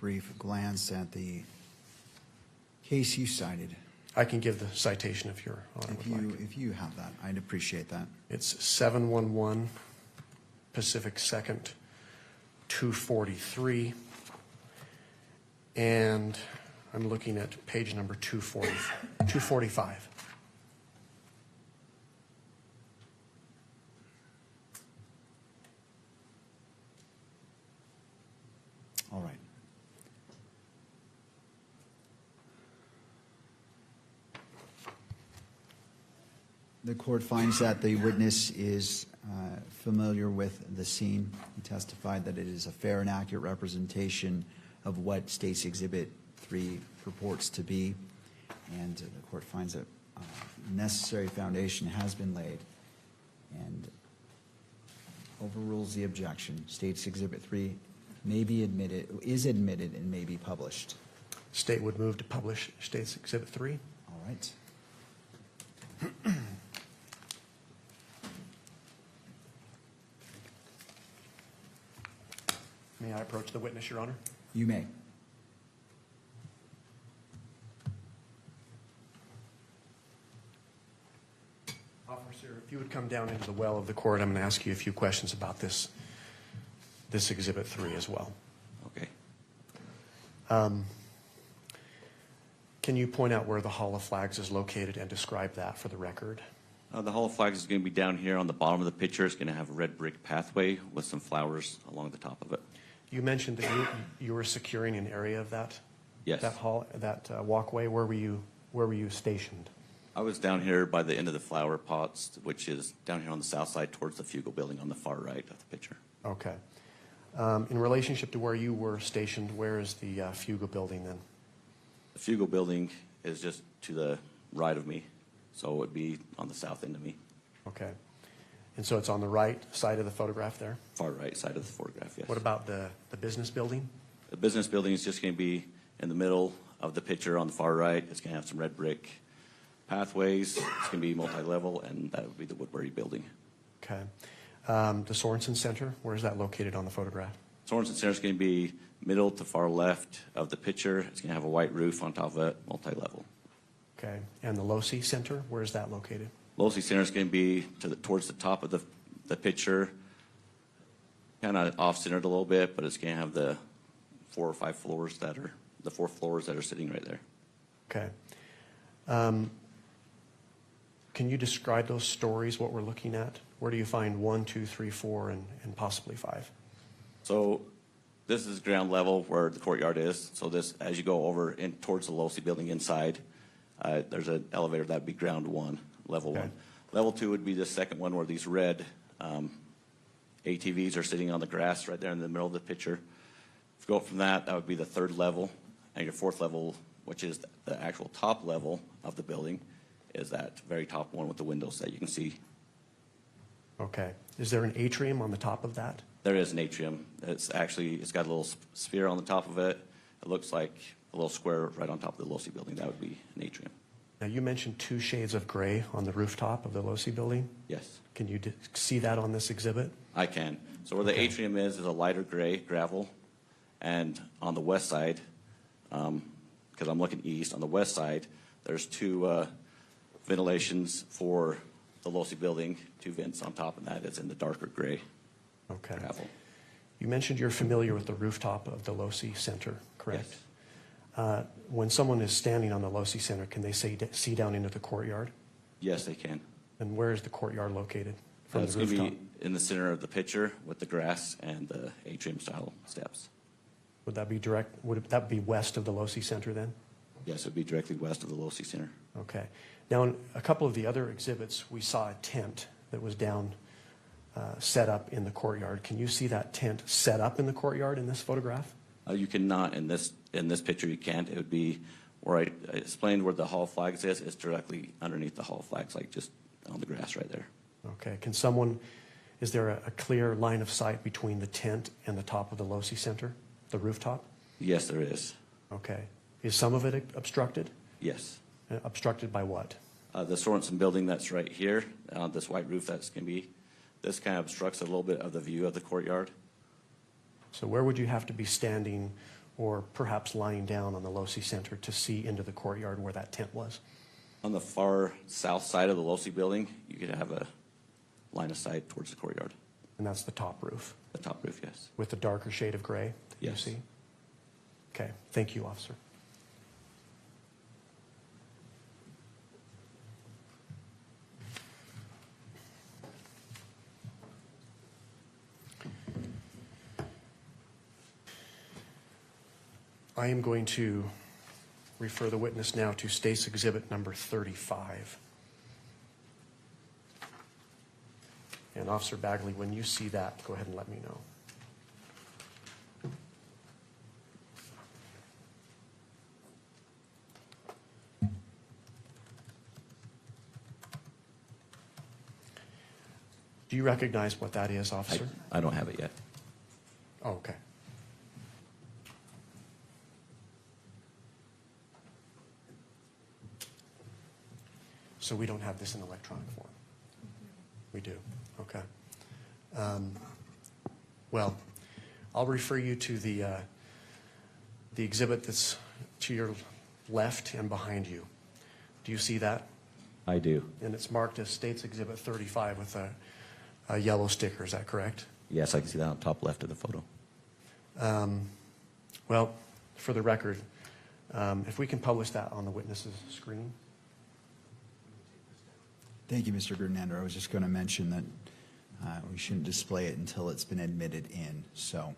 brief glance at the case you cited. I can give the citation if Your Honor would like. If you have that, I'd appreciate that. It's 711 Pacific 2nd, 243. And I'm looking at page number 245. All right. The court finds that the witness is familiar with the scene. He testified that it is a fair and accurate representation of what State's Exhibit 3 purports to be, and the court finds that necessary foundation has been laid and overrules the objection. State's Exhibit 3 may be admitted, is admitted, and may be published. State would move to publish State's Exhibit 3. All right. May I approach the witness, Your Honor? You may. Officer, if you would come down into the well of the court, I'm going to ask you a few questions about this Exhibit 3 as well. Okay. Can you point out where the Hall of Flags is located and describe that for the record? The Hall of Flags is going to be down here on the bottom of the picture. It's going to have a red brick pathway with some flowers along the top of it. You mentioned that you were securing an area of that. Yes. That hall, that walkway. Where were you stationed? I was down here by the end of the flower pots, which is down here on the south side towards the Fugal building on the far right of the picture. Okay. In relationship to where you were stationed, where is the Fugal building then? The Fugal building is just to the right of me, so it would be on the south end of me. Okay. And so it's on the right side of the photograph there? Far right side of the photograph, yes. What about the business building? The business building is just going to be in the middle of the picture on the far right. It's going to have some red brick pathways. It's going to be multi-level, and that would be the Woodbury building. Okay. The Sorensen Center, where is that located on the photograph? Sorensen Center is going to be middle to far left of the picture. It's going to have a white roof on top of it, multi-level. Okay. And the Losi Center, where is that located? Losi Center is going to be towards the top of the picture, kind of off-centered a little bit, but it's going to have the 4 or 5 floors that are, the 4 floors that are sitting right there. Okay. Can you describe those stories, what we're looking at? Where do you find 1, 2, 3, 4, and possibly 5? So this is ground level where the courtyard is. So this, as you go over in towards the Losi building inside, there's an elevator that would be ground 1, level Okay. 1. Level 2 would be the second one where these red ATVs are sitting on the grass right there in the middle of the picture. If you go up from that, that would be the 3rd level. And your 4th level, which is the actual top level of the building, is that very top one with the windows that you can see. Okay. Is there an atrium on the top of that? There is an atrium. It's got a little sphere on the top of it. It looks like a little square right on top of the Losi building. That would be an atrium. Now, you mentioned 2 shades of gray on the rooftop of the Losi building. Yes. Can you see that on this exhibit? I can. So where the atrium is a lighter gray gravel. And on the west side, because I'm looking east, on the west side, there's 2 ventilations for the Losi building, 2 vents on top, and that is in the darker gray gravel. You mentioned you're familiar with the rooftop of the Losi Center, correct? Yes. When someone is standing on the Losi Center, can they see down into the courtyard? Yes, they can. And where is the courtyard located from It's the going to rooftop? be in the center of the picture with the grass and the atrium-style steps. Would that be west of the Losi Center then? Yes, it would be directly west of the Losi Center. Okay. Now, in a couple of the other exhibits, we saw a tent that was down, set up in the courtyard. Can you see that tent set up in the courtyard in this photograph? You cannot in this picture. You can't. It would be where I explained where the Hall of Flags is. It's directly underneath the Hall of Flags, like just on the grass right there. Okay. Is there a clear line of sight between the tent and the top of the Losi Center, the rooftop? Yes, there is. Okay. Is some of it obstructed? Yes. Obstructed by what? The Sorensen building that's right here, this white roof that's going to be, this kind of obstructs a little bit of the view of the courtyard. So where would you have to be standing or perhaps lying down on the Losi Center to see into the courtyard where that tent was? On the far south side of the Losi building, you could have a line of sight towards the courtyard. And that's the top roof, The top roof, yes. with the darker shade of gray that Yes. you see? Okay, thank you, officer. I am going to refer the witness now to State's Exhibit number 35. And Officer Bagley, when you see that, go ahead and let me know. Do you recognize what that is, officer? I don't have it yet. Oh, okay. So we don't have this in electronic form? We do, okay. Well, I'll refer you to the exhibit that's to your left and behind you. Do you see that? I do. And it's marked as State's Exhibit 35 with a yellow sticker, is that correct? Yes, I can see that on top left of the photo. Well, for the record, if we can publish that on the witness's screen. Thank you, Mr. Gerdnander. I was just going to mention that we shouldn't display it until it's been admitted in, so.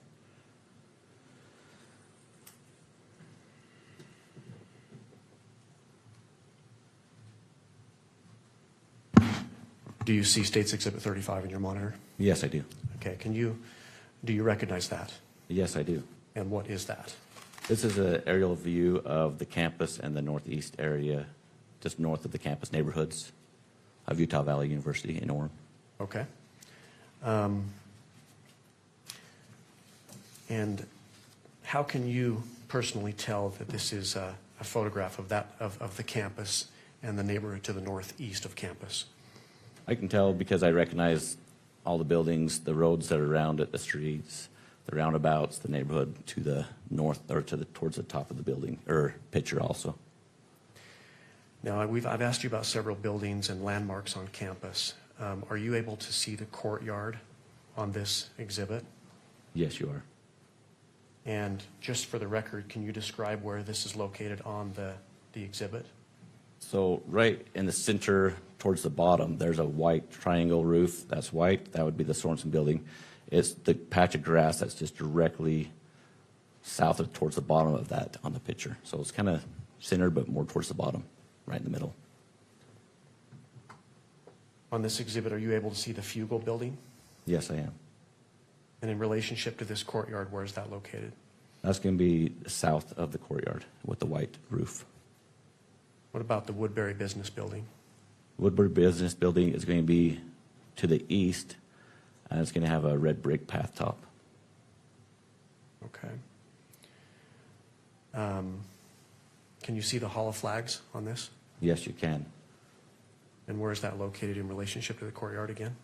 Do you see State's Exhibit 35 in your monitor? Yes, I do. Okay, do you recognize that? Yes, I do. And what is that? This is an aerial view of the campus and the northeast area, just north of the campus neighborhoods of Utah Valley University in Orem. Okay. And how can you personally tell that this is a photograph of the campus and the neighborhood to the northeast of campus? I can tell because I recognize all the buildings, the roads that are around it, the streets, the roundabouts, the neighborhood to the north or towards the top of the building or picture also. Now, I've asked you about several buildings and landmarks on campus. Are you able to see the courtyard on this exhibit? Yes, you are. And just for the record, can you describe where this is located on the exhibit? So right in the center towards the bottom, there's a white triangle roof. That's white. That would be the Sorensen building. It's the patch of grass that's just directly south of towards the bottom of that on the picture. So it's kind of centered, but more towards the bottom, right in the middle. On this exhibit, are you able to see the Fugel building? Yes, I am. And in relationship to this courtyard, where is that located? That's going to be south of the courtyard with the white roof. What about the Woodbury Business Building? Woodbury Business Building is going to be to the east, and it's going to have a red brick path top. Okay. Can you see the Hall of Flags on this? Yes, you can. And where is that located in relationship to the courtyard again?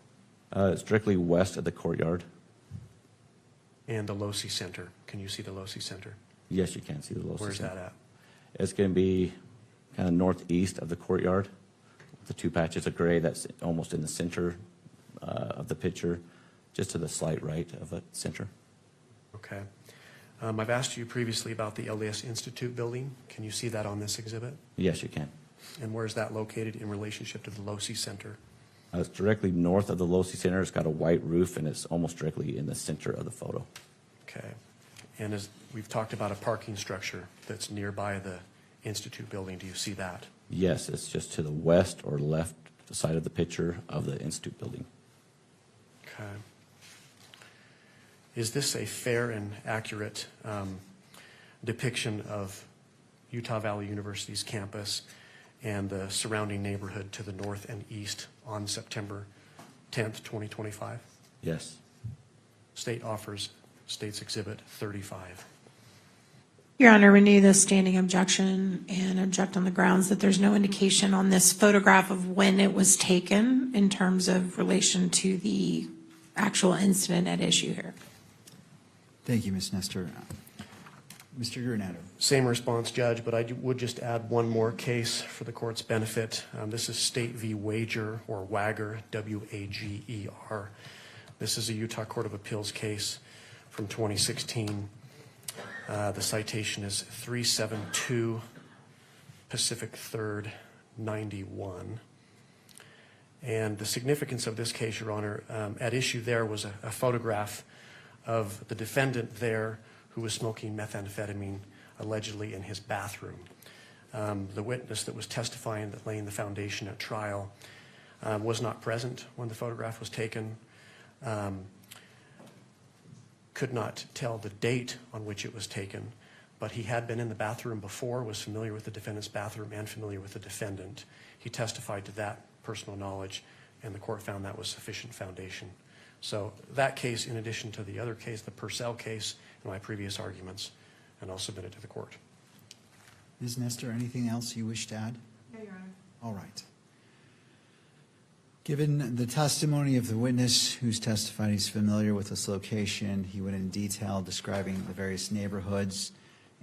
It's directly west of the courtyard. And the Losi Center. Can you see the Losi Center? Yes, you can see the Losi Where's Center. that at? It's going to be kind of northeast of the courtyard. The two patches of gray that's almost in the center of the picture, just to the slight right of the center. Okay. I've asked you previously about the LDS Institute building. Can you see that on this exhibit? Yes, you can. And where is that located in relationship to the Losi Center? It's directly north of the Losi Center. It's got a white roof, and it's almost directly in the center of the photo. Okay. And as we've talked about a parking structure that's nearby the Institute building, do you see that? Yes, it's just to the west or left side of the picture of the Institute building. Okay. Is this a fair and accurate depiction of Utah Valley University's campus and the surrounding neighborhood to the north and east on September 10th, 2025? Yes. State offers State's Exhibit 35. Your Honor, renew the standing objection and object on the grounds that there's no indication on this photograph of when it was taken in terms of relation to the actual incident at issue here. Thank you, Ms. Nestor. Mr. Granado. Same response, Judge, but I would just add one more case for the court's benefit. This is State v. Wager, or Wager, W-A-G-E-R. This is a Utah Court of Appeals case from 2016. The citation is 372 Pacific 3rd, 91. And the significance of this case, Your Honor, at issue there was a photograph of the defendant there who was smoking methamphetamine allegedly in his bathroom. The witness that was testifying, that laying the foundation at trial, was not present when the photograph was taken, could not tell the date on which it was taken, but he had been in the bathroom before, was familiar with the defendant's bathroom and familiar with the defendant. He testified to that personal knowledge, and the court found that was sufficient foundation. So that case, in addition to the other case, the Purcell case, and my previous arguments, and I'll submit it to the court. Ms. Nestor, anything else you wish to add? No, Your Honor. All right. Given the testimony of the witness who's testified he's familiar with this location, he went in detail describing the various neighborhoods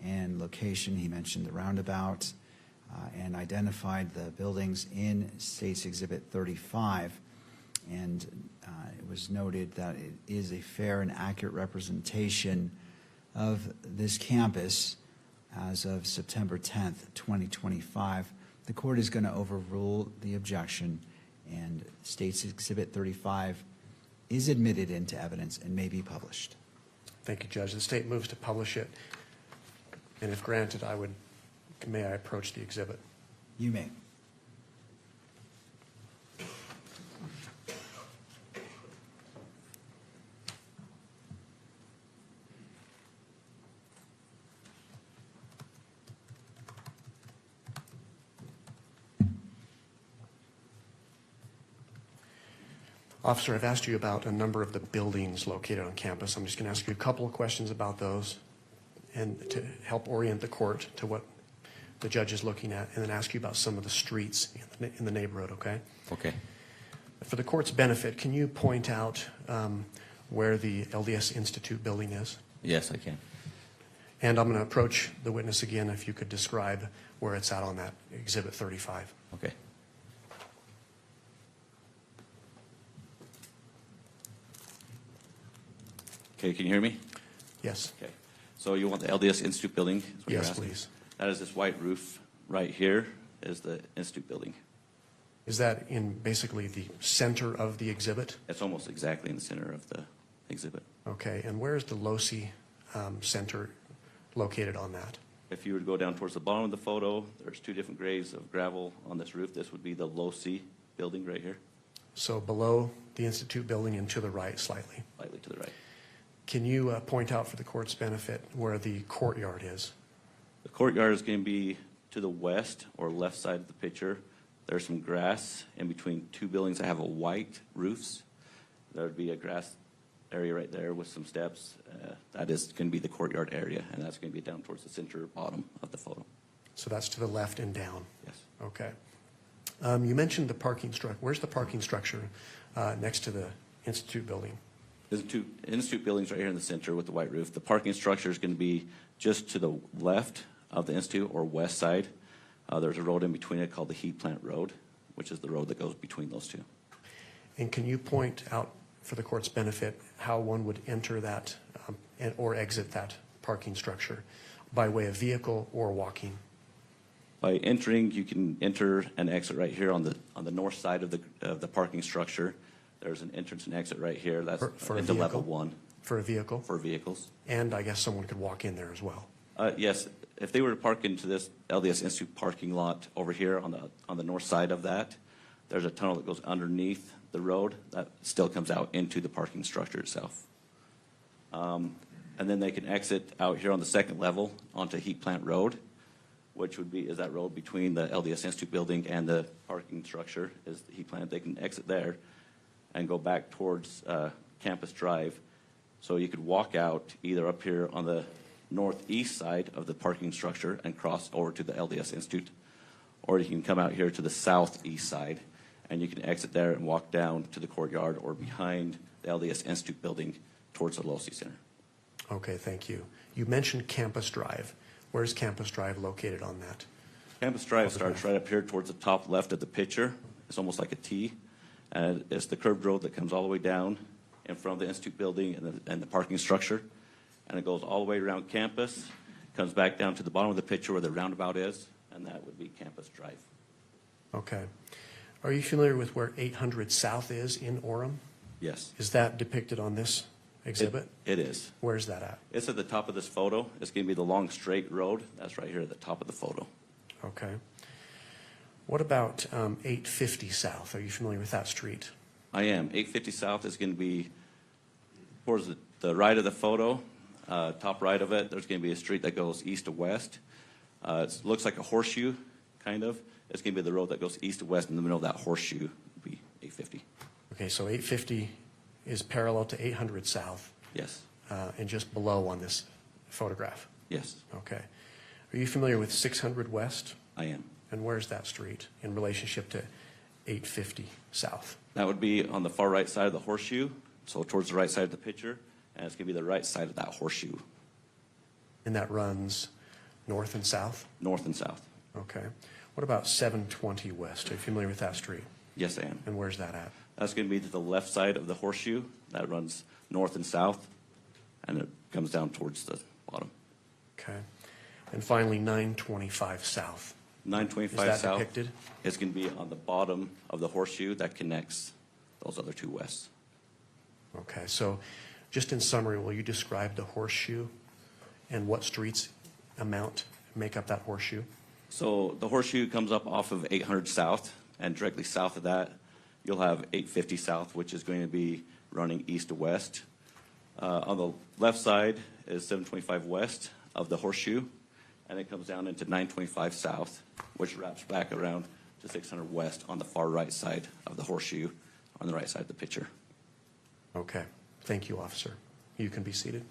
and location. He mentioned the roundabout and identified the buildings in State's Exhibit 35. And it was noted that it is a fair and accurate representation of this campus as of September 10th, 2025. The court is going to overrule the objection, and State's Exhibit 35 is admitted into evidence and may be published. Thank you, Judge. The state moves to publish it, and if granted, may I approach the exhibit? You may. Officer, I've asked you about a number of the buildings located on campus. I'm just going to ask you a couple of questions about those and to help orient the court to what the judge is looking at, and then ask you about some of the streets in the neighborhood, okay? Okay. For the court's benefit, can you point out where the LDS Institute building is? Yes, I can. And I'm going to approach the witness again if you could describe where it's at on that Exhibit 35. Okay. Okay, can you hear me? Yes. Okay. So you want the LDS Institute building? Is what you're Yes, asking? please. That is this white roof right here is the Institute building. Is that in basically the center of the exhibit? It's almost exactly in the center of the exhibit. Okay, and where is the LOSI Center located on that? If you were to go down towards the bottom of the photo, there's two different grades of gravel on this roof. This would be the LOSI building right here, So below the Institute building and to the right slightly. slightly to the right. Can you point out for the court's benefit where the courtyard is? The courtyard is going to be to the west or left side of the picture. There's some grass in between two buildings that have a white roofs. There would be a grass area right there with some steps. That is going to be the courtyard area, and that's going to be down towards the center bottom of the photo. So that's to the left and down? Yes. Okay. You mentioned the parking structure. Where's the parking structure next to the Institute building? There's two Institute buildings right here in the center with the white roof. The parking structure is going to be just to the left of the Institute or west side. There's a road in between it called the Heat Plant Road, which is the road that goes between those two. And can you point out for the court's benefit how one would enter that or exit that parking structure by way of vehicle or walking? By entering, you can enter and exit right here on the north side of the parking structure. There's an entrance and exit right here. That's For a into vehicle? level 1 For a vehicle? for vehicles. And I guess someone could walk in there as well. Yes, if they were to park into this LDS Institute parking lot over here on the north side of that, there's a tunnel that goes underneath the road that still comes out into the parking structure itself. And then they can exit out here on the second level onto Heat Plant Road, which is that road between the LDS Institute building and the parking structure is the heat plant. They can exit there and go back towards Campus Drive. So you could walk out either up here on the northeast side of the parking structure and cross over to the LDS Institute, or you can come out here to the southeast side and you can exit there and walk down to the courtyard or behind the LDS Institute building towards the LOSI Center. Okay, thank you. You mentioned Campus Drive. Where's Campus Drive located on that? Campus Drive starts right up here towards the top left of the picture. It's almost like a T. And it's the curved road that comes all the way down in front of the Institute building and the parking structure. And it goes all the way around campus, comes back down to the bottom of the picture where the roundabout is, and that would be Campus Drive. Okay. Are you familiar with where 800 South is in Orem? Yes. Is that depicted on this exhibit? It is. Where's that at? It's at the top of this photo. It's going to be the long straight road. That's right here at the top of the photo. Okay. What about 850 South? Are you familiar with that street? I am. 850 South is going to be towards the right of the photo, top right of it. There's going to be a street that goes east to west. It looks like a horseshoe, kind of. It's going to be the road that goes east to west. In the middle of that horseshoe would be 850. Okay, so 850 is parallel to 800 South. Yes. And just below on this photograph. Yes, Okay. Are you familiar with 600 West? I am. And where's that street in relationship to 850 South? That would be on the far right side of the horseshoe, so towards the right side of the picture, and it's going to be the right side of that horseshoe, And that runs north and south? north and south. Okay. What about 720 West? Are you familiar with that street? Yes, I am. And where's that at? That's going to be to the left side of the horseshoe. That runs north and south, and it comes down towards the bottom. Okay. And finally, 925 South. 925 Is that south. depicted? It's going to be on the bottom of the horseshoe that connects those other two wests. Okay, so just in summary, will you describe the horseshoe and what streets make up that horseshoe? So the horseshoe comes up off of 800 South, and directly south of that, you'll have 850 South, which is going to be running east to west. On the left side is 725 West of the horseshoe, and it comes down into 925 South, which wraps back around to 600 West on the far right side of the horseshoe, on the right side of the picture. Okay, thank you, officer. You can be seated.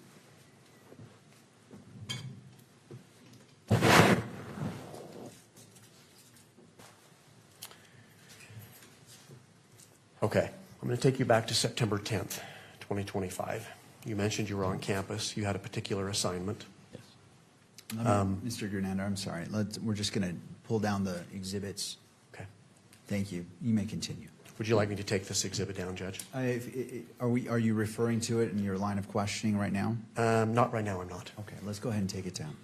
Okay, I'm going to take you back to September 10th, 2025. You mentioned you were on campus. You had a particular assignment. Yes. Mr. Grenada, I'm sorry. We're just going to pull down the exhibits. Okay. Thank you. You may continue. Would you like me to take this exhibit down, Judge? Are you referring to it in your line of questioning right now? Not right now, I'm not. Okay, let's go ahead and take it down.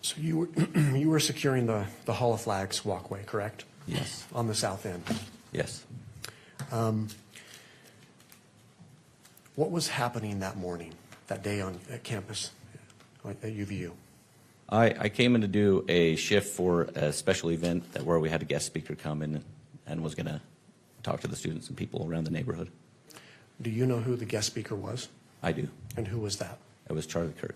So you were securing the Hall of Flags walkway, correct? Yes. On the south end. Yes. What was happening that morning, that day at campus at UVU? I came in to do a shift for a special event where we had a guest speaker come in and was going to talk to the students and people around the neighborhood. Do you know who the guest speaker was? I do. And who was that? It was Charlie Kirk.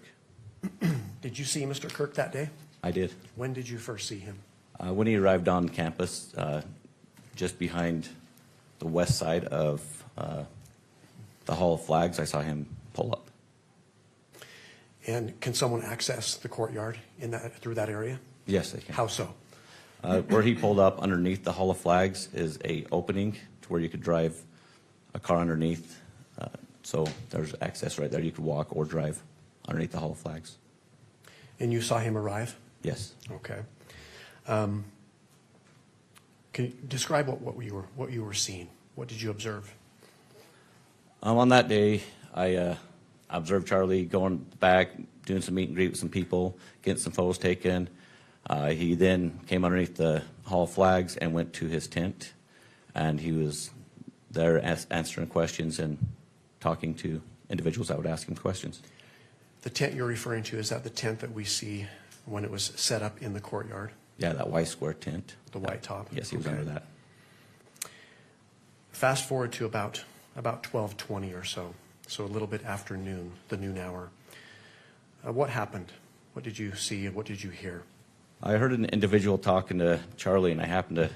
Did you see Mr. Kirk that day? I did. When did you first see him? When he arrived on campus, just behind the west side of the Hall of Flags, I saw him pull up. And can someone access the courtyard through that area? Yes, they can. How so? Where he pulled up underneath the Hall of Flags is a opening to where you could drive a car underneath. So there's access right there. You could walk or drive underneath the Hall of Flags. And you saw him arrive? Yes. Okay. Can you describe what you were seeing? What did you observe? On that day, I observed Charlie going back, doing some meet and greet with some people, getting some photos taken. He then came underneath the Hall of Flags and went to his tent, and he was there answering questions and talking to individuals that would ask him questions. The tent you're referring to, is that the tent that we see when it was set up in the courtyard? Yeah, that white square tent. The white top? Yes, he was Okay. under that. Fast forward to about 12:20 or so a little bit after noon, the noon hour. What happened? What did you see and what did you hear? I heard an individual talking to Charlie, and I happened to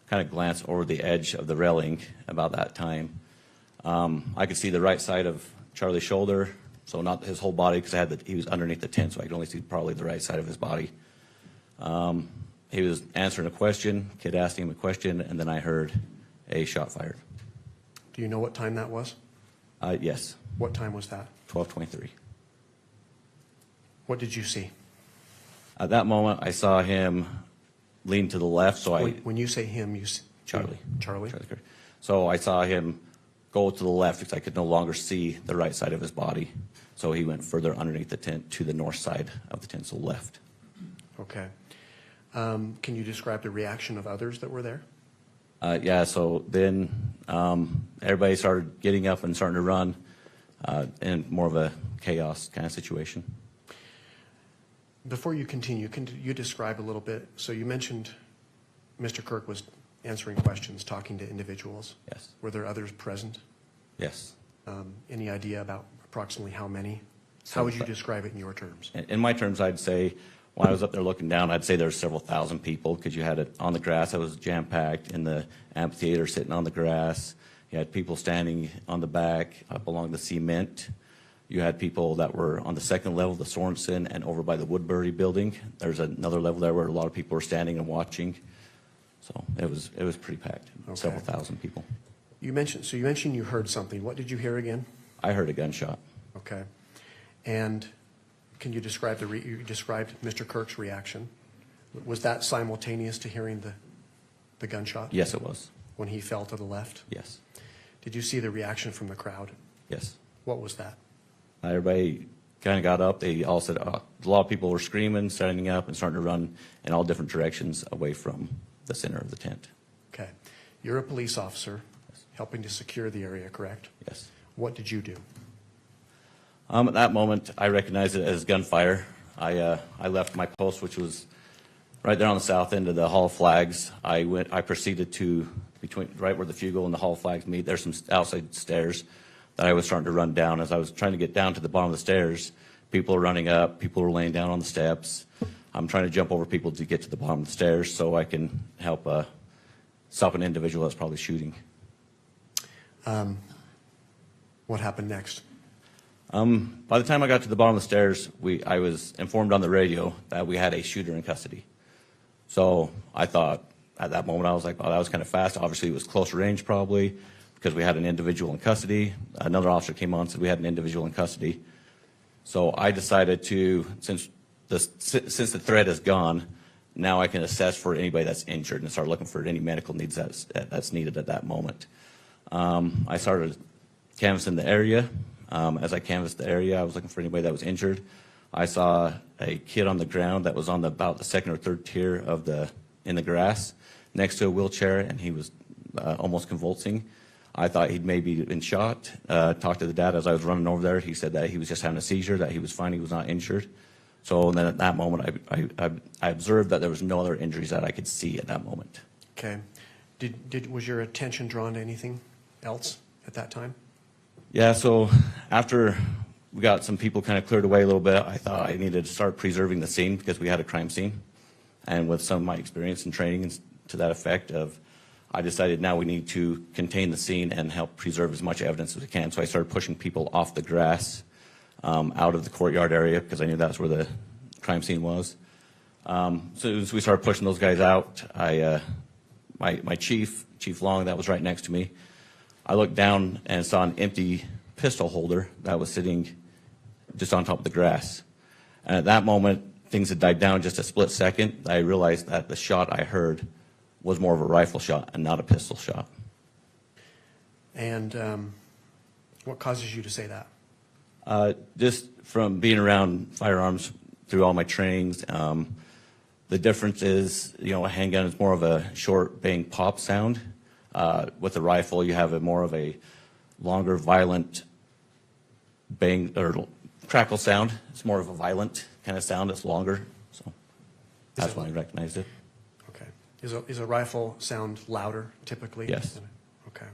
kind of glance over the edge of the railing about that time. I could see the right side of Charlie's shoulder, So not his whole body, because he was underneath the tent, so I could only see probably the right side of his body. He was answering a question, kid asked him a question, and then I heard a shot fired. Do you know what time that was? Yes, What time was that? 12:23. What did you see? At that moment, I saw him lean to the left, so When you say him, you see Charlie. Charlie? Charlie Kirk. So I saw him go to the left because I could no longer see the right side of his body. So he went further underneath the tent to the north side of the tent, so left. Okay. Can you describe the reaction of others that were there? Yeah, so then everybody started getting up and starting to run in more of a chaos kind of situation. Before you continue, can you describe a little bit? So you mentioned Mr. Kirk was answering questions, talking to individuals. Yes. Were there others present? Yes. Any idea about approximately how many? So How would you describe it in your terms? In my terms, I'd say when I was up there looking down, I'd say there were several thousand people because you had it on the grass that was jam-packed, in the amphitheater sitting on the grass. You had people standing on the back up along the cement. You had people that were on the second level, the Sorensen, and over by the Woodbury building. There's another level there where a lot of people were standing and watching. So it was pretty packed, Okay. several thousand people. You mentioned you heard something. What did you hear again? I heard a gunshot. Okay. And can you describe you described Mr. Kirk's reaction? Was that simultaneous to hearing the gunshot? Yes, it was. When he fell to the left? Yes. Did you see the reaction from the crowd? Yes. What was that? Everybody kind of got up. They all said, a lot of people were screaming, standing up, and starting to run in all different directions away from the center of the tent. Okay. You're a police officer helping to secure the area, correct? Yes. What did you do? At that moment, I recognized it as gunfire. I left my post, which was right there on the south end of the Hall of Flags. I proceeded to right where the Fugle and the Hall of Flags meet. There's some outside stairs that I was starting to run down. As I was trying to get down to the bottom of the stairs, people were running up. People were laying down on the steps. I'm trying to jump over people to get to the bottom of the stairs so I can help stop an individual that's probably shooting. What happened next? By the time I got to the bottom of the stairs, I was informed on the radio that we had a shooter in custody. So I thought at that moment, I was like, oh, that was kind of fast. Obviously, it was close range probably because we had an individual in custody. Another officer came on and said we had an individual in custody. So I decided to, since the threat is gone, now I can assess for anybody that's injured and start looking for any medical needs that's needed at that moment. I started canvassing the area. As I canvassed the area, I was looking for anybody that was injured. I saw a kid on the ground that was on about the second or third tier in the grass next to a wheelchair, and he was almost convulsing. I thought he'd maybe been shot. Talked to the dad as I was running over there. He said that he was just having a seizure, that he was fine, he was not injured. So then at that moment, I observed that there was no other injuries that I could see at that moment. Okay. Was your attention drawn to anything else at that time? Yeah, so after we got some people kind of cleared away a little bit, I thought I needed to start preserving the scene because we had a crime scene. And with some of my experience and training to that effect I decided now we need to contain the scene and help preserve as much evidence as we can. So I started pushing people off the grass, out of the courtyard area because I knew that's where the crime scene was. So as we started pushing those guys out, my chief Long, that was right next to me, I looked down and saw an empty pistol holder that was sitting just on top of the grass. And at that moment, things had died down just a split second. I realized that the shot I heard was more of a rifle shot and not a pistol shot. And what causes you to say that? Just from being around firearms through all my trainings, the difference is, a handgun is more of a short bang pop sound. With a rifle, you have more of a longer, violent bang or crackle sound. It's more of a violent kind of sound. It's longer, so that's why I recognized it. Okay. Is a rifle sound louder typically? Yes. Okay.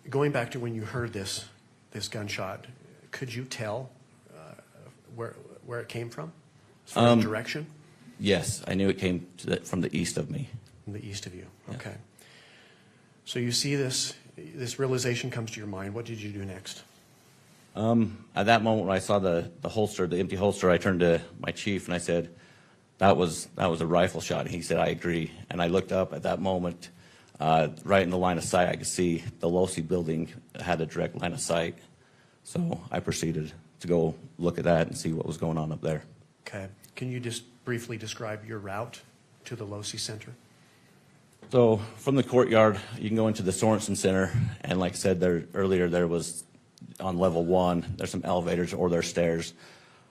Going back to when you heard this gunshot, could you tell where it came from? As far as direction? Yes, I knew it came from the east of me. From the east of you. Yeah. Okay. So you see this this realization comes to your mind, what did you do next? At that moment, when I saw the holster, the empty holster, I turned to my chief and I said, that was a rifle shot. And he said, I agree. And I looked up at that moment, right in the line of sight, I could see the Losi building had a direct line of sight. So I proceeded to go look at that and see what was going on up there. Okay. Can you just briefly describe your route to the Losi Center? So from the courtyard, you can go into the Sorensen Center, and like I said there earlier, there was on level 1, there's some elevators or there's stairs.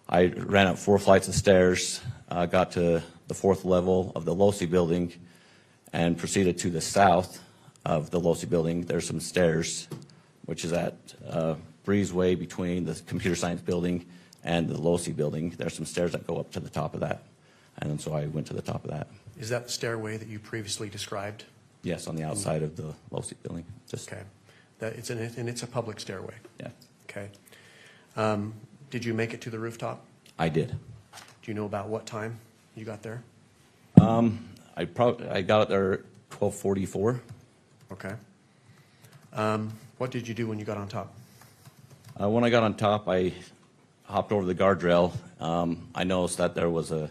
I ran up 4 flights of stairs, got to the 4th level of the Losi building, and proceeded to the south of the Losi building. There's some stairs, which is at breezeway between the computer science building and the Losi building. There's some stairs that go up to the top of that, and so I went to the top of that. Is that the stairway that you previously described? Yes, on the outside of the Losi building. Just Okay. And it's a public stairway? yeah, Okay. Did you make it to the rooftop? I did. Do you know about what time you got there? I got it there at 12:44. Okay. What did you do when you got on top? When I got on top, I hopped over the guardrail. I noticed that there was an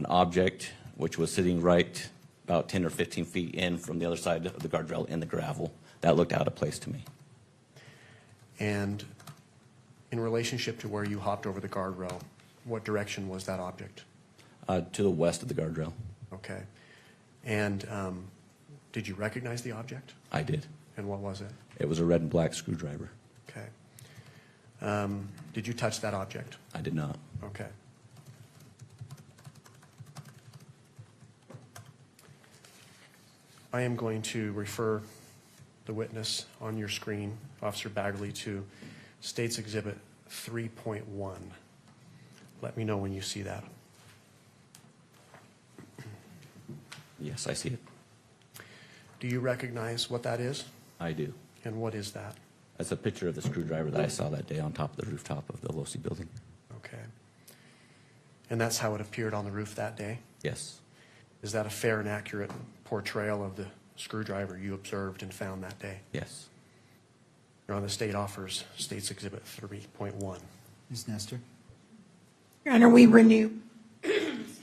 object which was sitting right about 10 or 15 feet in from the other side of the guardrail in the gravel. That looked out of place to me. And in relationship to where you hopped over the guardrail, what direction was that object? To the west of the guardrail. Okay. And did you recognize the object? I did. And what was it? It was a red and black screwdriver. Okay. Did you touch that object? I did not. Okay. I am going to refer the witness on your screen, Officer Bagley, to State's Exhibit 3.1. Let me know when you see that. Yes, I see it. Do you recognize what that is? I do. And what is that? That's a picture of the screwdriver that I saw that day on top of the rooftop of the Losi building. Okay. And that's how it appeared on the roof that day? Yes. Is that a fair and accurate portrayal of the screwdriver you observed and found that day? Yes. Your Honor, the state offers State's Exhibit 3.1. Ms. Nestor? Your Honor, we renew,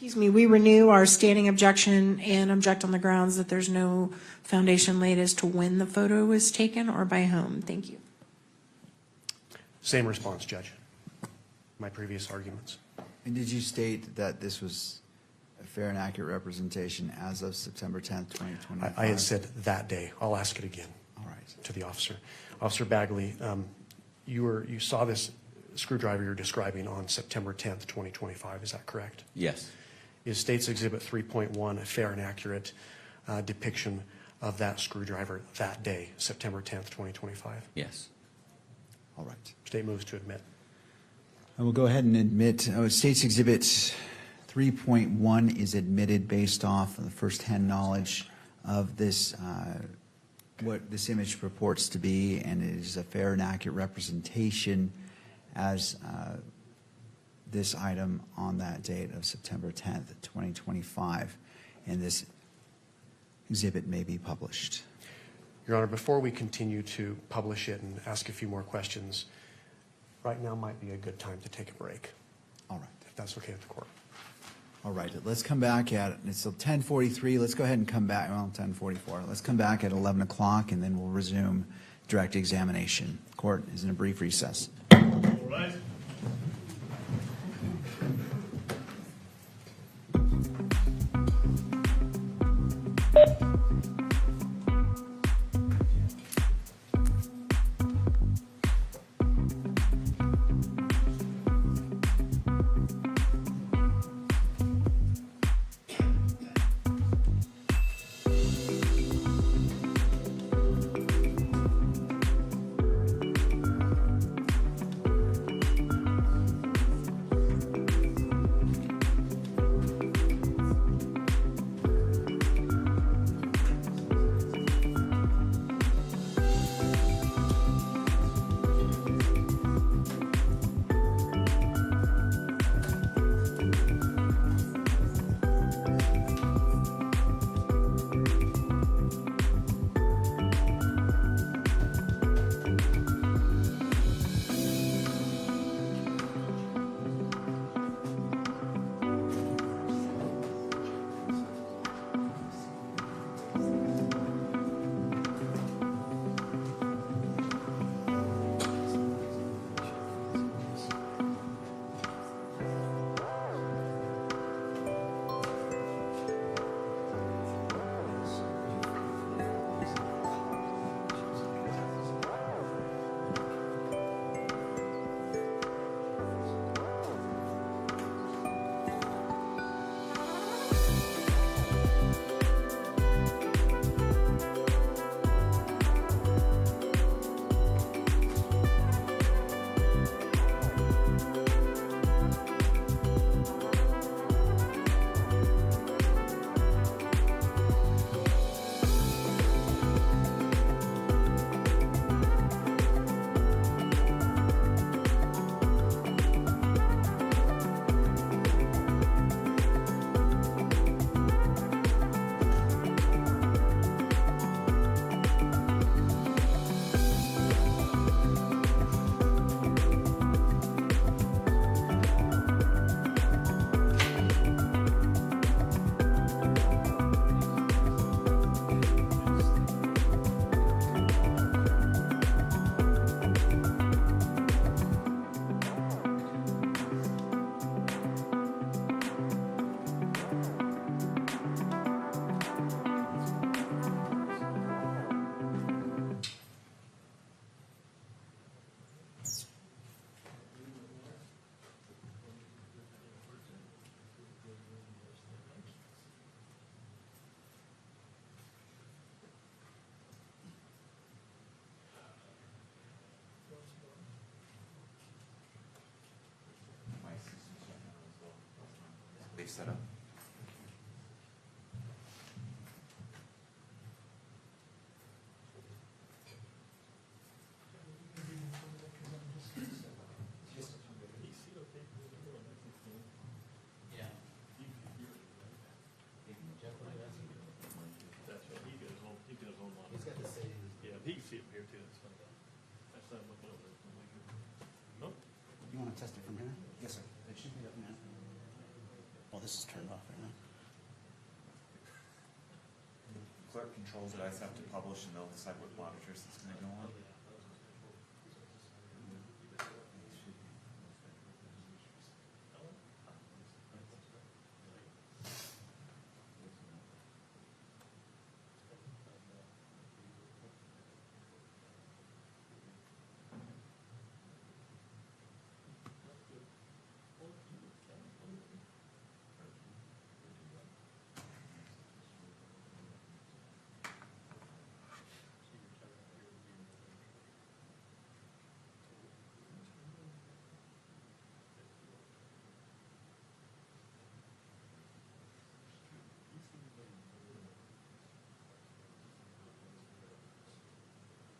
we renew our standing objection and object on the grounds that there's no foundation laid as to when the photo was taken or by whom. Thank you. Same response, Judge. My previous arguments. And did you state that this was a fair and accurate representation as of September 10th, 2025? I had said that day. I'll ask it again. All right. To the officer. Officer Bagley, you saw this screwdriver you're describing on September 10th, 2025. Is that correct? Yes. Is State's Exhibit 3.1 a fair and accurate depiction of that screwdriver that day, September 10th, 2025? Yes. All right. State moves to admit. I will go ahead and admit, State's Exhibit 3.1 is admitted based off of the first-hand knowledge of this, what this image purports to be, and it is a fair and accurate representation as this item on that date of September 10th, 2025, and this exhibit may be published. Your Honor, before we continue to publish it and ask a few more questions, right now might be a good time to take a break, All right. if that's okay with the court. All right, let's come back at, it's 10:43, let's go ahead and come back, well, 10:44. Let's come back at 11 o'clock, and then we'll resume direct examination. Court is in a brief recess. All right. set up. That's right, he got his own line. He's got the same. Yeah, he can see it from here too, that's fine. That's not looking over there. No? You want to test it from here? Yes, sir. It should be up now. Well, this is turned off right now. Clerk controls it. I just have to publish and they'll decide what monitors it's going to go on.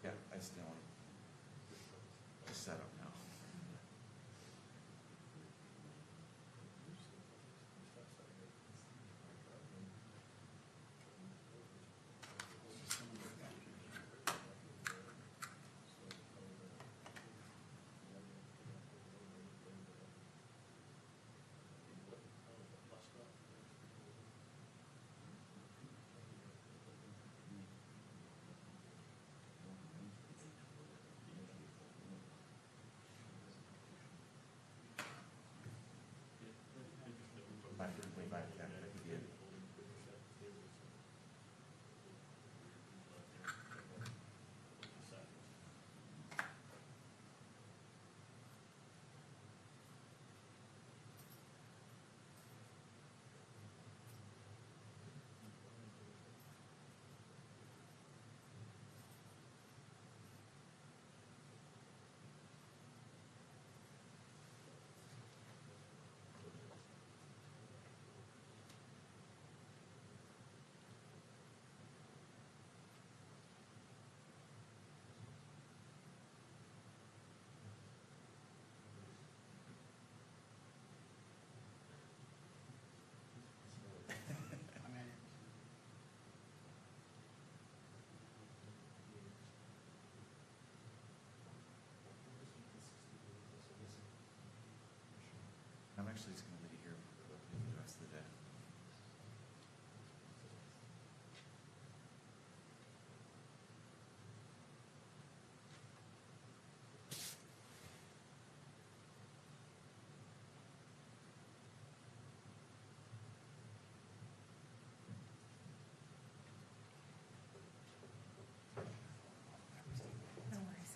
Yeah, I still want to set up now. Way back then, I could get. I'm actually just going to leave it here for the rest of the day. No worries.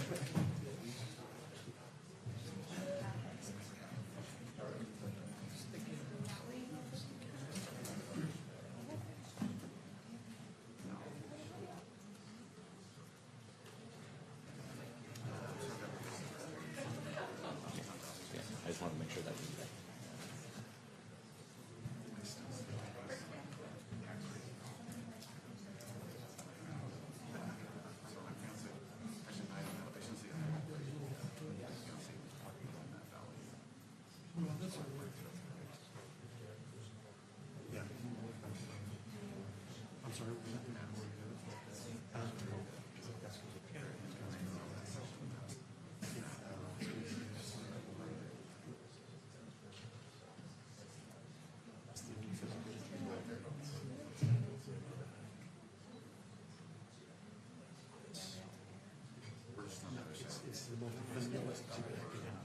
I just want to make sure that. Yeah. I'm sorry. It's the most vanilla exhibit I could have.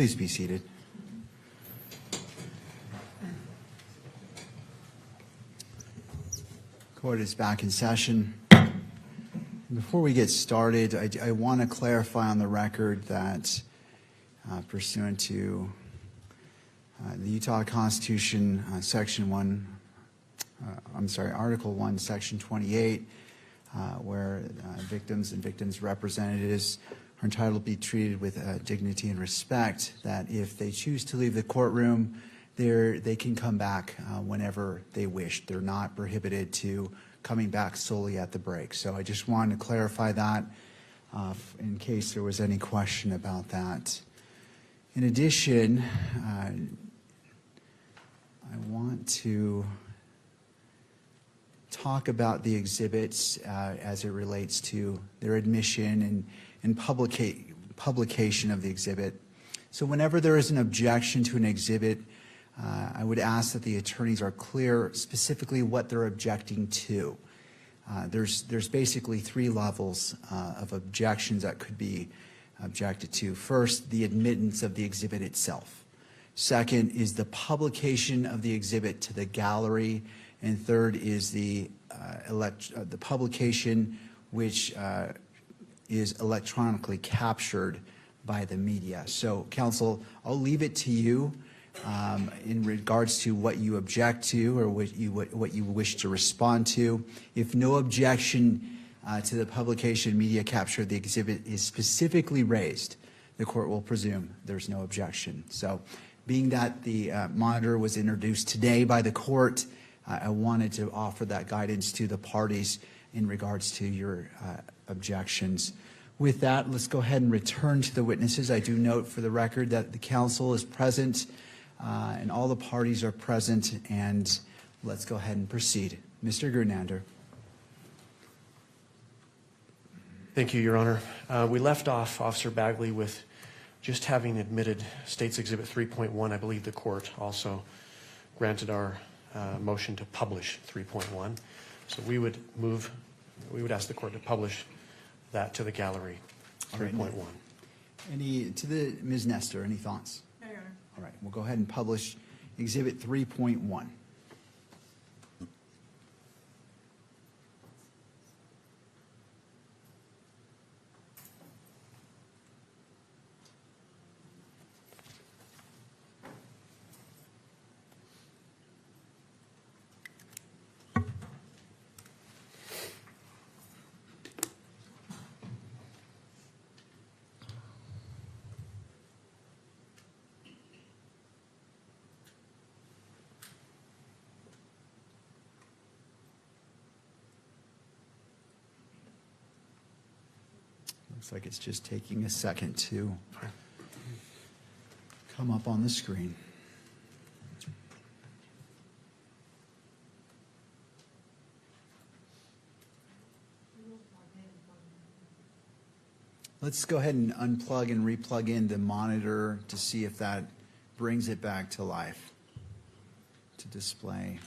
Please be seated. Court is back in session. Before we get started, I want to clarify on the record that pursuant to the Utah Constitution, Article 1, Section 28, where victims and victims' representatives are entitled to be treated with dignity and respect, that if they choose to leave the courtroom, they can come back whenever they wish. They're not prohibited to coming back solely at the break. So I just wanted to clarify that in case there was any question about that. In addition, I want to talk about the exhibits as it relates to their admission and publication of the exhibit. So whenever there is an objection to an exhibit, I would ask that the attorneys are clear specifically what they're objecting to. There's basically three levels of objections that could be objected to. First, the admittance of the exhibit itself. Second is the publication of the exhibit to the gallery. And third is the publication which is electronically captured by the media. So, counsel, I'll leave it to you in regards to what you object to or what you wish to respond to. If no objection to the publication media capture of the exhibit is specifically raised, the court will presume there's no objection. So, being that the monitor was introduced today by the court, I wanted to offer that guidance to the parties in regards to your objections. With that, let's go ahead and return to the witnesses. I do note for the record that the counsel is present and all the parties are present, and let's go ahead and proceed. Mr. Grunander. Thank you, Your Honor. We left off Officer Bagley with just having admitted State's Exhibit 3.1. I believe the court also granted our motion to publish 3.1. So we would ask the court to publish that to the gallery, 3.1. Ms. Nestor, any thoughts? No, Your Honor. All right, we'll go ahead and publish Exhibit 3.1. Looks like it's just taking a second to come up on the screen. Let's go ahead and unplug and replug in the monitor to see if that brings it back to life, to display.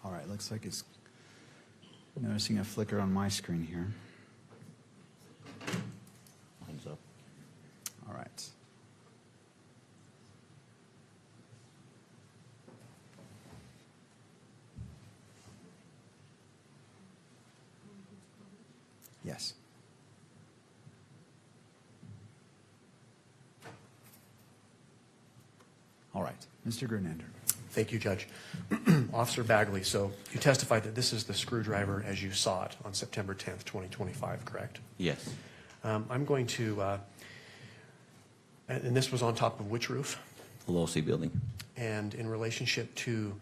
All right, looks like it's noticing a flicker on my screen here. Mine's up. All right. Yes. All right, Mr. Grunander. Thank you, Judge. Officer Bagley, so you testified that this is the screwdriver as you saw it on September 10th, 2025, correct? Yes. I'm going to, and this was on top of which roof? The Low C building. And in relationship to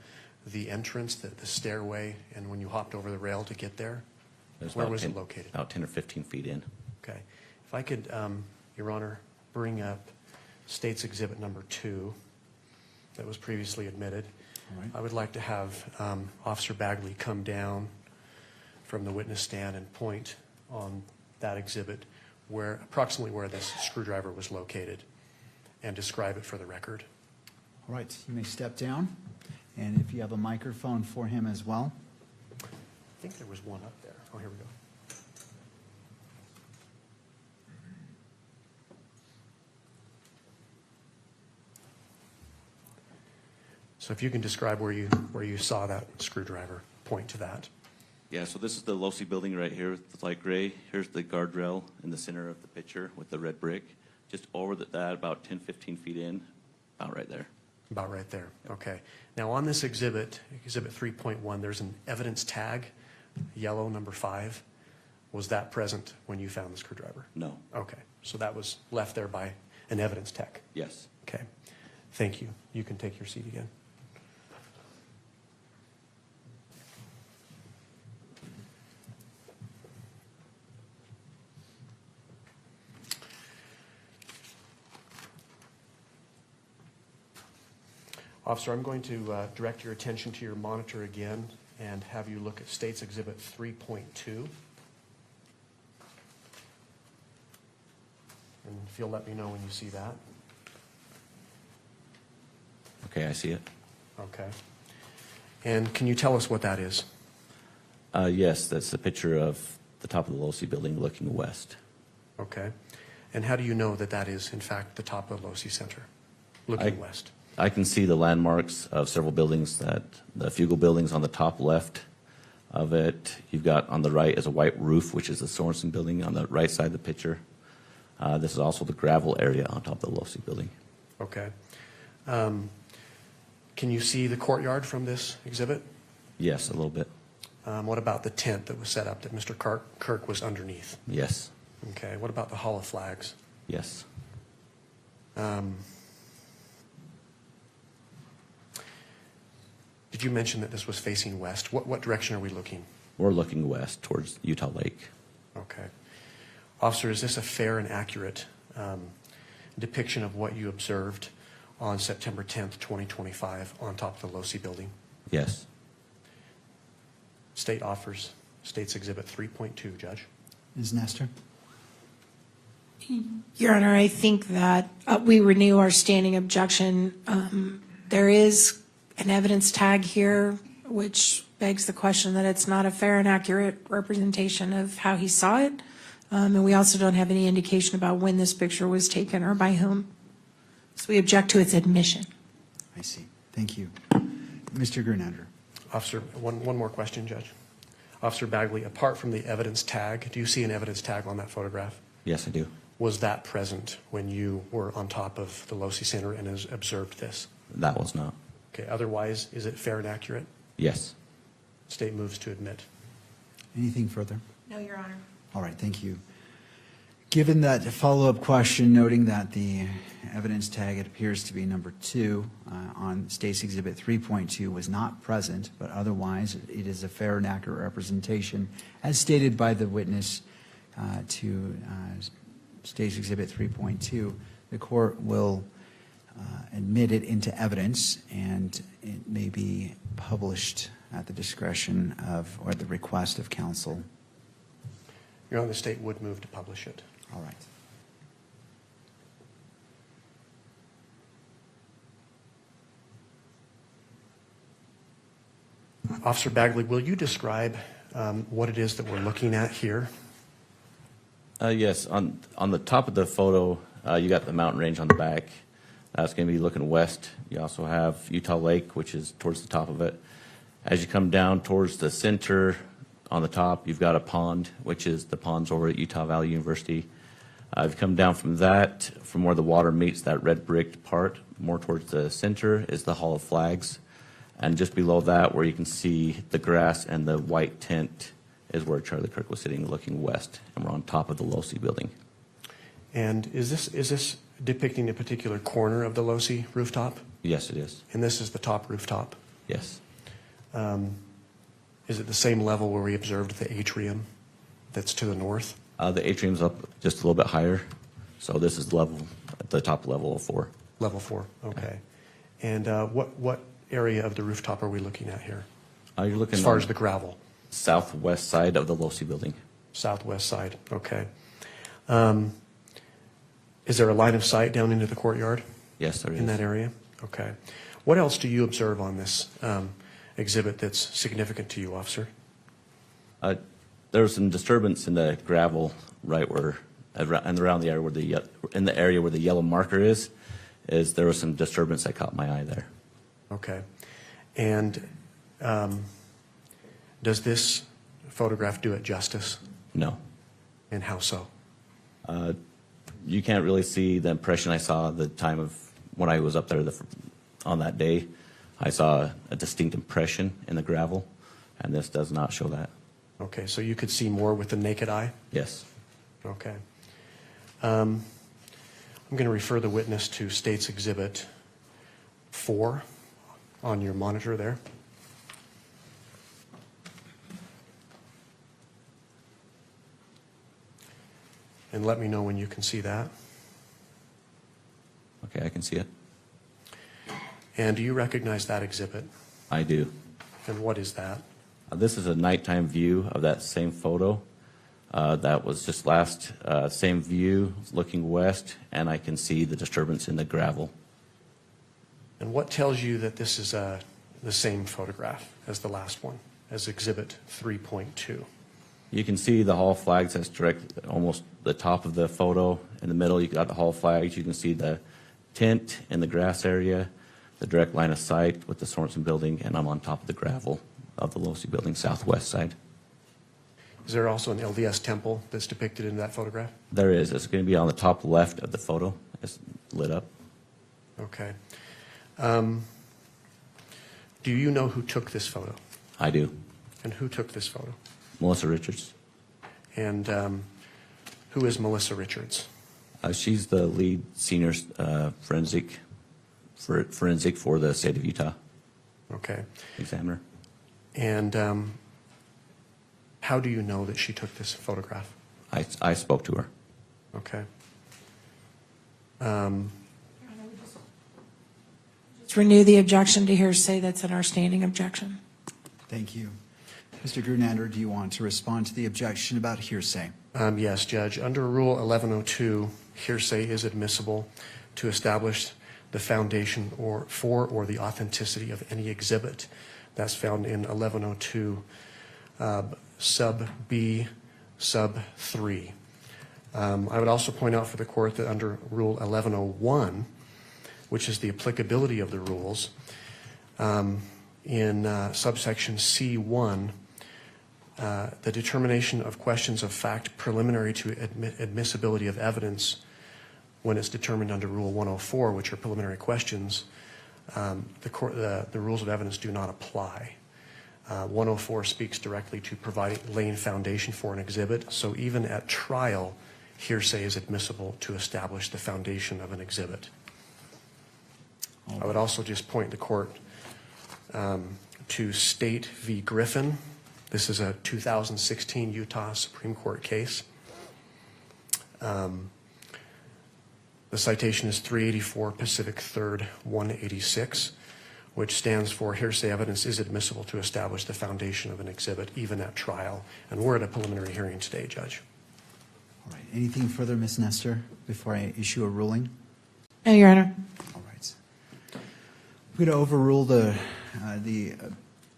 the entrance, the stairway, and when you hopped over the rail to get there, It was where about was 10 it located? About 10 or 15 feet in. Okay. If I could, Your Honor, bring up State's Exhibit Number 2 that was previously admitted. All right. I would like to have Officer Bagley come down from the witness stand and point on that exhibit approximately where this screwdriver was located and describe it for the record. All right, you may step down, and if you have a microphone for him as well. I think there was one up there. Oh, here we go. So if you can describe where you saw that screwdriver, point to that. Yeah, so this is the Losi building right here with the light gray. Here's the guardrail in the center of the picture with the red brick. Just over that, about 10, 15 feet in, about right there. About right there, okay. Now on this exhibit, Exhibit 3.1, there's an evidence tag, yellow number 5. Was that present when you found the screwdriver? No. Okay, so that was left there by an evidence tech. Yes. Okay, thank you. You can take your seat again. Officer, I'm going to direct your attention to your monitor again and have you look at State's Exhibit 3.2. And if you'll let me know when you see that. Okay, I see it. Okay. And can you tell us what that is? Yes, that's the picture of the top of the Losi building looking west. Okay. And how do you know that that is, in fact, the top of Losi Center, looking west? I can see the landmarks of several buildings, the Fugel buildings on the top left of it. You've got on the right is a white roof, which is the Sorensen building on the right side of the picture. This is also the gravel area on top of the Losi building. Okay. Can you see the courtyard from this exhibit? Yes, a little bit. What about the tent that was set up that Mr. Kirk was underneath? Yes. Okay. What about the Hall of Flags? Yes. Did you mention that this was facing west? What direction are we looking? We're looking west towards Utah Lake. Okay. Officer, is this a fair and accurate depiction of what you observed on September 10th, 2025 on top of the Losi building? Yes. State offers State's Exhibit 3.2, Judge. Ms. Nestor? Your Honor, I think that we renew our standing objection. There is an evidence tag here, which begs the question that it's not a fair and accurate representation of how he saw it. And we also don't have any indication about when this picture was taken or by whom. So we object to its admission. I see. Thank you. Mr. Grunander? Officer, one more question, Judge. Officer Bagley, apart from the evidence tag, do you see an evidence tag on that photograph? Yes, I do. Was that present when you were on top of the Losi Center and observed this? That was not. Okay, otherwise, is it fair and accurate? Yes. State moves to admit. Anything further? No, Your Honor. All right, thank you. Given that follow-up question, noting that the evidence tag, it appears to be number 2 on State's Exhibit 3.2 was not present, but otherwise it is a fair and accurate representation, as stated by the witness to State's Exhibit 3.2, the court will admit it into evidence, and it may be published at the discretion of, or the request of counsel. Your Honor, the State would move to publish it. All right. Officer Bagley, will you describe what it is that we're looking at here? Yes, on the top of the photo, you got the mountain range on the back. That's going to be looking west. You also have Utah Lake, which is towards the top of it. As you come down towards the center, on the top, you've got a pond, which is the ponds over at Utah Valley University. If you come down from that, from where the water meets that red bricked part, more towards the center is the Hall of Flags. And just below that, where you can see the grass and the white tent, is where Charlie Kirk was sitting looking west, and we're on top of the Losi building. And is this depicting a particular corner of the Losi rooftop? Yes, it is. And this is the top rooftop? Yes. Is it the same level where we observed the atrium that's to the north? The atrium's up just a little bit higher. So this is level, at the top level of 4. Level 4, okay. And what area of the rooftop are we looking at here? You're looking As far on as the gravel? southwest side of the Losi building. Southwest side, okay. Is there a line of sight down into the courtyard Yes, there is. in that area? Okay. What else do you observe on this exhibit that's significant to you, officer? There was some disturbance in the gravel right where, and around the area where in the area where the yellow marker is there was some disturbance that caught my eye there. Okay. And does this photograph do it justice? No. And how so? You can't really see the impression I saw the time of when I was up there on that day. I saw a distinct impression in the gravel, and this does not show that. Okay, so you could see more with the naked eye? Yes. Okay. I'm going to refer the witness to State's Exhibit 4 on your monitor there. And let me know when you can see that. Okay, I can see it. And do you recognize that exhibit? I do. And what is that? This is a nighttime view of that same photo. That was just last, same view, looking west, and I can see the disturbance in the gravel. And what tells you that this is the same photograph as the last one, as Exhibit 3.2? You can see the hall flags. That's direct, almost the top of the photo. In the middle, you got the hall flags. You can see the tint in the grass area, the direct line of sight with the Sorensen building, and I'm on top of the gravel of the Losi building, southwest side. Is there also an LDS temple that's depicted in that photograph? There is. It's going to be on the top left of the photo. It's lit up. Okay. Do you know who took this photo? I do. And who took this photo? Melissa Richards. And who is Melissa Richards? She's the lead senior forensic for the state of Utah Okay. examiner. And how do you know that she took this photograph? I spoke to her. Okay. Let's renew the objection to hearsay that's in our standing objection. Thank you. Mr. Grunander, do you want to respond to the objection about hearsay? Yes, Judge. Under Rule 1102, hearsay is admissible to establish the foundation for the authenticity of any exhibit. That's found in 1102 sub B sub 3. I would also point out for the court that under Rule 1101, which is the applicability of the rules, in subsection C1, the determination of questions of fact preliminary to admissibility of evidence when it's determined under Rule 104, which are preliminary questions, the rules of evidence do not apply. 104 speaks directly to laying foundation for an exhibit, so even at trial, hearsay is admissible to establish the foundation of an exhibit. I would also just point the court to State v. Griffin. This is a 2016 Utah Supreme Court case. The citation is 384 Pacific 3rd 186, which stands for hearsay evidence is admissible to establish the foundation of an exhibit, even at trial. And we're at a preliminary hearing today, Judge. All right. Anything further, Ms. Nestor, before I issue a ruling? No, Your Honor. All right. I'm going to overrule the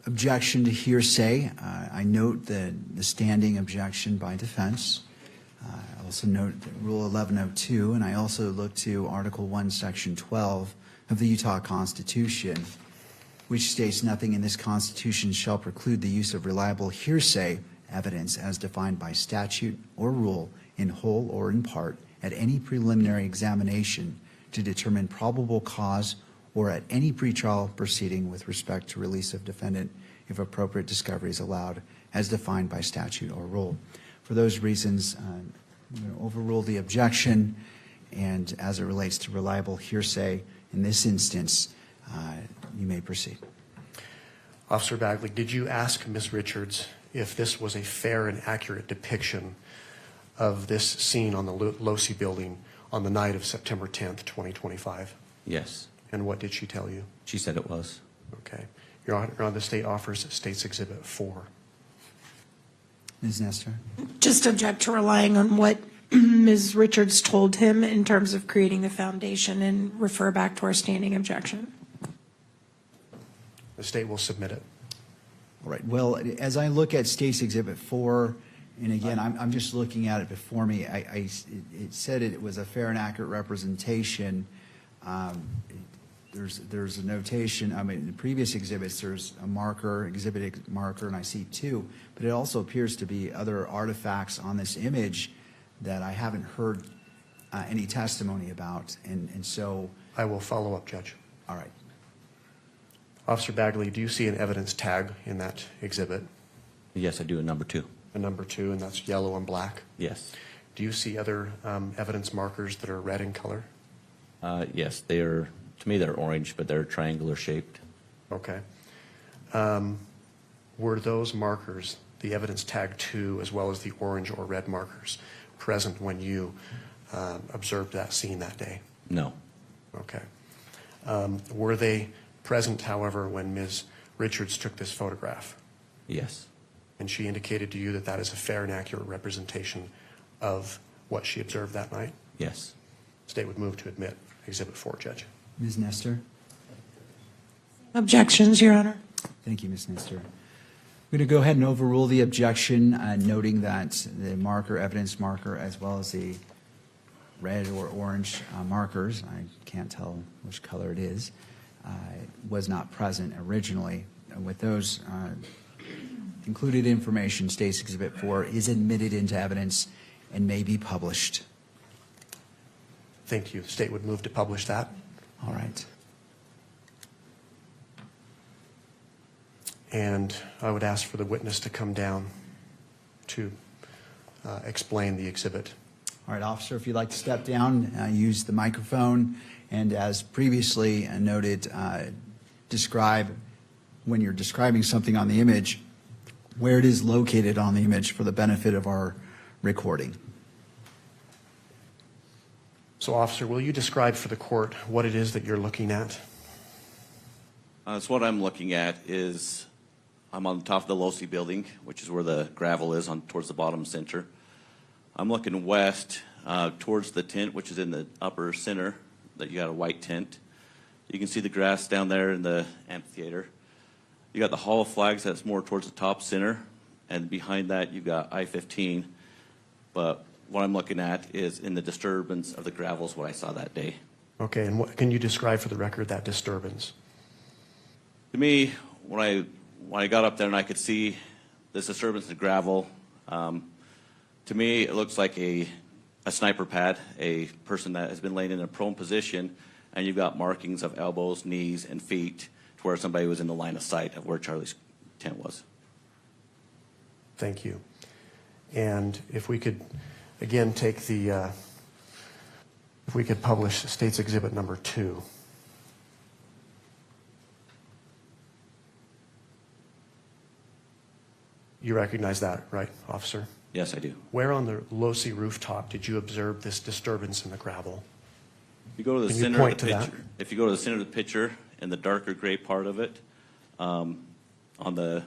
objection to hearsay. I note the standing objection by defense. I also note Rule 1102, and I also look to Article 1, Section 12 of the Utah Constitution, which states nothing in this Constitution shall preclude the use of reliable hearsay evidence as defined by statute or rule in whole or in part at any preliminary examination to determine probable cause or at any pretrial proceeding with respect to release of defendant if appropriate discovery is allowed as defined by statute or rule. For those reasons, I'm going to overrule the objection, and as it relates to reliable hearsay, in this instance, you may proceed. Officer Bagley, did you ask Ms. Richards if this was a fair and accurate depiction of this scene on the Losi building on the night of September 10th, 2025? Yes. And what did she tell you? She said it was. Okay. Your Honor, the state offers State's Exhibit 4. Ms. Nestor? Just object to relying on what Ms. Richards told him in terms of creating the foundation and refer back to our standing objection. The state will submit it. All right, well, as I look at State's Exhibit 4, and again, I'm just looking at it before me, it said it was a fair and accurate representation. There's a notation, I mean, in the previous exhibits, there's a marker, exhibit marker, and I see 2, but it also appears to be other artifacts on this image that I haven't heard any testimony about, and so. I will follow up, Judge. All right. Officer Bagley, do you see an evidence tag in that exhibit? Yes, I do in number 2. A number 2, and that's yellow and black. Yes. Do you see other evidence markers that are red in color? Yes, they are, to me, they're orange, but they're triangular shaped. Okay. Were those markers, the evidence tag 2, as well as the orange or red markers, present when you observed that scene that day? No. Okay. Were they present, however, when Ms. Richards took this photograph? Yes. And she indicated to you that that is a fair and accurate representation of what she observed that night? Yes. State would move to admit Exhibit 4, Judge. Ms. Nestor? Objections, Your Honor. Thank you, Ms. Nestor. I'm going to go ahead and overrule the objection, noting that the marker, evidence marker, as well as the red or orange markers, I can't tell which color it is, was not present originally. With those included information, State's Exhibit 4 is admitted into evidence and may be published. Thank you. The state would move to publish that. All right. And I would ask for the witness to come down to explain the exhibit. All right, officer, if you'd like to step down, use the microphone, and as previously noted, describe, when you're describing something on the image, where it is located on the image for the benefit of our recording. So, officer, will you describe for the court what it is that you're looking at? So what I'm looking at is I'm on top of the Losi building, which is where the gravel is on towards the bottom center. I'm looking west towards the tent, which is in the upper center, that you got a white tent. You can see the grass down there in the amphitheater. You got the hall of flags that's more towards the top center, and behind that you've got I-15. But what I'm looking at is in the disturbance of the gravel is what I saw that day. Okay, and what can you describe for the record that disturbance? To me, when I got up there and I could see this disturbance in gravel, to me it looks like a sniper pad, a person that has been laying in a prone position, and you've got markings of elbows, knees, and feet to where somebody was in the line of sight of where Charlie's tent was. Thank you. And if we could, again, take the, if we could publish State's Exhibit number 2. You recognize that, right, officer? Yes, I do. Where on the Losi rooftop did you observe this disturbance in the gravel? If you go to the Can you center point of the to that? picture, if you go to the center of the picture in the darker gray part of it, on the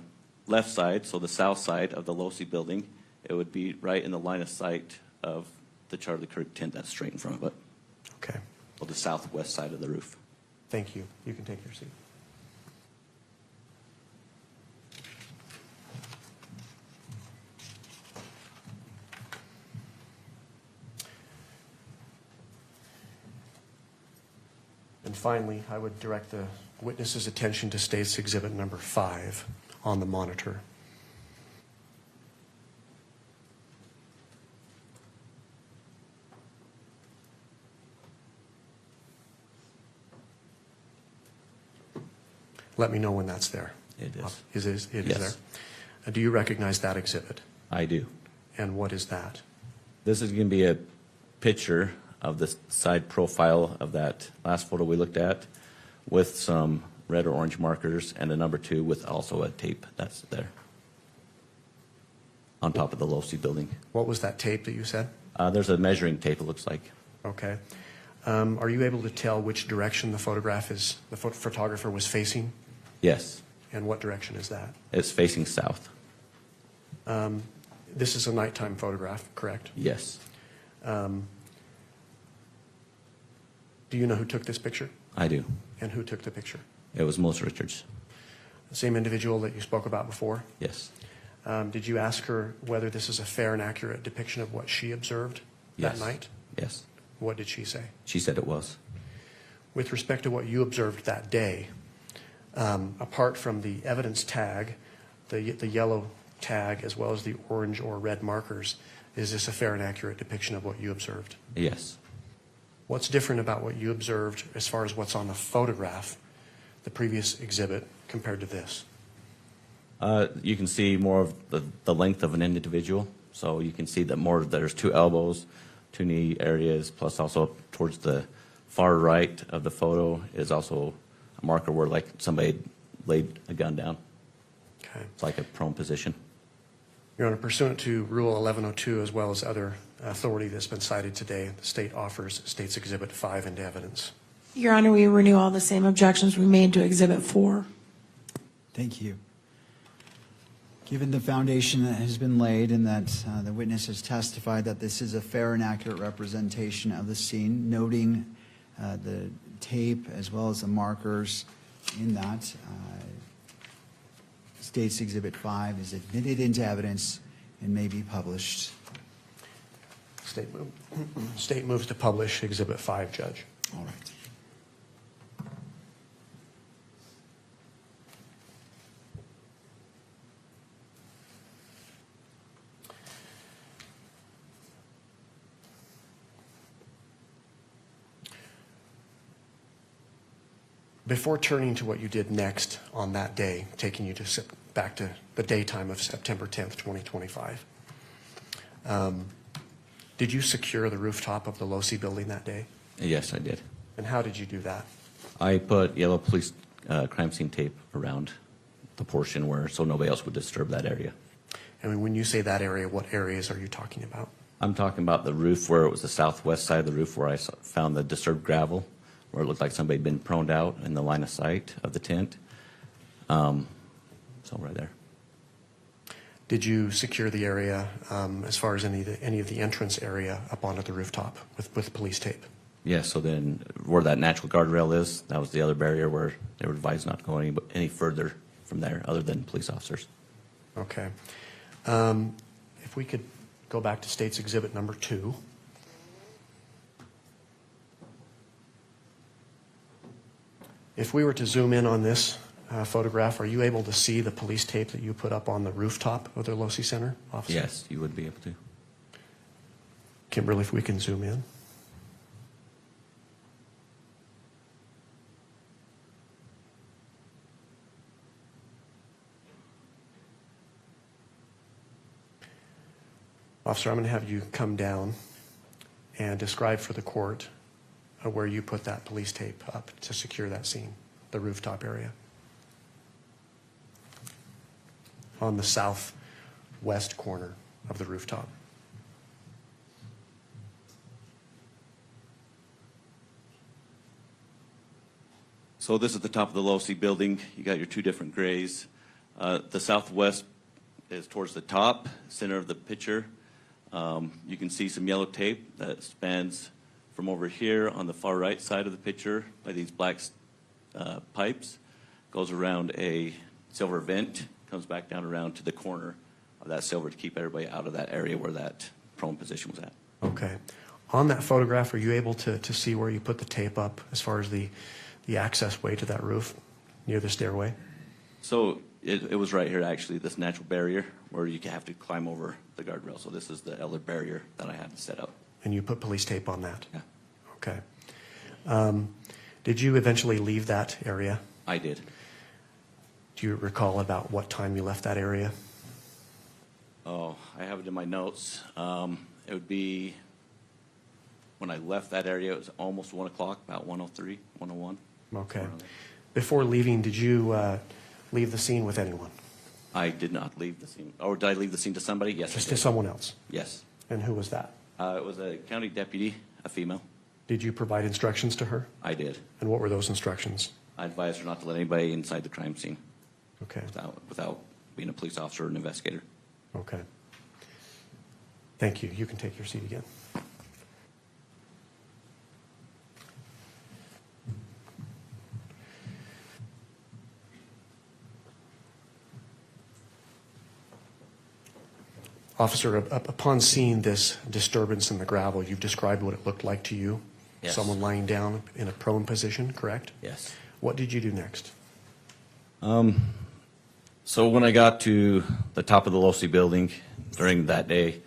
left side, so the south side of the Losi building, it would be right in the line of sight of the Charlie Kirk tent that's straight in front of it, Okay, or the southwest side of the roof. thank you. You can take your seat. And finally, I would direct the witness's attention to State's Exhibit number 5 on the monitor. Let me know when that's there. It is. It is Yes. there. Do you recognize that exhibit? I do. And what is that? This is going to be a picture of the side profile of that last photo we looked at with some red or orange markers, and the number 2 with also a tape that's there on top of the Losi building. What was that tape that you said? There's a measuring tape, it looks like. Okay. Are you able to tell which direction the photographer was facing? Yes, And what direction is that? it's facing south. This is a nighttime photograph, correct? Yes, Do you know who took this picture? I do. And who took the picture? It was Melissa Richards. The same individual that you spoke about before? Yes. Did you ask her whether this is a fair and accurate depiction of what she observed that Yes. night? Yes. What did she say? She said it was. With respect to what you observed that day, apart from the evidence tag, the yellow tag, as well as the orange or red markers, is this a fair and accurate depiction of what you observed? Yes. What's different about what you observed as far as what's on the photograph, the previous exhibit, compared to this? You can see more of the length of an individual. So you can see that there's 2 elbows, 2 knee areas, plus also towards the far right of the photo is also a marker where like somebody laid a gun down. Okay. It's like a prone position. Your Honor, pursuant to Rule 1102, as well as other authority that's been cited today, the state offers State's Exhibit 5 into evidence. Your Honor, we renew all the same objections we made to Exhibit 4. Thank you. Given the foundation that has been laid and that the witness has testified that this is a fair and accurate representation of the scene, noting the tape as well as the markers in that, State's Exhibit 5 is admitted into evidence and may be published. State moves to publish Exhibit 5, Judge. All right. Before turning to what you did next on that day, taking you back to the daytime of September 10th, 2025, did you secure the rooftop of the Losi building that day? Yes, I did. And how did you do that? I put yellow police crime scene tape around the portion so nobody else would disturb that area. And when you say that area, what areas are you talking about? I'm talking about the roof where it was the southwest side of the roof where I found the disturbed gravel, where it looked like somebody had been proned out in the line of sight of the tent. So right there. Did you secure the area as far as any of the entrance area up onto the rooftop with police tape? Yes, so then where that natural guardrail is, that was the other barrier where they were advised not to go any further from there other than police officers. Okay. If we could go back to State's Exhibit number 2. If we were to zoom in on this photograph, are you able to see the police tape that you put up on the rooftop of the Losi Center, officer? Yes, you would be able to. Kimberly, if we can zoom in. Officer, I'm going to have you come down and describe for the court where you put that police tape up to secure that scene, the rooftop area. On the southwest corner of the rooftop. So this is the top of the Losi building. You got your 2 different grays. The southwest is towards the top, center of the picture. You can see some yellow tape that spans from over here on the far right side of the picture by these black pipes, goes around a silver vent, comes back down around to the corner of that silver to keep everybody out of that area where that prone position was at. Okay. On that photograph, are you able to see where you put the tape up as far as the access way to that roof near the stairway? So it was right here, actually, this natural barrier where you have to climb over the guardrail. So this is the other barrier that I had to set up. And you put police tape on that? Yeah. Okay. Did you eventually leave that area? I did. Do you recall about what time you left that area? Oh, I have it in my notes. It would be, when I left that area, it was almost 1 o'clock, about 1:03, 1:01. Okay. Before leaving, did you leave the scene with anyone? I did not leave the scene. Or did I leave the scene to somebody? Yes, Just I to did. someone else? Yes. And who was that? It was a county deputy, a female. Did you provide instructions to her? I did. And what were those instructions? I advised her not to let anybody inside the crime scene Okay. without being a police officer or an investigator. Okay. Thank you. You can take your seat again. Officer, upon seeing this disturbance in the gravel, you've described what it looked like to you? Yes. Someone lying down in a prone position, correct? Yes. What did you do next? So when I got to the top of the Losi building during that day,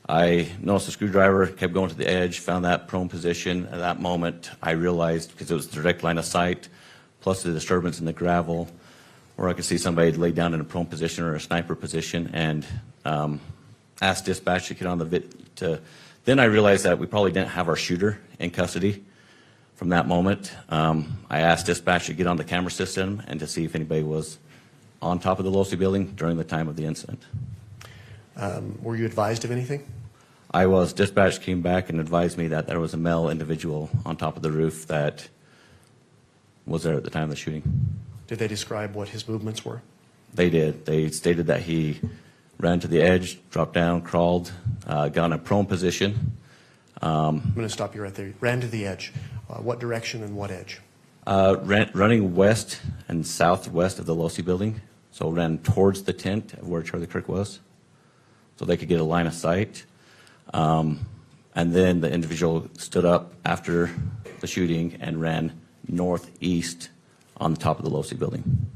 I noticed a screwdriver, kept going to the edge, found that prone position. At that moment, I realized, because it was a direct line of sight, plus the disturbance in the gravel, where I could see somebody laid down in a prone position or a sniper position, and asked dispatch to get on the then I realized that we probably didn't have our shooter in custody. From that moment, I asked dispatch to get on the camera system and to see if anybody was on top of the Losi building during the time of the incident. Were you advised of anything? I was. Dispatch came back and advised me that there was a male individual on top of the roof that was there at the time of the shooting. Did they describe what his movements were? They did. They stated that he ran to the edge, dropped down, crawled, got in a prone position. I'm going to stop you right there. Ran to the edge. What direction and what edge? Running west and southwest of the Losi building, so ran towards the tent of where Charlie Kirk was, so they could get a line of sight. And then the individual stood up after the shooting and ran northeast on the top of the Losi building.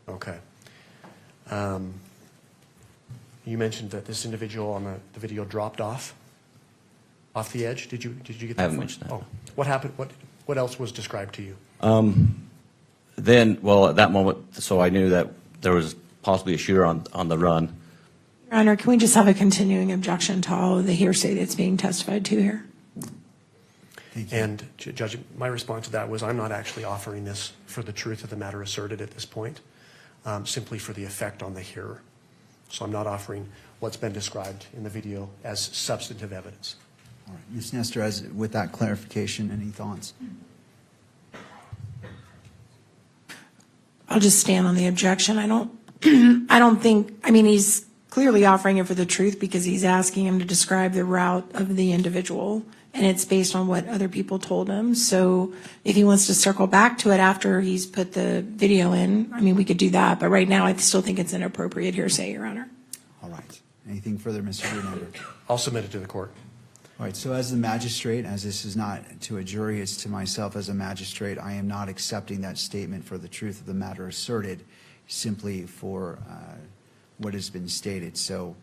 Okay. You mentioned that this individual on the video dropped off the edge. Did you get that? I haven't far? mentioned that. Oh, what happened? What else was described to you? Then, well, at that moment, so I knew that there was possibly a shooter on the run. Your Honor, can we just have a continuing objection to all of the hearsay that's being testified to here? Thank you. And Judge, my response to that was I'm not actually offering this for the truth of the matter asserted at this point, simply for the effect on the hearer. So I'm not offering what's been described in the video as substantive evidence. All right. Ms. Nestor, with that clarification, any thoughts? I'll just stand on the objection. I don't think, I mean, he's clearly offering it for the truth because he's asking him to describe the route of the individual, and it's based on what other people told him. So if he wants to circle back to it after he's put the video in, I mean, we could do that. But right now, I still think it's inappropriate hearsay, Your Honor. All right. Anything further, Mr. Greenander? I'll submit it to the court. All right, so as the magistrate, as this is not to a jury, it's to myself as a magistrate, I am not accepting that statement for the truth of the matter asserted, simply for what has been stated. So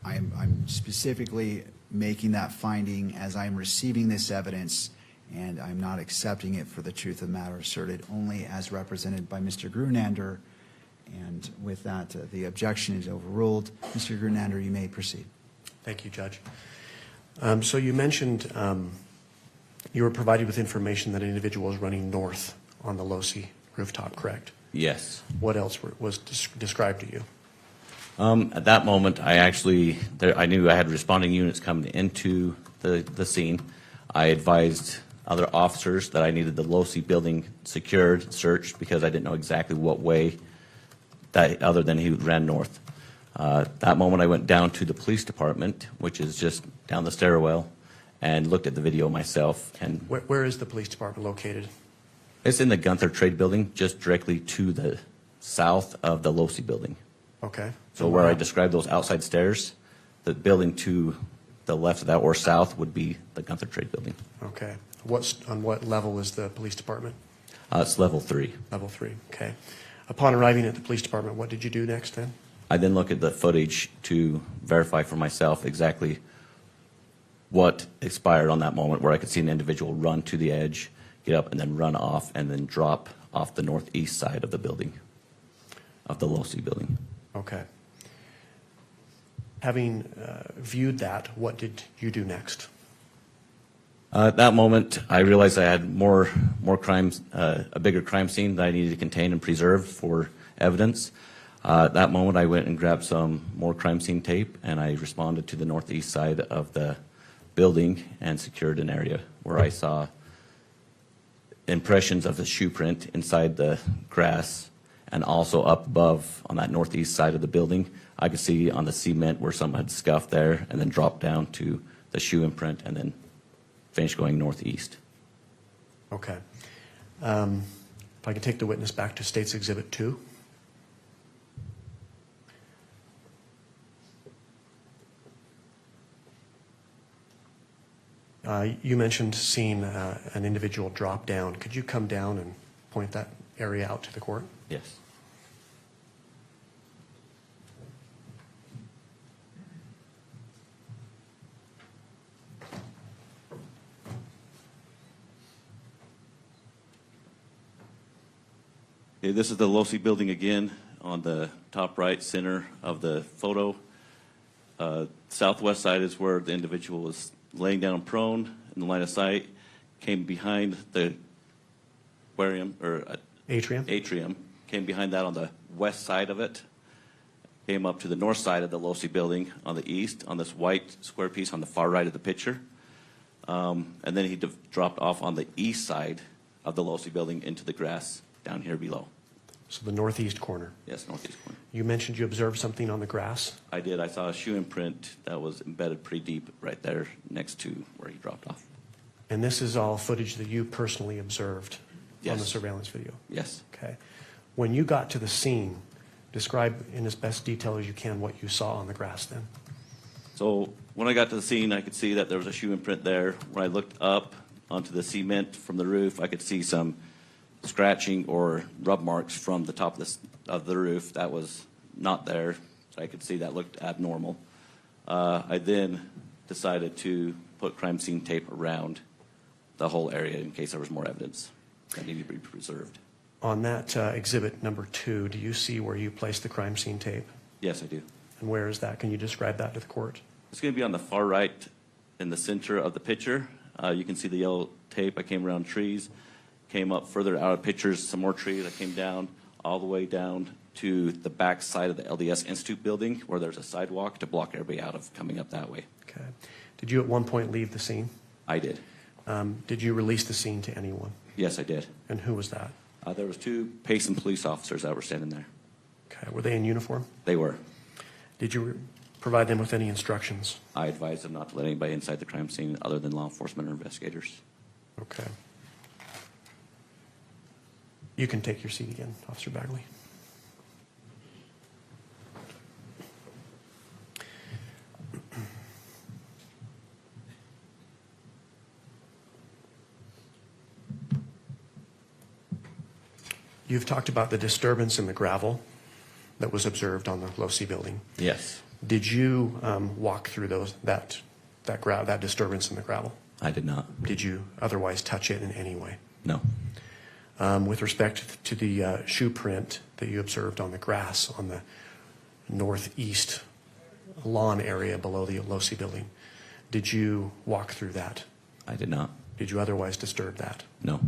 I'm specifically making that finding as I'm receiving this evidence, and I'm not accepting it for the truth of the matter asserted, only as represented by Mr. Grunander. And with that, the objection is overruled. Mr. Grunander, you may proceed. Thank you, Judge. So you mentioned you were provided with information that an individual was running north on the Losi rooftop, correct? Yes. What else was described to you? At that moment, I knew I had responding units coming into the scene. I advised other officers that I needed the Losi building secured, searched, because I didn't know exactly what way, other than he ran north. That moment, I went down to the police department, which is just down the stairwell, and looked at the video myself. And Where is the police department located? it's in the Gunther Trade Building, just directly to the south of the Losi building. Okay. So where I described those outside stairs, the building to the left of that or south would be the Gunther Trade Building. Okay. On what level is the police department? It's level 3. Level 3. Okay. Upon arriving at the police department, what did you do next then? I then look at the footage to verify for myself exactly what expired on that moment, where I could see an individual run to the edge, get up, and then run off, and then drop off the northeast side of the building, of the Losi building. Okay. Having viewed that, what did you do next? At that moment, I realized I had more crimes, a bigger crime scene that I needed to contain and preserve for evidence. At that moment, I went and grabbed some more crime scene tape, and I responded to the northeast side of the building and secured an area where I saw impressions of the shoe print inside the grass, and also up above on that northeast side of the building, I could see on the cement where someone had scuffed there and then dropped down to the shoe imprint and then finished going northeast. Okay. If I can take the witness back to State's Exhibit 2. You mentioned seeing an individual drop down. Could you come down and point that area out to the court? Yes. Okay, this is the Losi building again on the top right center of the photo. Southwest side is where the individual was laying down prone in the line of sight, came behind the aquarium or atrium, came behind that on the west side of it, came up to the north side of the Losi building on the east on this white square piece on the far right of the picture. And then he dropped off on the east side of the Losi building into the grass down here below. So the northeast corner. Yes, northeast corner. You mentioned you observed something on the grass. I did. I saw a shoe imprint that was embedded pretty deep right there next to where he dropped off. And this is all footage that you personally observed on the Yes. surveillance video? Yes. Okay. When you got to the scene, describe in as best detail as you can what you saw on the grass then. So when I got to the scene, I could see that there was a shoe imprint there. When I looked up onto the cement from the roof, I could see some scratching or rub marks from the top of the roof. That was not there, so I could see that looked abnormal. I then decided to put crime scene tape around the whole area in case there was more evidence that needed to be preserved. On that exhibit number 2, do you see where you placed the crime scene tape? Yes, I do. And where is that? Can you describe that to the court? It's going to be on the far right in the center of the picture. You can see the yellow tape. I came around trees, came up further out of pictures, some more trees. I came down all the way down to the back side of the LDS Institute building where there's a sidewalk to block everybody out of coming up that way. Okay. Did you at one point leave the scene? I did. Did you release the scene to anyone? Yes, I did. And who was that? There was 2 Payson police officers that were standing there. Okay. Were they in uniform? They were. Did you provide them with any instructions? I advised them not to let anybody inside the crime scene other than law enforcement or investigators. Okay. You can take your seat again, Officer Bagley. You've talked about the disturbance in the gravel that was observed on the Losi building. Yes, Did you walk through that disturbance in the gravel? I did not. Did you otherwise touch it in any way? No. With respect to the shoe print that you observed on the grass on the northeast lawn area below the Losi building, did you walk through that? I did not. Did you otherwise disturb that? No.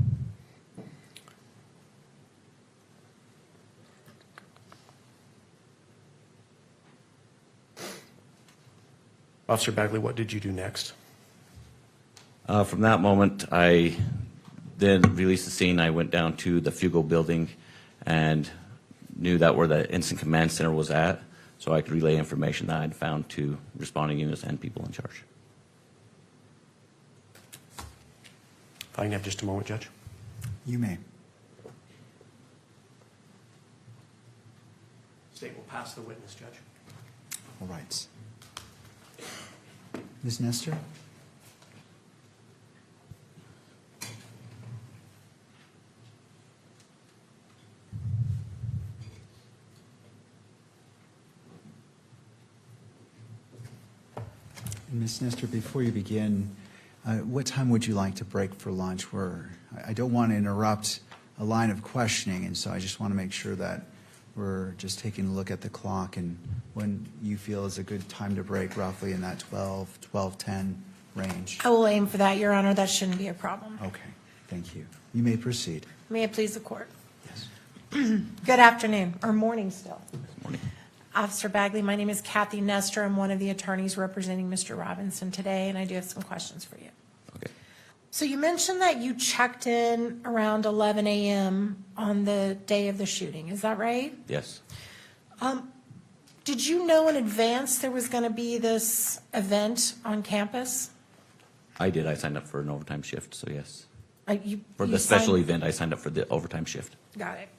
Officer Bagley, what did you do next? From that moment, I then released the scene. I went down to the Fugo building and knew that where the incident command center was at, so I could relay information that I'd found to responding units and people in charge. If I can have just a moment, Judge. You may. State will pass the witness, Judge. All right. Ms. Nestor? Ms. Nestor, before you begin, what time would you like to break for lunch? I don't want to interrupt a line of questioning, and so I just want to make sure that we're just taking a look at the clock and when you feel is a good time to break, roughly in that 12:10 range. I will aim for that, Your Honor. That shouldn't be a problem. Okay, thank you. You may proceed. May it please the court. Yes. Good afternoon, or morning still. Morning. Officer Bagley, my name is Kathy Nestor. I'm one of the attorneys representing Mr. Robinson today, and I do have some questions for you. Okay. So you mentioned that you checked in around 11 a.m. on the day of the shooting. Is that right? Yes. Did you know in advance there was going to be this event on campus? I did. I signed up for an overtime shift, so yes. For You the special signed- event, I signed up for the overtime shift. Got it.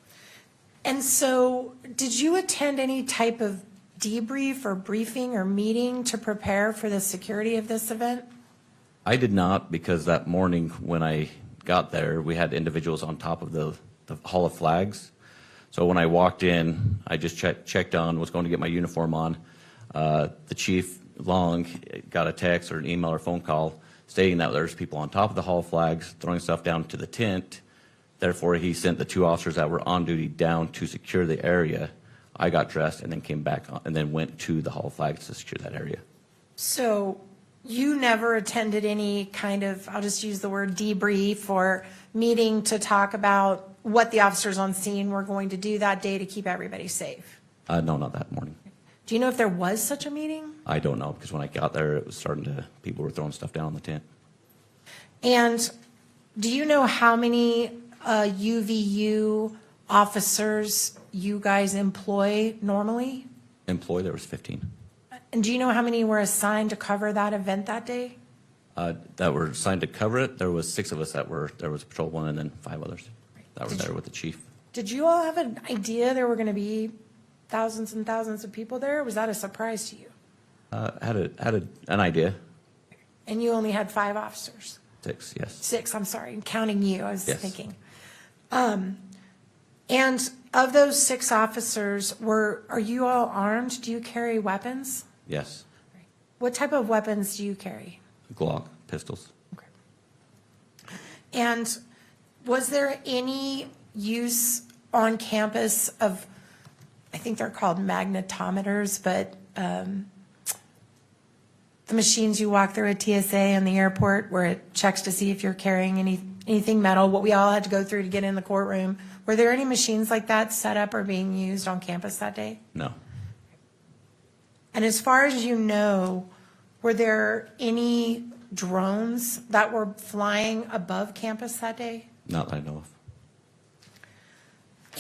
And so, did you attend any type of debrief or briefing or meeting to prepare for the security of this event? I did not, because that morning when I got there, we had individuals on top of the Hall of Flags. So when I walked in, I just checked on, was going to get my uniform on. The chief, Long, got a text or an email or phone call stating that there's people on top of the Hall of Flags throwing stuff down to the tent. Therefore, he sent the 2 officers that were on duty down to secure the area. I got dressed and then came back on, and then went to the Hall of Flags to secure that area. So, you never attended any kind of, I'll just use the word debrief or meeting to talk about what the officers on scene were going to do that day to keep everybody safe? No, not that morning. Do you know if there was such a meeting? I don't know, because when I got there, it was starting to, people were throwing stuff down on the tent. And do you know how many UVU officers you guys employ normally? Employee, there was 15. And do you know how many were assigned to cover that event that day? That were assigned to cover it. There was 6 of us that were, there was a patrol one and then 5 others that were Did there you- with the chief. Did you all have an idea there were going to be thousands and thousands of people there? Or was that a surprise to you? Had an idea. And you only had 5 officers? 6, yes. 6, I'm sorry, counting you, I was Yes. thinking. And of those 6 officers, are you all armed? Do you carry weapons? Yes. What type of weapons do you carry? Glock, pistols. Okay. And was there any use on campus of, I think they're called magnetometers, but the machines you walk through at TSA and the airport where it checks to see if you're carrying anything metal, what we all had to go through to get in the courtroom. Were there any machines like that set up or being used on campus that day? No. And as far as you know, were there any drones that were flying above campus that day? Not that I know of.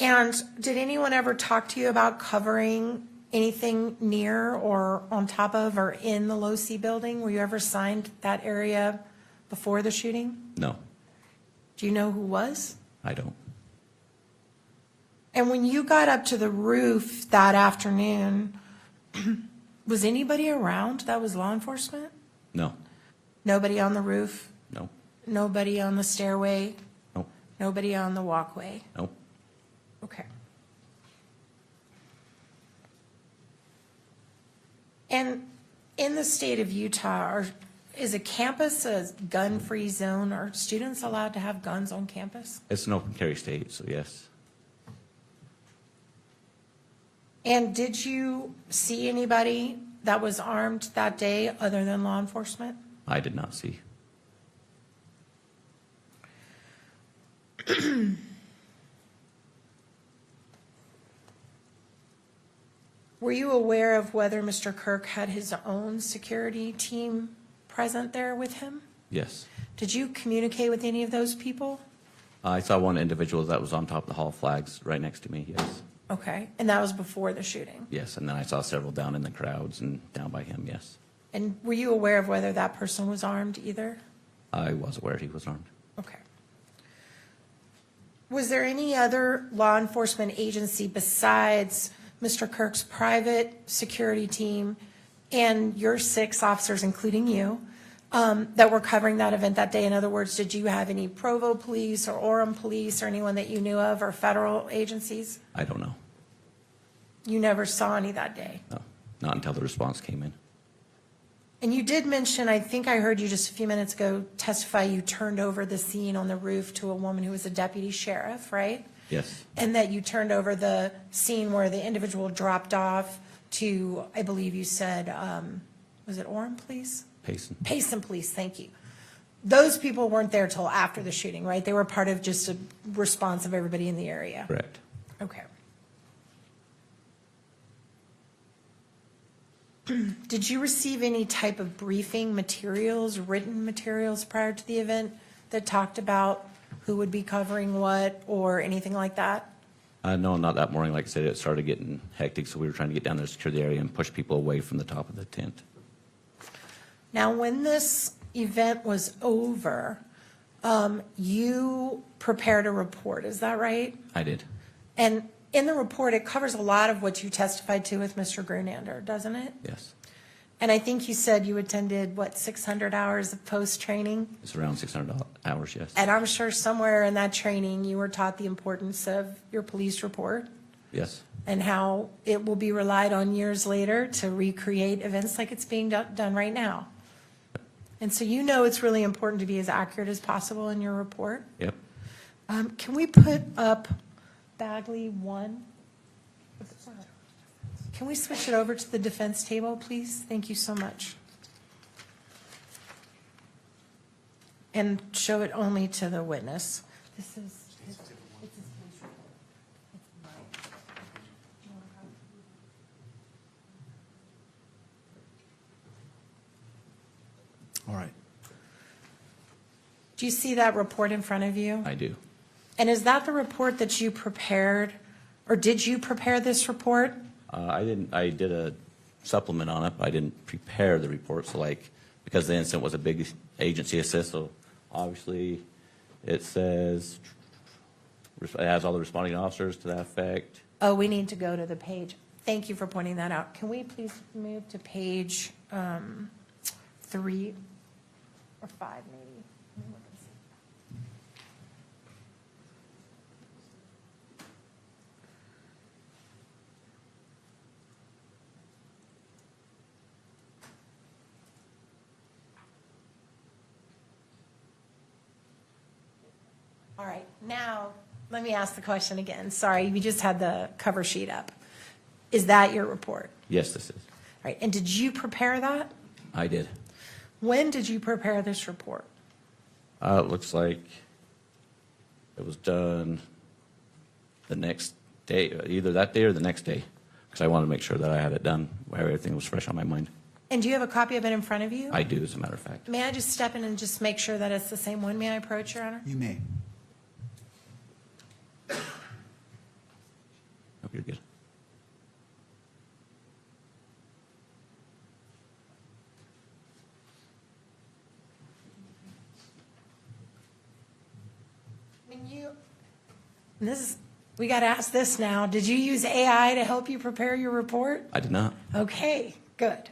And did anyone ever talk to you about covering anything near or on top of or in the Low C building? Were you ever assigned that area before the shooting? No, Do you know who was? I don't. And when you got up to the roof that afternoon, was anybody around that was law enforcement? No, Nobody on the roof? no, Nobody on the stairway? no, Nobody on the walkway? no. Okay. And in the state of Utah, is a campus a gun-free zone? Are students allowed to have guns on campus? It's an open carry state, so yes. And did you see anybody that was armed that day other than law enforcement? I did not see. Were you aware of whether Mr. Kirk had his own security team present there with him? Yes. Did you communicate with any of those people? I saw one individual that was on top of the Hall of Flags right next to me, yes. Okay, and that was before the shooting? Yes, and then I saw several down in the crowds and down by him, yes. And were you aware of whether that person was armed either? I was aware he was armed. Okay. Was there any other law enforcement agency besides Mr. Kirk's private security team and your 6 officers, including you, that were covering that event that day? In other words, did you have any Provo police or Orem police or anyone that you knew of or federal agencies? I don't know. You never saw any that day? No, not until the response came in. And you did mention, I think I heard you just a few minutes ago testify, you turned over the scene on the roof to a woman who was a deputy sheriff, right? Yes, And that you turned over the scene where the individual dropped off to, I believe you said, was it Orem Police? Payson. Payson Police, thank you. Those people weren't there till after the shooting, right? They were part of just a response of everybody in the area? Correct. Okay. Did you receive any type of briefing materials, written materials prior to the event that talked about who would be covering what or anything like that? No, not that morning. Like I said, it started getting hectic, so we were trying to get down there, secure the area, and push people away from the top of the tent. Now, when this event was over, you prepared a report, is that right? I did. And in the report, it covers a lot of what you testified to with Mr. Grunander, doesn't it? Yes. And I think you said you attended, what, 600 hours of post-training? It's around 600 hours, yes. And I'm sure somewhere in that training, you were taught the importance of your police report Yes. and how it will be relied on years later to recreate events like it's being done right now. And so you know it's really important to be as accurate as possible in your report. Yep. Can we put up Bagley 1? Can we switch it over to the defense table, please? Thank you so much. And show it only to the witness. This is. It's his police report. It's mine. You want a copy? All right. Do you see that report in front of you? I do. And is that the report that you prepared, or did you prepare this report? I didn't. I did a supplement on it, but I didn't prepare the report. So, like, because the incident was a big agency assist, so obviously it says it has all the responding officers to that effect. Oh, we need to go to the page. Thank you for pointing that out. Can we please move to page 3 or 5, maybe? Let me look and see. All right, now, let me ask the question again. Sorry, we just had the cover sheet up. Is that your report? Yes, this is. All right, and did you prepare that? I did. When did you prepare this report? It looks like it was done the next day, either that day or the next day, because I wanted to make sure that I had it done where everything was fresh on my mind. And do you have a copy of it in front of you? I do, as a matter of fact. May I just step in and just make sure that it's the same one? May I approach, Your Honor? You may. Oh, you're good. And this is, we got to ask this now. Did you use AI to help you prepare your report? I did not. Okay, good.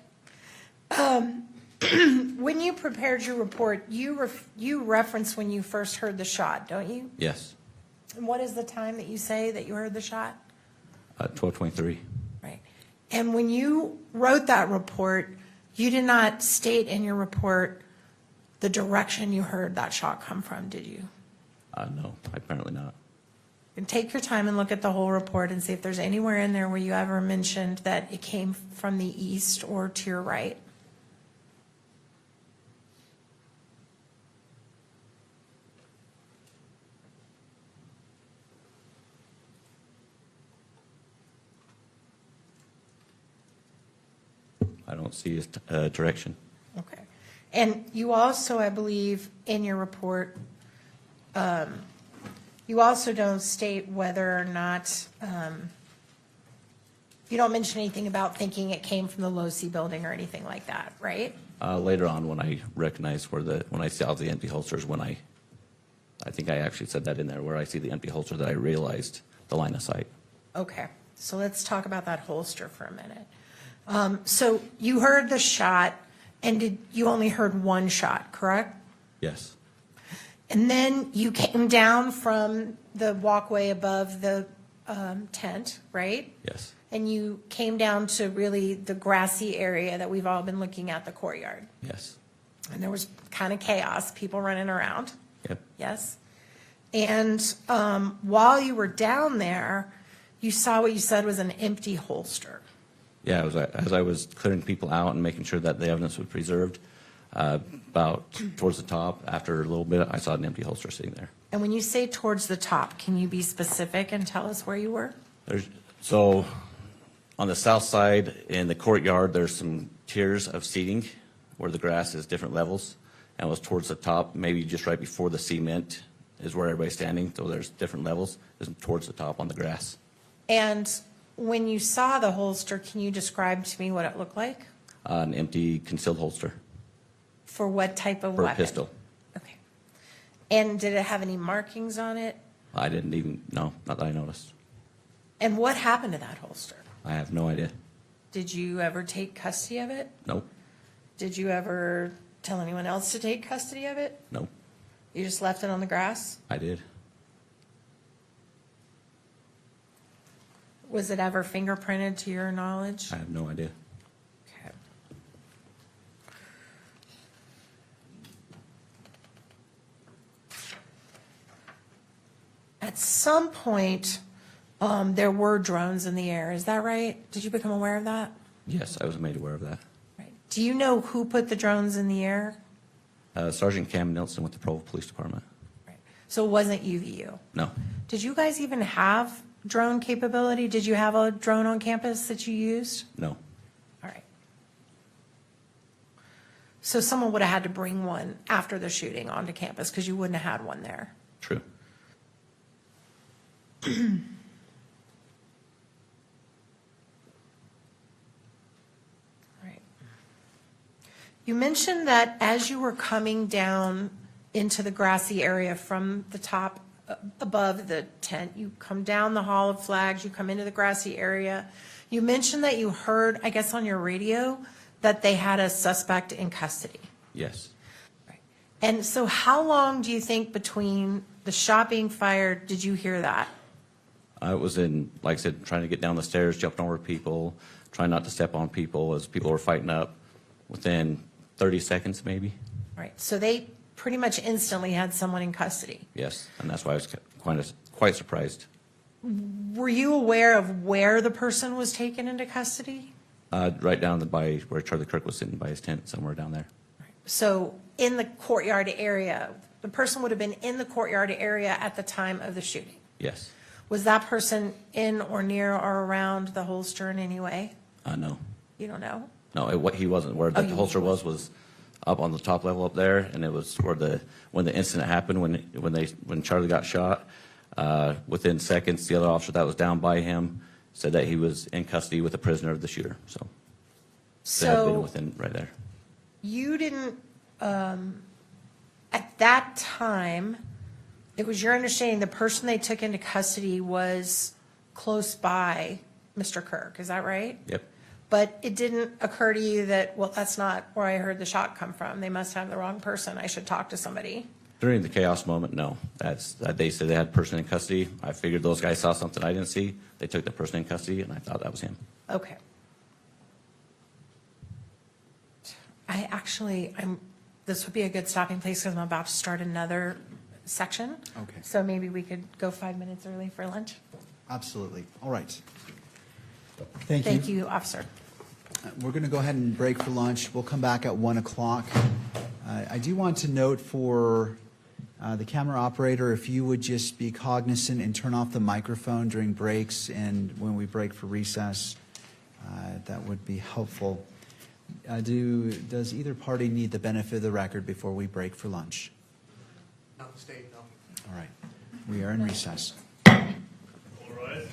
When you prepared your report, you referenced when you first heard the shot, don't you? Yes. And what is the time that you say that you heard the shot? 12:23. Right. And when you wrote that report, you did not state in your report the direction you heard that shot come from, did you? No, apparently not. And take your time and look at the whole report and see if there's anywhere in there where you ever mentioned that it came from the east or to your right. I don't see his direction. Okay. And you also, I believe, in your report, you also don't state whether or not, you don't mention anything about thinking it came from the Low-C building or anything like that, right? Later on, when I recognized when I saw the empty holsters, I think I actually said that in there, where I see the empty holster, that I realized the line of sight. Okay, so let's talk about that holster for a minute. So you heard the shot, and you only heard one shot, correct? Yes. And then you came down from the walkway above the tent, right? Yes. And you came down to really the grassy area that we've all been looking at, the courtyard. Yes. And there was kind of chaos, people running around. Yep. Yes? And while you were down there, you saw what you said was an empty holster. Yeah, as I was clearing people out and making sure that the evidence was preserved, about towards the top, after a little bit, I saw an empty holster sitting there. And when you say towards the top, can you be specific and tell us where you were? So On the south side, in the courtyard, there's some tiers of seating where the grass is different levels. And it was towards the top, maybe just right before the cement is where everybody's standing. So there's different levels. It's towards the top on the grass. And when you saw the holster, can you describe to me what it looked like? An empty concealed holster For what type of for a weapon? pistol. Okay. And did it have any markings on it? I didn't even know, not that I noticed. And what happened to that holster? I have no idea. Did you ever take custody of it? Nope, Did you ever tell anyone else to take custody of it? nope, You just left it on the grass? I did. Was it ever fingerprinted to your knowledge? I have no idea. Okay. At some point, there were drones in the air. Is that right? Did you become aware of that? Yes, I was made aware of that. Right. Do you know who put the drones in the air? Sergeant Cam Nelson with the Provo Police Department. Right. So it wasn't UVU. No, Did you guys even have drone capability? Did you have a drone on campus that you used? no, All right. So someone would have had to bring one after the shooting onto campus because you wouldn't have had one there. true. Right. You mentioned that as you were coming down into the grassy area from the top above the tent, you come down the Hall of Flags, you come into the grassy area. You mentioned that you heard, I guess on your radio, that they had a suspect in custody. Yes. Right. And so how long do you think between the shot being fired did you hear that? I was in, like I said, trying to get down the stairs, jumping over people, trying not to step on people as people were fighting up. Within 30 seconds, maybe. Right. So they pretty much instantly had someone in custody. Yes, and that's why I was quite surprised. Were you aware of where the person was taken into custody? Right down by where Charlie Kirk was sitting by his tent, somewhere down there. So in the courtyard area, the person would have been in the courtyard area at the time of the shooting. Yes. Was that person in or near or around the holster in any way? No. You don't know? No, he wasn't. Where the you holster was up on the top level up there, and it was where when the incident happened, when Charlie got shot. Within seconds, the other officer that was down by him said that he was in custody with a prisoner of the shooter. So they had been So within right there. you didn't, at that time, it was your understanding the person they took into custody was close by Mr. Kirk, is that right? Yep. But it didn't occur to you that, well, that's not where I heard the shot come from. They must have the wrong person. I should talk to somebody. During the chaos moment, no. They said they had a person in custody. I figured those guys saw something I didn't see. They took the person in custody, and I thought that was him. Okay. This would be a good stopping place because I'm about to start another section. Okay. So maybe we could go 5 minutes early for lunch. Absolutely. All right. Thank you. Thank you, officer. We're going to go ahead and break for lunch. We'll come back at 1 o'clock. I do want to note for the camera operator, if you would just be cognizant and turn off the microphone during breaks and when we break for recess, that would be helpful. Does either party need the benefit of the record before we break for lunch? Not the state, no. All right. We are in recess. All right.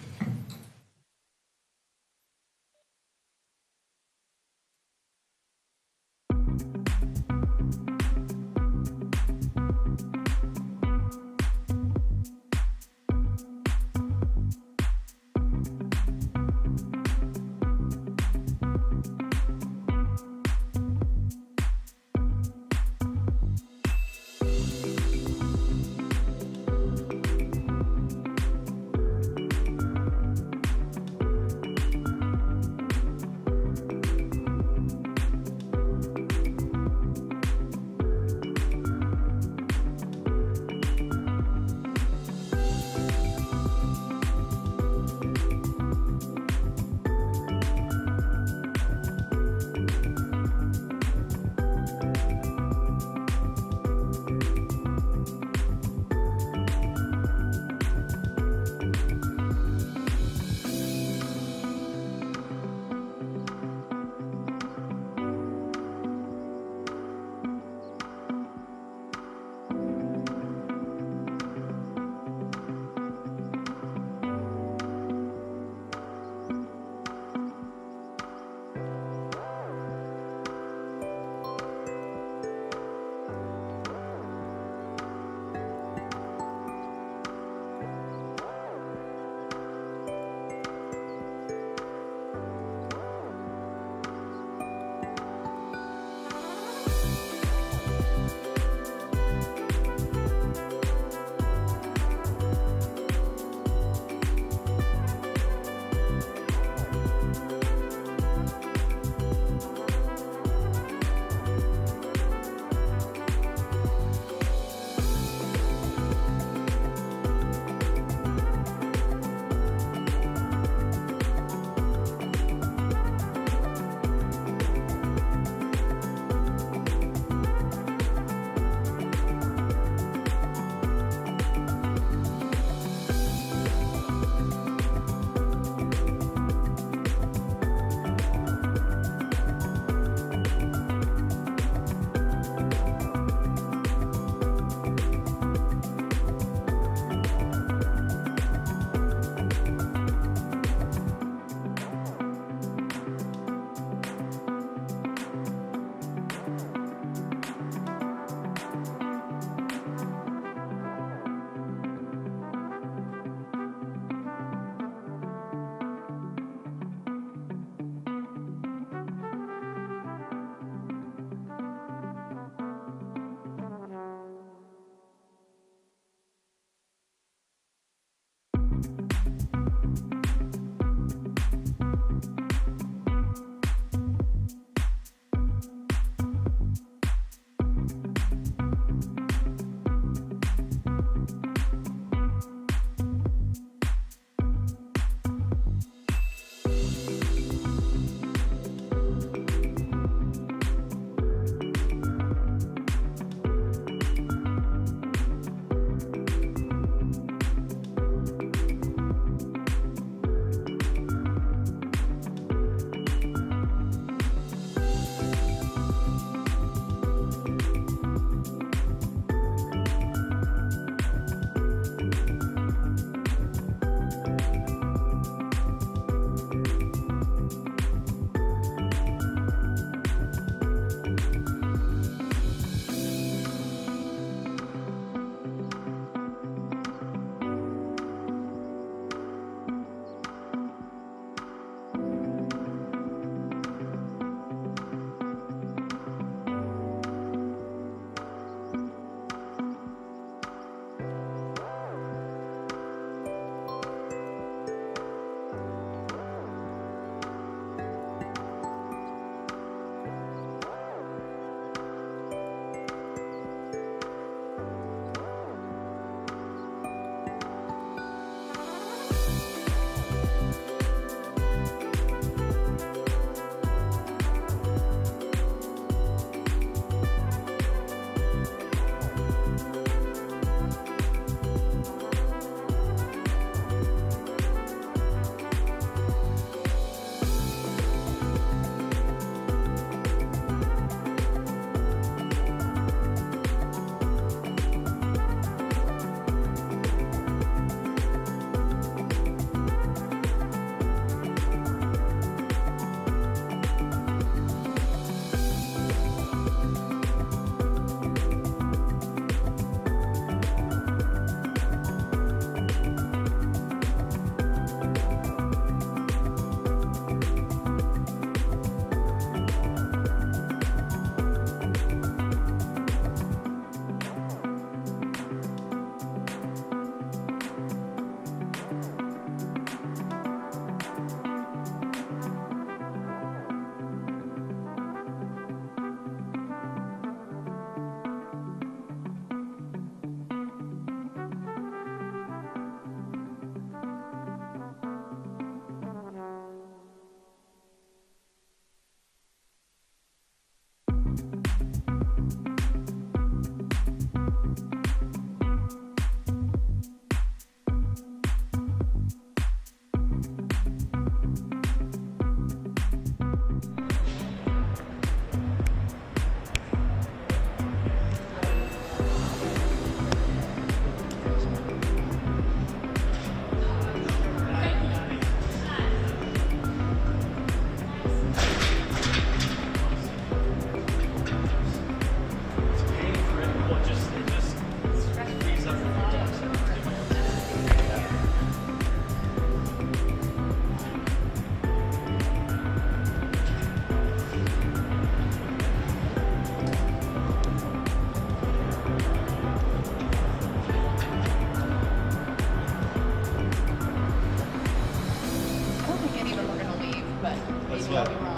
Maybe I'll be wrong.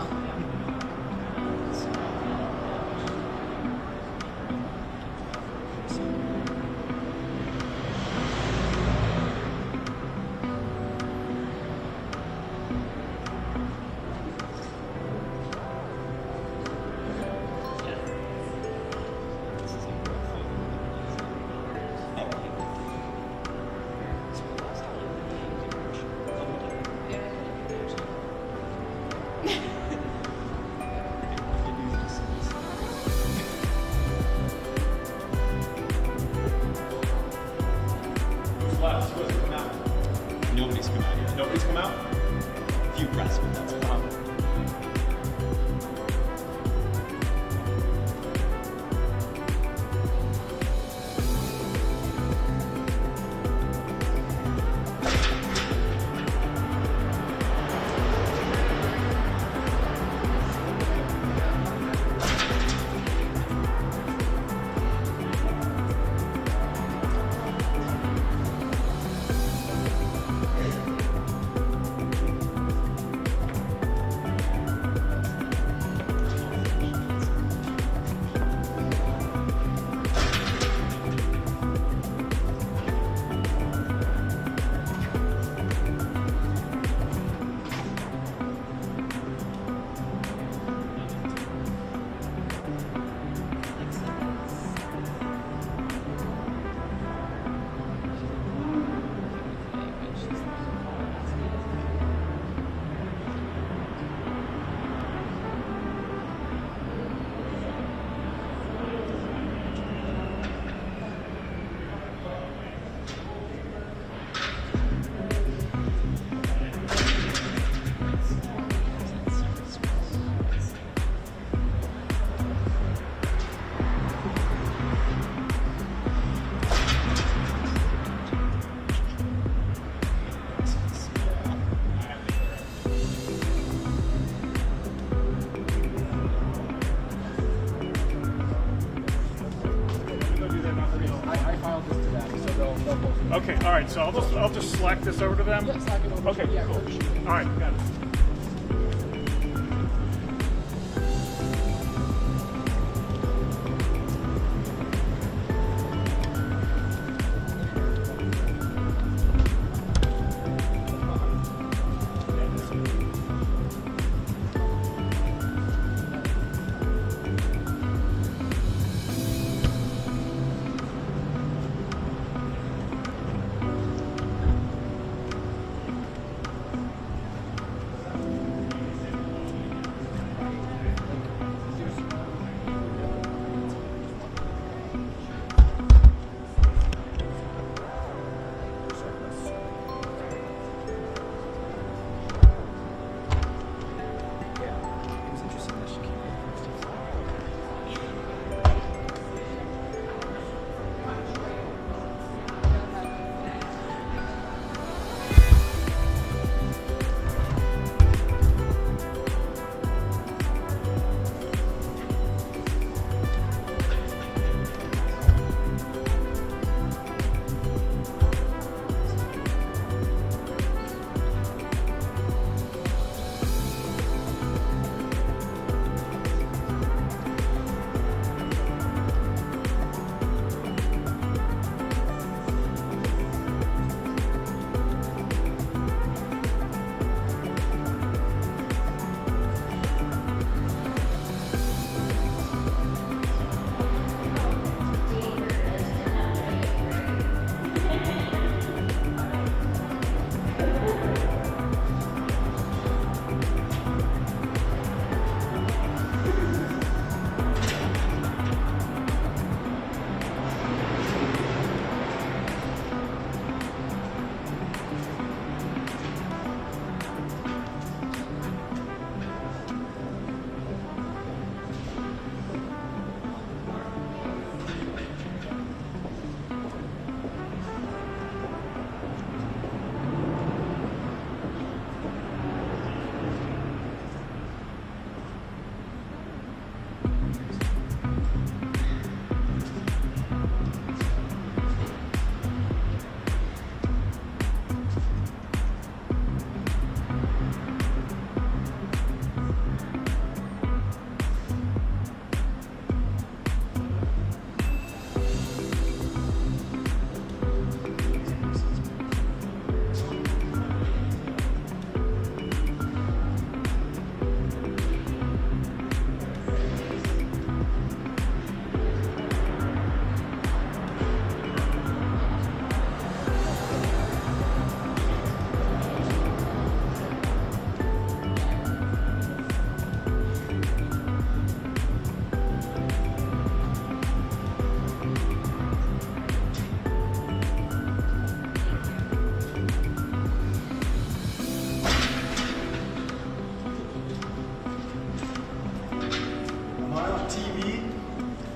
Nobody's come out yet. Nobody's come out? A few press, but that's it. Okay, all right, so I'll just slack this over to them? Yeah, slack it over. Okay, cool. All right, got it.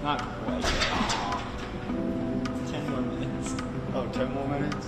Not quite. 10 more minutes. Oh, 10 more minutes?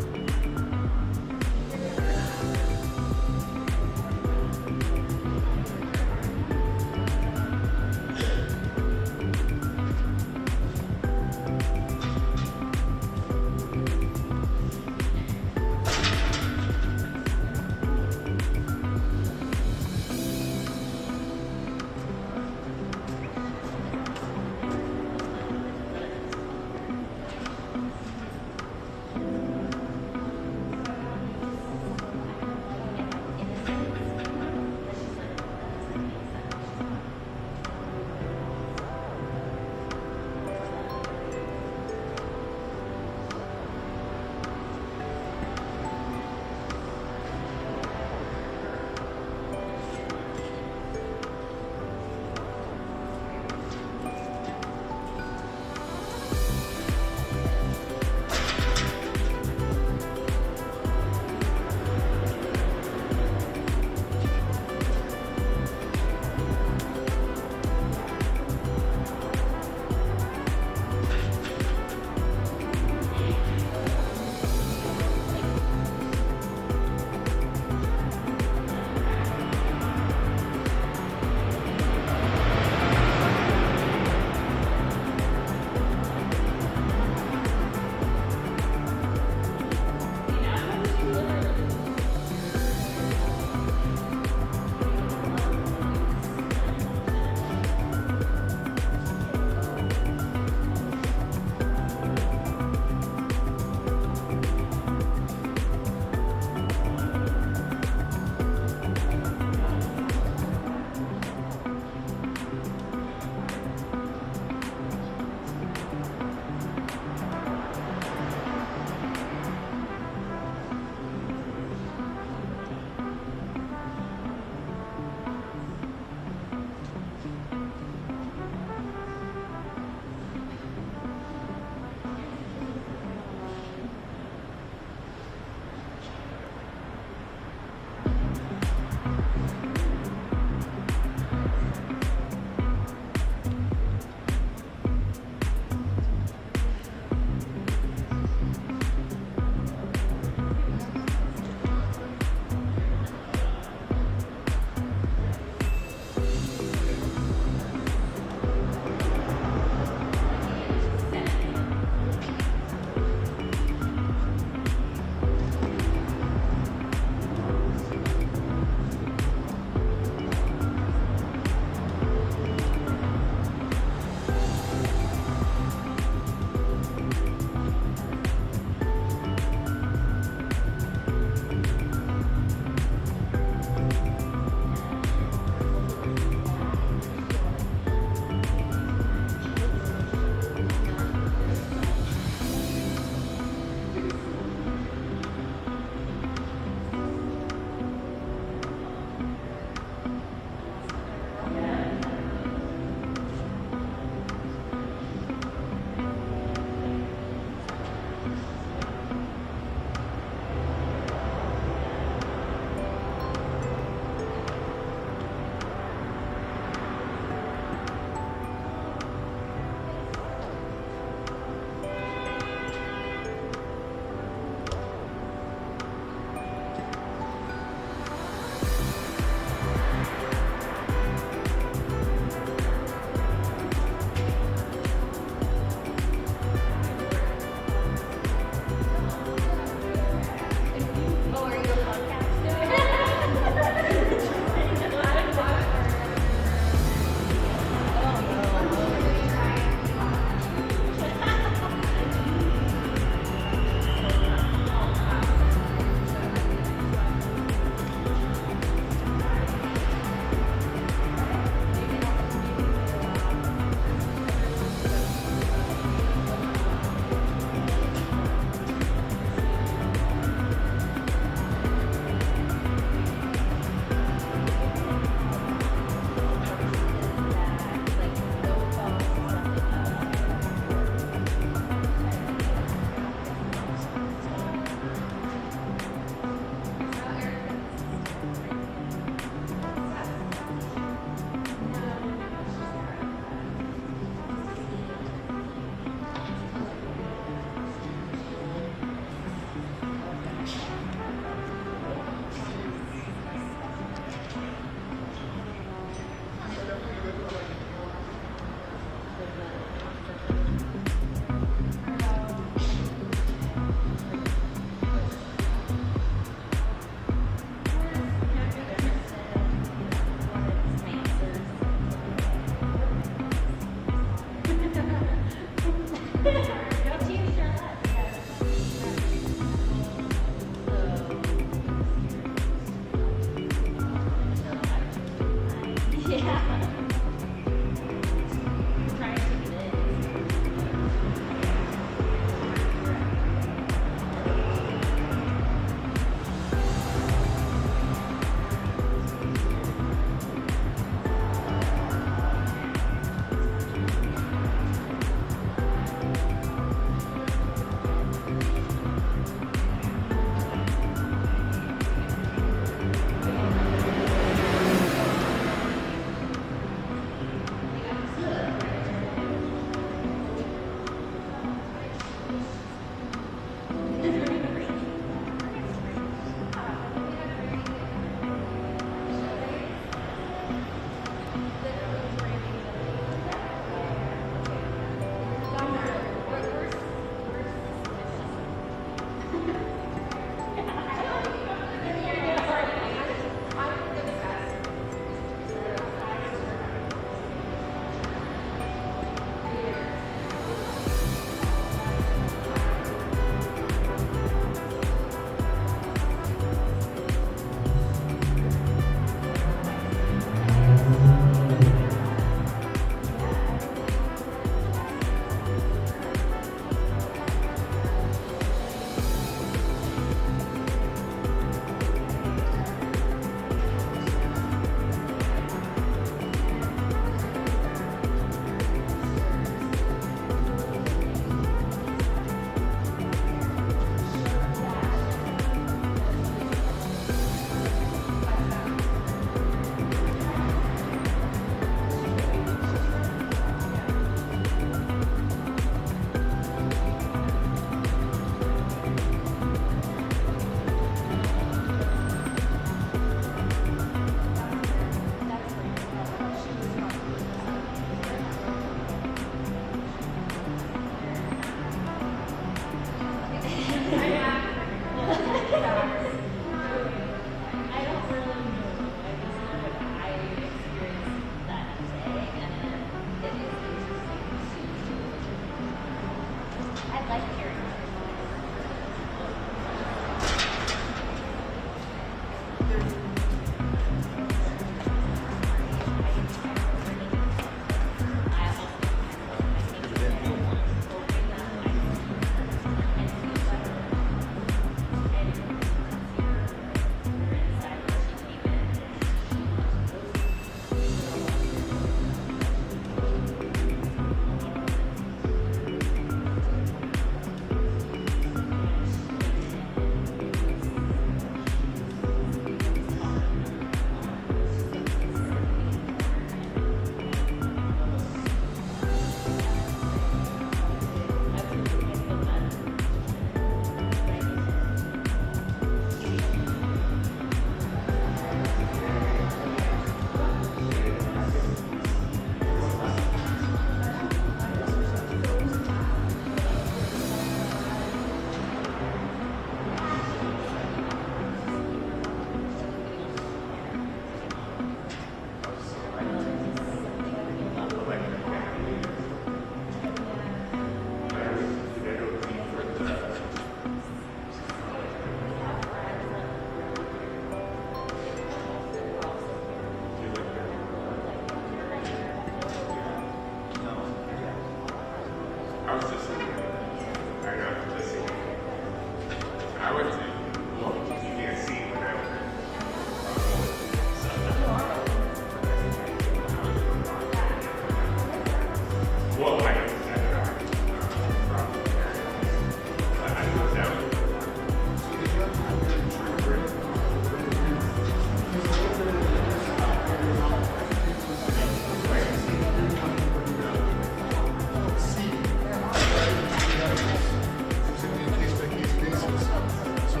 So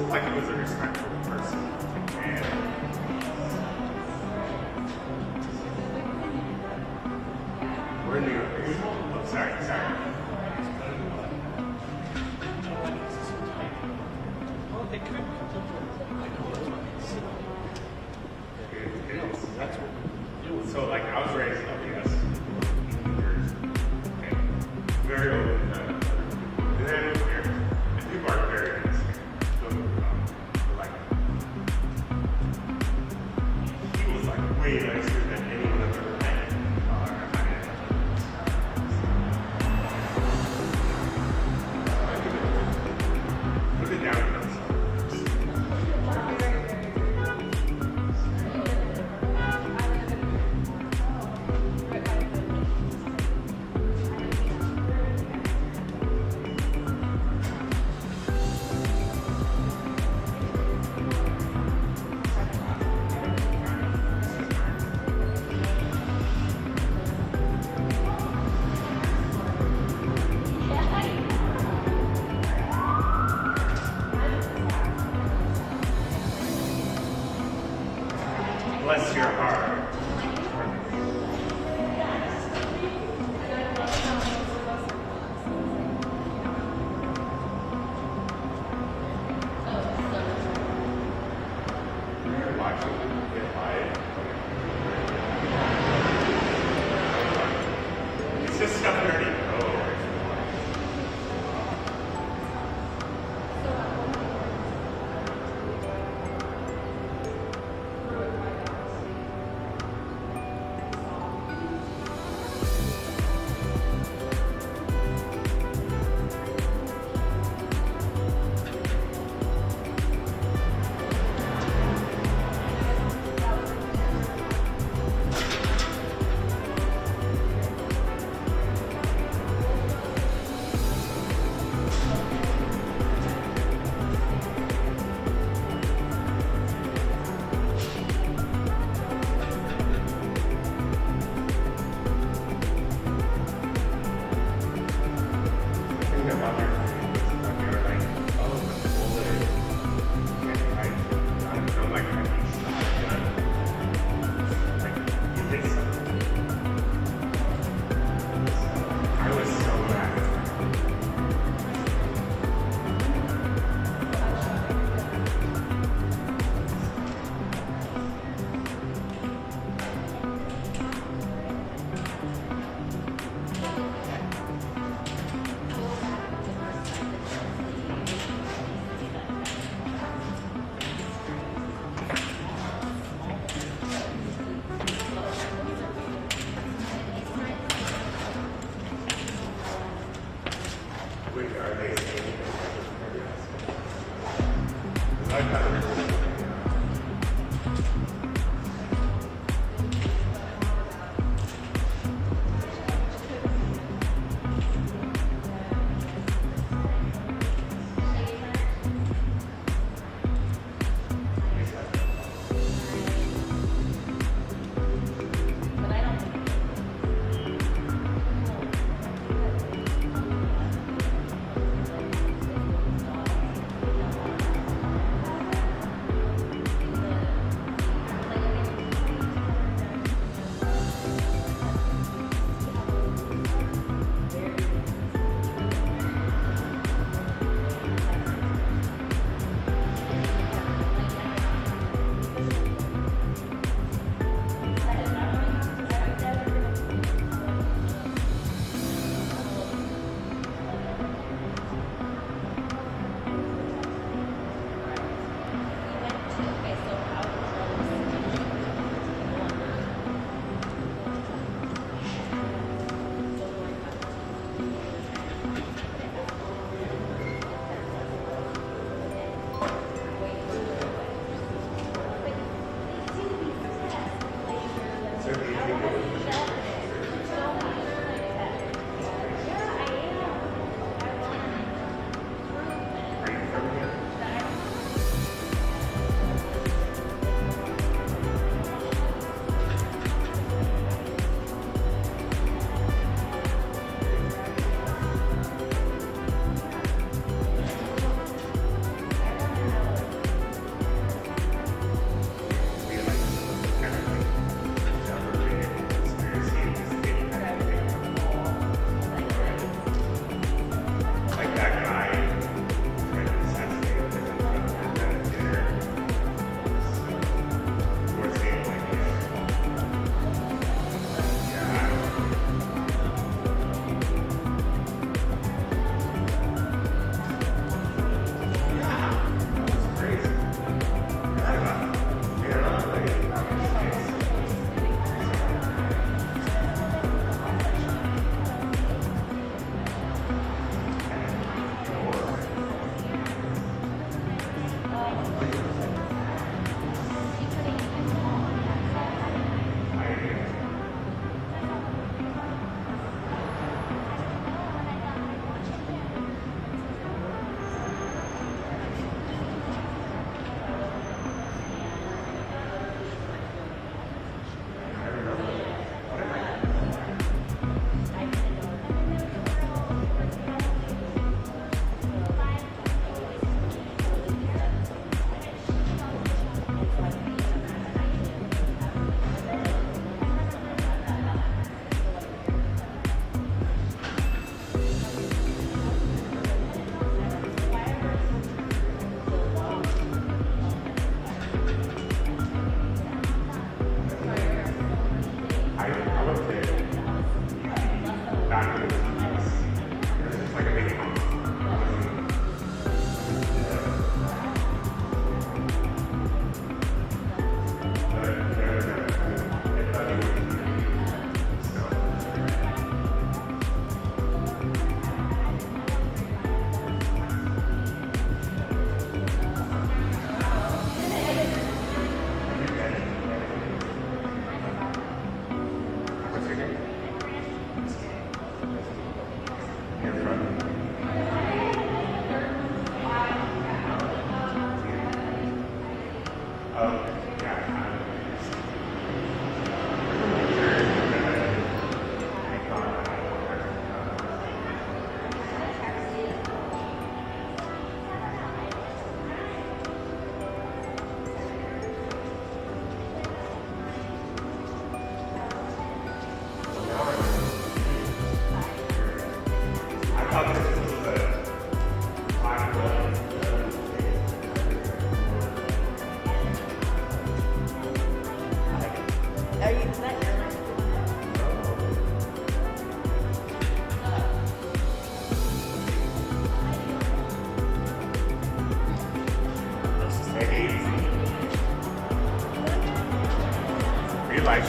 looked like he was a respectful person. And we're in New York. Oh, sorry. So, like, I was raised in LDS, and very open. And then I moved here, and people are very nice. Like, he was like way nicer than anyone I've ever met. Put it down. Bless your heart. You're watching it live. It's just stuff you already know.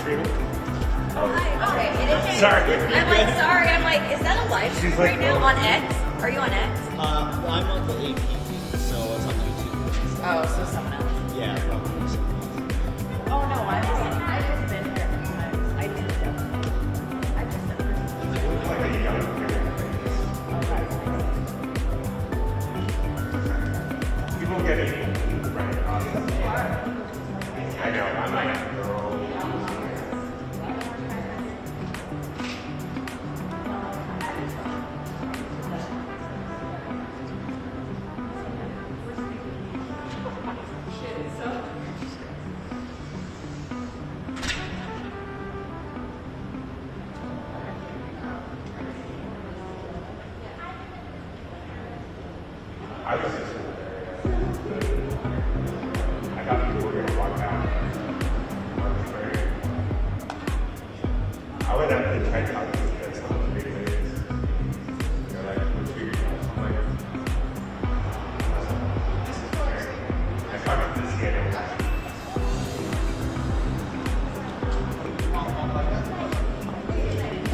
screaming? Okay, it is. Sorry. I'm like, sorry. I'm like, is that a live stream She's like, right now oh. on X? Are you on X? Well, I'm on the AP feed, so it's on YouTube. Oh, so someone else. Yeah, probably someone else. Oh no, I just been here. I just Like a young people get it right. I know, I'm like, I was just, I thought people were gonna walk out. I would have to try to talk to this guy on the big days. They're like, what you, I'm like, I talked to this guy.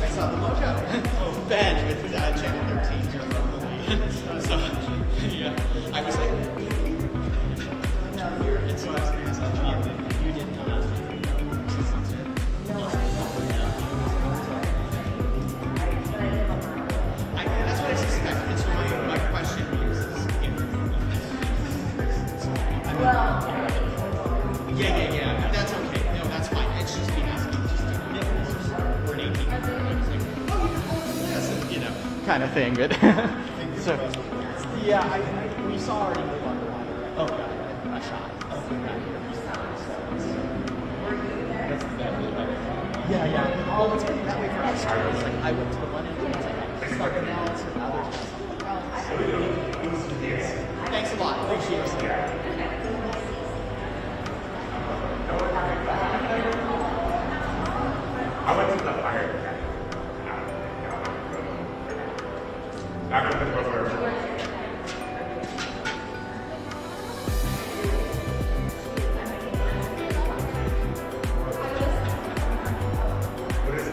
I saw the mojo. Ben with Channel 13. So, yeah, I was like, no, you're it's so you didn't know that. That's what I suspected. So my question is yeah. That's okay. No, that's fine. It's just me asking. Just we're an 18. That's you know, kind of thing. But so yeah, we saw already move on the water. Oh, got it. A shot. Oh, that's the bad. Yeah. Oh, it's been that way for us. It's like I went to the one end and it's like something else and others. Thanks a lot. Appreciate it. I went to the fire. Not with the brother. What is it?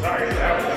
Sorry, that was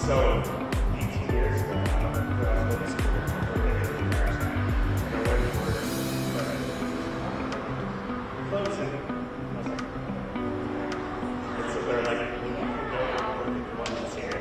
So, 18 years ago, the local school regularly crashed out. And they're waiting for closing. I was like, and so they're like, no, one that's here.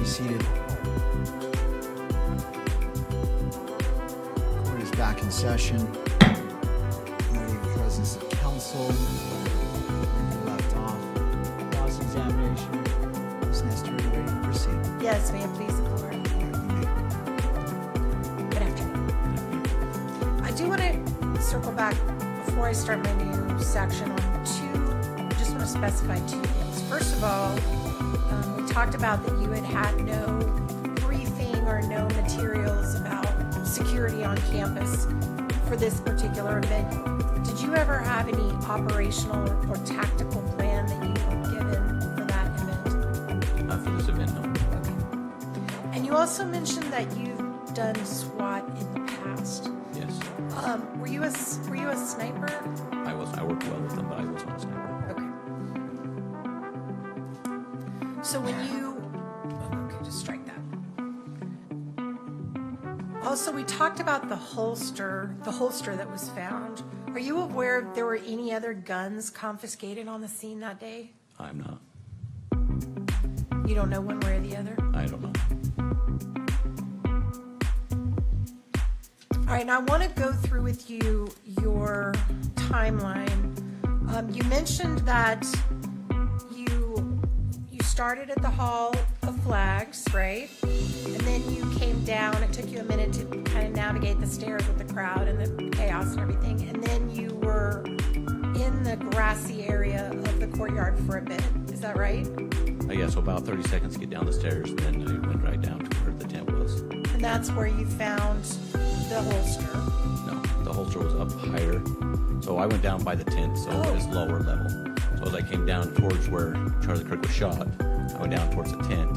Be seated. Court is back in session. Noting the presence of counsel. Where you left off. Cross-examination. Ms. Nestor, are you ready to proceed? Yes, may it please the court. Good afternoon. I do want to circle back before I start my new section on I just want to specify two things. First of all, we talked about that you had no briefing or no materials about security on campus for this particular event. Did you ever have any operational or tactical plan that you were given for that event? Not for this event, no. Okay. And you also mentioned that you've done SWAT in the past. Yes. Were you a sniper? I worked well with them, but I was not a sniper. Okay. So when okay, just strike that. Also, we talked about the holster that was found. Are you aware if there were any other guns confiscated on the scene that day? I'm not. You don't know one way or the other? I don't know. All right, now I want to go through with you your timeline. You mentioned that you started at the Hall of Flags, right? And then you came down. It took you a minute to kind of navigate the stairs with the crowd and the chaos and everything. And then you were in the grassy area of the courtyard for a bit. Is that right? Yeah, so about 30 seconds to get down the stairs, and then I went right down to where the tent was. And that's where you found the holster. No, the holster was up higher. So I went down by the tent, so it was lower level. So as I came down towards where Charlie Kirk was shot, I went down towards the tent.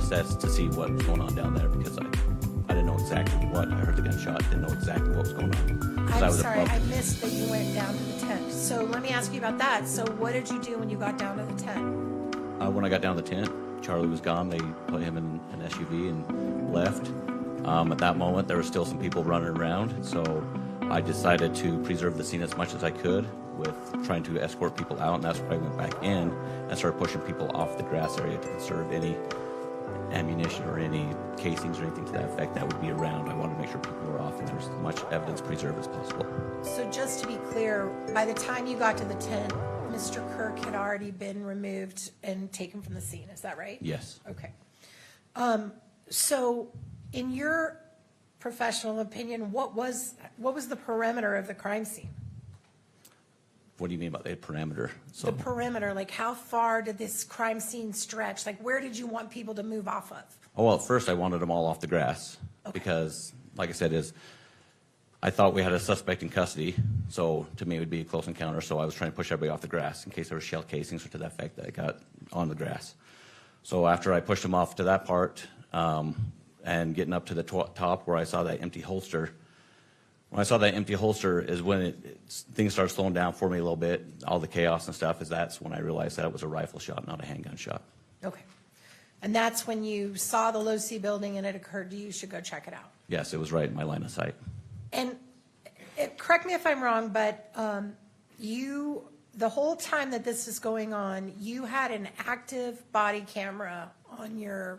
That's to see what was going on down there, because I didn't know exactly what. I heard the gunshot, didn't know exactly what was going on. I'm sorry, I missed that you went down to the tent. So let me ask you about that. So what did you do when you got down to the tent? When I got down to the tent, Charlie was gone. They put him in an SUV and left. At that moment, there were still some people running around, so I decided to preserve the scene as much as I could with trying to escort people out, and that's where I went back in and started pushing people off the grass area to conserve any ammunition or any casings or anything to that effect that would be around. I wanted to make sure people were off and there was as much evidence preserved as possible. So just to be clear, by the time you got to the tent, Mr. Kirk had already been removed and taken from the scene. Is that right? Yes. Okay. So in your professional opinion, what was the perimeter of the crime scene? What do you mean by the parameter? So The perimeter, like how far did this crime scene stretch? Like where did you want people to move off of? Oh, well, at first I wanted them all off the grass because, like I said, I thought we had a suspect in custody, so to me it would be a close encounter, so I was trying to push everybody off the grass in case there were shell casings or to that effect that I got on the grass. So after I pushed them off to that part and getting up to the top where I saw that empty holster, when I saw that empty holster is when things started slowing down for me a little bit. All the chaos and stuff that's when I realized that it was a rifle shot, not a handgun shot. Okay. And that's when you saw the low-C building and it occurred to you should go check it out. Yes, it was right in my line of sight. And correct me if I'm wrong, but the whole time that this is going on, you had an active body camera on your,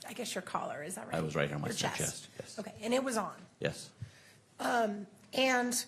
I guess your collar, is that right? I was right here on my Your chest, yes. Okay, and it was on. Yes. And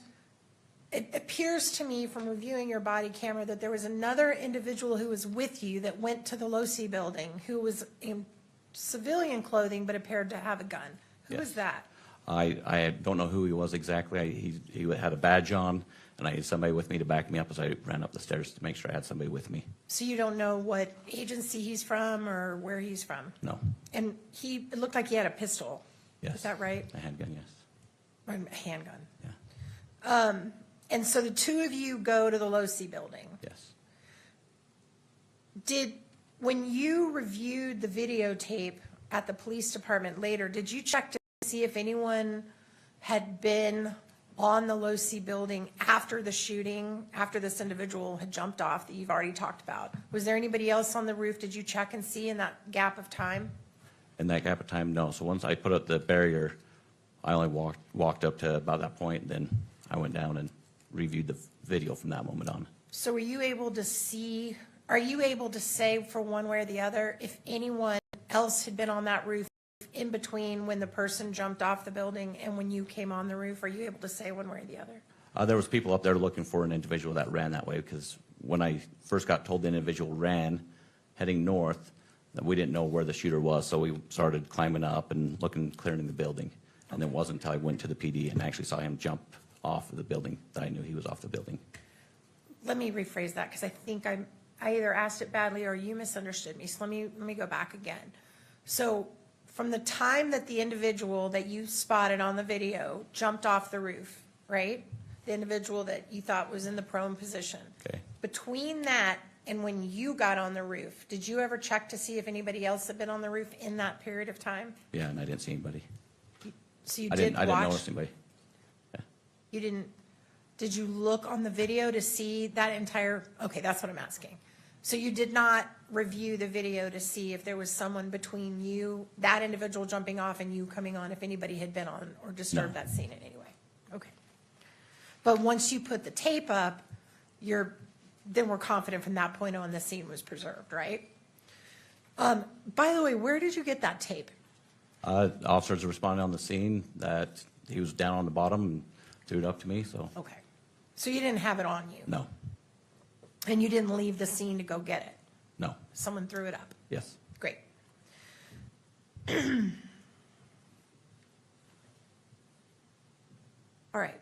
it appears to me from reviewing your body camera that there was another individual who was with you that went to the low-C building who was in civilian clothing but appeared to have a gun. Who was that? I don't know who he was exactly. He had a badge on, and I had somebody with me to back me up as I ran up the stairs to make sure I had somebody with me. So you don't know what agency he's from or where he's from? No. And it looked like he had a pistol. Yes. Is that right? A handgun, yes. Or a handgun. Yeah. And so the two of you go to the low-C building. Yes. When you reviewed the videotape at the police department later, did you check to see if anyone had been on the low-C building after the shooting, after this individual had jumped off that you've already talked about? Was there anybody else on the roof? Did you check and see in that gap of time? In that gap of time, no. So once I put up the barrier, I only walked up to about that point, then I went down and reviewed the video from that moment on. So are you able to say for one way or the other if anyone else had been on that roof in between when the person jumped off the building and when you came on the roof? Are you able to say one way or the other? There was people up there looking for an individual that ran that way, because when I first got told the individual ran heading north, that we didn't know where the shooter was, so we started climbing up and looking, clearing the building. And then it wasn't until I went to the PD and actually saw him jump off of the building that I knew he was off the building. Let me rephrase that, because I think I either asked it badly or you misunderstood me. So let me go back again. So from the time that the individual that you spotted on the video jumped off the roof, right? The individual that you thought was in the prone position. Okay. Between that and when you got on the roof, did you ever check to see if anybody else had been on the roof in that period of time? Yeah, and I didn't see anybody. So you I did didn't watch? notice anybody. Yeah. You didn't, did you look on the video to see that entire, okay, that's what I'm asking. So you did not review the video to see if there was someone between you, that individual jumping off and you coming on, if anybody had been on or disturbed No. that scene in any way? Okay. But once you put the tape up, then we're confident from that point on the scene was preserved, right? By the way, where did you get that tape? Officers responded on the scene that he was down on the bottom and threw it up to me, so Okay. So you didn't have it on you? no, And you didn't leave the scene to go get it? no, Someone threw it up? yes. Great. All right.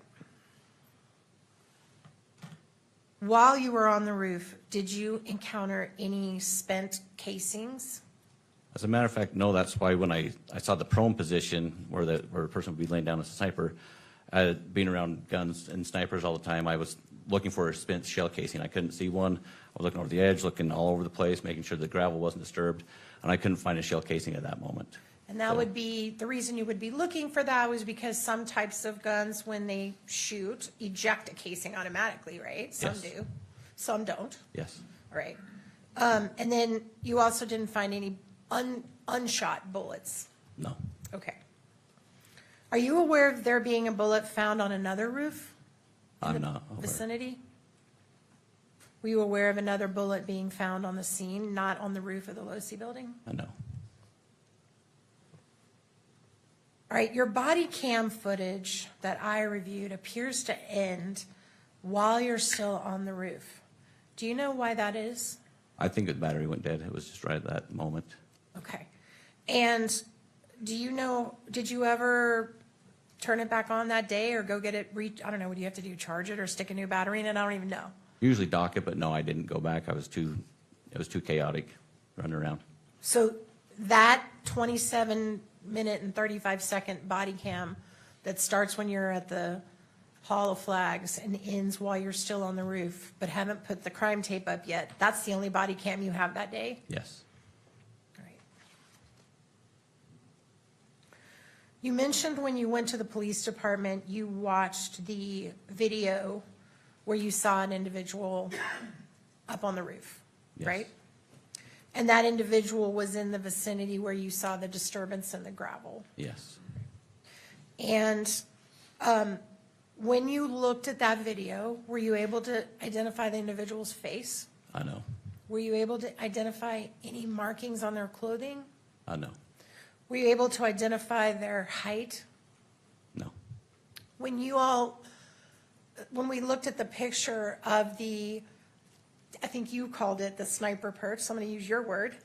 While you were on the roof, did you encounter any spent casings? As a matter of fact, no, that's why when I saw the prone position where a person would be laying down as a sniper, being around guns and snipers all the time, I was looking for a spent shell casing. I couldn't see one. I was looking over the edge, looking all over the place, making sure the gravel wasn't disturbed, and I couldn't find a shell casing at that moment. And that would be, the reason you would be looking for that was because some types of guns, when they shoot, eject a casing automatically, right? Some Yes. do, some don't. Yes, All right. And then you also didn't find any unshot bullets? no, Okay. Are you aware of there being a bullet found on another roof? I'm not aware. Vicinity? Were you aware of another bullet being found on the scene, not on the roof of the Losi building? No. All right, your body cam footage that I reviewed appears to end while you're still on the roof. Do you know why that is? I think the battery went dead. It was just right at that moment. Okay. And do you know, did you ever turn it back on that day or go get it, I don't know, what do you have to do, charge it or stick a new battery in it? I don't even know. Usually dock it, but no, I didn't go back. It was too chaotic running around. So that 27-minute and 35-second body cam that starts when you're at the Hall of Flags and ends while you're still on the roof, but haven't put the crime tape up yet, that's the only body cam you have that day? Yes. All right. You mentioned when you went to the police department, you watched the video where you saw an individual up on the roof, Yes. right? And that individual was in the vicinity where you saw the disturbance in the gravel. Yes. And when you looked at that video, were you able to identify the individual's face? I know. Were you able to identify any markings on their clothing? I know. Were you able to identify their height? No. When we looked at the picture of the, I think you called it the sniper perch, somebody use your words,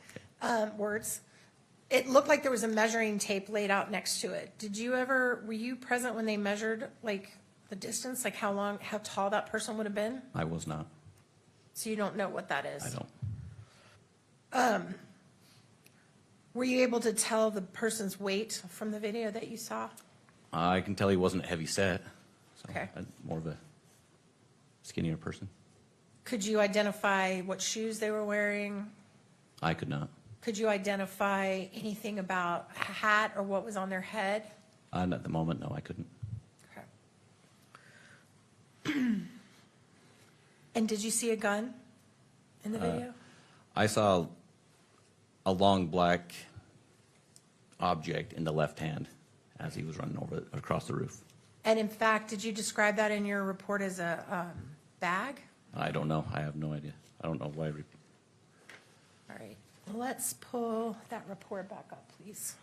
it looked like there was a measuring tape laid out next to it. Were you present when they measured like the distance, like how tall that person would have been? I was not. So you don't know what that is? I don't. Were you able to tell the person's weight from the video that you saw? I can tell he wasn't heavy set. So Okay. more of a skinnier person. Could you identify what shoes they were wearing? I could not. Could you identify anything about a hat or what was on their head? At the moment, no, I couldn't. Okay. And did you see a gun in the video? I saw a long black object in the left hand as he was running across the roof. And in fact, did you describe that in your report as a bag? I don't know. I have no idea. I don't know why. All right. Let's pull that report back up, please.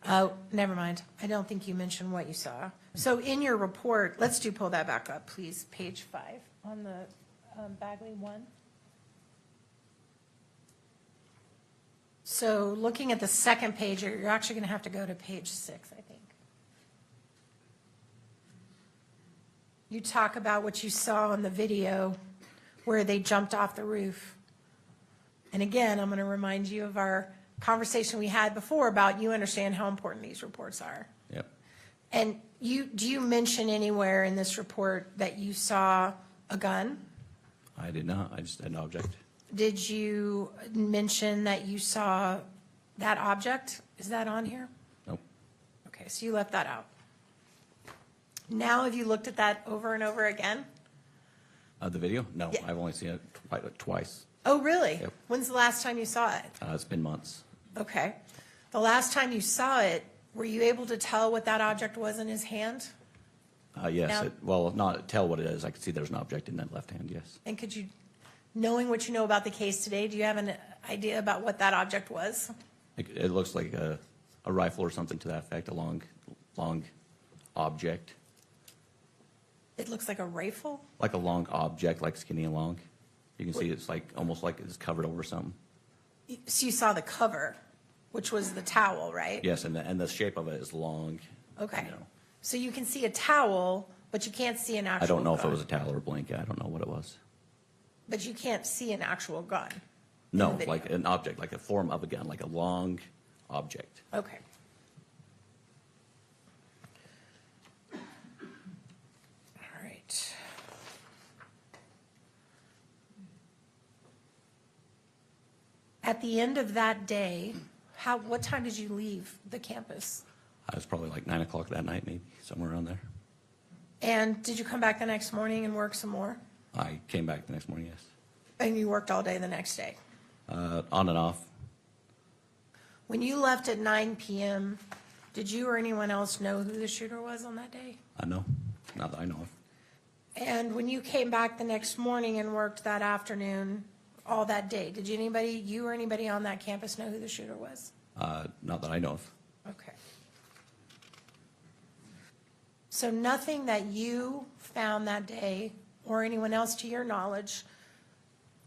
Oh, never mind. I don't think you mentioned what you saw. So in your report, let's pull that back up, please, page 5 on the Bagley 1. So looking at the second page, you're actually going to have to go to page 6, I think. You talk about what you saw in the video where they jumped off the roof. And again, I'm going to remind you of our conversation we had before about you understand how important these reports are. Yep. And do you mention anywhere in this report that you saw a gun? I did not. I just had an object. Did you mention that you saw that object? Is that on here? Nope. Okay, so you left that out. Now, have you looked at that over and over again? The video? No, Yeah. I've only seen it twice. Oh, really? Yep. When's the last time you saw it? It's been months. Okay. The last time you saw it, were you able to tell what that object was in his hand? Yes. Now- Well, not tell what it is. I could see there's an object in that left hand, yes. And could you, knowing what you know about the case today, do you have an idea about what that object was? It looks like a rifle or something to that effect, a long object. It looks like a rifle? Like a long object, like skinny and long. You can see it's like, almost like it's covered over something. So you saw the cover, which was the towel, right? Yes, and the shape of it is long. Okay. You know. So you can see a towel, but you can't see an actual I don't know if it gun. was a towel or a blanket. I don't know what it was. But you can't see an actual gun? in No, the video. like an object, like a form of a gun, like a long object. Okay. All right. At the end of that day, what time did you leave the campus? It was probably like 9 o'clock that night, maybe, somewhere around there. And did you come back the next morning and work some more? I came back the next morning, yes. And you worked all day the next day? On and off. When you left at 9 p.m., did you or anyone else know who the shooter was on that day? I know, not that I know of. And when you came back the next morning and worked that afternoon, all that day, did you or anybody on that campus know who the shooter was? Not that I know of. Okay. So nothing that you found that day, or anyone else to your knowledge,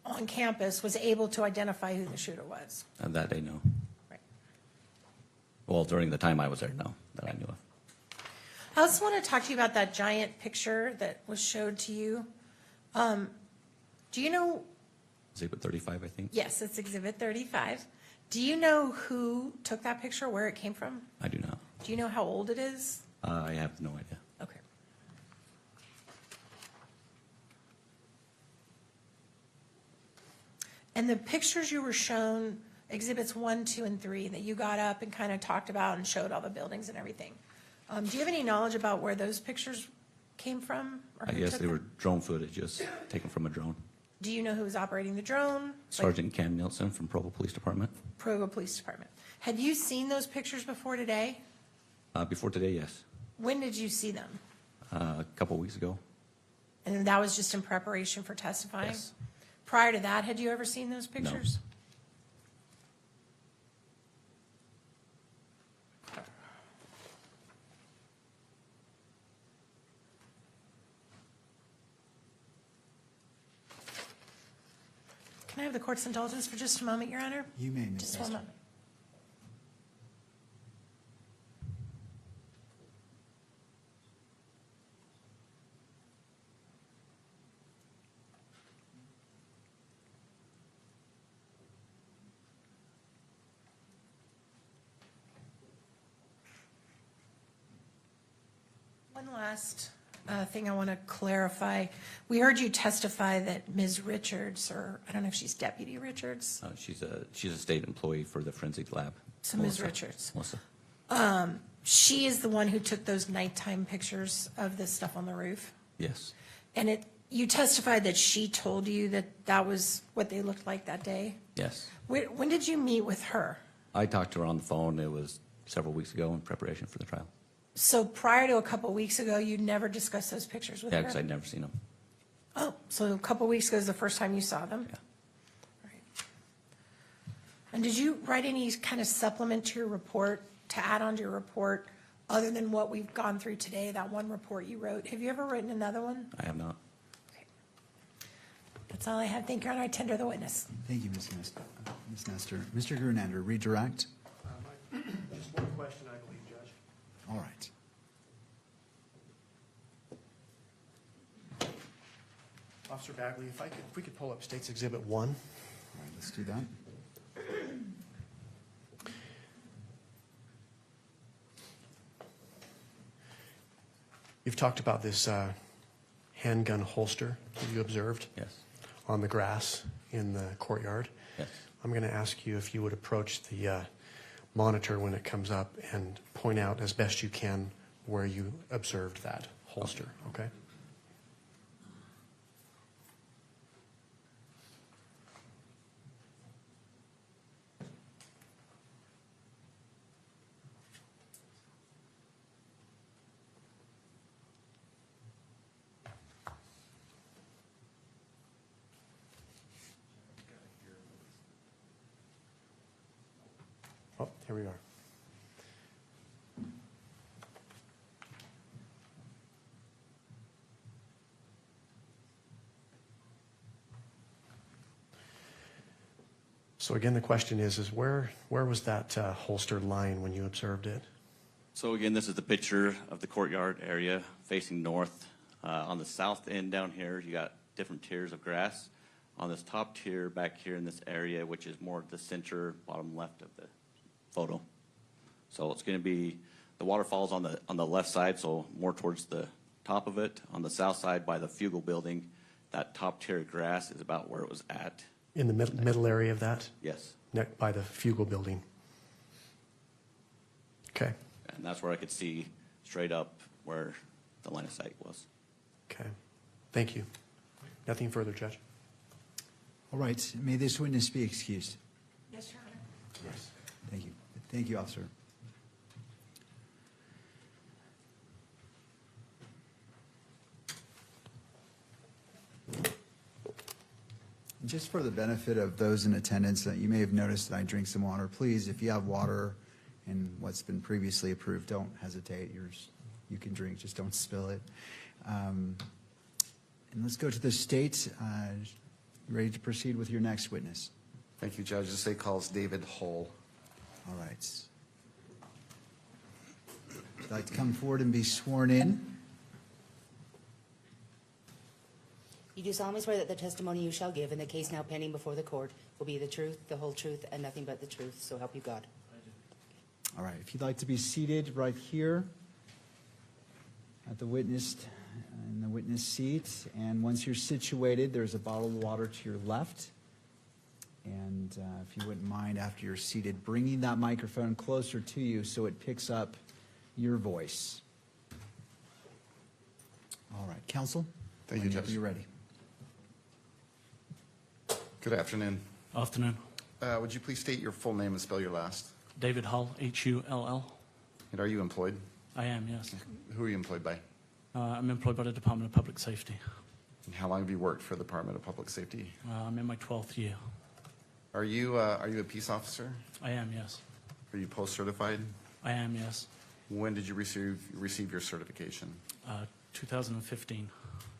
on campus was able to identify who the shooter was? And that day, no. Right. Well, during the time I was there, no, that I knew of. I also want to talk to you about that giant picture that was showed to you. Do you know, Exhibit 35, I think. yes, it's Exhibit 35. Do you know who took that picture, where it came from? I do not. Do you know how old it is? I have no idea. Okay. And the pictures you were shown, Exhibits 1, 2, and 3, that you got up and kind of talked about and showed all the buildings and everything. Do you have any knowledge about where those pictures came from? Or I who guess took they them? were drone footage, just taken from a drone. Do you know who was operating the drone? Sergeant Cam Nielsen from Provo Police Department. Provo Police Department. Had you seen those pictures before today? Before today, yes. When did you see them? A couple weeks ago. And that was just in preparation for testifying? Yes. Prior to that, had you ever seen those pictures? Can I have the court's indulgence for just a moment, Your Honor? You may, Ms. Just one Hester. moment. One last thing I want to clarify. We heard you testify that Ms. Richards, or I don't know if she's Deputy Richards, She's a state employee for the forensic lab. so Ms. Melissa. Richards. Melissa. She is the one who took those nighttime pictures of this stuff on the roof? Yes. And you testified that she told you that that was what they looked like that day? Yes. When did you meet with her? I talked to her on the phone. It was several weeks ago in preparation for the trial. So prior to a couple weeks ago, you never discussed those pictures with Yeah, her? because I'd never seen them. Oh, so a couple weeks ago is the first time you saw them? Yeah. Right. And did you write any kind of supplement to your report, to add on to your report, other than what we've gone through today, that one report you wrote? Have you ever written another one? I have not. Okay. That's all I have. Thank you, Your Honor. I tender the witness. Thank you, Ms. Nestor. Mr. Grunander, redirect. Just one question, I believe, Judge. All right. Officer Bagley, if we could pull up State's Exhibit 1. All right, let's do that. You've talked about this handgun holster that you observed Yes. on the grass in the courtyard. Yes. I'm going to ask you if you would approach the monitor when it comes up and point out as best you can where you observed that holster, okay? Oh, here we are. So again, the question is where was that holster lying when you observed it? So again, this is the picture of the courtyard area facing north. On the south end down here, you got different tiers of grass. On this top tier back here in this area, which is more the center, bottom left of the photo. So it's going to be, the waterfall's on the left side, so more towards the top of it. On the south side by the Fugal building, that top tier of grass is about where it was at. In the middle area of that? Yes. By the Fugal building. Okay, And that's where I could see straight up where the line of sight was. okay. Thank you. Nothing further, Judge. All right, may this witness be excused. Yes, Your Honor. Yes. Thank you. Thank you, officer. Just for the benefit of those in attendance, that you may have noticed that I drink some water. Please, if you have water and what's been previously approved, don't hesitate. You can drink, just don't spill it. And let's go to the state. Ready to proceed with your next witness? Thank you, Judge. The state calls David Hull. All right. Would you like to come forward and be sworn in? You do solemnly swear that the testimony you shall give in the case now pending before the court will be the truth, the whole truth, and nothing but the truth, so help you God. All right, if you'd like to be seated right here at the witness, in the witness seat, and once you're situated, there's a bottle of water to your left. And if you wouldn't mind, after you're seated, bringing that microphone closer to you so it picks up your voice. All right, counsel? Thank you, whenever Judge. you're ready. Good afternoon. Afternoon. Would you please state your full name and spell your last? David Hull, Hull. And are you employed? I am, yes. Who are you employed by? I'm employed by the Department of Public Safety. And how long have you worked for the Department of Public Safety? I'm in my 12th year. Are you a peace officer? I am, yes. Are you post-certified? I am, yes. When did you receive your certification? 2015.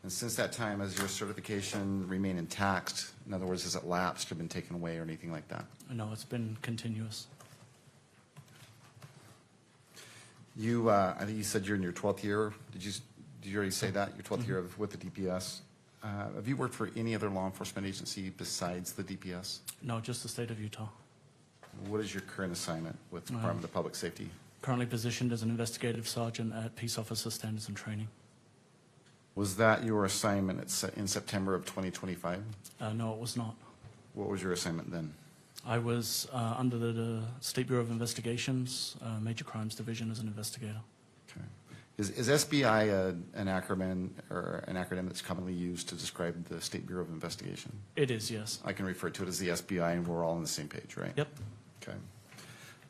And since that time, has your certification remained intact? In other words, has it lapsed or been taken away or anything like that? No, it's been continuous. I think you said you're in your 12th year. Did you already say that? Your 12th year with the DPS. Have you worked for any other law enforcement agency besides the DPS? No, just the state of Utah. What is your current assignment with the Department of Public Safety? Currently positioned as an investigative sergeant at Peace Officer Standards and Training. Was that your assignment in September of 2025? No, it was not. What was your assignment then? I was under the State Bureau of Investigations, Major Crimes Division as an investigator. Okay. Is SBI an acronym or an acronym that's commonly used to describe the State Bureau of Investigation? It is, yes. I can refer to it as the SBI, and we're all on the same page, right? Yep. Okay.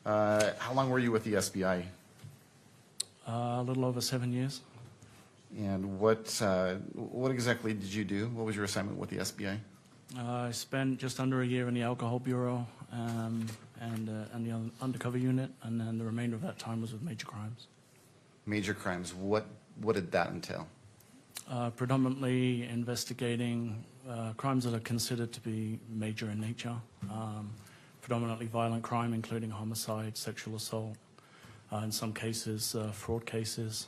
How long were you with the SBI? A little over 7 years. And what exactly did you do? What was your assignment with the SBI? I spent just under a year in the Alcohol Bureau and the undercover unit, and then the remainder of that time was with major crimes. Major crimes. What did that entail? Predominantly investigating crimes that are considered to be major in nature, predominantly violent crime, including homicide, sexual assault, in some cases fraud cases,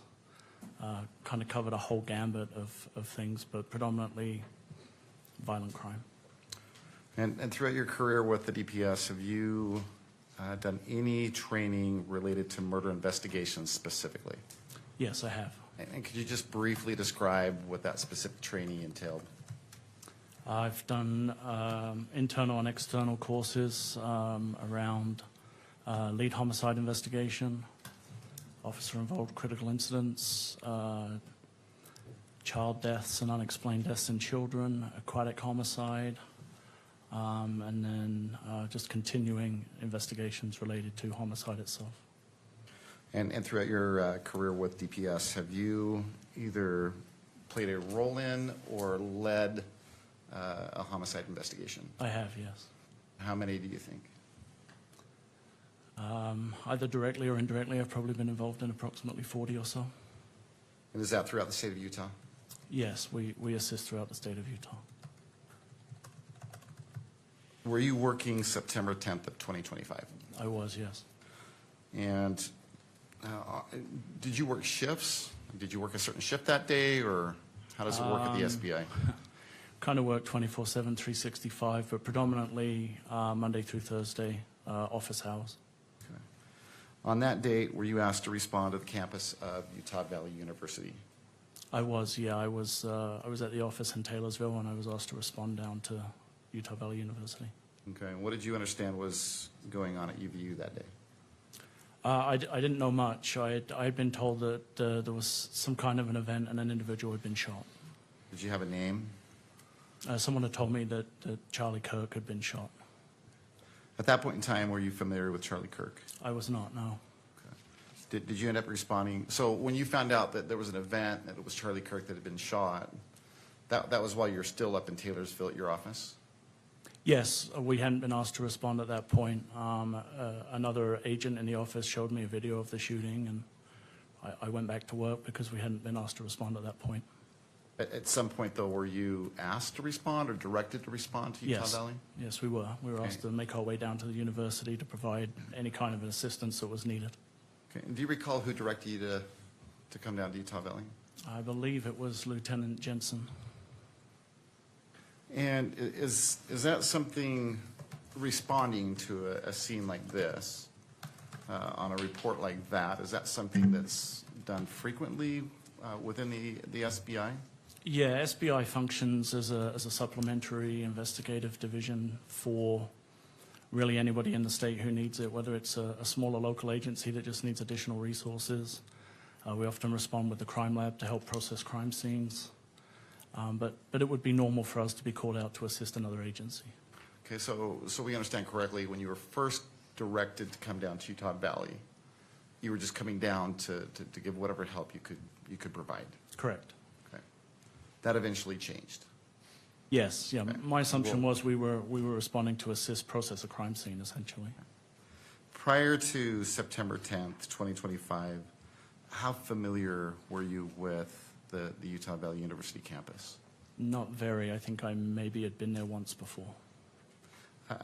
kind of covered a whole gambit of things, but predominantly violent crime. And throughout your career with the DPS, have you done any training related to murder investigations specifically? Yes, I have. And could you just briefly describe what that specific training entailed? I've done internal and external courses around lead homicide investigation, officer-involved critical incidents, child deaths and unexplained deaths in children, aquatic homicide, and then just continuing investigations related to homicide itself. And throughout your career with DPS, have you either played a role in or led a homicide investigation? I have, yes. How many do you think? Either directly or indirectly, I've probably been involved in approximately 40 or so. And is that throughout the state of Utah? Yes, we assist throughout the state of Utah. Were you working September 10th of 2025? I was, yes. And did you work shifts? Did you work a certain shift that day, or how does it work at the SBI? Kind of work 24/7, 365, but predominantly Monday through Thursday, office hours. Okay. On that date, were you asked to respond to the campus of Utah Valley University? I was, yeah. I was at the office in Taylorsville, and I was asked to respond down to Utah Valley University. Okay. What did you understand was going on at UVU that day? I didn't know much. I had been told that there was some kind of an event and an individual had been shot. Did you have a name? Someone had told me that Charlie Kirk had been shot. At that point in time, were you familiar with Charlie Kirk? I was not, no. Okay. Did you end up responding? So when you found out that there was an event, that it was Charlie Kirk that had been shot, that was while you were still up in Taylorsville at your office? Yes, we hadn't been asked to respond at that point. Another agent in the office showed me a video of the shooting, and I went back to work because we hadn't been asked to respond at that point. At some point, though, were you asked to respond or directed to respond to Utah Valley? Yes, we were. We were asked to make our way down to the university to provide any kind of assistance that was needed. Okay. And do you recall who directed you to come down to Utah Valley? I believe it was Lieutenant Jensen. And is that something, responding to a scene like this, on a report like that, is that something that's done frequently within the SBI? Yeah, SBI functions as a supplementary investigative division for really anybody in the state who needs it, whether it's a smaller local agency that just needs additional resources. We often respond with the crime lab to help process crime scenes. But it would be normal for us to be called out to assist another agency. Okay, so we understand correctly, when you were first directed to come down to Utah Valley, you were just coming down to give whatever help you could provide. Correct. Okay. That eventually changed. Yes, yeah. Okay. My assumption was we were responding to assist process a crime scene, essentially. Prior to September 10th, 2025, how familiar were you with the Utah Valley University campus? Not very. I think I maybe had been there once before.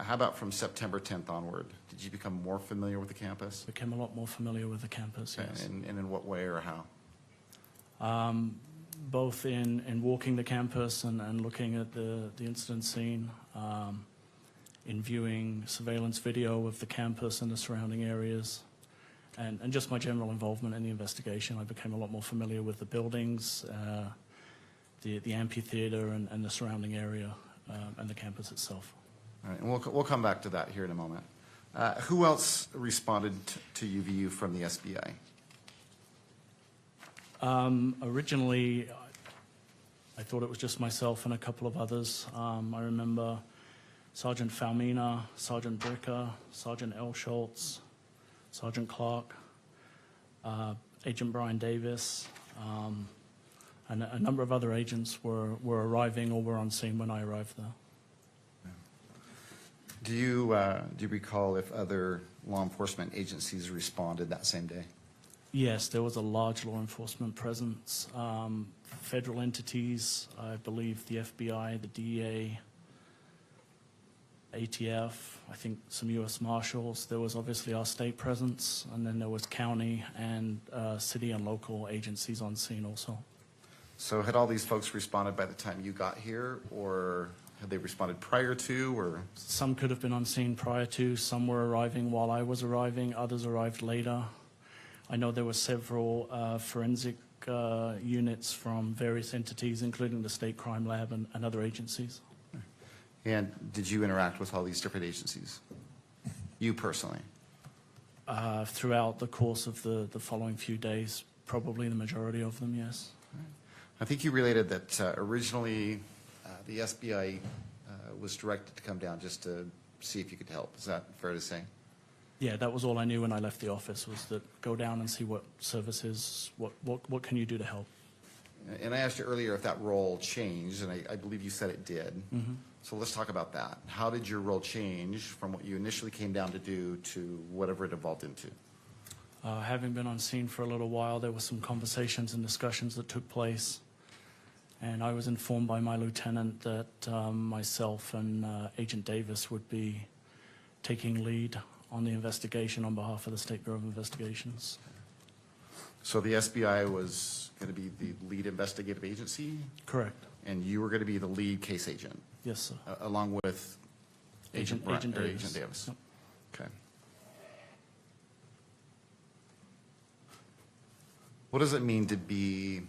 How about from September 10th onward? Did you become more familiar with the campus? Became a lot more familiar with the campus, yes. And in what way or how? Both in walking the campus and looking at the incident scene, in viewing surveillance video of the campus and the surrounding areas, and just my general involvement in the investigation. I became a lot more familiar with the buildings, the amphitheater and the surrounding area, and the campus itself. All right, and we'll come back to that here in a moment. Who else responded to UVU from the SBI? Originally, I thought it was just myself and a couple of others. I remember Sergeant Falmina, Sergeant Bricker, Sergeant L. Schultz, Sergeant Clark, Agent Brian Davis, and a number of other agents were arriving or were on scene when I arrived there. Do you recall if other law enforcement agencies responded that same day? Yes, there was a large law enforcement presence. Federal entities, I believe the FBI, the DEA, ATF, I think some U.S. Marshals. There was obviously our state presence, and then there was county and city and local agencies on scene also. So had all these folks responded by the time you got here, or had they responded prior to, or? Some could have been on scene prior to, some were arriving while I was arriving, others arrived later. I know there were several forensic units from various entities, including the State Crime Lab and other agencies. And did you interact with all these different agencies? You personally? Throughout the course of the following few days, probably the majority of them, yes. I think you related that originally the SBI was directed to come down just to see if you could help. Is that fair to say? Yeah, that was all I knew when I left the office, was that go down and see what services, what can you do to help. And I asked you earlier if that role changed, and I believe you said it did. Mm-hmm. So let's talk about that. How did your role change from what you initially came down to do to whatever it evolved into? Having been on scene for a little while, there were some conversations and discussions that took place. And I was informed by my lieutenant that myself and Agent Davis would be taking lead on the investigation on behalf of the State Bureau of Investigations. So the SBI was going to be the lead investigative agency? Correct. And you were going to be the lead case agent? Yes, sir. Along with Agent Davis. Yep. Okay. What does it mean to be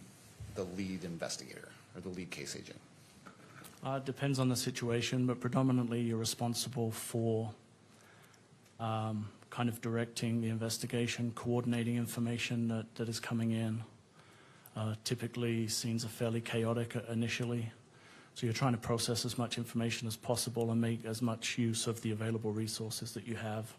the lead investigator or the lead case agent? Depends on the situation, but predominantly you're responsible for kind of directing the investigation, coordinating information that is coming in. Typically, scenes are fairly chaotic initially, so you're trying to process as much information as possible and make as much use of the available resources that you have.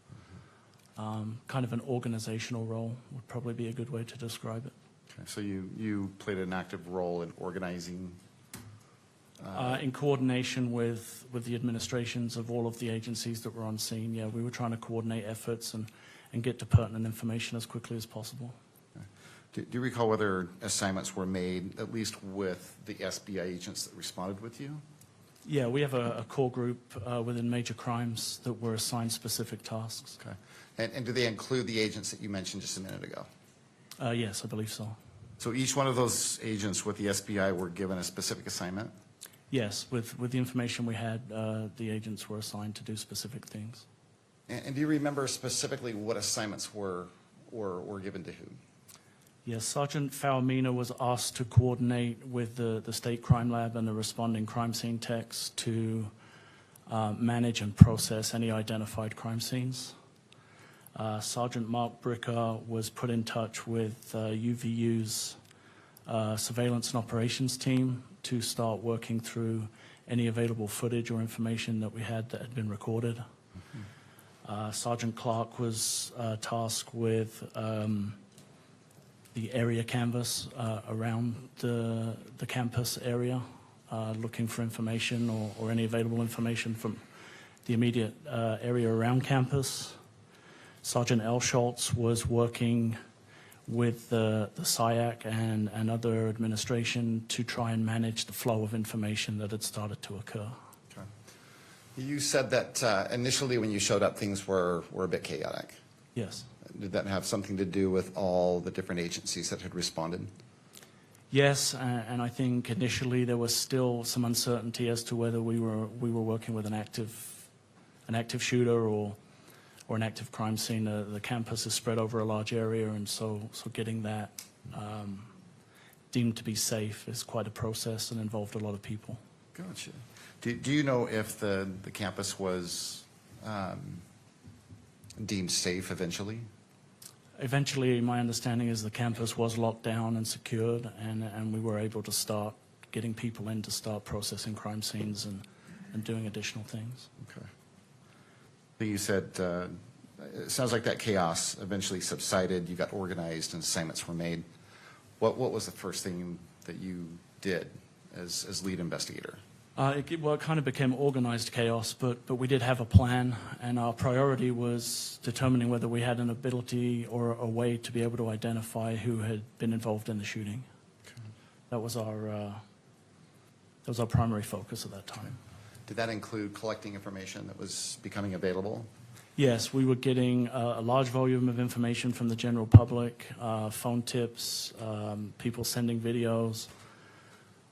Kind of an organizational role would probably be a good way to describe it. Okay, so you played an active role in organizing? In coordination with the administrations of all of the agencies that were on scene, yeah, we were trying to coordinate efforts and get to pertinent information as quickly as possible. Do you recall whether assignments were made, at least with the SBI agents that responded with you? Yeah, we have a core group within major crimes that were assigned specific tasks. Okay. And do they include the agents that you mentioned just a minute ago? Yes, I believe so. So each one of those agents with the SBI were given a specific assignment? Yes, with the information we had, the agents were assigned to do specific things. And do you remember specifically what assignments were given to whom? Yes, Sergeant Falmina was asked to coordinate with the State Crime Lab and the responding crime scene techs to manage and process any identified crime scenes. Sergeant Mark Bricker was put in touch with UVU's surveillance and operations team to start working through any available footage or information that we had that had been recorded. Mm-hmm. Sergeant Clark was tasked with the area canvas around the campus area, looking for information or any available information from the immediate area around campus. Sergeant L. Schultz was working with the SIAC and other administration to try and manage the flow of information that had started to occur. Okay. You said that initially when you showed up, things were a bit chaotic. Yes. Did that have something to do with all the different agencies that had responded? Yes, and I think initially there was still some uncertainty as to whether we were working with an active shooter or an active crime scene. The campus is spread over a large area, and so getting that deemed to be safe is quite a process and involved a lot of people. Gotcha. Do you know if the campus was deemed safe eventually? Eventually, my understanding is the campus was locked down and secured, and we were able to start getting people in to start processing crime scenes and doing additional things. Okay. You said it sounds like that chaos eventually subsided, you got organized, and assignments were made. What was the first thing that you did as lead investigator? It kind of became organized chaos, but we did have a plan, and our priority was determining whether we had an ability or a way to be able to identify who had been involved in the shooting. Okay. That was our primary focus at that time. Did that include collecting information that was becoming available? Yes, we were getting a large volume of information from the general public, phone tips, people sending videos.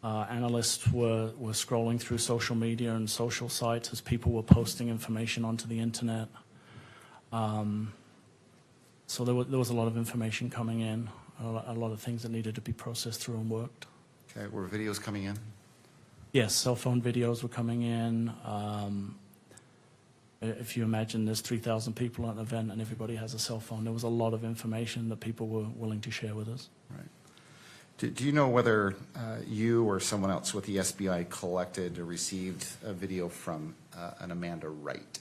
Analysts were scrolling through social media and social sites as people were posting information onto the internet. So there was a lot of information coming in, a lot of things that needed to be processed through and worked. Okay, were videos coming in? Yes, cell phone videos were coming in. If you imagine there's 3,000 people at an event and everybody has a cell phone, there was a lot of information that people were willing to share with us. Right. Do you know whether you or someone else with the SBI collected or received a video from an Amanda Wright?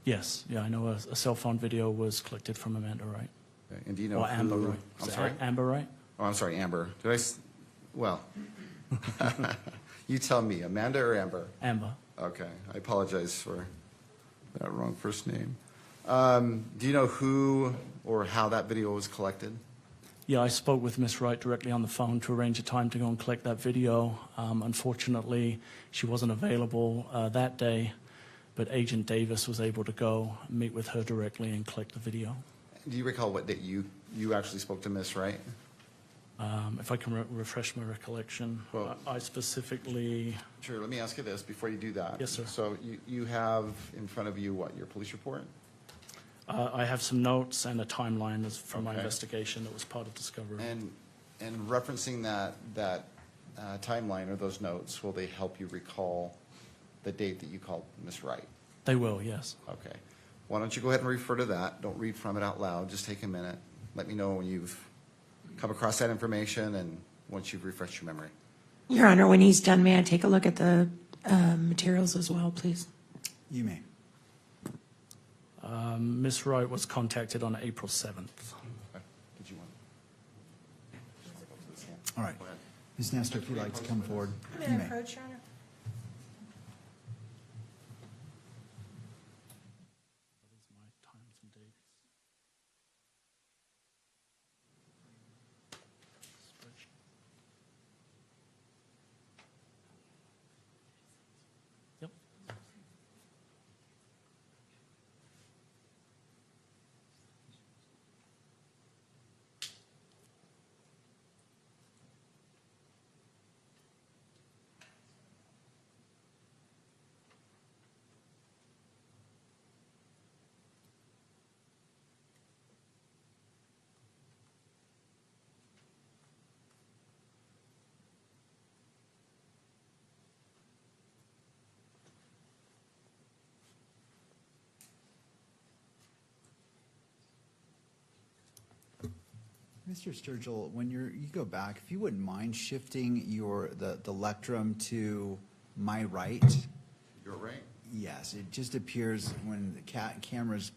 Yes, yeah, I know a cell phone video was collected from Amanda Wright. Okay. And do you know or Amber who? Wright. I'm sorry? Amber Wright? Oh, I'm sorry, Amber. Well, you tell me, Amanda or Amber? Amber. Okay, I apologize for that wrong first name. Do you know who or how that video was collected? Yeah, I spoke with Miss Wright directly on the phone to arrange a time to go and collect that video. Unfortunately, she wasn't available that day, but Agent Davis was able to go meet with her directly and collect the video. Do you recall what date you actually spoke to Miss Wright? If I can refresh my recollection, Well- I specifically... Sure, let me ask you this before you do that. Yes, sir. So you have in front of you, what, your police report? I have some notes and a timeline from my Okay. investigation that was part of discovery. And referencing that timeline or those notes, will they help you recall the date that you called Miss Wright? They will, yes. Okay. Why don't you go ahead and refer to that? Don't read from it out loud. Just take a minute. Let me know when you've come across that information and once you've refreshed your memory. Your Honor, when he's done, may I take a look at the materials as well, please? You may. Ms. Wright was contacted on April 7th. Okay. Did you want? All right. Ms. Nestor, if you'd like to come forward, you may. approach, Your Honor? What is my times and dates? Spreadsheet. Yep. Mr. Sturgill, when you go back, if you wouldn't mind shifting the lectrum to my right. You're right. Yes, it just appears when the camera's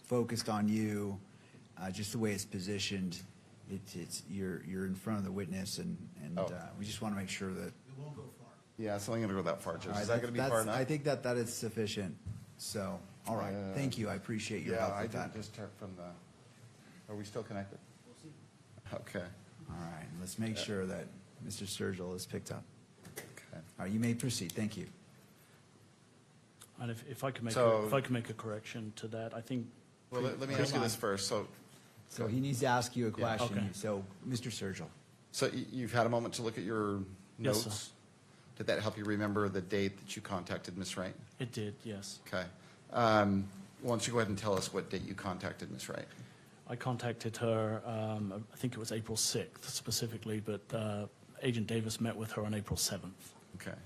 focused on you, just the way it's positioned, you're in front of the witness, and Oh. we just want to make sure that. Yeah, it's only going to go that far, Judge. All right, Is that going to be far that's- enough? I think that is sufficient. So, all right, thank you. I appreciate your Yeah, help I with that. did just check from are we still connected? Okay. All right, let's make sure that Mr. Sturgill is picked up. Okay. All right, you may proceed. Thank you. And if I could make So- if I could make a correction to that, I think Well, let me ask you this first. So he needs to ask you a question. Okay. So, Mr. Sturgill. So you've had a moment to look at your Yes, notes? sir. Did that help you remember the date that you contacted Miss Wright? it did, yes. Okay. Why don't you go ahead and tell us what date you contacted Miss Wright? I contacted her, I think it was April 6th specifically, but Agent Davis met with her on April 7th. Okay.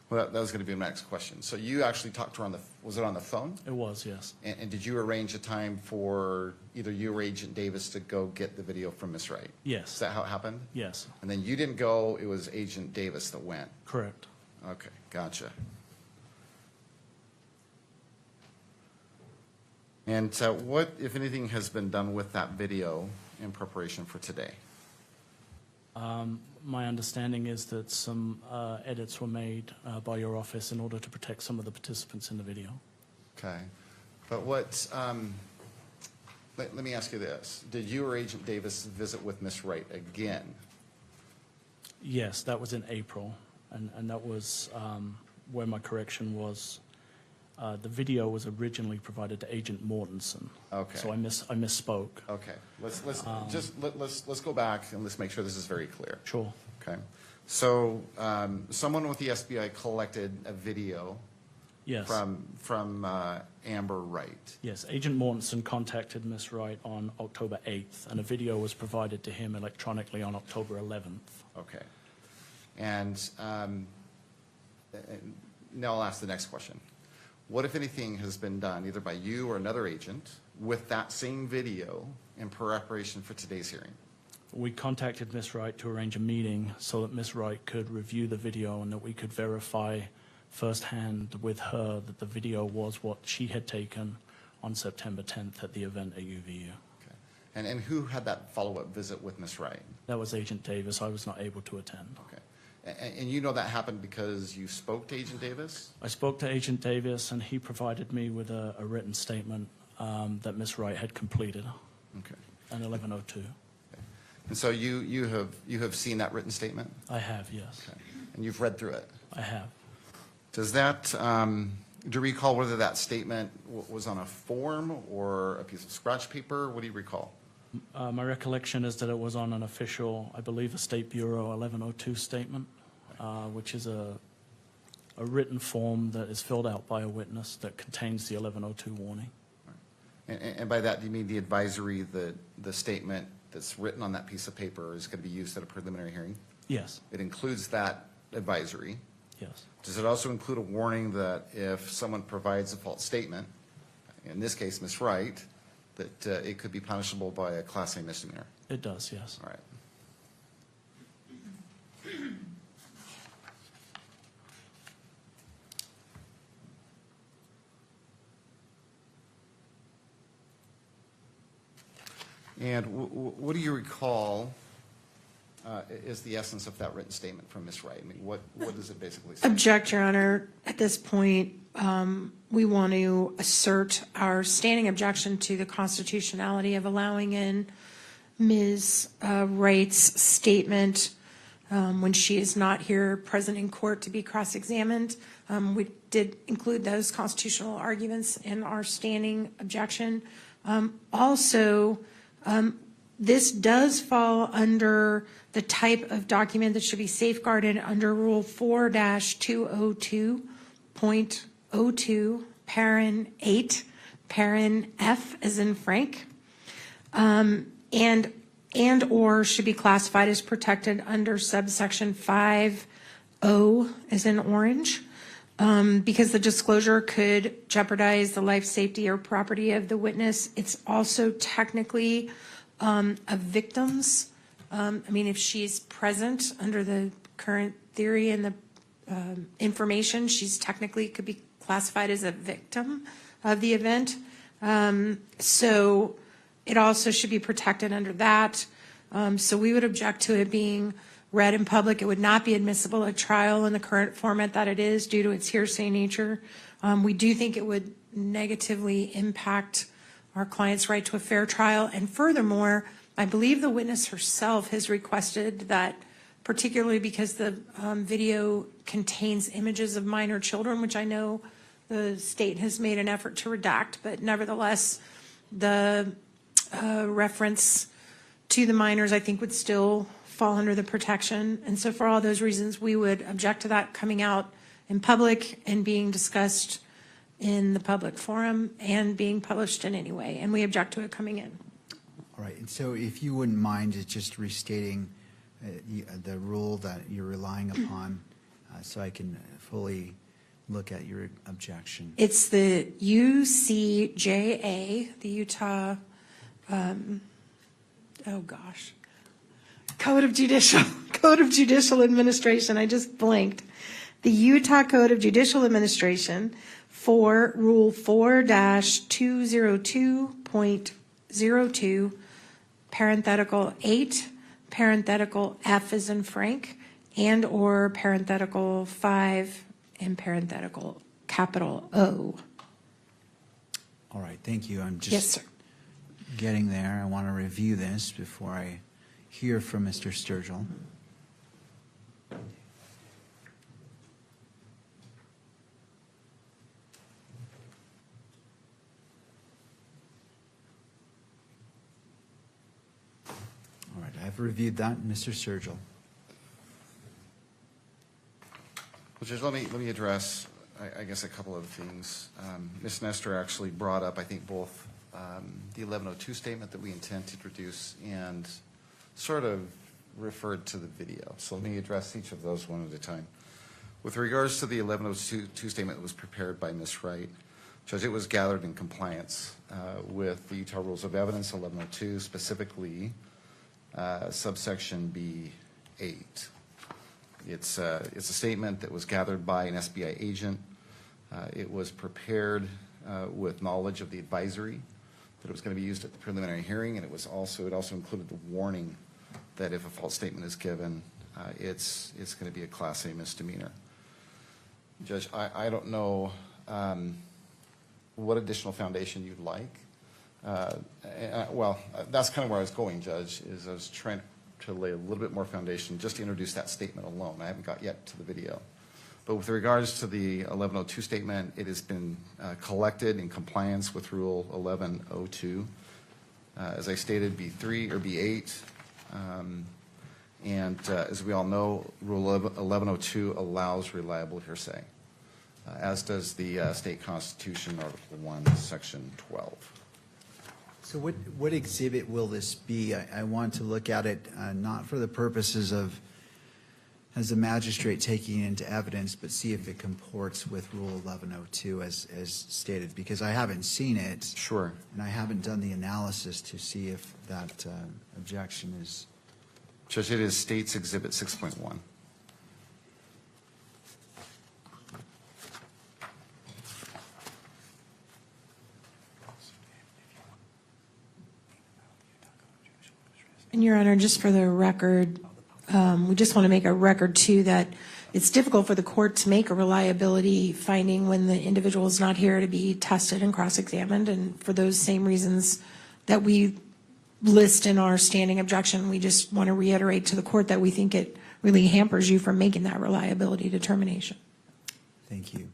Well, that was going to be my next question. So you actually talked to her was it on the phone? It was, yes. And did you arrange a time for either you or Agent Davis to go get the video from Miss Wright? Yes. Is that how it happened? Yes, And then you didn't go, it was Agent Davis that went? correct. Okay, gotcha. And what, if anything, has been done with that video in preparation for today? My understanding is that some edits were made by your office in order to protect some of the participants in the video. Okay. But what, let me ask you this. Did you or Agent Davis visit with Ms. Wright again? Yes, that was in April, and that was where my correction was. The video was originally provided to Agent Mortensen. Okay. So I misspoke. Okay. Let's go back and let's make sure this is very clear. Sure. Okay. So someone with the SBI collected a video Yes. from Amber Wright. Yes, Agent Mortensen contacted Ms. Wright on October 8th, and a video was provided to him electronically on October 11th. Okay. And now I'll ask the next question. What, if anything, has been done, either by you or another agent, with that same video in preparation for today's hearing? We contacted Ms. Wright to arrange a meeting so that Ms. Wright could review the video and that we could verify firsthand with her that the video was what she had taken on September 10th at the event at UVU. Okay. And who had that follow-up visit with Ms. Wright? That was Agent Davis. I was not able to attend. Okay. And you know that happened because you spoke to Agent Davis? I spoke to Agent Davis, and he provided me with a written statement that Ms. Wright had completed Okay. at 11:02. Okay. And so you have seen that written statement? I have, yes. Okay. And you've read through it? I have. Does that, do you recall whether that statement was on a form or a piece of scratch paper? What do you recall? My recollection is that it was on an official, I believe, a State Bureau 1102 statement, which is a written form that is filled out by a witness that contains the 1102 warning. And by that, do you mean the advisory, the statement that's written on that piece of paper is going to be used at a preliminary hearing? Yes, It includes that advisory. yes. Does it also include a warning that if someone provides a false statement, in this case, Ms. Wright, that it could be punishable by a Class A misdemeanor? It does, yes. All right. And what do you recall is the essence of that written statement from Ms. Wright? I mean, what does it basically say? Object, Your Honor. At this point, we want to assert our standing objection to the constitutionality of allowing in Ms. Wright's statement when she is not here present in court to be cross-examined. We did include those constitutional arguments in our standing objection. Also, this does fall under the type of document that should be safeguarded under Rule 4-202.02, Parent 8, Parent F as in Frank, and or should be classified as protected under subsection 5O as in orange, because the disclosure could jeopardize the life, safety, or property of the witness. It's also technically a victim's. I mean, if she's present under the current theory and the information, she's technically could be classified as a victim of the event. So it also should be protected under that. So we would object to it being read in public. It would not be admissible at trial in the current format that it is due to its hearsay nature. We do think it would negatively impact our client's right to a fair trial. And furthermore, I believe the witness herself has requested that, particularly because the video contains images of minor children, which I know the state has made an effort to redact, but nevertheless, the reference to the minors, I think, would still fall under the protection. And so for all those reasons, we would object to that coming out in public and being discussed in the public forum and being published in any way. And we object to it coming in. All right, and so if you wouldn't mind just restating the rule that you're relying upon so I can fully look at your objection. It's the UCJA, the Utah, Code of Judicial Administration. I just blanked. The Utah Code of Judicial Administration Rule 4-202.02, parenthetical 8, parenthetical F as in Frank, and/or parenthetical 5 and parenthetical capital O. All right, thank you. I'm Yes, just sir. getting there. I want to review this before I hear from Mr. Sturgill. All right, I've reviewed that. Mr. Sturgill. Well, Judge, let me address, I guess, a couple of things. Ms. Nestor actually brought up, I think, both the 1102 statement that we intend to introduce and sort of referred to the video. So let me address each of those one at a time. With regards to the 1102 statement that was prepared by Ms. Wright, Judge, it was gathered in compliance with the Utah Rules of Evidence 1102, specifically subsection B8. It's a statement that was gathered by an SBI agent. It was prepared with knowledge of the advisory that it was going to be used at the preliminary hearing, and it also included the warning that if a false statement is given, it's going to be a Class A misdemeanor. Judge, I don't know what additional foundation you'd like. Well, that's kind of where I was going, Judge, is I was trying to lay a little bit more foundation just to introduce that statement alone. I haven't got yet to the video. But with regards to the 1102 statement, it has been collected in compliance with Rule 1102. As I stated, B3 or B8. And as we all know, Rule 1102 allows reliable hearsay, as does the state constitution, Article 1, Section 12. So what exhibit will this be? I want to look at it not for the purposes of, as a magistrate, taking it into evidence, but see if it comports with Rule 1102 as stated, because I haven't seen it. Sure. And I haven't done the analysis to see if that objection is. Judge, it is State's Exhibit 6.1. And Your Honor, just for the record, we just want to make a record too that it's difficult for the court to make a reliability finding when the individual is not here to be tested and cross-examined. And for those same reasons that we list in our standing objection, we just want to reiterate to the court that we think it really hampers you from making that reliability determination. Thank you.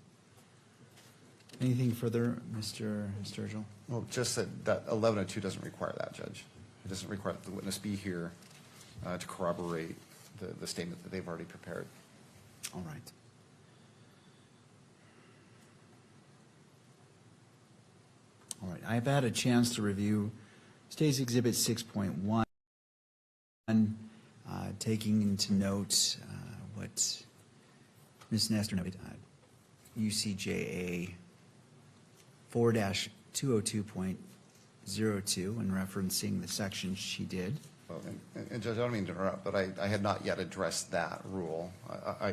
Anything further, Mr. Sturgill? Well, just that 1102 doesn't require that, Judge. It doesn't require that the witness be here to corroborate the statement that they've already prepared. All right. All right. I've had a chance to review State's Exhibit 6.1, taking into note what Ms. Nestor noted, UCJA 4-202.02 and referencing the section she did. Well, and Judge, I don't mean to interrupt, but I had not yet addressed that rule.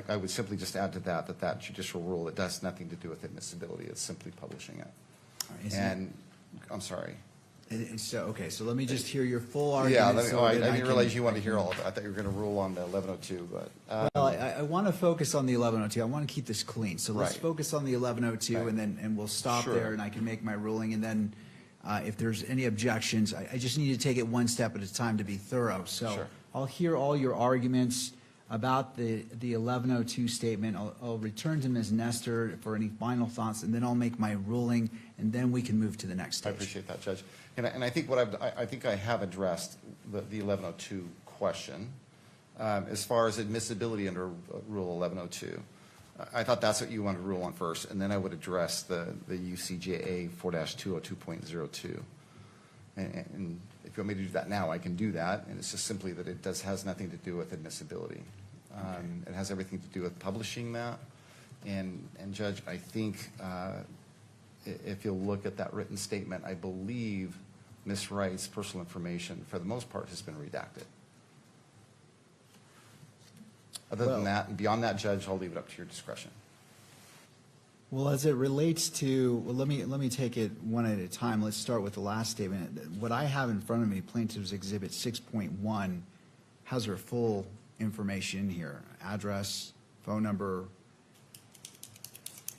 I would simply just add to that judicial rule, it has nothing to do with admissibility. It's simply publishing it. Right, and I'm sorry. So, okay, so let me just hear your full argument. Yeah, I didn't realize you wanted to hear all of it. I thought you were going to rule on the 1102, but. Well, I want to focus on the 1102. I want to keep this clean. So let's Right. focus on the 1102, Right. and we'll stop Sure. there, and I can make my ruling. And then if there's any objections, I just need to take it one step at a time to be thorough. So Sure. I'll hear all your arguments about the 1102 statement. I'll return to Ms. Nestor for any final thoughts, and then I'll make my ruling, and then we can move to the next I stage. appreciate that, Judge. And I think I think I have addressed the 1102 question. As far as admissibility under Rule 1102, I thought that's what you wanted to rule on first, and then I would address the UCJA 4-202.02. And if you want me to do that now, I can do that, and it's just simply that it has nothing to do with admissibility. It has everything to do with publishing that. And Judge, I think if you'll look at that written statement, I believe Ms. Wright's personal information, for the most part, has been redacted. Other than that, and beyond that, Judge, I'll leave it up to your discretion. Well, as it relates to, well, let me take it one at a time. Let's start with the last statement. What I have in front of me, Plaintiff's Exhibit 6.1, has her full information in here: address, phone number,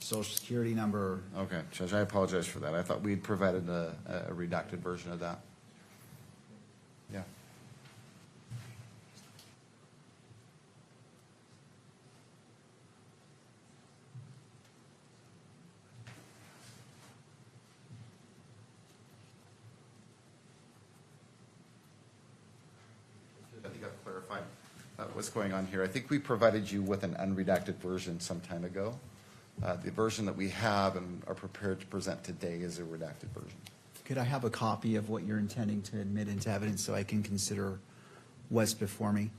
social security number. Okay, Judge, I apologize for that. I thought we'd provided a redacted version of that. Yeah. I think I've clarified what's going on here. I think we provided you with an unredacted version some time ago. The version that we have and are prepared to present today is a redacted version. Could I have a copy of what you're intending to admit into evidence so I can consider what's before me?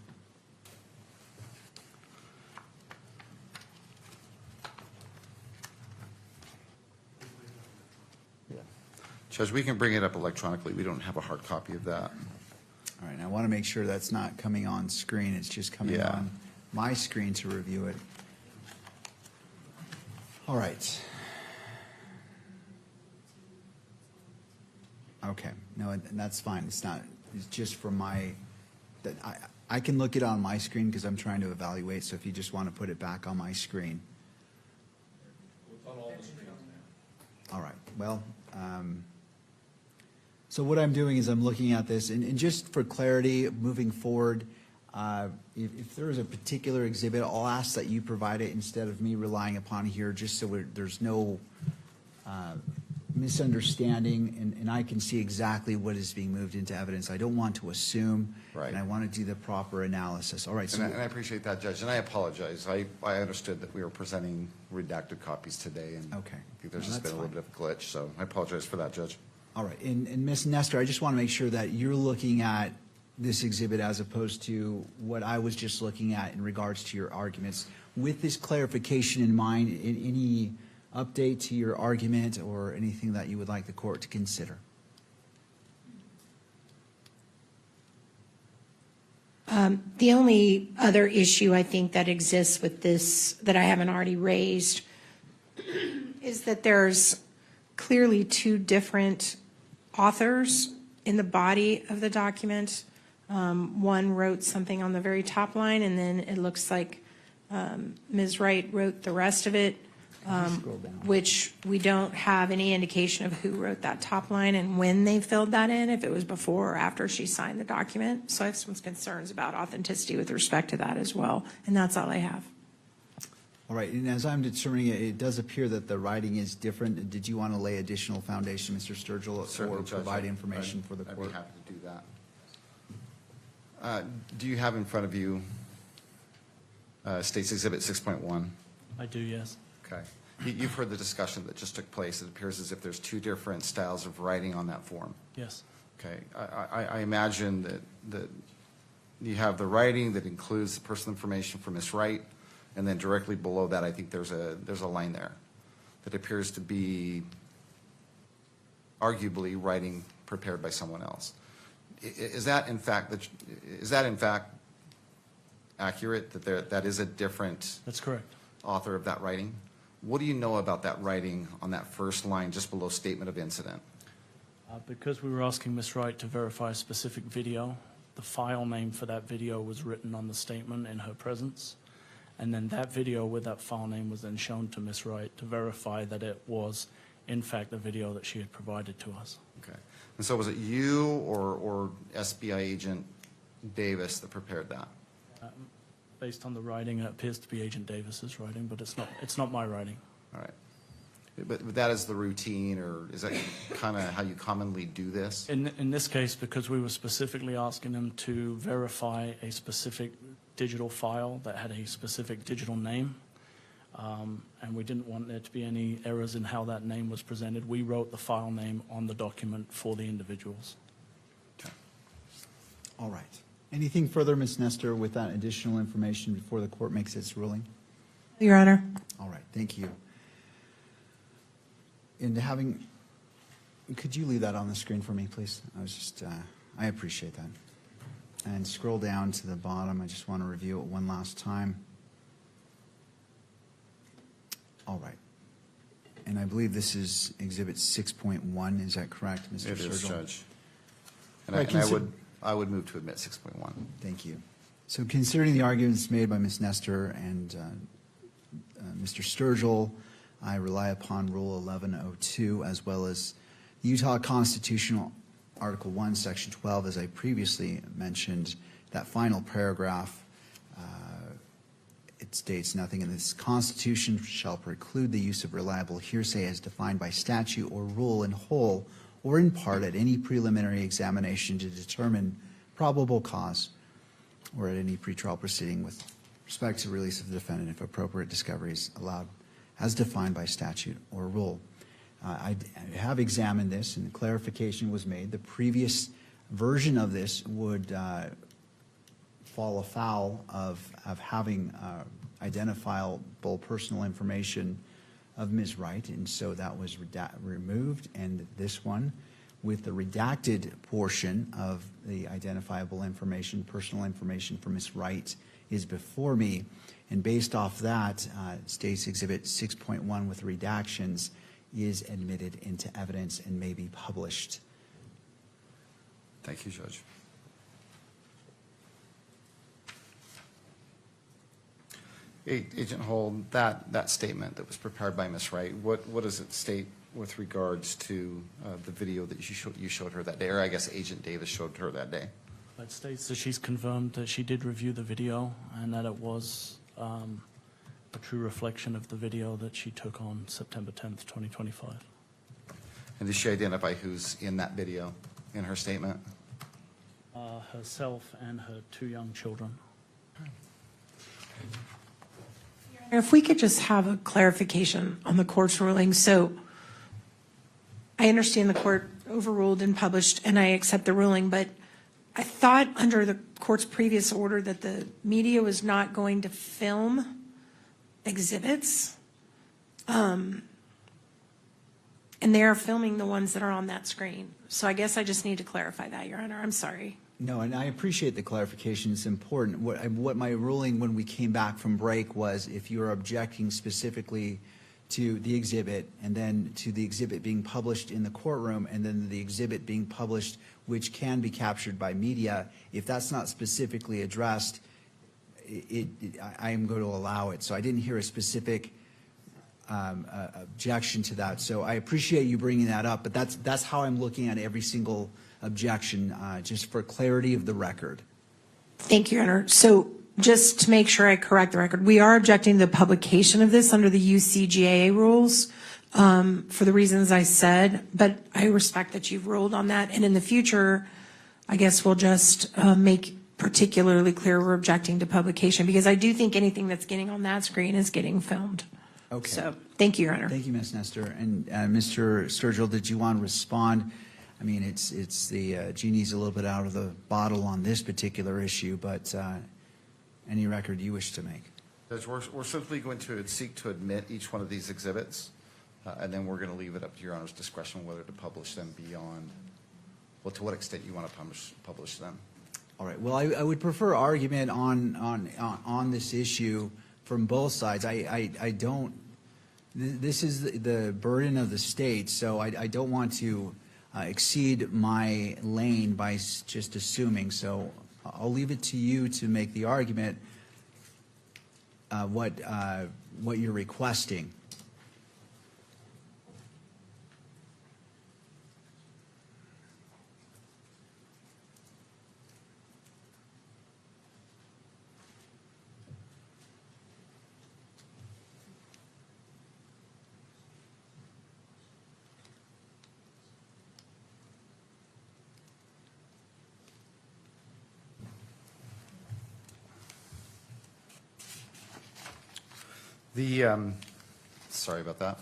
Judge, we can bring it up electronically. We don't have a hard copy of that. All right, and I want to make sure that's not coming on screen. It's just coming Yeah. on my screen to review it. All right. Okay, no, and that's fine. It's not, it's just for my, that I can look it on my screen because I'm trying to evaluate, so if you just want to put it back on my screen. All right, well, so what I'm doing is I'm looking at this, and just for clarity, moving forward, if there is a particular exhibit, I'll ask that you provide it instead of me relying upon it here, just so there's no misunderstanding, and I can see exactly what is being moved into evidence. I don't want to assume, Right. and I want to do the proper analysis. All right, so And I appreciate that, Judge, and I apologize. I understood that we were presenting redacted copies today, and Okay. I think there's No, just that's been a little fine. bit of a glitch, so I apologize for that, Judge. all right, and Ms. Nestor, I just want to make sure that you're looking at this exhibit as opposed to what I was just looking at in regards to your arguments. With this clarification in mind, any update to your argument or anything that you would like the court to consider? The only other issue I think that exists with this that I haven't already raised is that there's clearly two different authors in the body of the document. One wrote something on the very top line, and then it looks like Ms. Wright wrote the rest of it, Scroll down. which we don't have any indication of who wrote that top line and when they filled that in, if it was before or after she signed the document. So I have some concerns about authenticity with respect to that as well, and that's all I have. All right, and as I'm determining it, it does appear that the writing is different. Did you want to lay additional foundation, Mr. Sturgill, Certainly, or Judge. provide information for the I'd court? be happy to do that. Do you have in front of you State's Exhibit 6.1? I do, yes. Okay. You've heard the discussion that just took place. It appears as if there's two different styles of writing on that form. Yes. Okay. I imagine that you have the writing that includes the personal information for Ms. Wright, and then directly below that, I think there's a line there that appears to be arguably writing prepared by someone else. Is that in fact accurate, that that is a different That's correct. author of that writing? What do you know about that writing on that first line just below statement of incident? Because we were asking Ms. Wright to verify a specific video, the file name for that video was written on the statement in her presence. And then that video with that file name was then shown to Ms. Wright to verify that it was, in fact, the video that she had provided to us. Okay. And so was it you or SBI agent Davis that prepared that? Based on the writing, it appears to be Agent Davis's writing, but it's not my writing. All right. But that is the routine, or is that kind of how you commonly do this? In this case, because we were specifically asking them to verify a specific digital file that had a specific digital name, and we didn't want there to be any errors in how that name was presented, we wrote the file name on the document for the individuals. Okay. All right. Anything further, Ms. Nestor, with that additional information before the court makes its ruling? Your Honor. All right, thank you. And could you leave that on the screen for me, please? I appreciate that. And scroll down to the bottom. I just want to review it one last time. All right. And I believe this is Exhibit 6.1, is that correct, Mr. It is, Sturgill? Judge. And Right, I would move to admit 6.1. Thank you. So considering the arguments made by Ms. Nestor and Mr. Sturgill, I rely upon Rule 1102 as well as the Utah Constitutional Article 1, Section 12, as I previously mentioned, that final paragraph. It states, nothing in this Constitution shall preclude the use of reliable hearsay as defined by statute or rule in whole or in part at any preliminary examination to determine probable cause or at any pretrial proceeding with respect to release of the defendant if appropriate discovery is allowed as defined by statute or rule. I have examined this and the clarification was made. The previous version of this would fall afoul of having identifiable personal information of Ms. Wright, and so that was removed, and this one with the redacted portion of the identifiable information, personal information for Ms. Wright is before me, and based off that, State's Exhibit 6.1 with redactions is admitted into evidence and may be published. Thank you, Judge. Agent Hold, that statement that was prepared by Ms. Wright, what does it state with regards to the video that you showed her that day, or I guess Agent Davis showed her that day? It states that she's confirmed that she did review the video and that it was a true reflection of the video that she took on September 10th, 2025. And did she identify who's in that video in her statement? Herself and her 2 young children. If we could just have a clarification on the court's ruling. So I understand the court overruled and published, and I accept the ruling, but I thought under the court's previous order that the media was not going to film exhibits. And they are filming the ones that are on that screen. So I guess I just need to clarify that, Your Honor. I'm sorry. No, and I appreciate the clarification. It's important. What my ruling when we came back from break was if you're objecting specifically to the exhibit and then to the exhibit being published in the courtroom and then the exhibit being published which can be captured by media, if that's not specifically addressed, I am going to allow it. So I didn't hear a specific objection to that. So I appreciate you bringing that up, but that's how I'm looking at every single objection, just for clarity of the record. Thank you, Your Honor. So just to make sure I correct the record, we are objecting to the publication of this under the UCGAA rules for the reasons I said, but I respect that you've ruled on that. And in the future, I guess we'll just make particularly clear we're objecting to publication because I do think anything that's getting on that screen is getting filmed. Okay. So thank you, Your Honor. Thank you, Ms. Nestor. And Mr. Sturgill, did you want to respond? I mean, it's the genie's a little bit out of the bottle on this particular issue, but any record you wish to make. Judge, we're simply going to seek to admit each one of these exhibits, and then we're going to leave it up to Your Honor's discretion whether to publish them beyond, well, to what extent you want to publish them. All right. Well, I would prefer argument on this issue from both sides. I don't. This is the burden of the state, so I don't want to exceed my lane by just assuming. So I'll leave it to you to make the argument what you're requesting. Sorry about that.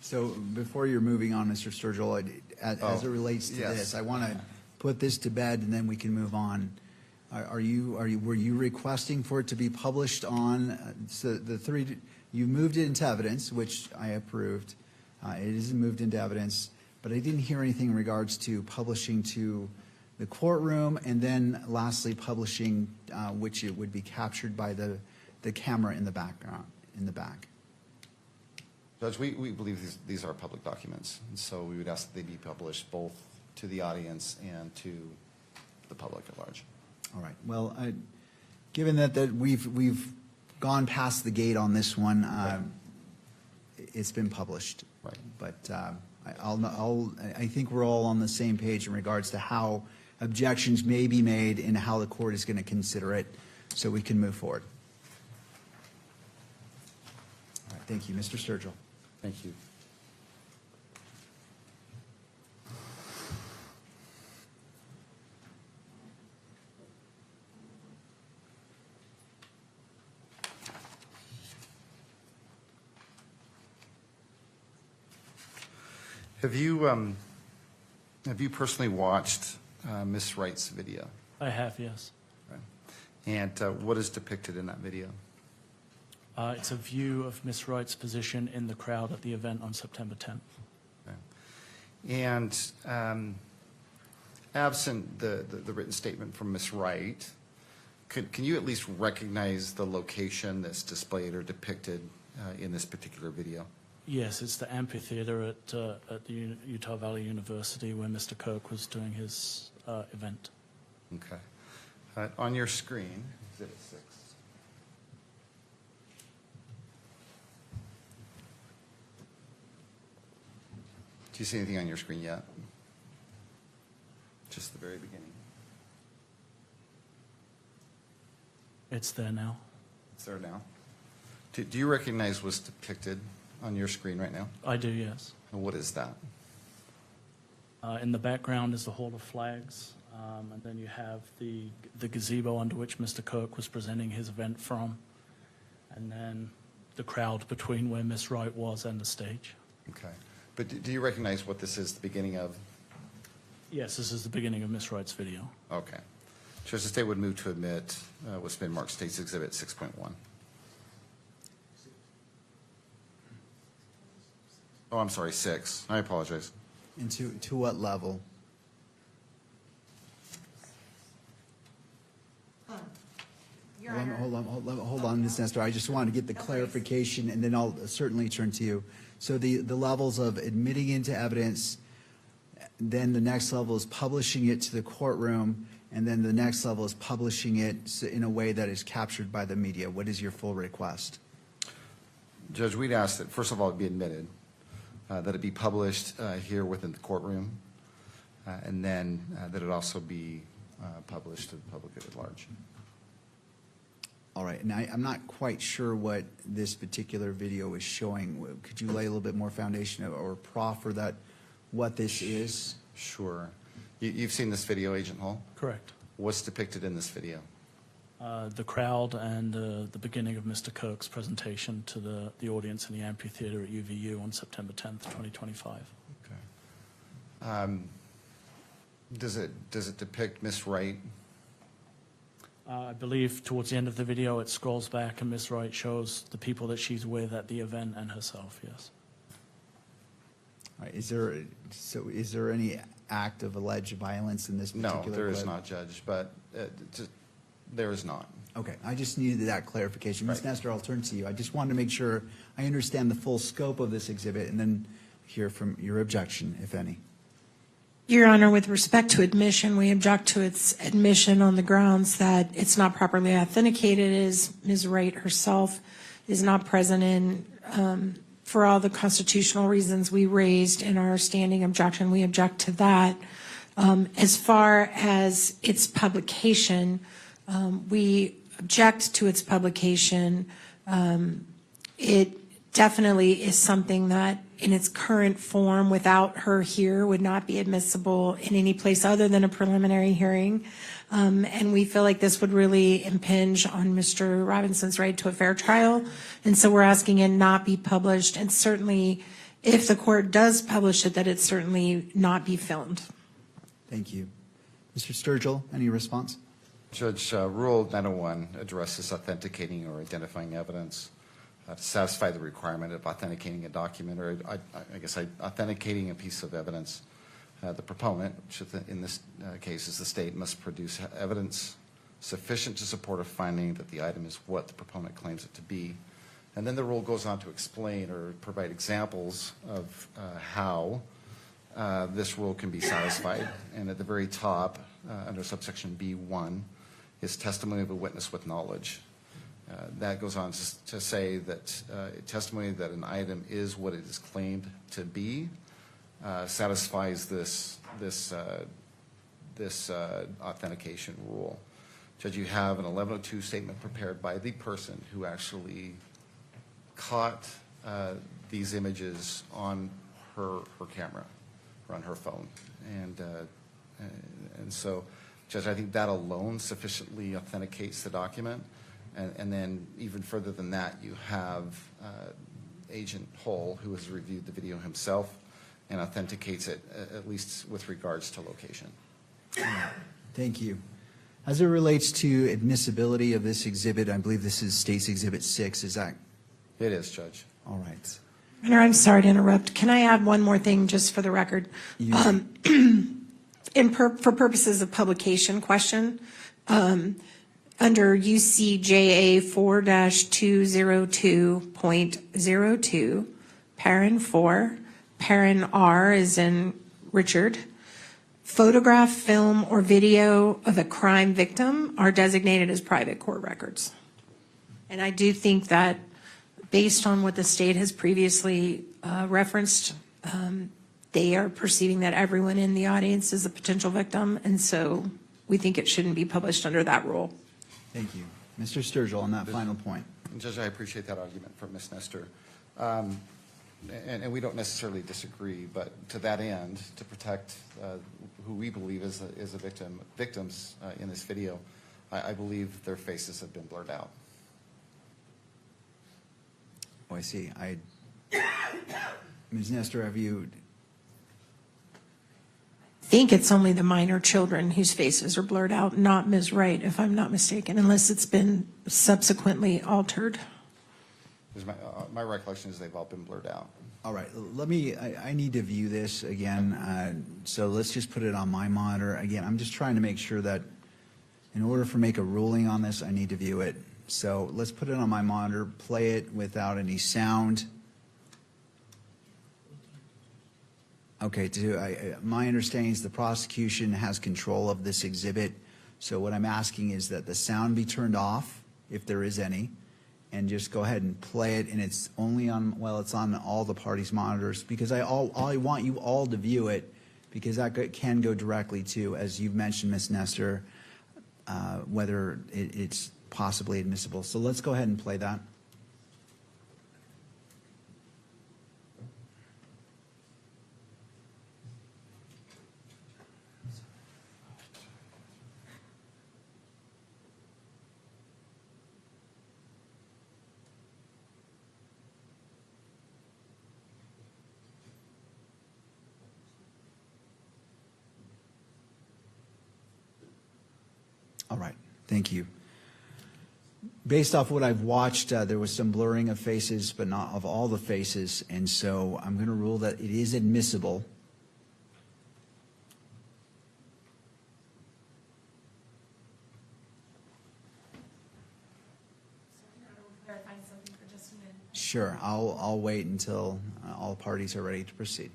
So before you're moving on, Mr. Sturgill, as it relates to yes. this, I want to put this to bed and then we can move on. Were you requesting for it to be published on so the three? You moved it into evidence, which I approved. It is moved into evidence, but I didn't hear anything in regards to publishing to the courtroom, and then lastly publishing, which it would be captured by the camera in the background in the back. Judge, we believe these are public documents, and so we would ask that they be published both to the audience and to the public at large. All right. Well, given that we've gone past the gate on this one, it's been published. Right. But I think we're all on the same page in regards to how objections may be made and how the court is going to consider it, so we can move forward. All right. Thank you, Mr. Sturgill. Thank you. Have you personally watched Ms. Wright's video? I have, yes. Right. And what is depicted in that video? It's a view of Ms. Wright's position in the crowd at the event on September 10th. Okay. And absent the written statement from Ms. Wright, can you at least recognize the location that's displayed or depicted in this particular video? Yes, it's the amphitheater at the Utah Valley University where Mr. Kirk was doing his event. Okay. On your screen, Exhibit 6. Do you see anything on your screen yet? Just the very beginning. It's there now. It's there now. Do you recognize what's depicted on your screen right now? I do, yes. And what is that? In the background is the Hall of Flags, and then you have the gazebo under which Mr. Kirk was presenting his event from, and then the crowd between where Ms. Wright was and the stage. Okay. But do you recognize what this is the beginning of? Yes, this is the beginning of Ms. Wright's video. Okay. Judge, the state would move to admit what's been marked State's Exhibit 6.1. Oh, I'm sorry, 6. I apologize. And to what level? Hold on, Ms. Nestor. I just want to get the clarification, and then I'll certainly turn to you. So the levels of admitting into evidence, then the next level is publishing it to the courtroom, and then the next level is publishing it in a way that is captured by the media. What is your full request? Judge, we'd ask that, first of all, it be admitted, that it be published here within the courtroom, and then that it also be published to the public at large. All right, and I'm not quite sure what this particular video is showing. Could you lay a little bit more foundation or proffer that what this is? Sure. You've seen this video, Agent Hall? Correct. What's depicted in this video? The crowd and the beginning of Mr. Kirk's presentation to the audience in the amphitheater at UVU on September 10th, 2025. Okay. Does it depict Miss Wright? I believe towards the end of the video it scrolls back and Ms. Wright shows the people that she's with at the event and herself, yes. All right, is there any act of alleged violence in this particular clip? No, there is not, Judge, but there is not. Okay, I just needed that clarification. Ms. Right. Nestor, I'll turn to you. I just wanted to make sure I understand the full scope of this exhibit and then hear from your objection, if any. Your Honor, with respect to admission, we object to its admission on the grounds that it's not properly authenticated, as Ms. Wright herself is not present in. For all the constitutional reasons we raised in our standing objection, we object to that. As far as its publication, we object to its publication. It definitely is something that in its current form without her here would not be admissible in any place other than a preliminary hearing. And we feel like this would really impinge on Mr. Robinson's right to a fair trial. And so we're asking it not be published, and certainly if the court does publish it, that it certainly not be filmed. Thank you. Mr. Sturgill, any response? Judge, Rule 901 addresses authenticating or identifying evidence to satisfy the requirement of authenticating a document, or I guess authenticating a piece of evidence. The proponent, which in this case is the state, must produce evidence sufficient to support a finding that the item is what the proponent claims it to be. And then the rule goes on to explain or provide examples of how this rule can be satisfied. And at the very top, under subsection B1, is testimony of a witness with knowledge. That goes on to say that testimony that an item is what it is claimed to be satisfies this authentication rule. Judge, you have an 1102 statement prepared by the person who actually caught these images on her camera or on her phone. And so, Judge, I think that alone sufficiently authenticates the document. And then even further than that, you have Agent Hull, who has reviewed the video himself and authenticates it, at least with regards to location. Thank you. As it relates to admissibility of this exhibit, I believe this is State's Exhibit 6, is that? It is, Judge. All right. Your Honor, I'm sorry to interrupt. Can I add one more thing just for the record? For purposes of publication question, under UCJA 4-202.02, parent 4, parent R is in Richard, photograph, film, or video of a crime victim are designated as private court records. And I do think that based on what the state has previously referenced, they are perceiving that everyone in the audience is a potential victim, and so we think it shouldn't be published under that rule. Thank you. Mr. Sturgill, on that final point. Judge, I appreciate that argument from Ms. Nestor. And we don't necessarily disagree, but to that end, to protect who we believe is a victims in this video, I believe their faces have been blurred out. Oh, I see. Ms. Nestor, have you? I think it's only the minor children whose faces are blurred out, not Ms. Wright, if I'm not mistaken, unless it's been subsequently altered. My recollection is they've all been blurred out. All right. I need to view this again. So let's just put it on my monitor. Again, I'm just trying to make sure that in order for make a ruling on this, I need to view it. So let's put it on my monitor, play it without any sound. Okay, my understanding is the prosecution has control of this exhibit. So what I'm asking is that the sound be turned off, if there is any, and just go ahead and play it. And it's only on, well, it's on all the parties' monitors, because I want you all to view it, because that can go directly to, as you've mentioned, Ms. Nestor, whether it's possibly admissible. So let's go ahead and play that. All right, thank you. Based off what I've watched, there was some blurring of faces, but not of all the faces, and so I'm going to rule that it is admissible. Sure, I'll wait until all parties are ready to proceed.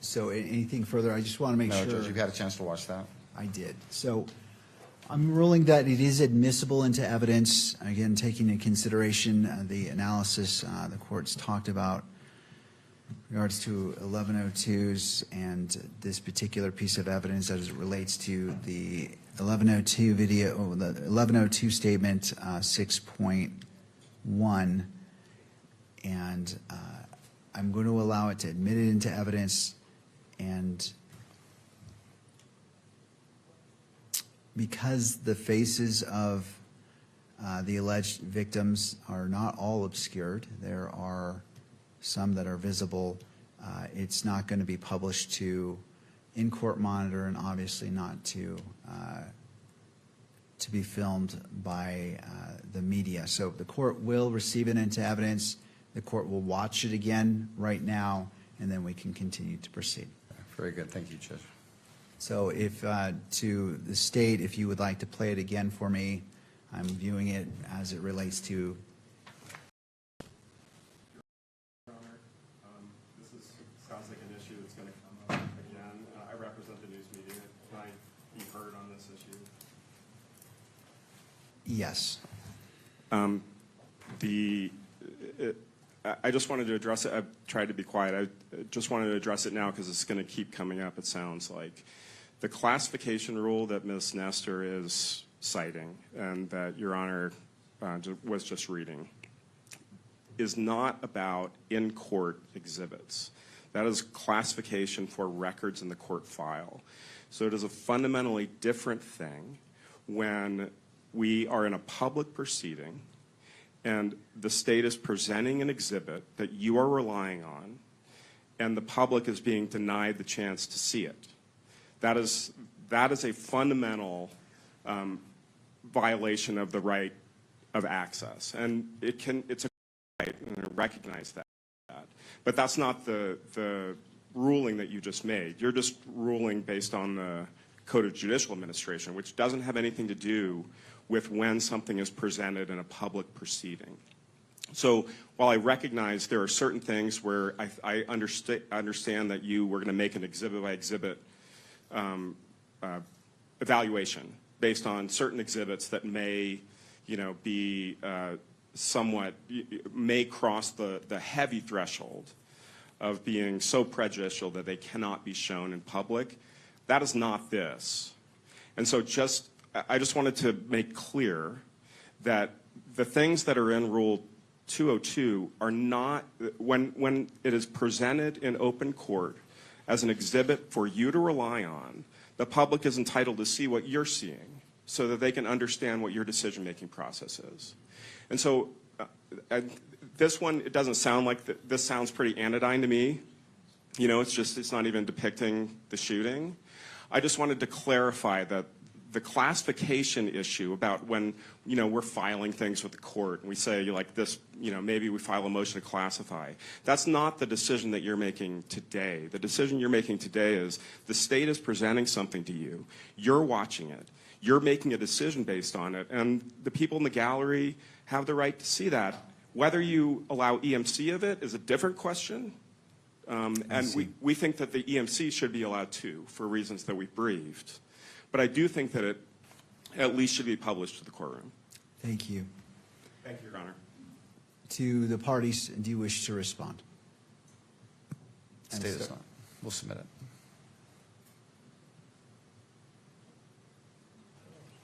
So anything further? I just want to make sure. No, Judge, you've had a chance to watch that. I did. So I'm ruling that it is admissible into evidence, again, taking into consideration the analysis the court's talked about in regards to 1102s and this particular piece of evidence as it relates to the 1102 video, the 1102 statement 6.1, and I'm going to allow it to admit it into evidence. And because the faces of the alleged victims are not all obscured, there are some that are visible, it's not going to be published to in-court monitor, and obviously not to be filmed by the media. So the court will receive it into evidence. The court will watch it again right now, and then we can continue to proceed. Very good. Thank you, Judge. So if, to the state, if you would like to play it again for me, I'm viewing it as it relates to. Your Honor, sounds like an issue that's going to come up again. I represent the news media. Can I be heard on this issue? Yes. I just wanted to address it. I've tried to be quiet. I just wanted to address it now because it's going to keep coming up, it sounds like. The classification rule that Ms. Nestor is citing and that Your Honor was just reading is not about in-court exhibits. That is classification for records in the court file. So it is a fundamentally different thing when we are in a public proceeding and the state is presenting an exhibit that you are relying on and the public is being denied the chance to see it. That is a fundamental violation of the right of access. And it's a right, and I recognize that. But that's not the ruling that you just made. You're just ruling based on the Code of Judicial Administration, which doesn't have anything to do with when something is presented in a public proceeding. So while I recognize there are certain things where I understand that you were going to make an exhibit-by-exhibit evaluation based on certain exhibits that may, be somewhat, may cross the heavy threshold of being so prejudicial that they cannot be shown in public. That is not this. And so I just wanted to make clear that the things that are in Rule 202 are not, when it is presented in open court as an exhibit for you to rely on, the public is entitled to see what you're seeing so that they can understand what your decision-making process is. And so this one, it doesn't sound like, this sounds pretty anodyne to me. It's not even depicting the shooting. I just wanted to clarify that the classification issue about when, we're filing things with the court and we say like this, maybe we file a motion to classify. That's not the decision that you're making today. The decision you're making today is the state is presenting something to you. You're watching it. You're making a decision based on it. And the people in the gallery have the right to see that. Whether you allow EMC of it is a different question. And we think that the EMC should be allowed to for reasons that we briefed. But I do think that it at least should be published to the courtroom. Thank you. Thank you, Your Honor. To the parties, do you wish to respond? State is not. We'll submit it.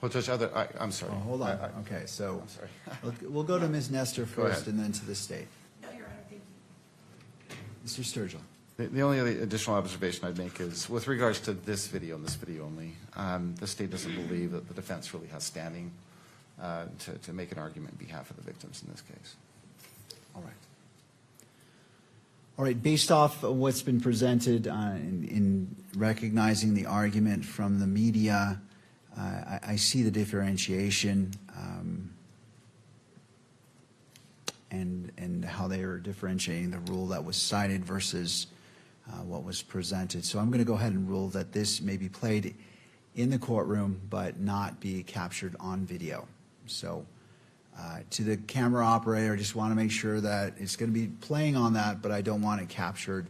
Well, Judge, I'm sorry. Oh, hold on. Okay, so I'm sorry. we'll go to Ms. Nestor first ahead. and then to the state. No, Your Honor, thank you. Mr. Sturgill. The only other additional observation I'd make is with regards to this video and this video only, the state doesn't believe that the defense really has standing to make an argument on behalf of the victims in this case. All right. All right, based off of what's been presented in recognizing the argument from the media, I see the differentiation and how they are differentiating the rule that was cited versus what was presented. So I'm going to go ahead and rule that this may be played in the courtroom but not be captured on video. So to the camera operator, I just want to make sure that it's going to be playing on that, but I don't want it captured.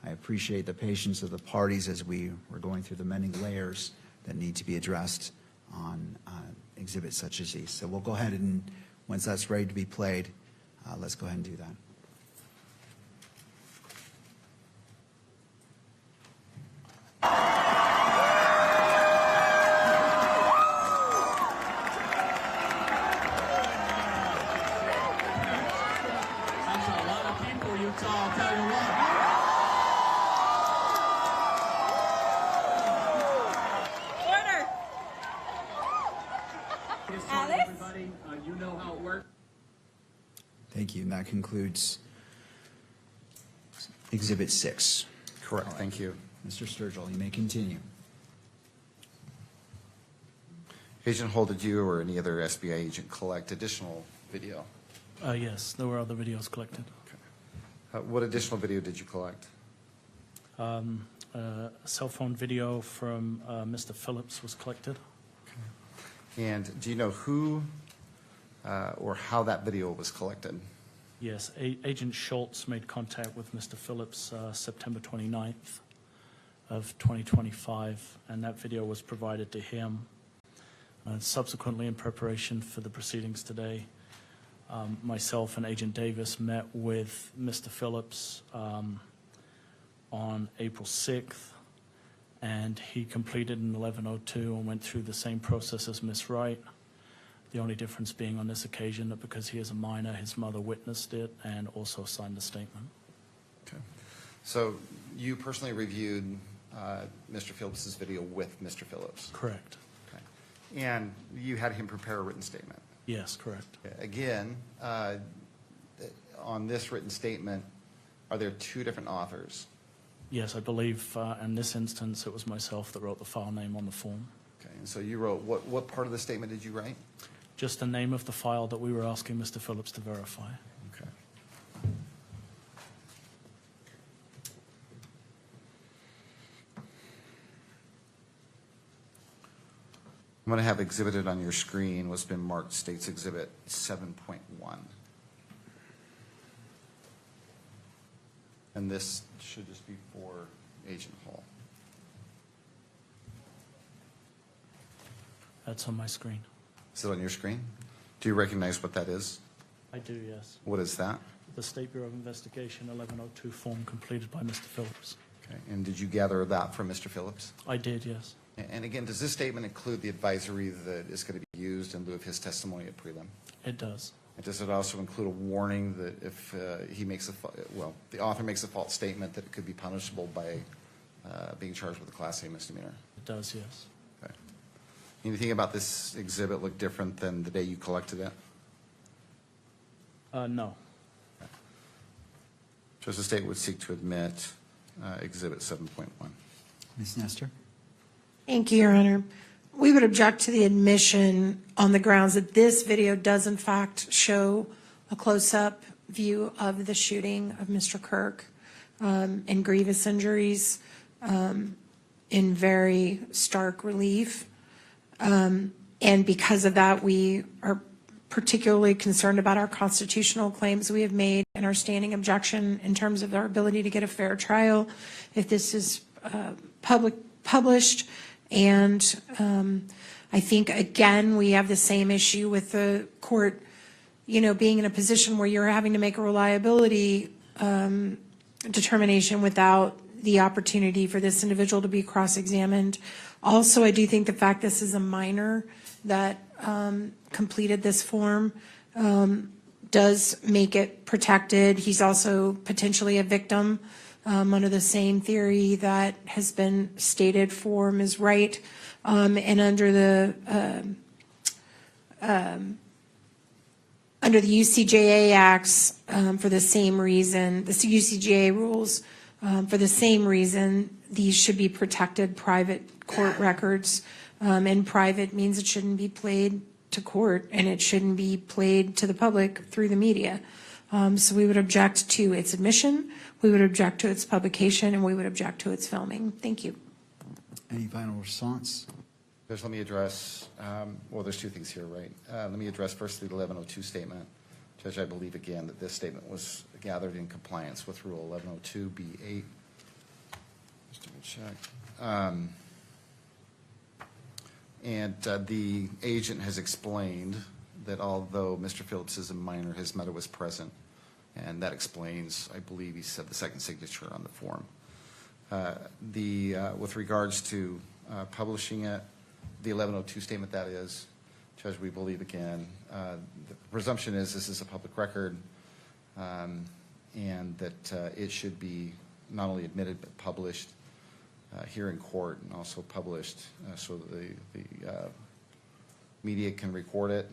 I appreciate the patience of the parties as we were going through the many layers that need to be addressed on exhibits such as these. So we'll go ahead and once that's ready to be played, let's go ahead and do that. That's a lot of people, Utah, I'll tell you what. Order. Alice? Everybody, you know how it works. Thank you. And that concludes Exhibit 6. Correct. Thank you. Mr. Sturgill, you may continue. Agent Hull, did you or any other SBI agent collect additional video? Yes, there were other videos collected. What additional video did you collect? A cell phone video from Mr. Phillips was collected. And do you know who or how that video was collected? Yes, Agent Schultz made contact with Mr. Phillips September 29th of 2025, and that video was provided to him. Subsequently, in preparation for the proceedings today, myself and Agent Davis met with Mr. Phillips on April 6th, and he completed an 1102 and went through the same process as Ms. Wright. The only difference being on this occasion that because he is a minor, his mother witnessed it and also signed a statement. Okay. So you personally reviewed Mr. Phillips's video with Mr. Phillips? Correct. Okay. And you had him prepare a written statement? Yes, correct. Okay. Again, on this written statement, are there two different authors? Yes, I believe in this instance it was myself that wrote the file name on the form. Okay. And so you wrote, what part of the statement did you write? Just the name of the file that we were asking Mr. Phillips to verify. Okay. I'm going to have exhibited on your screen what's been marked States Exhibit 7.1. And this should just be for Agent Hall. That's on my screen. Is it on your screen? Do you recognize what that is? I do, yes. What is that? The State Bureau of Investigation 1102 form completed by Mr. Phillips. Okay. And did you gather that from Mr. Phillips? I did, yes. And again, does this statement include the advisory that is going to be used in lieu of his testimony at prelim? It does. And does it also include a warning that if he makes the author makes a false statement, that it could be punishable by being charged with a Class A misdemeanor? It does, yes. Okay. Anything about this exhibit look different than the day you collected it? No. Okay. So the state would seek to admit Exhibit 7.1. Ms. Nestor? Thank you, Your Honor. We would object to the admission on the grounds that this video does in fact show a close-up view of the shooting of Mr. Kirk and grievous injuries in very stark relief. And because of that, we are particularly concerned about our constitutional claims we have made and our standing objection in terms of our ability to get a fair trial if this is published. And I think, again, we have the same issue with the court, being in a position where you're having to make a reliability determination without the opportunity for this individual to be cross-examined. Also, I do think the fact this is a minor that completed this form does make it protected. He's also potentially a victim under the same theory that has been stated for Ms. Wright, and under the UCJA acts for the same reason, the UCJA rules for the same reason, these should be protected private court records, and private means it shouldn't be played to court and it shouldn't be played to the public through the media. So we would object to its admission, we would object to its publication, and we would object to its filming. Thank you. Any final response? Judge, let me address, well, there's two things here, right? Let me address first the 1102 statement. Judge, I believe again that this statement was gathered in compliance with Rule 1102B8. Just double check. And the agent has explained that although Mr. Phillips is a minor, his mother was present. And that explains, I believe he said, the second signature on the form. With regards to publishing it, the 1102 statement, that is, Judge, we believe again, the presumption is this is a public record, and that it should be not only admitted but published here in court, and also published so that the media can record it.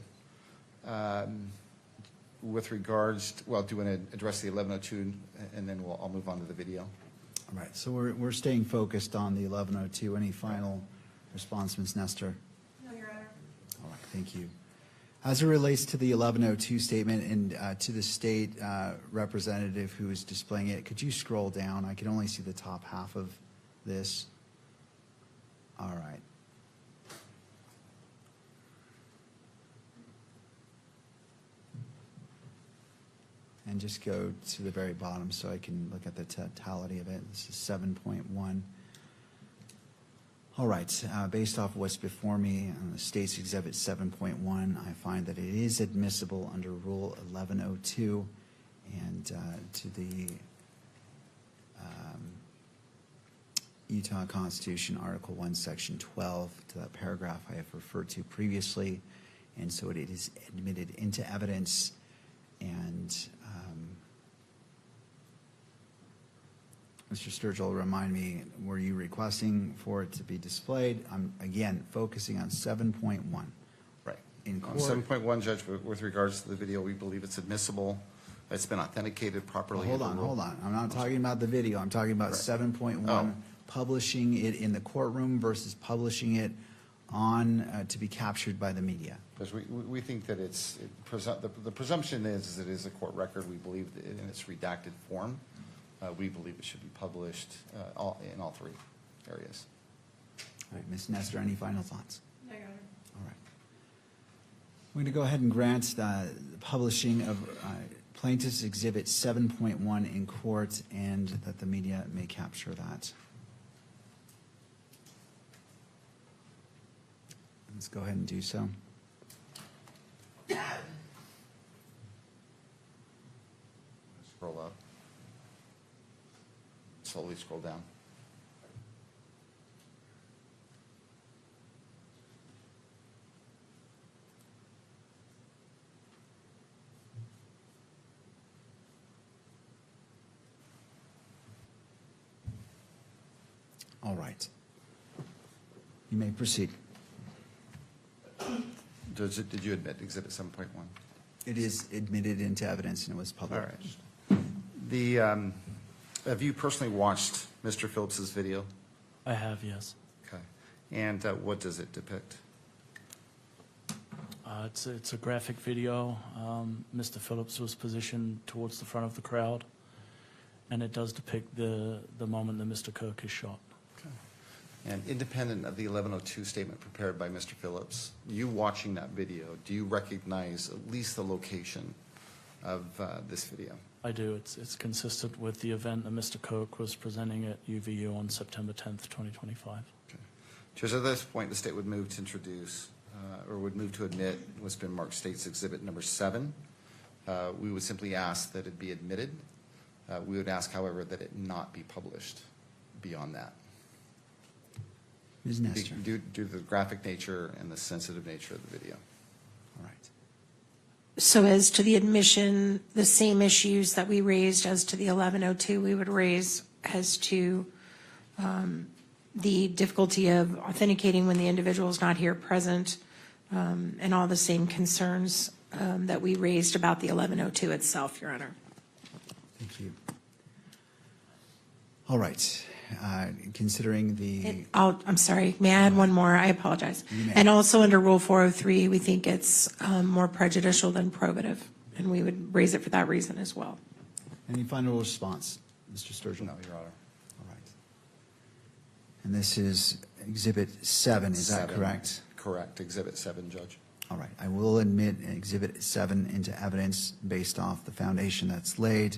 With regards to, well, do you want to address the 1102, and then I'll move on to the video? All right, so we're staying focused on the 1102. Any final response, Ms. Nestor? No, Your Honor. All right, thank you. As it relates to the 1102 statement and to the state representative who is displaying it, could you scroll down? I can only see the top half of this. All right. And just go to the very bottom so I can look at the totality of it. This is 7.1. All right, based off what's before me on the State's Exhibit 7.1, I find that it is admissible under Rule 1102 and to the Utah Constitution, Article 1, Section 12, to that paragraph I have referred to previously, and so it is admitted into evidence. And Mr. Sturgill, remind me, were you requesting for it to be displayed? I'm, again, focusing on 7.1. Right. In On court. 7.1, Judge, with regards to the video, we believe it's admissible. It's been authenticated properly. Hold on. I'm not talking about the video. I'm talking about Right. 7.1, Oh. publishing it in the courtroom versus publishing it on to be captured by the media. Because we think that the presumption is that it is a court record. We believe that in its redacted form. We believe it should be published in all three areas. All right, Ms. Nestor, any final thoughts? No, Your Honor. All right. We're going to go ahead and grant the publishing of Plaintiff's Exhibit 7.1 in court, and that the media may capture that. Let's go ahead and do so. Scroll up. Slowly scroll down. All right. You may proceed. Judge, did you admit Exhibit 7.1? It is admitted into evidence and it was All published. right. Have you personally watched Mr. Phillips's video? I have, yes. Okay. And what does it depict? It's a graphic video. Mr. Phillips was positioned towards the front of the crowd, and it does depict the moment that Mr. Kirk is shot. Okay. And independent of the 1102 statement prepared by Mr. Phillips, you watching that video, do you recognize at least the location of this video? I do. It's consistent with the event that Mr. Kirk was presenting at UVU on September 10th, 2025. Okay. Judge, at this point, the state would move to introduce, or would move to admit what's been marked State's Exhibit number 7. We would simply ask that it be admitted. We would ask, however, that it not be published beyond that. Ms. Nestor. Due to the graphic nature and the sensitive nature of the video. All right. So as to the admission, the same issues that we raised as to the 1102, we would raise as to the difficulty of authenticating when the individual is not here present, and all the same concerns that we raised about the 1102 itself, Your Honor. Thank you. All right. Considering the... I'm sorry, may I add one more? I apologize. You may. And also under Rule 403, we think it's more prejudicial than probative, and we would raise it for that reason as well. Any final response, Mr. Sturgill? No, Your Honor. All right. And this is Exhibit 7, is that 7. correct? Correct. Exhibit 7, Judge. All right. I will admit Exhibit 7 into evidence based off the foundation that's laid.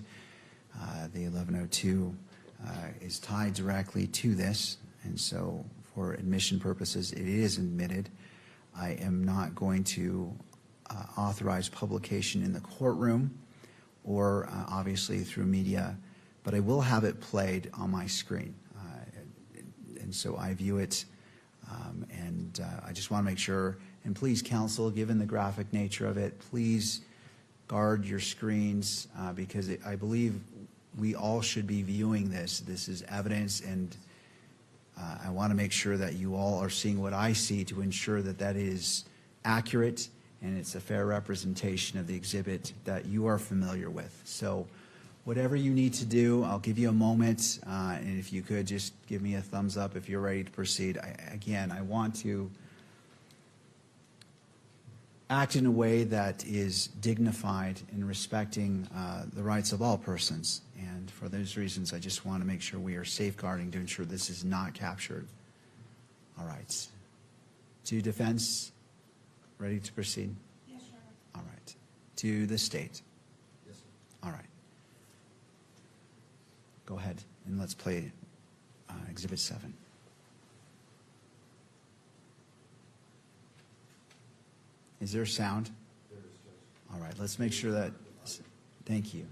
The 1102 is tied directly to this, and so for admission purposes, it is admitted. I am not going to authorize publication in the courtroom or obviously through media, but I will have it played on my screen. And so I view it, and I just want to make sure, and please, counsel, given the graphic nature of it, please guard your screens because I believe we all should be viewing this. This is evidence, and I want to make sure that you all are seeing what I see to ensure that that is accurate and it's a fair representation of the exhibit that you are familiar with. So whatever you need to do, I'll give you a moment, and if you could just give me a thumbs up if you're ready to proceed. Again, I want to act in a way that is dignified in respecting the rights of all persons. And for those reasons, I just want to make sure we are safeguarding to ensure this is not captured. All right. To defense, ready to proceed? Yes, Your Honor. All right. To the state? Yes, sir. All right. Go ahead and let's play Exhibit 7. Is there sound? There is, Judge. All right, let's make sure that, thank you.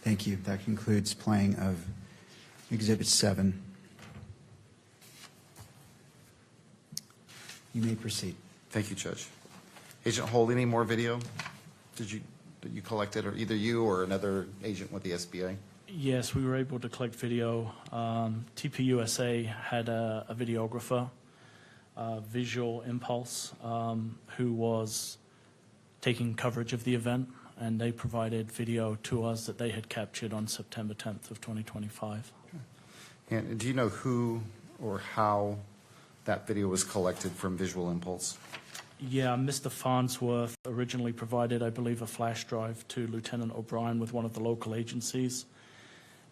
Thank you. That concludes playing of Exhibit 7. You may proceed. Thank you, Judge. Agent Holt, any more video that you collected, or either you or another agent with the SBA? Yes, we were able to collect video. TPUSA had a videographer, Visual Impulse, who was taking coverage of the event, and they provided video to us that they had captured on September 10th of 2025. And do you know who or how that video was collected from Visual Impulse? Yeah, Mr. Farnsworth originally provided, I believe, a flash drive to Lieutenant O'Brien with one of the local agencies.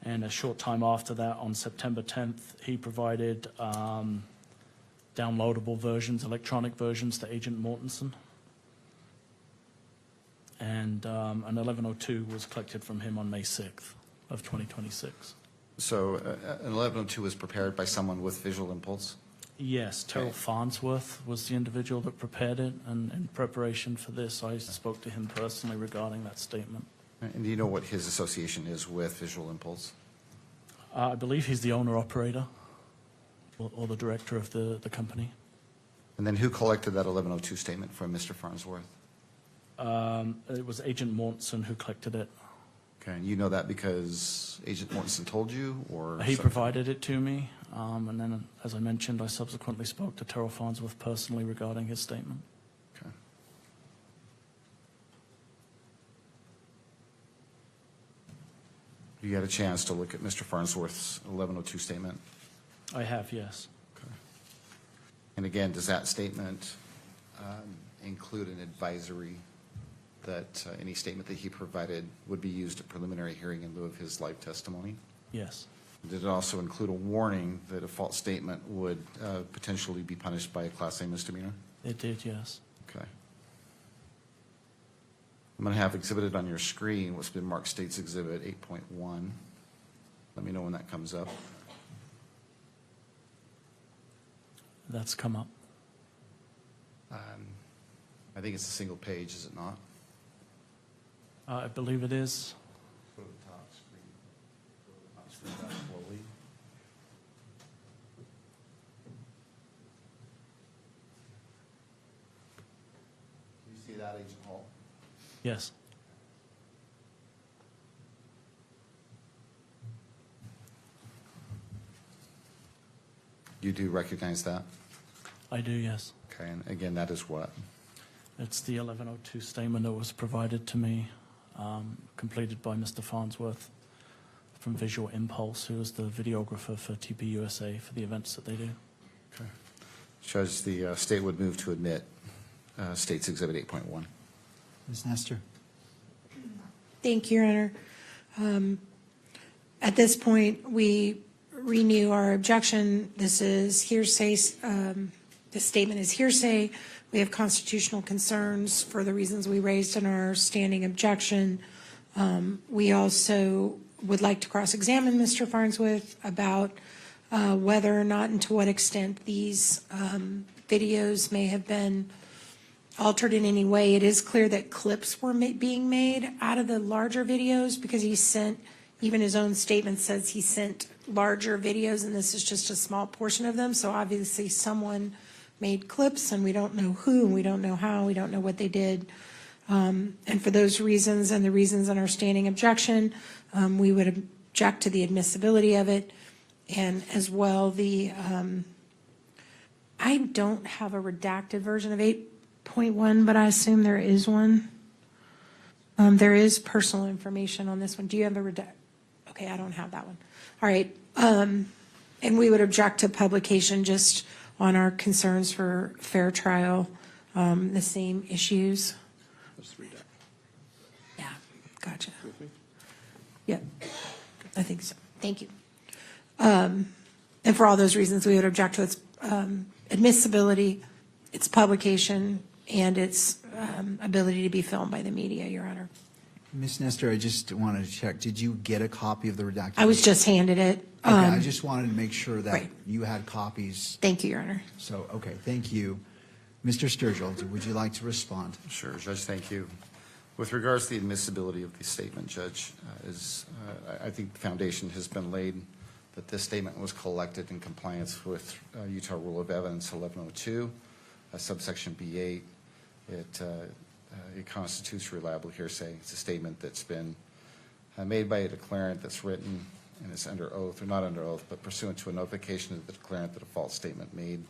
And a short time after that, on September 10th, he provided downloadable versions, electronic versions to Agent Mortensen. And an 1102 was collected from him on May 6th of 2026. So an 1102 was prepared by someone with Visual Impulse? Yes, Terrell Farnsworth was the individual that prepared it, and in preparation for this, I spoke to him personally regarding that statement. And do you know what his association is with Visual Impulse? I believe he's the owner-operator or the director of the company. And then who collected that 1102 statement from Mr. Farnsworth? It was Agent Mortensen who collected it. Okay, and you know that because Agent Mortensen told you, or? He provided it to me, and then, as I mentioned, I subsequently spoke to Terrell Farnsworth personally regarding his statement. Okay. You had a chance to look at Mr. Farnsworth's 1102 statement? I have, yes. Okay. And again, does that statement include an advisory that any statement that he provided would be used at preliminary hearing in lieu of his live testimony? Yes. Did it also include a warning that a false statement would potentially be punished by a Class A misdemeanor? It did, yes. Okay. I'm going to have exhibited on your screen what's been marked State's Exhibit 8.1. Let me know when that comes up. That's come up. I think it's a single page, is it not? I believe it is. Go to the top screen. Go to the top screen down slowly. Can you see that, Agent Hall? Yes. You do recognize that? I do, yes. Okay, and again, that is what? It's the 1102 statement that was provided to me, completed by Mr. Farnsworth from Visual Impulse, who is the videographer for TPUSA for the events that they do. Okay. Judge, the state would move to admit State's Exhibit 8.1. Ms. Nestor? Thank you, Your Honor. At this point, we renew our objection. This is hearsay. This statement is hearsay. We have constitutional concerns for the reasons we raised in our standing objection. We also would like to cross-examine Mr. Farnsworth about whether or not and to what extent these videos may have been altered in any way. It is clear that clips were being made out of the larger videos because he sent, even his own statement says he sent larger videos, and this is just a small portion of them. So obviously someone made clips, and we don't know who, and we don't know how, we don't know what they did. And for those reasons and the reasons in our standing objection, we would object to the admissibility of it, and as well the, I don't have a redacted version of 8.1, but I assume there is one. There is personal information on this one. Do you have a redact? Okay, I don't have that one. All right. And we would object to publication just on our concerns for fair trial, the same issues. Yeah, gotcha. Yep, I think so. Thank you. And for all those reasons, we would object to its admissibility, its publication, and its ability to be filmed by the media, Your Honor. Ms. Nestor, I just wanted to check, did you get a copy of the redacted? I was just handed it. Okay, I just wanted to make sure that right. you had copies. Thank you, Your Honor. So, okay, thank you. Mr. Sturgill, would you like to respond? Sure, Judge, thank you. With regards to the admissibility of the statement, Judge, I think the foundation has been laid that this statement was collected in compliance with Utah Rule of Evidence 1102, subsection B8. It constitutes reliable hearsay. It's a statement that's been made by a declarant that's written and it's under oath, or not under oath, but pursuant to a notification of the declarant that a false statement made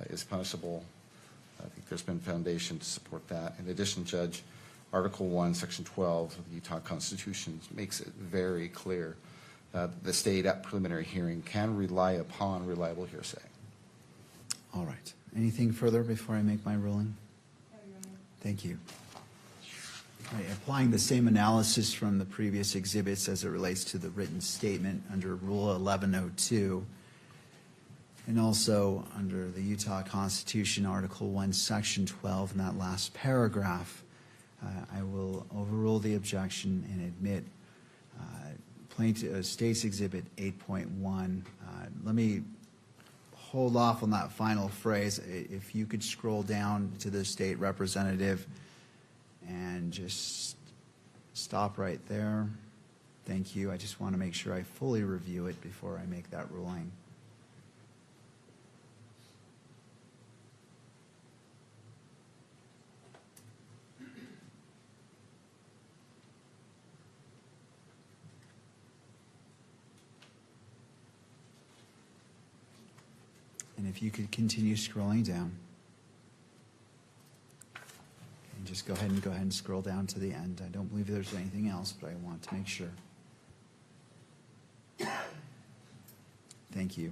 is punishable. I think there's been foundation to support that. In addition, Judge, Article 1, Section 12 of the Utah Constitution makes it very clear that the state at preliminary hearing can rely upon reliable hearsay. All right. Anything further before I make my ruling? Thank you. All right, applying the same analysis from the previous exhibits as it relates to the written statement under Rule 1102, and also under the Utah Constitution, Article 1, Section 12, in that last paragraph, I will overrule the objection and admit State's Exhibit 8.1. Let me hold off on that final phrase. If you could scroll down to the state representative and just stop right there. Thank you. I just want to make sure I fully review it before I make that ruling. And if you could continue scrolling down. And just go ahead and scroll down to the end. I don't believe there's anything else, but I want to make sure. Thank you.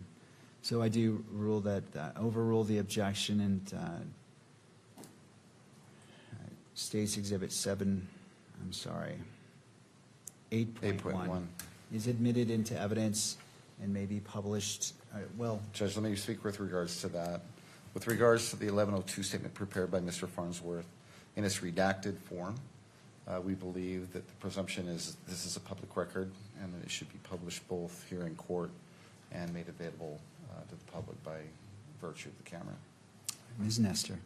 So I do rule that, overrule the objection, and State's Exhibit 8.1 is admitted into evidence and may be published. Well, Judge, let me speak with regards to that. With regards to the 1102 statement prepared by Mr. Farnsworth in its redacted form, we believe that the presumption is this is a public record and that it should be published both here in court and made available to the public by virtue of the camera. Ms. Nestor.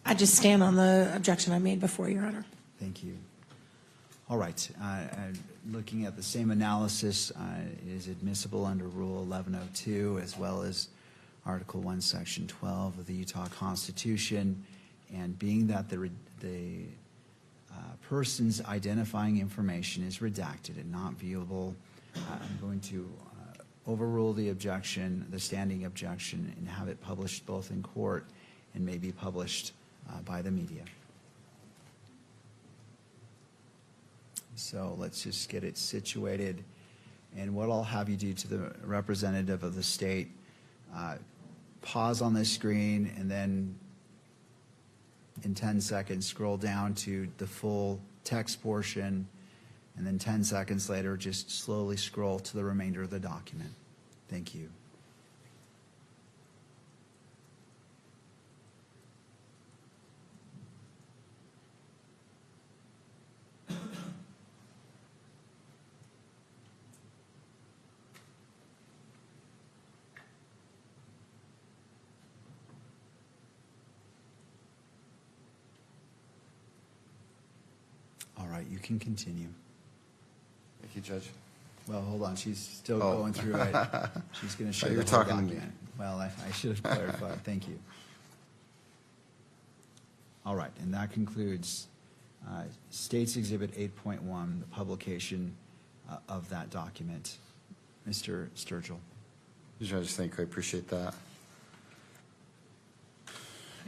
I just stand on the objection I made before, Your Honor. Thank you. All right. Looking at the same analysis, it is admissible under Rule 1102 as well as Article 1, Section 12 of the Utah Constitution. And being that the person's identifying information is redacted and not viewable, I'm going to overrule the objection, the standing objection, and have it published both in court and may be published by the media. So let's just get it situated. And what I'll have you do to the representative of the state, pause on this screen and then in 10 seconds scroll down to the full text portion, and then 10 seconds later just slowly scroll to the remainder of the document. Thank you. right, you can continue. Thank you, Judge. Well, hold on, she's still Oh. going through it. She's going to show Thought you the were whole talking to me. document. Well, I should have clarified. Thank you. All right, and that concludes State's Exhibit 8.1, the publication of that document. Mr. Sturgill. Judge, thank you. I appreciate that.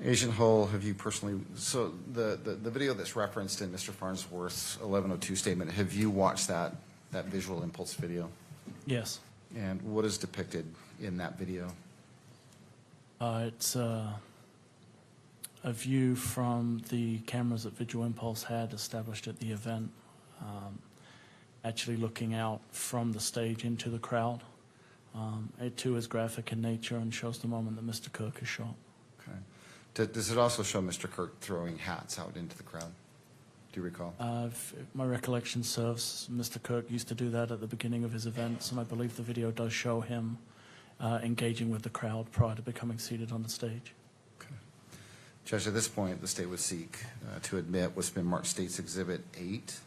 Agent Hull, have you personally, so the video that's referenced in Mr. Farnsworth's 1102 statement, have you watched that visual impulse video? Yes. And what is depicted in that video? It's a view from the cameras that Visual Impulse had established at the event, actually looking out from the stage into the crowd. It too is graphic in nature and shows the moment that Mr. Kirk is shot. Okay. Does it also show Mr. Kirk throwing hats out into the crowd? Do you recall? If my recollection serves, Mr. Kirk used to do that at the beginning of his events, and I believe the video does show him engaging with the crowd prior to becoming seated on the stage. Okay. Judge, at this point, the state would seek to admit what's been marked State's Exhibit 8.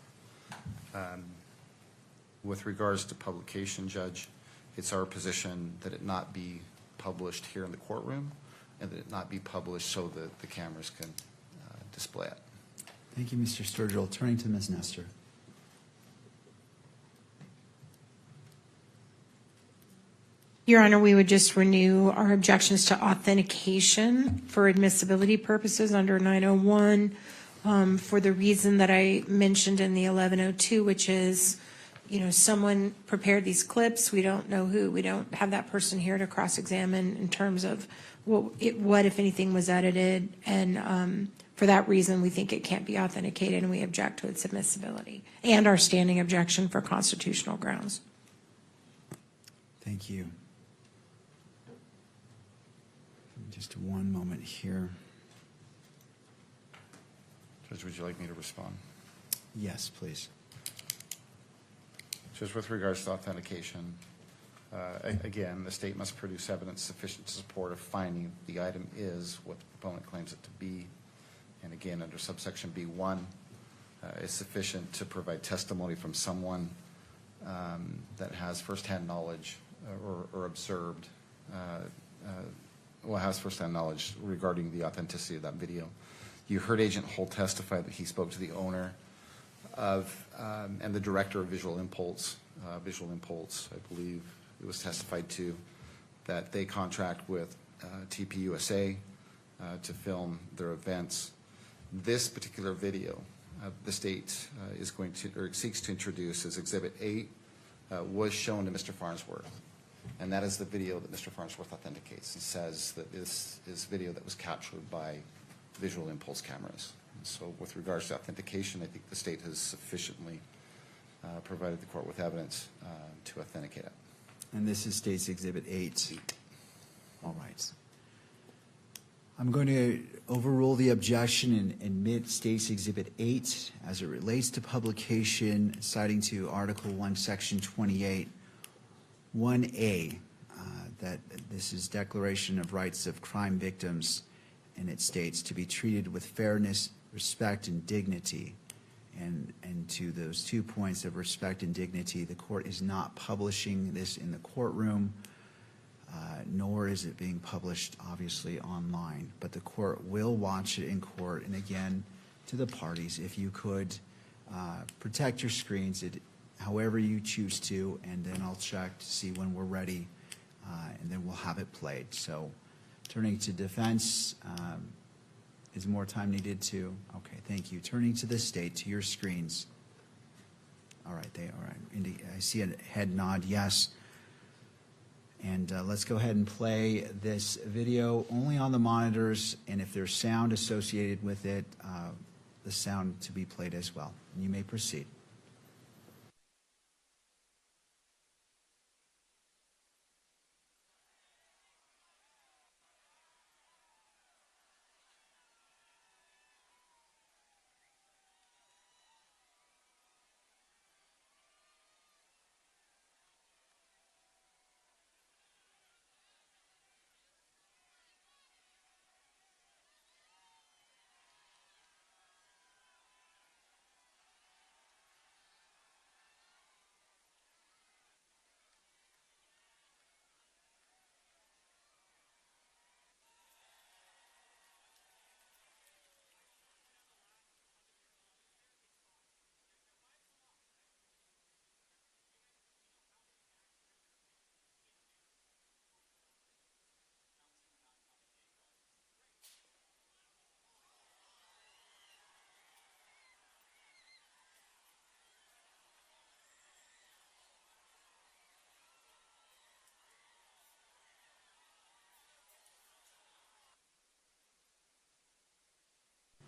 With regards to publication, Judge, it's our position that it not be published here in the courtroom and that it not be published so that the cameras can display it. Thank you, Mr. Sturgill. Turning to Ms. Nestor. Your Honor, we would just renew our objections to authentication for admissibility purposes under 901 for the reason that I mentioned in the 1102, which is, someone prepared these clips. We don't know who. We don't have that person here to cross-examine in terms of what, if anything, was edited. And for that reason, we think it can't be authenticated, and we object to its admissibility and our standing objection for constitutional grounds. Thank you. Just one moment here. Judge, would you like me to respond? Yes, please. Just with regards to authentication, again, the state must produce evidence sufficient to support a finding the item is what the proponent claims it to be. And again, under subsection B1, it's sufficient to provide testimony from someone that has firsthand knowledge or observed, has firsthand knowledge regarding the authenticity of that video. You heard Agent Hull testify that he spoke to the owner of and the director of Visual Impulse, I believe it was testified to, that they contract with TPUSA to film their events. This particular video, the state is going to, or seeks to introduce as Exhibit 8, was shown to Mr. Farnsworth. And that is the video that Mr. Farnsworth authenticates and says that this is video that was captured by Visual Impulse cameras. And so with regards to authentication, I think the state has sufficiently provided the court with evidence to authenticate it. And this is State's Exhibit 8. All right. I'm going to overrule the objection and admit State's Exhibit 8 as it relates to publication, citing to Article 1, Section 28, 1A, that this is Declaration of Rights of Crime Victims, and it states to be treated with fairness, respect, and dignity. And to those 2 points of respect and dignity, the court is not publishing this in the courtroom, nor is it being published, obviously, online. But the court will watch it in court. And again, to the parties, if you could protect your screens however you choose to, and then I'll check to see when we're ready, and then we'll have it played. So turning to defense, is more time needed to? Okay, thank you. Turning to the state, to your screens. All right, I see a head nod, yes. And let's go ahead and play this video only on the monitors, and if there's sound associated with it, the sound to be played as well. And you may proceed.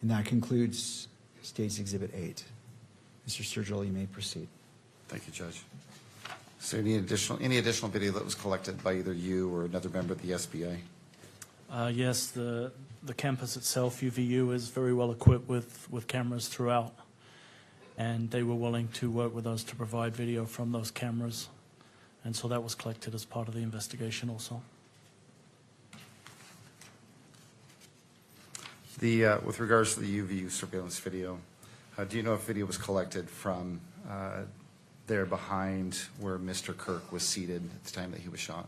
And that concludes State's Exhibit 8. Mr. Sturgill, you may proceed. Thank you, Judge. Is there any additional video that was collected by either you or another member of the SBA? Yes, the campus itself, UVU, is very well equipped with cameras throughout, and they were willing to work with us to provide video from those cameras, and so that was collected as part of the investigation also. With regards to the UVU surveillance video, do you know if video was collected from there behind where Mr. Kirk was seated at the time that he was shot?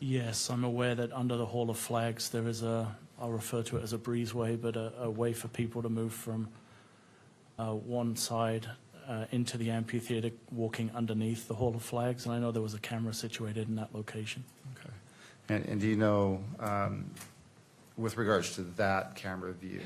Yes, I'm aware that under the Hall of Flags there is I'll refer to it as a breezeway, but a way for people to move from one side into the amphitheater walking underneath the Hall of Flags, and I know there was a camera situated in that location. Okay. And do you know, with regards to that camera view,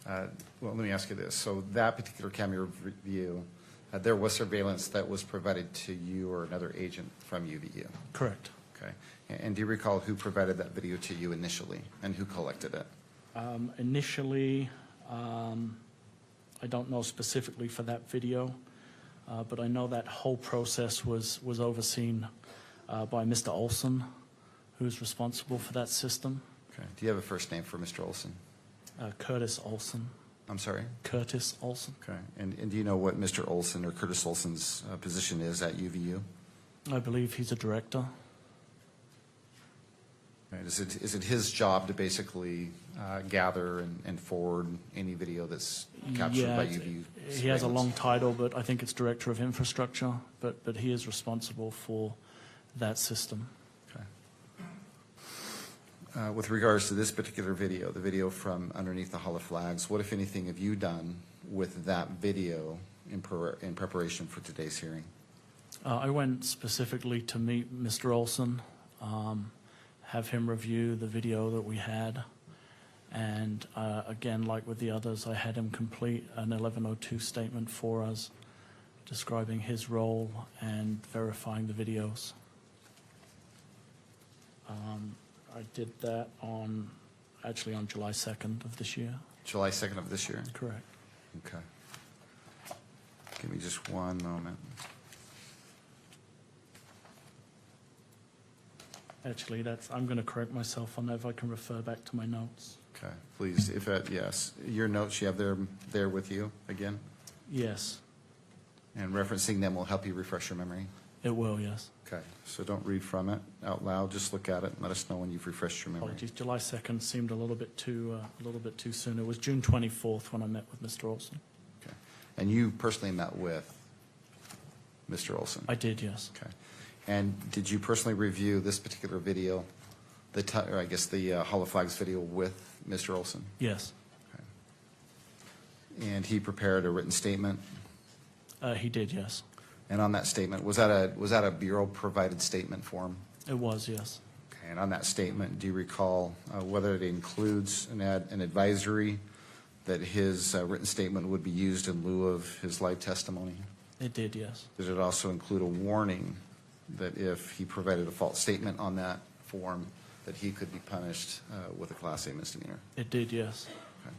well, let me ask you this. So that particular camera view, there was surveillance that was provided to you or another agent from UVU? Correct. Okay. And do you recall who provided that video to you initially and who collected it? Initially, I don't know specifically for that video, but I know that whole process was overseen by Mr. Olson, who's responsible for that system. Okay. Do you have a first name for Mr. Olson? Curtis Olson. I'm sorry? Curtis Olson. Okay. And do you know what Mr. Olson or Curtis Olson's position is at UVU? I believe he's a director. Right. Is it his job to basically gather and forward any video that's captured by UVU? He has a long title, but I think it's Director of Infrastructure, but he is responsible for that system. Okay. With regards to this particular video, the video from underneath the Hall of Flags, what, if anything, have you done with that video in preparation for today's hearing? I went specifically to meet Mr. Olson, have him review the video that we had, and again, like with the others, I had him complete an 1102 statement for us describing his role and verifying the videos. I did that actually on July 2nd of this year. July 2nd of this year? Correct. Okay. Give me just one moment. Actually, I'm going to correct myself on that if I can refer back to my notes. Okay, please, yes. Your notes, you have there with you again? Yes, And referencing them will help you refresh your memory? it will, yes. Okay, so don't read from it out loud, just look at it and let us know when you've refreshed your memory. Apologies, July 2nd seemed a little bit too soon. It was June 24th when I met with Mr. Olson. Okay. And you personally met with Mr. Olson? I did, yes. Okay. And did you personally review this particular video, or I guess the Hall of Flags video with Mr. Olson? Yes. Okay. And he prepared a written statement? He did, yes. And on that statement, was that a bureau-provided statement form? It was, yes. Okay. And on that statement, do you recall whether it includes an advisory that his written statement would be used in lieu of his live testimony? It did, yes. Did it also include a warning that if he provided a false statement on that form, that he could be punished with a Class A misdemeanor? It did, yes. Okay.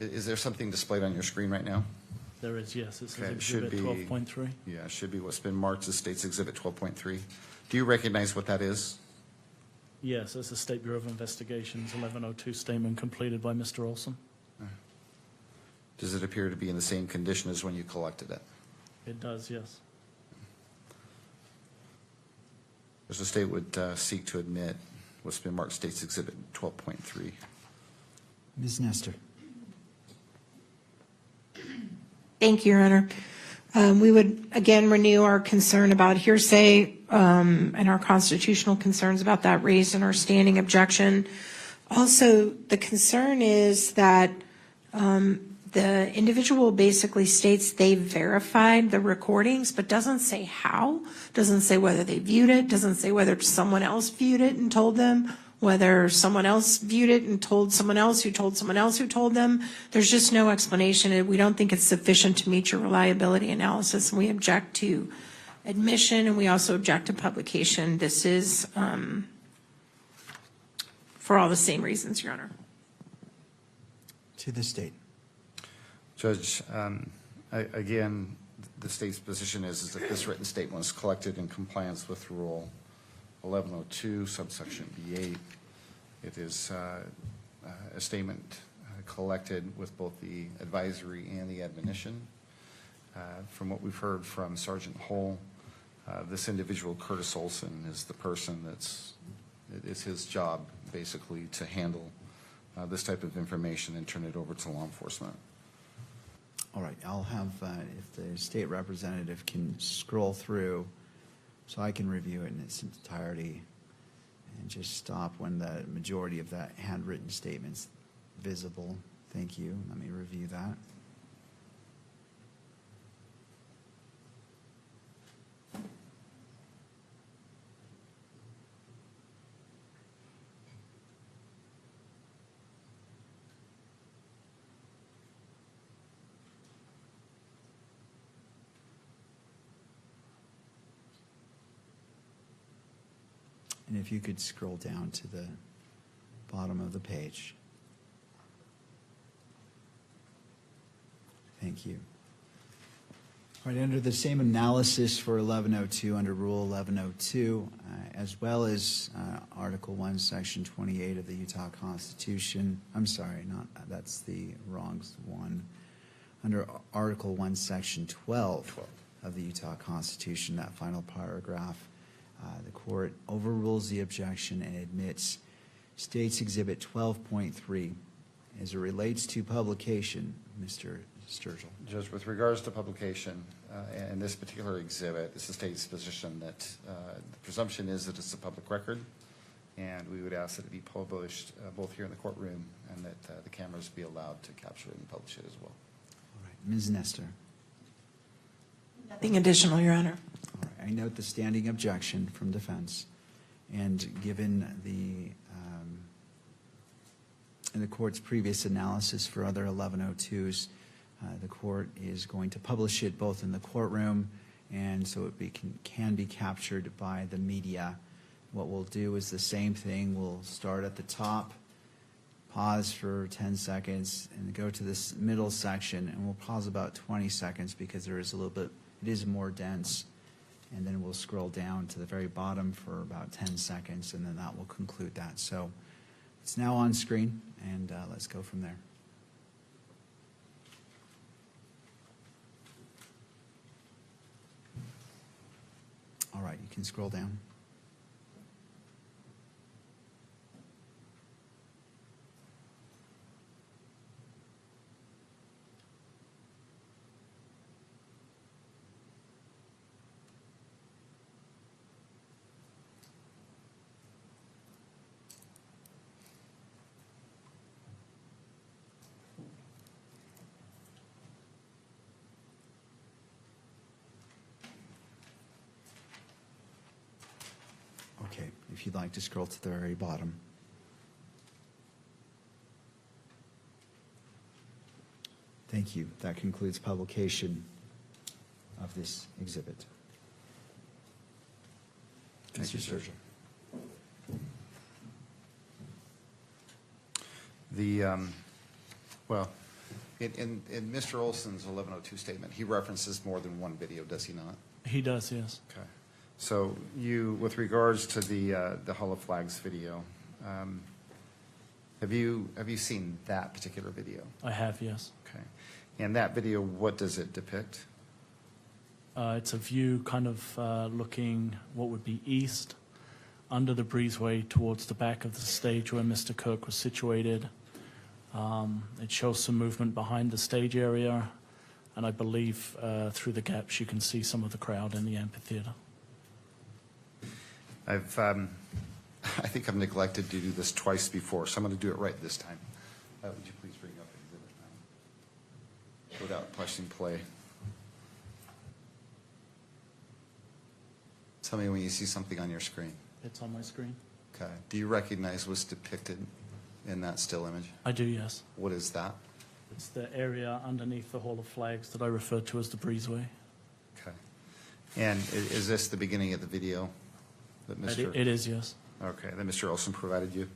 Is there something displayed on your screen right now? There is, yes. It says Okay, it should Exhibit be 12.3. Yeah, it should be what's been marked as State's Exhibit 12.3. Do you recognize what that is? Yes, it's the State Bureau of Investigation's 1102 statement completed by Mr. Olson. Does it appear to be in the same condition as when you collected it? It does, yes. As the state would seek to admit what's been marked State's Exhibit 12.3. Ms. Nestor. Thank you, Your Honor. We would again renew our concern about hearsay and our constitutional concerns about that raised in our standing objection. Also, the concern is that the individual basically states they verified the recordings, but doesn't say how, doesn't say whether they viewed it, doesn't say whether someone else viewed it and told them, whether someone else viewed it and told someone else who told someone else who told them. There's just no explanation, and we don't think it's sufficient to meet your reliability analysis, and we object to admission, and we also object to publication. This is for all the same reasons, Your Honor. To the state. Judge, again, the state's position is that this written statement was collected in compliance with Rule 1102, subsection B8. It is a statement collected with both the advisory and the admonition. From what we've heard from Sergeant Hull, this individual, Curtis Olson, is the person it's his job, basically, to handle this type of information and turn it over to law enforcement. All right, I'll have, if the state representative can scroll through so I can review it in its entirety and just stop when the majority of that handwritten statement's visible. Thank you. Let me review that. And if you could scroll down to the bottom of the page. Thank you. All right, under the same analysis for 1102, under Rule 1102, as well as Article 1, Section 28 of the Utah Constitution, I'm sorry, that's the wrong one. Under Article 1, Section 12 of the Utah Constitution, that final paragraph, the court overrules the objection and admits State's Exhibit 12.3 as it relates to publication. Mr. Sturgill. Judge, with regards to publication, and this particular exhibit, it's the state's position that the presumption is that it's a public record, and we would ask that it be published both here in the courtroom and that the cameras be allowed to capture it and publish it as well. All right, Ms. Nestor. Nothing additional, Your Honor. All right, I note the standing objection from defense, and given the in the court's previous analysis for other 1102s, the court is going to publish it both in the courtroom and so it can be captured by the media. What we'll do is the same thing. We'll start at the top, pause for 10 seconds, and go to this middle section, and we'll pause about 20 seconds because there is a little bit, it is more dense, and then we'll scroll down to the very bottom for about 10 seconds, and then that will conclude that. So it's now on screen, and let's go from there. All right, you can scroll down. Okay, if you'd like to scroll to the very bottom. Thank you. That concludes publication of this exhibit. Mr. Sturgill. Well, in Mr. Olson's 1102 statement, he references more than one video, does he not? He does, yes. Okay. So you, with regards to the Hall of Flags video, have you seen that particular video? I have, yes. Okay. And that video, what does it depict? It's a view kind of looking what would be east, under the breezeway towards the back of the stage where Mr. Kirk was situated. It shows some movement behind the stage area, and I believe through the gaps you can see some of the crowd in the amphitheater. I've I think I've neglected to do this twice before, so I'm going to do it right this time. Would you please bring up Exhibit 9 without pushing play? Tell me when you see something on your screen. It's on my screen. Okay. Do you recognize what's depicted in that still image? I do, yes. What is that? It's the area underneath the Hall of Flags that I referred to as the breezeway. Okay. And is this the beginning of the video that Mr. It is, yes. Okay, that Mr. Olson provided you?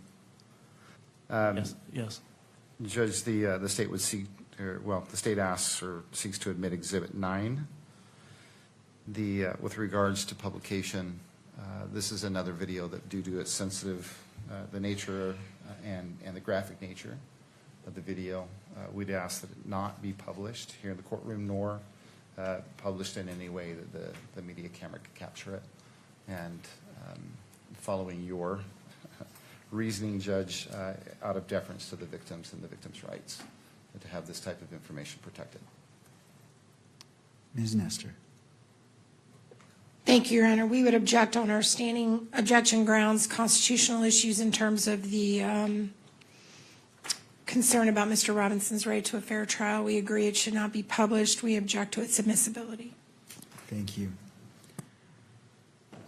Yes, yes. Judge, the state would seek, the state asks or seeks to admit Exhibit 9. With regards to publication, this is another video that, due to its sensitive, the nature and the graphic nature of the video, we'd ask that it not be published here in the courtroom, nor published in any way that the media camera could capture it. And following your reasoning, Judge, out of deference to the victims and the victims' rights, to have this type of information protected. Ms. Nestor. Thank you, Your Honor. We would object on our standing objection grounds, constitutional issues in terms of the concern about Mr. Robinson's right to a fair trial. We agree it should not be published. We object to its admissibility. Thank you.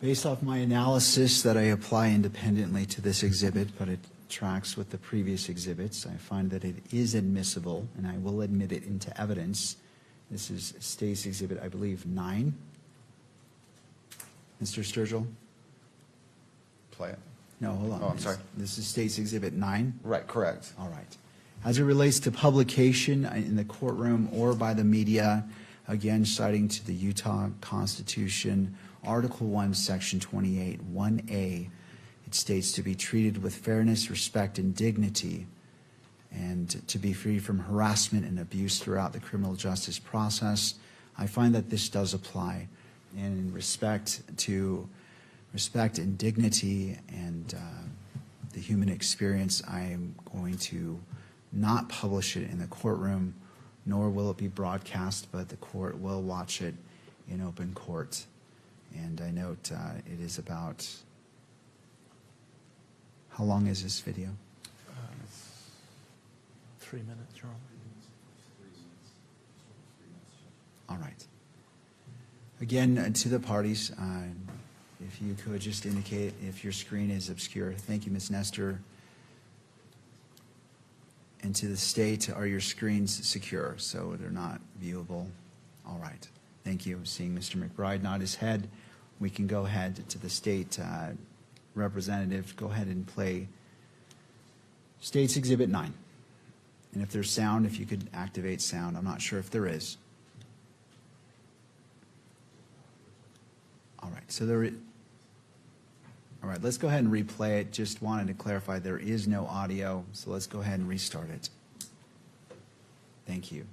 Based off my analysis that I apply independently to this exhibit, but it tracks with the previous exhibits, I find that it is admissible, and I will admit it into evidence. This is State's Exhibit, I believe, 9. Mr. Sturgill? Play it. No, hold on. Oh, I'm sorry. This is State's Exhibit 9? Right, correct. All right. As it relates to publication in the courtroom or by the media, again, citing to the Utah Constitution, Article 1, Section 28, 1A, it states to be treated with fairness, respect, and dignity, and to be free from harassment and abuse throughout the criminal justice process. I find that this does apply. And in respect and dignity and the human experience, I am going to not publish it in the courtroom, nor will it be broadcast, but the court will watch it in open court. And I note it is about, how long is this video? 3 minutes, Your Honor. All right. Again, to the parties, if you could just indicate if your screen is obscure. Thank you, Ms. Nestor. And to the state, are your screens secure so they're not viewable? All right. Thank you. Seeing Mr. McBride nod his head, we can go ahead to the state representative. Go ahead and play State's Exhibit 9. And if there's sound, if you could activate sound. I'm not sure if there is. All right, so all right, let's go ahead and replay it. Just wanted to clarify there is no audio, so let's go ahead and restart it. Thank you.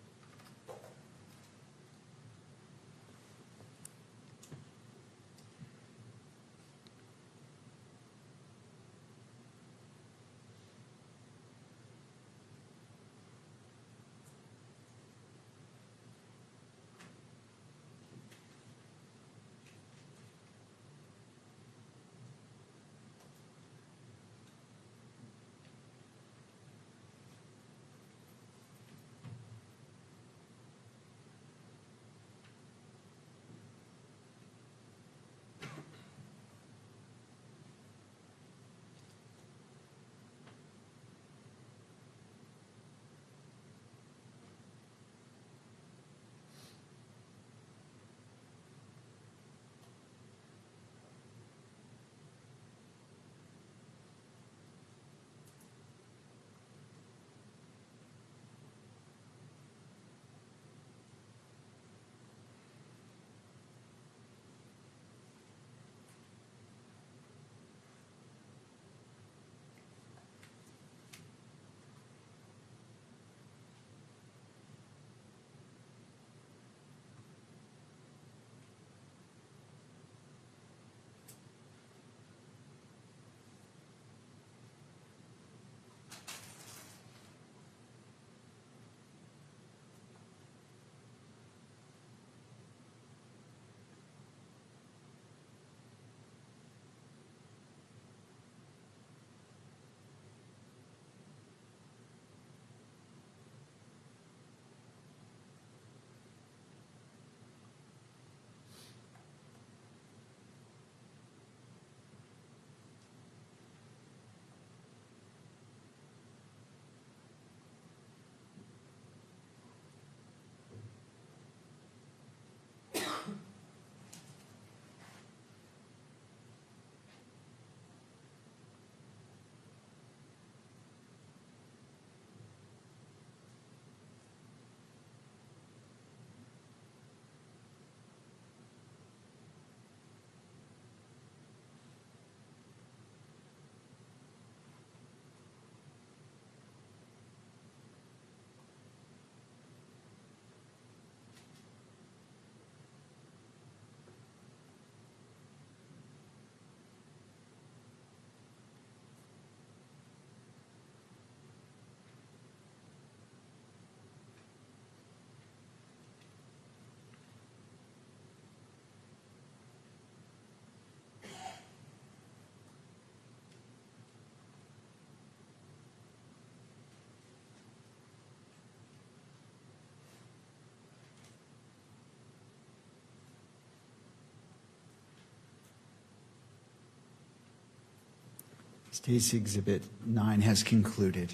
State's Exhibit 9 has concluded.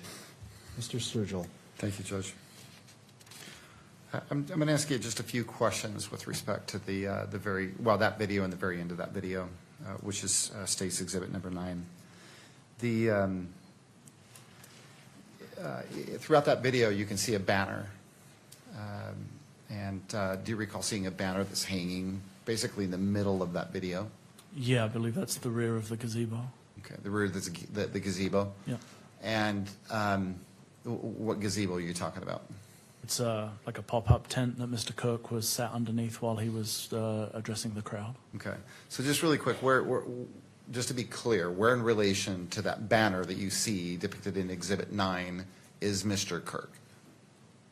Mr. Sturgill. Thank you, Judge. I'm going to ask you just a few questions with respect to that video and the very end of that video, which is State's Exhibit number 9. Throughout that video, you can see a banner. Do you recall seeing a banner that's hanging basically in the middle of that video? Yeah, I believe that's the rear of the gazebo. Okay, the rear of the gazebo? Yeah. And what gazebo are you talking about? It's like a pop-up tent that Mr. Kirk was sat underneath while he was addressing the crowd. Okay. So just really quick, just to be clear, where in relation to that banner that you see depicted in Exhibit 9 is Mr. Kirk?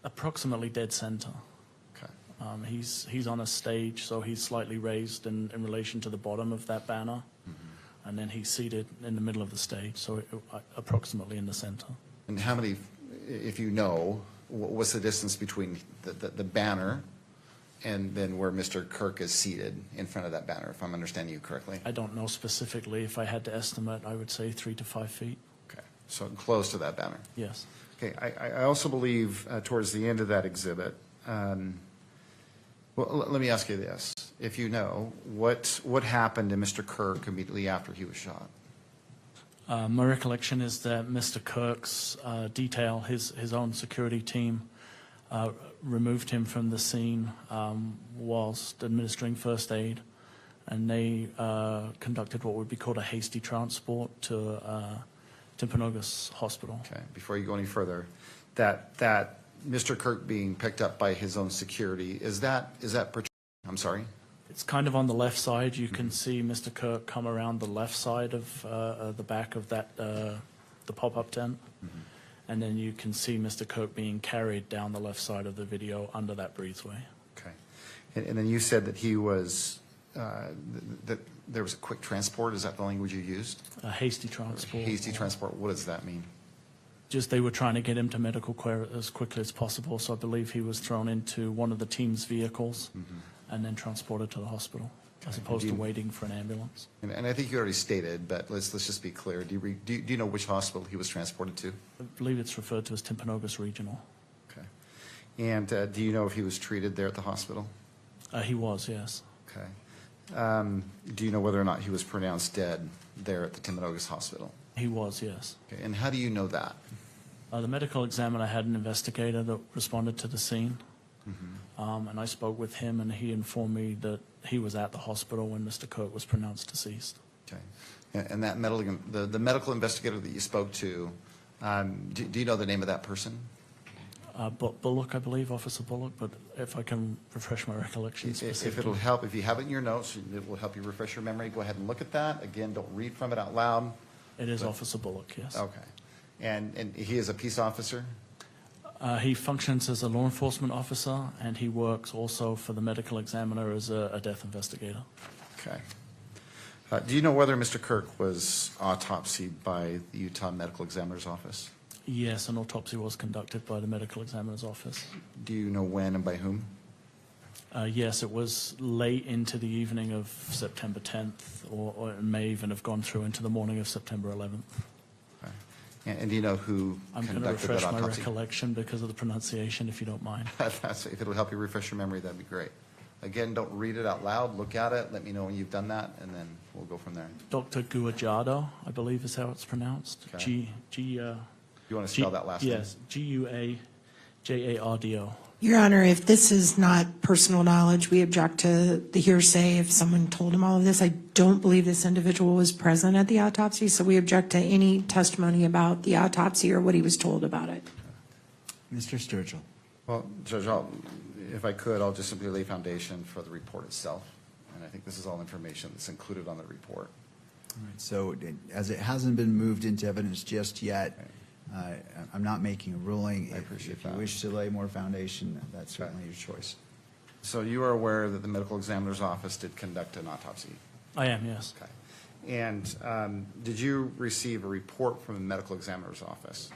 Approximately dead center. Okay. He's on a stage, so he's slightly raised in relation to the bottom of that banner. Mm-hmm. And then he's seated in the middle of the stage, so approximately in the center. And how many, if you know, what's the distance between the banner and then where Mr. Kirk is seated in front of that banner, if I'm understanding you correctly? I don't know specifically. If I had to estimate, I would say 3 to 5 feet. Okay, so close to that banner. Yes. Okay, I also believe towards the end of that exhibit, well, let me ask you this. If you know, what happened to Mr. Kirk immediately after he was shot? My recollection is that Mr. Kirk's detail, his own security team, removed him from the scene whilst administering first aid, and they conducted what would be called a hasty transport to Timpanogos Hospital. Okay, before you go any further, that Mr. Kirk being picked up by his own security, is that I'm sorry? It's kind of on the left side. You can see Mr. Kirk come around the left side of the back of that the pop-up tent. Mm-hmm. And then you can see Mr. Kirk being carried down the left side of the video under that breezeway. Okay. And then you said that he was, that there was a quick transport. Is that the language you used? A hasty transport. Hasty transport. What does that mean? Just they were trying to get him to medical care as quickly as possible. So I believe he was thrown into one of the team's vehicles and then transported to the hospital, as opposed to waiting for an ambulance. And I think you already stated, but let's just be clear. Do you know which hospital he was transported to? I believe it's referred to as Timpanogos Regional. Okay. And do you know if he was treated there at the hospital? He was, yes. Okay. Do you know whether or not he was pronounced dead there at the Timpanogos Hospital? He was, yes. Okay. And how do you know that? The medical examiner had an investigator that responded to the scene. And I spoke with him, and he informed me that he was at the hospital when Mr. Kirk was pronounced deceased. Okay. And that the medical investigator that you spoke to, do you know the name of that person? Bullock, I believe, Officer Bullock, but if I can refresh my recollection specifically. If it'll help, if you have it in your notes, it will help you refresh your memory, go ahead and look at that. Again, don't read from it out loud. It is Officer Bullock, yes. Okay. And he is a peace officer? He functions as a law enforcement officer, and he works also for the medical examiner as a death investigator. Okay. Do you know whether Mr. Kirk was autopsied by the Utah Medical Examiner's Office? Yes, an autopsy was conducted by the medical examiner's office. Do you know when and by whom? Yes, it was late into the evening of September 10th, or it may even have gone through into the morning of September 11th. Okay. And do you know who I'm going to conducted that refresh my autopsy? recollection because of the pronunciation, if you don't mind. If it'll help you refresh your memory, that'd be great. Again, don't read it out loud. Look at it. Let me know when you've done that, and then we'll go from there. Dr. Guajado, I believe is how it's pronounced. Okay. You want to spell that last name? Yes, Guajado. Your Honor, if this is not personal knowledge, we object to the hearsay. If someone told him all of this, I don't believe this individual was present at the autopsy, so we object to any testimony about the autopsy or what he was told about it. Mr. Sturgill. Well, Judge, if I could, I'll just simply lay foundation for the report itself. And I think this is all information that's included on the report. All right, so as it hasn't been moved into evidence just yet, I'm not making a ruling. I appreciate If that. you wish to lay more foundation, that's certainly your choice. So you are aware that the medical examiner's office did conduct an autopsy? I am, yes. Okay. And did you receive a report from the medical examiner's office?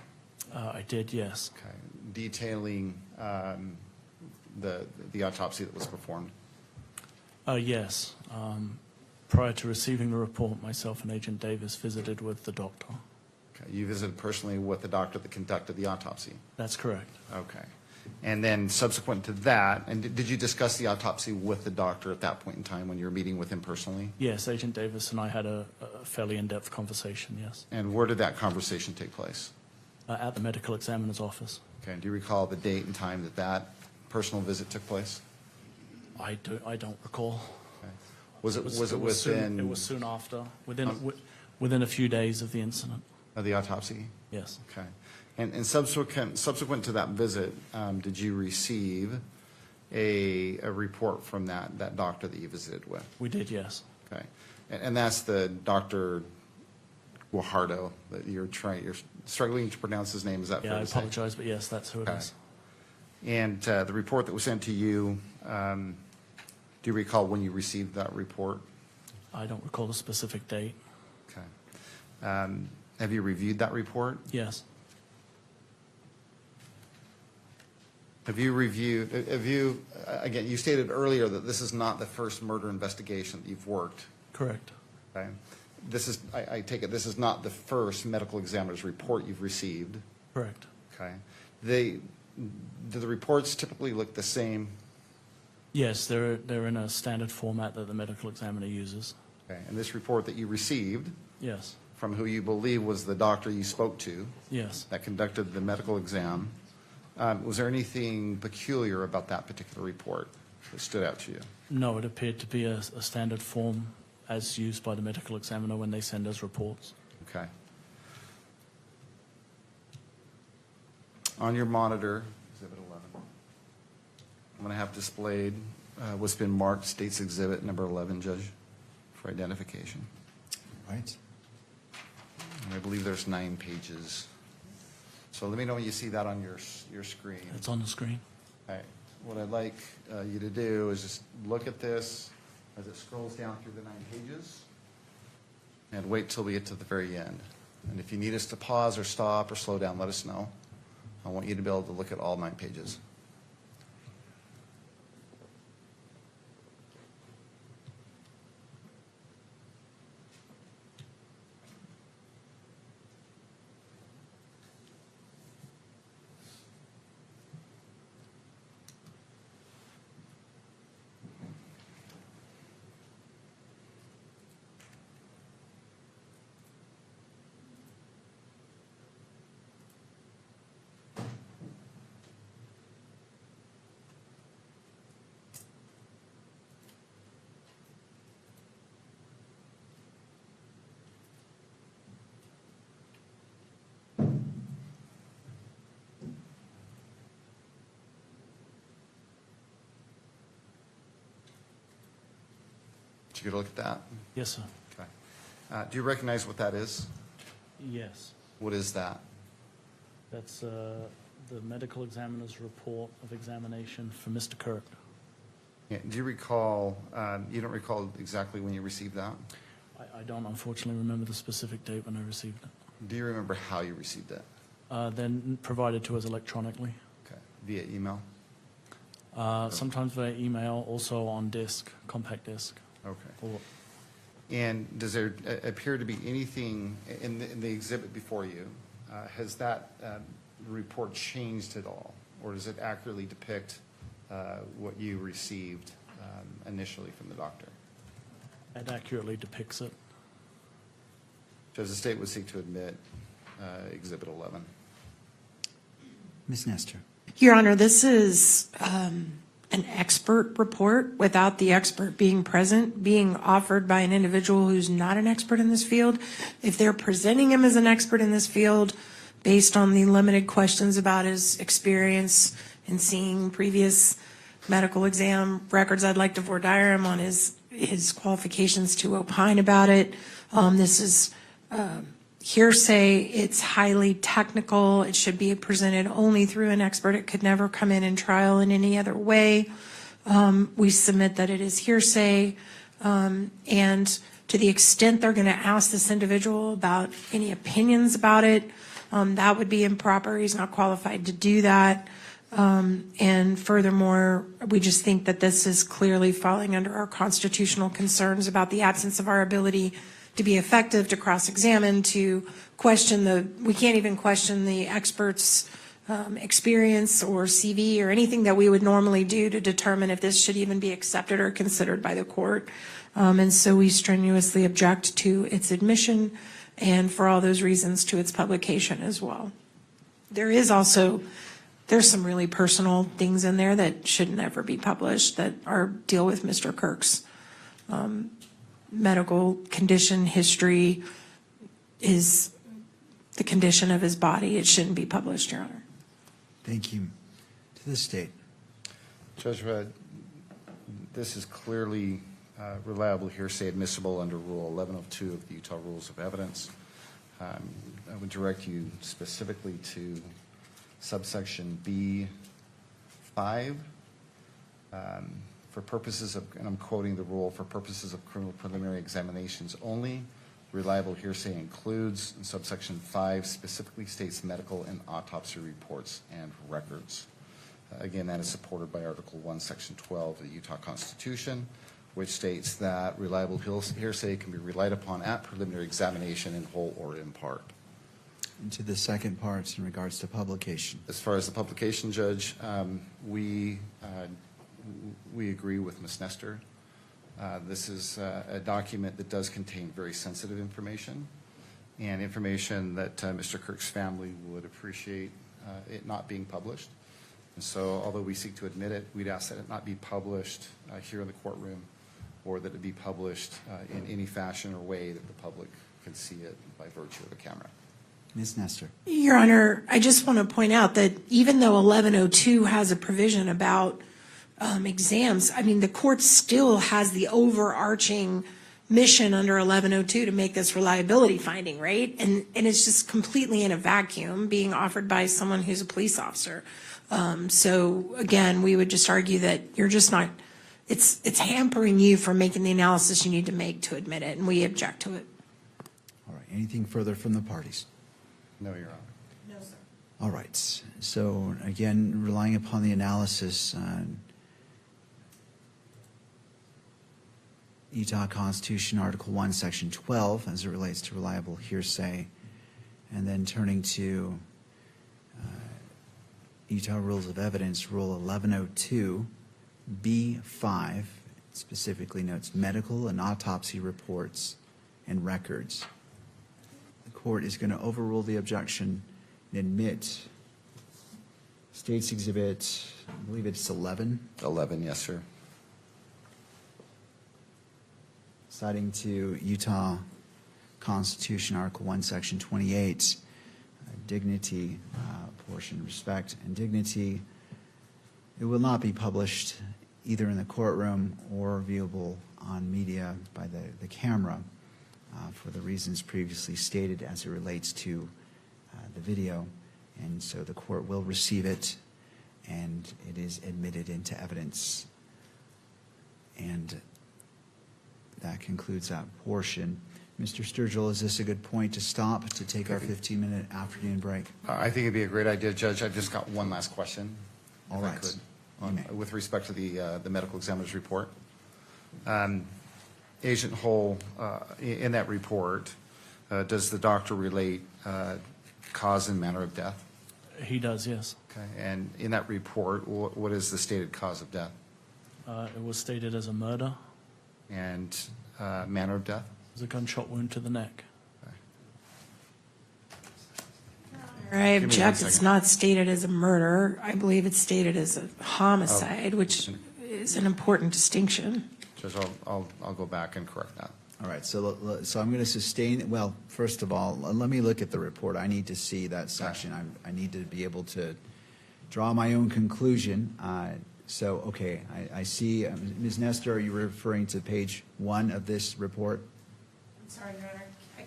I did, yes. Okay. Detailing the autopsy that was performed? Yes. Prior to receiving the report, myself and Agent Davis visited with the doctor. Okay. You visited personally with the doctor that conducted the autopsy? That's correct. Okay. And then subsequent to that, and did you discuss the autopsy with the doctor at that point in time when you were meeting with him personally? Yes, Agent Davis and I had a fairly in-depth conversation, yes. And where did that conversation take place? At the medical examiner's office. Okay. And do you recall the date and time that that personal visit took place? I don't recall. Okay. Was it It was soon after, within a few days of the incident. of the autopsy? Yes. Okay. And subsequent to that visit, did you receive a report from that doctor that you visited with? We did, yes. Okay. And that's the Dr. Guajardo that you're struggling to pronounce his name, is that fair Yeah, I to say? apologize, but yes, that's who it Okay. is. And the report that was sent to you, do you recall when you received that report? I don't recall the specific date. Okay. Have you reviewed that report? Yes. Again, you stated earlier that this is not the first murder investigation that you've worked, Correct. okay? I take it, this is not the first medical examiner's report you've received, Correct. okay? Do the reports typically look the same? Yes, they're in a standard format that the medical examiner uses. Okay, and this report that you received Yes. from who you believe was the doctor you spoke to Yes. that conducted the medical exam, was there anything peculiar about that particular report that stood out to you? No, it appeared to be a standard form as used by the medical examiner when they send us reports. Okay. On your monitor, Exhibit 11, I'm going to have displayed what's been marked State's Exhibit number 11, Judge, for identification. Right. And I believe there's 9 pages. So let me know when you see that on your screen. It's on the screen. All right. What I'd like you to do is just look at this as it scrolls down through the 9 pages and wait till we get to the very end. And if you need us to pause or stop or slow down, let us know. I want you to be able to look at all 9 pages. Did you get a look at that? Yes, sir. Okay. Do you recognize what that is? Yes. What is that? That's the medical examiner's report of examination for Mr. Kirk. Yeah, do you recall, you don't recall exactly when you received that? I don't unfortunately remember the specific date when I received it. Do you remember how you received it? Then provided to us electronically. Okay. Via email? Sometimes via email, also on disk, compact disk. Okay. And does there appear to be anything in the exhibit before you? Has that report changed at all? Or does it accurately depict what you received initially from the doctor? It accurately depicts it. Does the state would seek to admit Exhibit 11? Ms. Nestor. Your Honor, this is an expert report without the expert being present, being offered by an individual who's not an expert in this field. If they're presenting him as an expert in this field based on the limited questions about his experience in seeing previous medical exam records, I'd like to voir dire him on his qualifications to opine about it. This is hearsay. It's highly technical. It should be presented only through an expert. It could never come in trial in any other way. We submit that it is hearsay. And to the extent they're going to ask this individual about any opinions about it, that would be improper. He's not qualified to do that. And furthermore, we just think that this is clearly falling under our constitutional concerns about the absence of our ability to be effective, to cross-examine, to question we can't even question the expert's experience or CV or anything that we would normally do to determine if this should even be accepted or considered by the court. And so we strenuously object to its admission and for all those reasons to its publication as well. There's some really personal things in there that should never be published that deal with Mr. Kirk's medical condition, history, the condition of his body. It shouldn't be published, Your Honor. Thank you. To the state. Judge, this is clearly reliable hearsay admissible under Rule 1102 of the Utah Rules of Evidence. I would direct you specifically to subsection B5. For purposes of, and I'm quoting the rule, for purposes of criminal preliminary examinations only, reliable hearsay includes, and subsection 5 specifically states medical and autopsy reports and records. Again, that is supported by Article 1, Section 12 of the Utah Constitution, which states that reliable hearsay can be relied upon at preliminary examination in whole or in part. And to the second part in regards to publication. As far as the publication, Judge, we agree with Ms. Nestor. This is a document that does contain very sensitive information and information that Mr. Kirk's family would appreciate it not being published. And so although we seek to admit it, we'd ask that it not be published here in the courtroom or that it be published in any fashion or way that the public can see it by virtue of the camera. Ms. Nestor. Your Honor, I just want to point out that even though 1102 has a provision about exams, I mean, the court still has the overarching mission under 1102 to make this reliability finding, right? And it's just completely in a vacuum being offered by someone who's a police officer. So again, we would just argue that you're just not, it's hampering you from making the analysis you need to make to admit it, and we object to it. All right. Anything further from the parties? No, Your Honor. No, sir. All right. So again, relying upon the analysis on Utah Constitution, Article 1, Section 12, as it relates to reliable hearsay, and then turning to Utah Rules of Evidence, Rule 1102, B5, specifically notes medical and autopsy reports and records. The court is going to overrule the objection and admit State's Exhibit, I believe it's 11. 11, yes, sir. Citing to Utah Constitution, Article 1, Section 28, dignity portion, respect and dignity. It will not be published either in the courtroom or viewable on media by the camera for the reasons previously stated as it relates to the video. And so the court will receive it, and it is admitted into evidence. And that concludes that portion. Mr. Sturgill, is this a good point to stop to take our 15-minute afternoon break? I think it'd be a great idea, Judge. I've just got one last question. All if I right. could, You may. with respect to the medical examiner's report. Agent Hull, in that report, does the doctor relate cause and manner of death? He does, yes. Okay. And in that report, what is the stated cause of death It was stated as a murder. and manner of death? It was a gunshot wound to the neck. I Give me object. 1 It's second. not stated as a murder. I believe it's stated as a homicide, which is an important distinction. Judge, I'll go back and correct that. All right, so I'm going to sustain, well, first of all, let me look at the report. I need to see that section. I need to be able to draw my own conclusion. So, okay, I see, Ms. Nestor, are you referring to page 1 of this report? I'm sorry, Your Honor.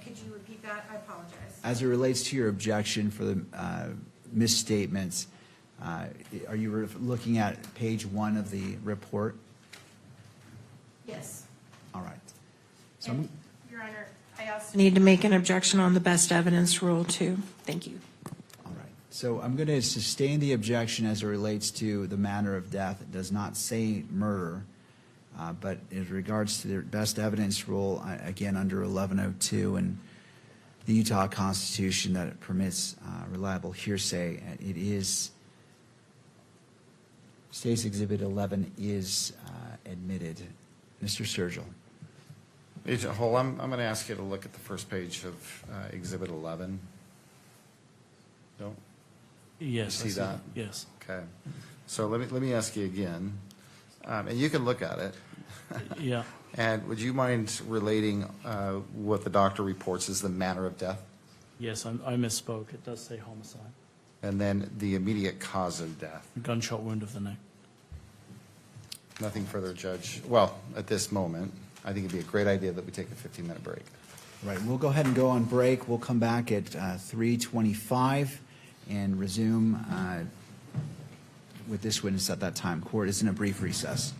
Could you repeat that? I apologize. As it relates to your objection for the misstatements, are you looking at page 1 of the report? Yes. All right. So And, Your Honor, I also need to make an objection on the best evidence rule, too. Thank you. All right. So I'm going to sustain the objection as it relates to the manner of death. It does not say murder, but in regards to the best evidence rule, again, under 1102 and the Utah Constitution that it permits reliable hearsay, it is, State's Exhibit 11 is admitted. Mr. Sturgill. Agent Hull, I'm going to ask you to look at the first page of Exhibit 11. No? Yes. You see that? Yes. Okay. So let me ask you again, and you can look at it. Yeah. And would you mind relating what the doctor reports as the manner of death? Yes, I misspoke. It does say homicide. And then the immediate cause of death? Gunshot wound of the neck. Nothing further, Judge. Well, at this moment, I think it'd be a great idea that we take a 15-minute break. Right, we'll go ahead and go on break. We'll come back at 3:25 and resume with this witness at that time. Court is in a brief recess.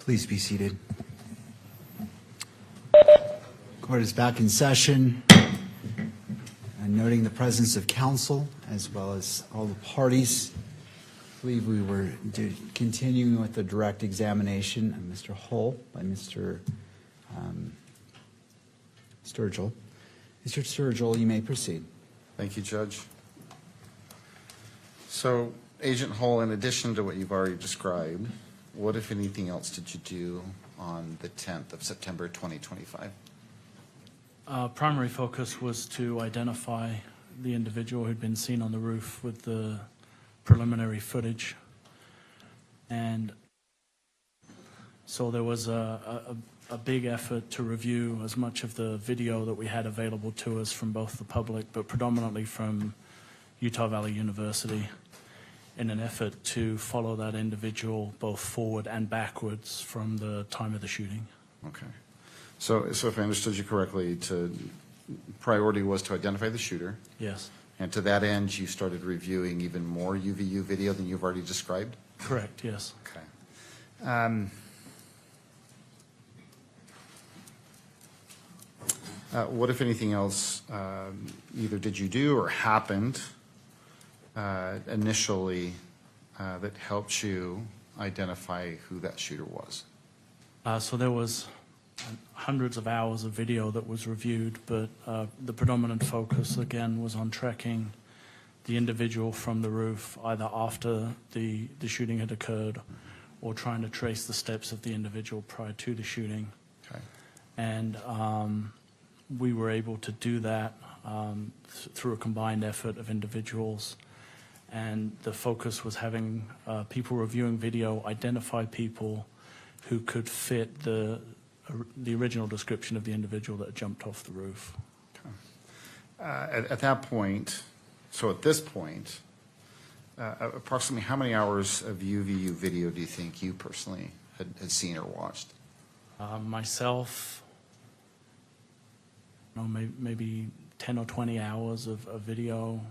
Please be seated. Court is back in session. And noting the presence of counsel as well as all the parties, I believe we were continuing with the direct examination of Mr. Hull by Mr. Sturgill. Mr. Sturgill, you may proceed. Thank you, Judge. So, Agent Hull, in addition to what you've already described, what, if anything else, did you do on the 10th of September 2025? Primary focus was to identify the individual who'd been seen on the roof with the preliminary footage. And so there was a big effort to review as much of the video that we had available to us from both the public, but predominantly from Utah Valley University, in an effort to follow that individual both forward and backwards from the time of the shooting. Okay. So if I understood you correctly, priority was to identify the shooter. Yes. And to that end, you started reviewing even more UVU video than you've already described? Correct, yes. Okay. What, if anything else, either did you do or happened initially that helped you identify who that shooter was? So there was hundreds of hours of video that was reviewed, but the predominant focus, again, was on tracking the individual from the roof, either after the shooting had occurred or trying to trace the steps of the individual prior to the shooting. Okay. And we were able to do that through a combined effort of individuals. And the focus was having people reviewing video identify people who could fit the original description of the individual that jumped off the roof. Okay. At that point, so at this point, approximately how many hours of UVU video do you think you personally had seen or watched? Myself, maybe 10 or 20 hours of video,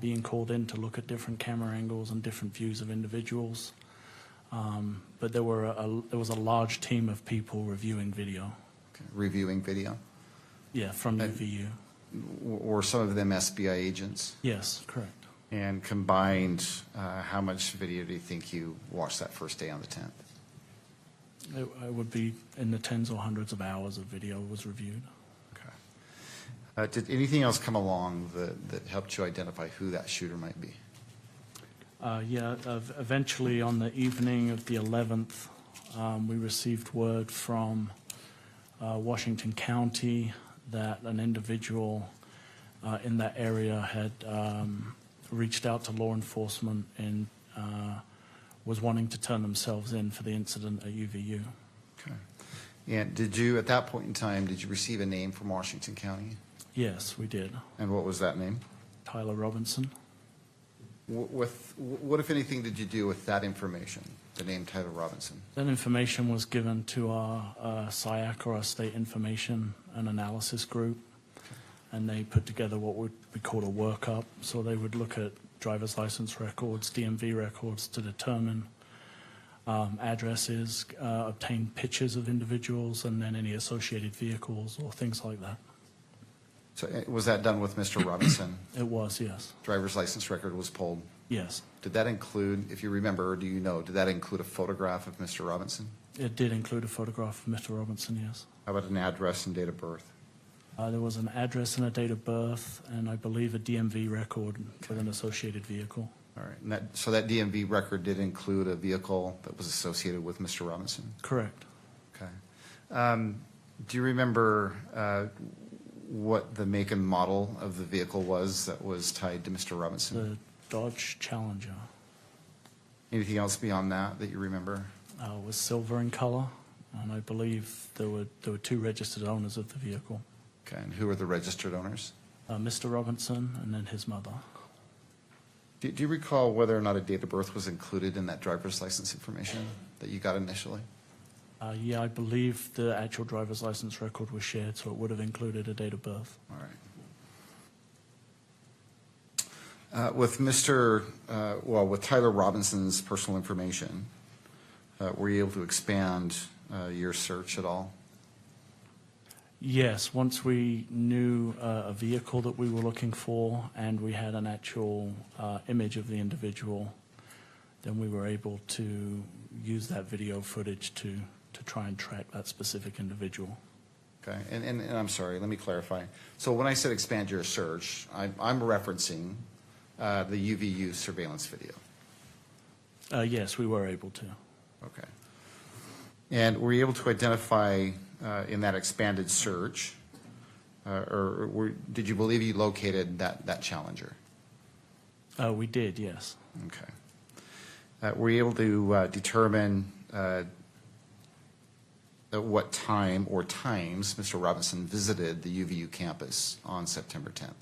being called in to look at different camera angles and different views of individuals. But there was a large team of people reviewing video. Okay. Reviewing video? Yeah, from UVU. Were some of them SBI agents? Yes, correct. And combined, how much video do you think you watched that first day on the 10th? It would be in the tens or hundreds of hours of video was reviewed. Okay. Did anything else come along that helped you identify who that shooter might be? Eventually on the evening of the 11th, we received word from Washington County that an individual in that area had reached out to law enforcement and was wanting to turn themselves in for the incident at UVU. Okay. And did you, at that point in time, did you receive a name from Washington County? Yes, we did. And what was that name? Tyler Robinson. What, if anything, did you do with that information, the name Tyler Robinson? That information was given to our SIAC, or our State Information and Analysis Group, and they put together what would be called a workup. So they would look at driver's license records, DMV records to determine addresses, obtain pictures of individuals, and then any associated vehicles or things like that. So was that done with Mr. Robinson? It was, yes. Driver's license record was pulled? Yes. Did that include, if you remember, or do you know, did that include a photograph of Mr. Robinson? It did include a photograph of Mr. Robinson, yes. How about an address and date of birth? There was an address and a date of birth, and I believe a DMV record with an associated vehicle. All right. And so that DMV record did include a vehicle that was associated with Mr. Robinson? Correct. Okay. Do you remember what the make and model of the vehicle was that was tied to Mr. Robinson? The Dodge Challenger. Anything else beyond that you remember? It was silver in color, and I believe there were two registered owners of the vehicle. Okay, and who were the registered owners? Mr. Robinson and then his mother. Do you recall whether or not a date of birth was included in that driver's license information that you got initially? Yeah, I believe the actual driver's license record was shared, so it would have included a date of birth. All right. With Tyler Robinson's personal information, were you able to expand your search at all? Yes, once we knew a vehicle that we were looking for and we had an actual image of the individual, then we were able to use that video footage to try and track that specific individual. Okay, and I'm sorry, let me clarify. So when I said expand your search, I'm referencing the UVU surveillance video. Yes, we were able to. Okay. And were you able to identify in that expanded search, did you believe you located that challenger? We did, yes. Okay. Were you able to determine at what time or times Mr. Robinson visited the UVU campus on September 10th?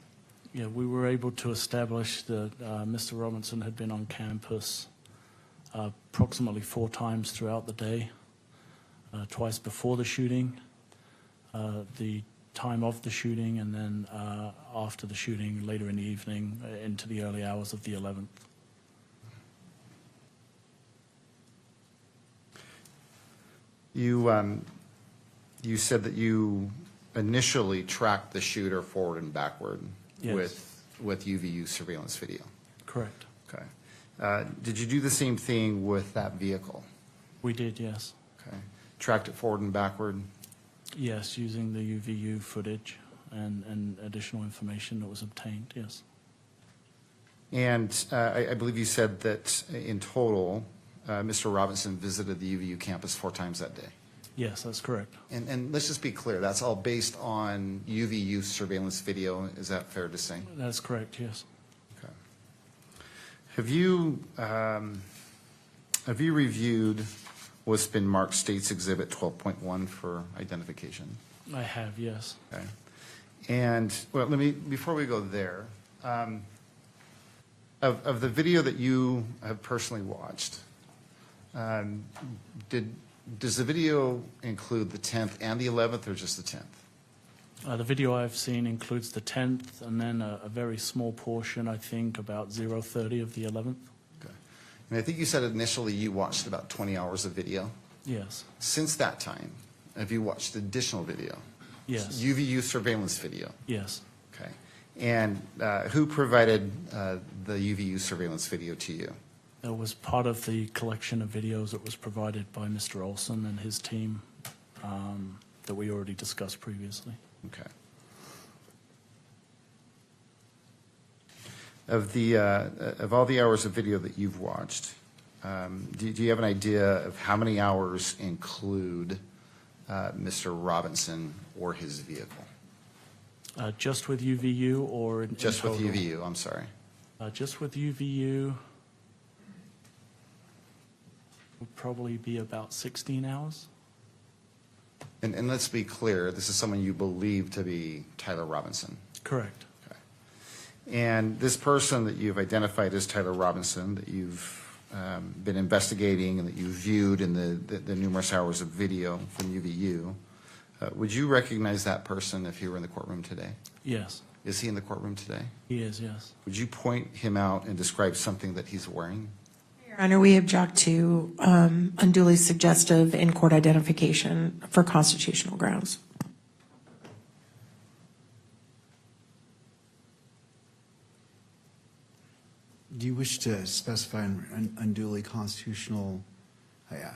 Yeah, we were able to establish that Mr. Robinson had been on campus approximately 4 times throughout the day, twice before the shooting, the time of the shooting, and then after the shooting later in the evening into the early hours of the 11th. You said that you initially tracked the shooter forward and backward. Yes. with UVU surveillance video. Correct. Okay. Did you do the same thing with that vehicle? We did, yes. Okay. Tracked it forward and backward? Yes, using the UVU footage and additional information that was obtained, yes. And I believe you said that in total, Mr. Robinson visited the UVU campus 4 times that day. Yes, that's correct. And let's just be clear, that's all based on UVU surveillance video, is that fair to say? That's correct, yes. Okay. Have you reviewed what's been marked State's Exhibit 12.1 for identification? I have, yes. Okay. And, well, before we go there, of the video that you have personally watched, does the video include the 10th and the 11th, or just the 10th? The video I've seen includes the 10th and then a very small portion, I think, about 0:30 of the 11th. Okay. And I think you said initially you watched about 20 hours of video. Yes. Since that time, have you watched additional video? Yes. UVU surveillance video? Yes. Okay. And who provided the UVU surveillance video to you? It was part of the collection of videos that was provided by Mr. Olson and his team that we already discussed previously. Okay. Of all the hours of video that you've watched, do you have an idea of how many hours include Mr. Robinson or his vehicle? Just with UVU or in Just with total? UVU, I'm sorry. Just with UVU would probably be about 16 hours. And let's be clear, this is someone you believe to be Tyler Robinson. Correct. Okay. And this person that you've identified as Tyler Robinson, that you've been investigating and that you viewed in the numerous hours of video from UVU, would you recognize that person if he were in the courtroom today? Yes. Is he in the courtroom today? He is, yes. Would you point him out and describe something that he's wearing? Your Honor, we object to unduly suggestive in-court identification for constitutional grounds. Do you wish to specify unduly constitutional?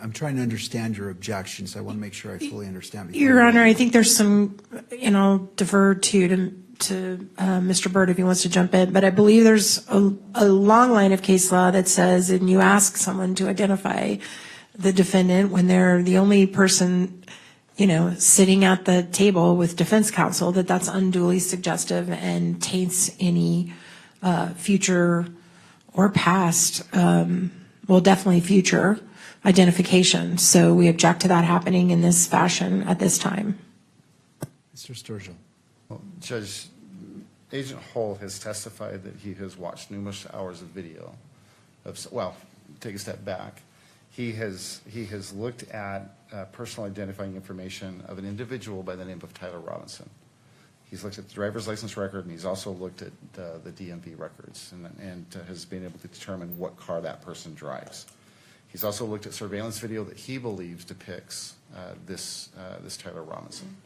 I'm trying to understand your objection, so I want to make sure I fully understand. Your Honor, I think there's some, and I'll defer to Mr. Byrd if he wants to jump in, but I believe there's a long line of case law that says, and you ask someone to identify the defendant when they're the only person, sitting at the table with defense counsel, that's unduly suggestive and taints any future or past, well, definitely future identification. So we object to that happening in this fashion at this time. Mr. Sturgill. Well, Judge, Agent Hull has testified that he has watched numerous hours of video. Well, take a step back. He has looked at personal identifying information of an individual by the name of Tyler Robinson. He's looked at the driver's license record, and he's also looked at the DMV records and has been able to determine what car that person drives. He's also looked at surveillance video that he believes depicts this Tyler Robinson.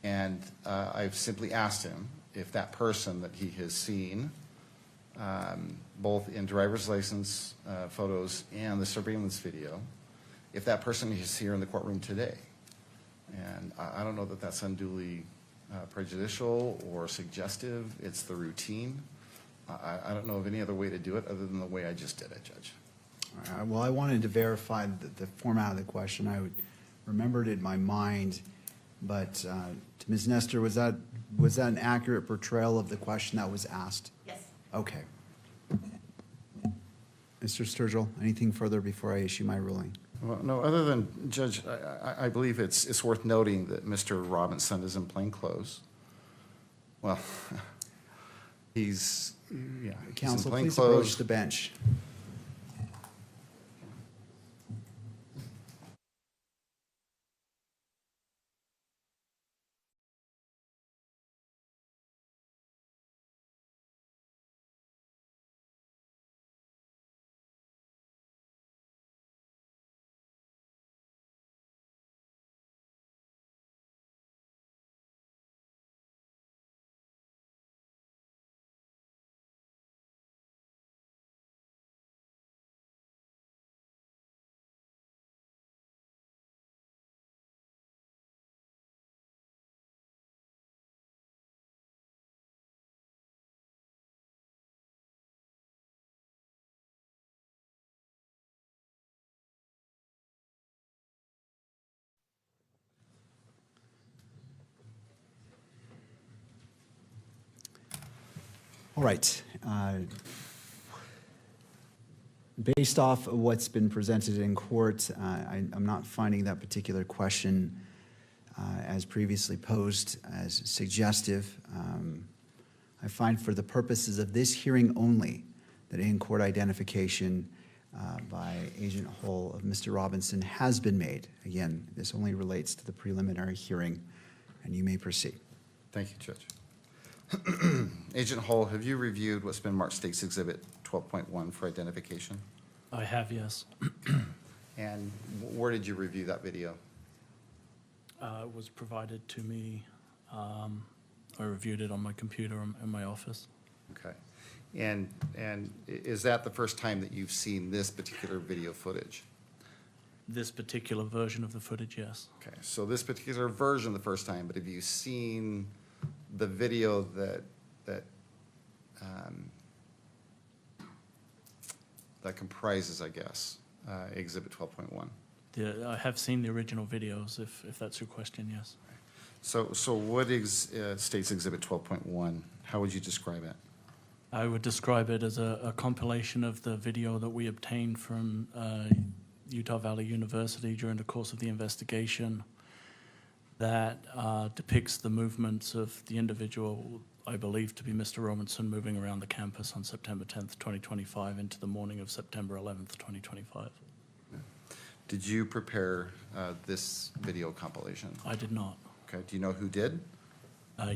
And I've simply asked him if that person that he has seen, both in driver's license photos and the surveillance video, if that person is here in the courtroom today. And I don't know that that's unduly prejudicial or suggestive. It's the routine. I don't know of any other way to do it other than the way I just did it, Judge. Well, I wanted to verify the format of the question. I remembered it in my mind, but to Ms. Nestor, was that an accurate portrayal of the question that was asked? Yes. Okay. Mr. Sturgill, anything further before I issue my ruling? Well, no, other than, Judge, I believe it's worth noting that Mr. Robinson is in plain clothes. Well, he's in Counsel, plain please clothes. approach the bench. All right. Based off of what's been presented in court, I'm not finding that particular question as previously posed as suggestive. I find for the purposes of this hearing only that in-court identification by Agent Hull of Mr. Robinson has been made. Again, this only relates to the preliminary hearing, and you may proceed. Thank you, Judge. Agent Hull, have you reviewed what's been marked State's Exhibit 12.1 for identification? I have, yes. And where did you review that video? It was provided to me. I reviewed it on my computer in my office. Okay. And is that the first time that you've seen this particular video footage? This particular version of the footage, yes. Okay, so this particular version the first time, but have you seen the video that comprises, I guess, Exhibit 12.1? I have seen the original videos, if that's your question, yes. So what is State's Exhibit 12.1? How would you describe it? I would describe it as a compilation of the video that we obtained from Utah Valley University during the course of the investigation that depicts the movements of the individual I believe to be Mr. Robinson moving around the campus on September 10th, 2025 into the morning of September 11th, 2025. Did you prepare this video compilation? I did not. Okay, do you know who did?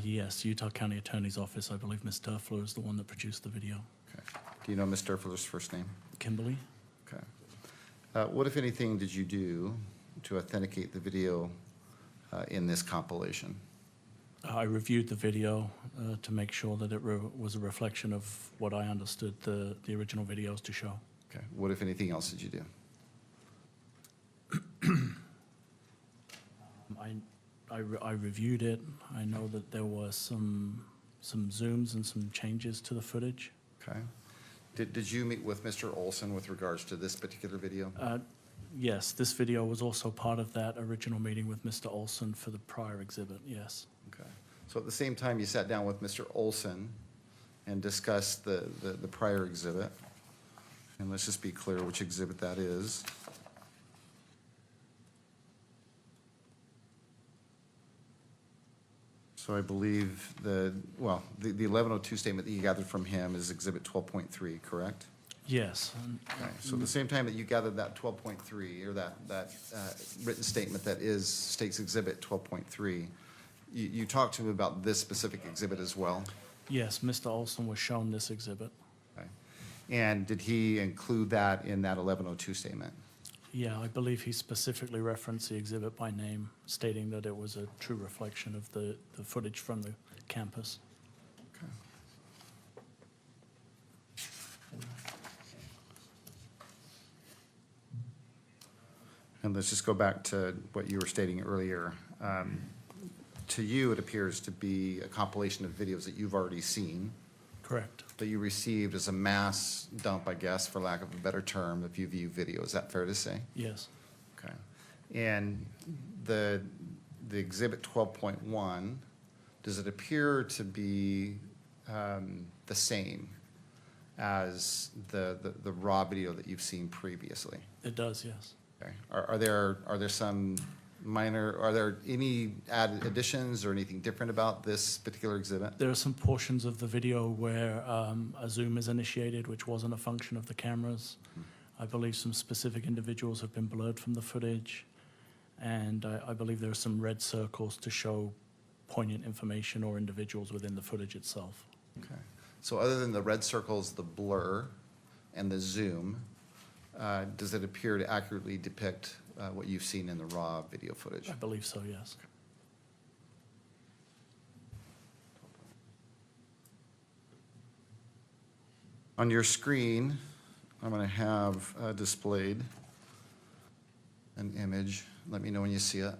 Yes, Utah County Attorney's Office. I believe Ms. Durfler is the one that produced the video. Okay. Do you know Ms. Durfler's first name? Kimberly? Okay. What, if anything, did you do to authenticate the video in this compilation? I reviewed the video to make sure that it was a reflection of what I understood the original videos to show. Okay. What, if anything else, did you do? I reviewed it. I know that there was some zooms and some changes to the footage. Okay. Did you meet with Mr. Olson with regards to this particular video? Yes, this video was also part of that original meeting with Mr. Olson for the prior exhibit, yes. Okay. So at the same time, you sat down with Mr. Olson and discussed the prior exhibit. And let's just be clear which exhibit that is. So I believe the 1102 statement that you gathered from him is Exhibit 12.3, correct? Yes. Okay, so the same time that you gathered that 12.3, or that written statement that is State's Exhibit 12.3, you talked to him about this specific exhibit as well? Yes, Mr. Olson was shown this exhibit. Okay. And did he include that in that 1102 statement? Yeah, I believe he specifically referenced the exhibit by name, stating that it was a true reflection of the footage from the campus. Okay. And let's just go back to what you were stating earlier. To you, it appears to be a compilation of videos that you've already seen, Correct. that you received as a mass dump, I guess, for lack of a better term, of view video. Is that fair to say? Yes. Okay. And the exhibit 12.1, does it appear to be the same as the raw video that you've seen previously? It does, yes. Okay. Are there some minor, are there any added additions or anything different about this particular exhibit? There are some portions of the video where a zoom is initiated, which wasn't a function of the cameras. I believe some specific individuals have been blurred from the footage, and I believe there are some red circles to show poignant information or individuals within the footage itself. Okay. So other than the red circles, the blur, and the zoom, does it appear to accurately depict what you've seen in the raw video footage? I believe so, yes. On your screen, I'm going to have displayed an image. Let me know when you see it.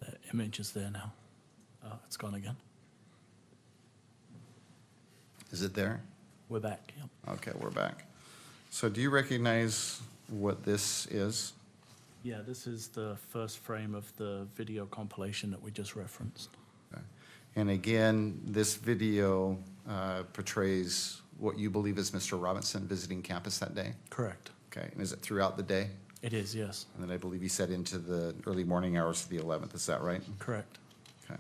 The image is there now. It's gone again. Is it there? We're back, yep. Okay, we're back. So do you recognize what this is? Yeah, this is the first frame of the video compilation that we just referenced. Okay. And again, this video portrays what you believe is Mr. Robinson visiting campus that day? Correct. Okay, and is it throughout the day? It is, yes. And then I believe you said into the early morning hours of the 11th, is that right? Correct. Okay.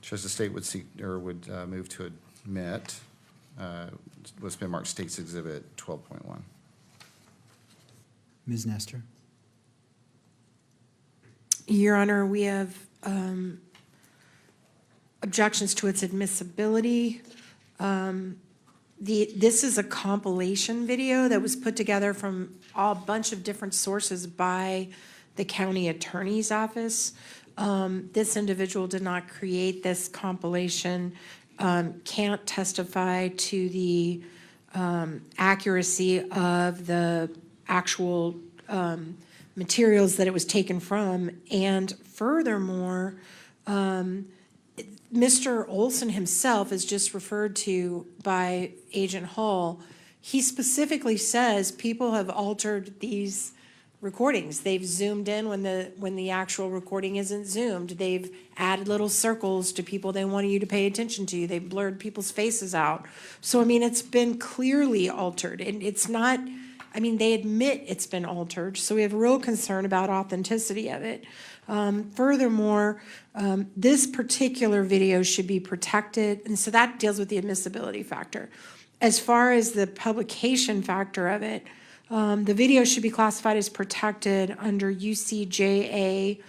Judge, the state would seek, or would move to admit what's been marked State's Exhibit 12.1. Ms. Nestor? Your Honor, we have objections to its admissibility. This is a compilation video that was put together from a bunch of different sources by the county attorney's office. This individual did not create this compilation, can't testify to the accuracy of the actual materials that it was taken from. And furthermore, Mr. Olson himself is just referred to by Agent Hall. He specifically says people have altered these recordings. They've zoomed in when the actual recording isn't zoomed. They've added little circles to people they want you to pay attention to. They've blurred people's faces out. So, I mean, it's been clearly altered. And it's not, I mean, they admit it's been altered. So we have real concern about authenticity of it. Furthermore, this particular video should be protected. And so that deals with the admissibility factor. As far as the publication factor of it, the video should be classified as protected under UCJA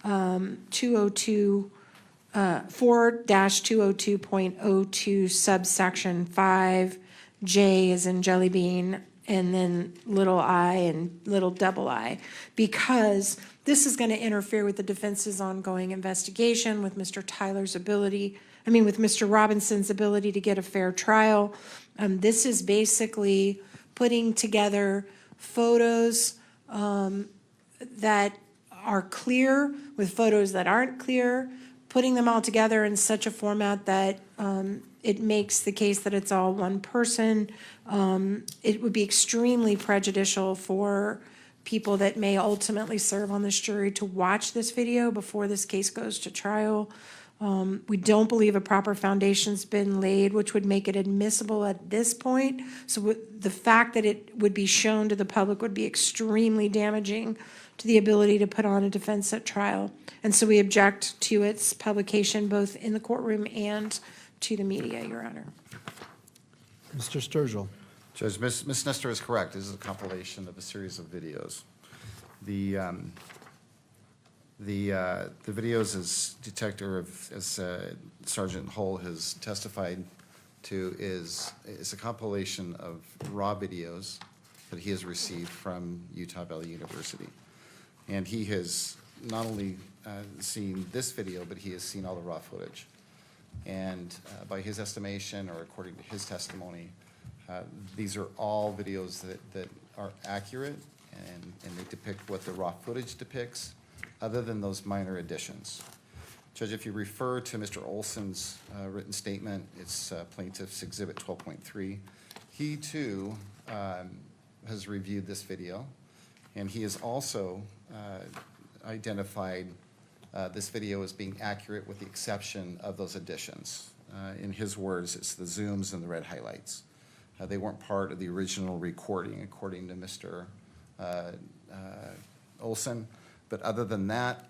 4-202.02 subsection 5, J as in jelly bean, and then little I and little double I, because this is going to interfere with the defense's ongoing investigation, with Mr. Robinson's ability to get a fair trial. This is basically putting together photos that are clear with photos that aren't clear, putting them all together in such a format that it makes the case that it's all one person. It would be extremely prejudicial for people that may ultimately serve on this jury to watch this video before this case goes to trial. We don't believe a proper foundation's been laid, which would make it admissible at this point. So the fact that it would be shown to the public would be extremely damaging to the ability to put on a defense at trial. And so we object to its publication both in the courtroom and to the media, Your Honor. Mr. Sturgill. Judge, Ms. Nestor is correct. This is a compilation of a series of videos. The videos, as Sergeant Hull has testified to, is a compilation of raw videos that he has received from Utah Valley University. And he has not only seen this video, but he has seen all the raw footage. And by his estimation, or according to his testimony, these are all videos that are accurate and they depict what the raw footage depicts, other than those minor additions. Judge, if you refer to Mr. Olson's written statement, it's Plaintiff's Exhibit 12.3. He too has reviewed this video, and he has also identified this video as being accurate with the exception of those additions. In his words, it's the zooms and the red highlights. They weren't part of the original recording, according to Mr. Olson. But other than that,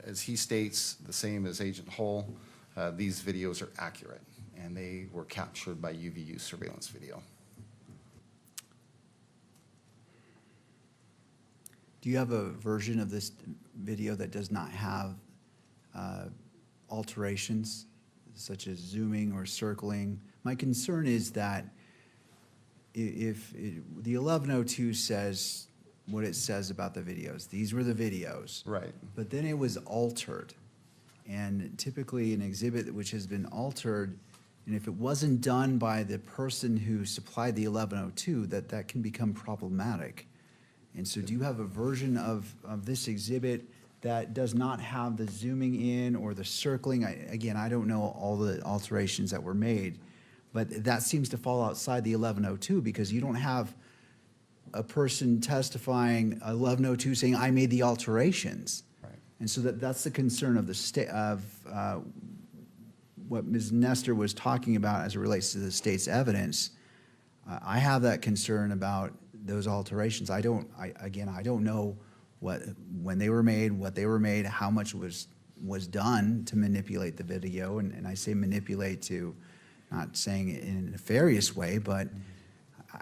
as he states, the same as Agent Hull, these videos are accurate, and they were captured by UVU surveillance video. Do you have a version of this video that does not have alterations, such as zooming or circling? My concern is that if the 1102 says what it says about the videos, these were the videos. Right. But then it was altered. And typically an exhibit which has been altered, and if it wasn't done by the person who supplied the 1102, that can become problematic. And so do you have a version of this exhibit that does not have the zooming in or the circling? Again, I don't know all the alterations that were made, but that seems to fall outside the 1102 because you don't have a person testifying 1102 saying, I made the alterations. Right. And so that's the concern of what Ms. Nestor was talking about as it relates to the state's evidence. I have that concern about those alterations. I don't know when they were made, what they were made, how much was done to manipulate the video. And I say manipulate to, not saying it in a nefarious way, but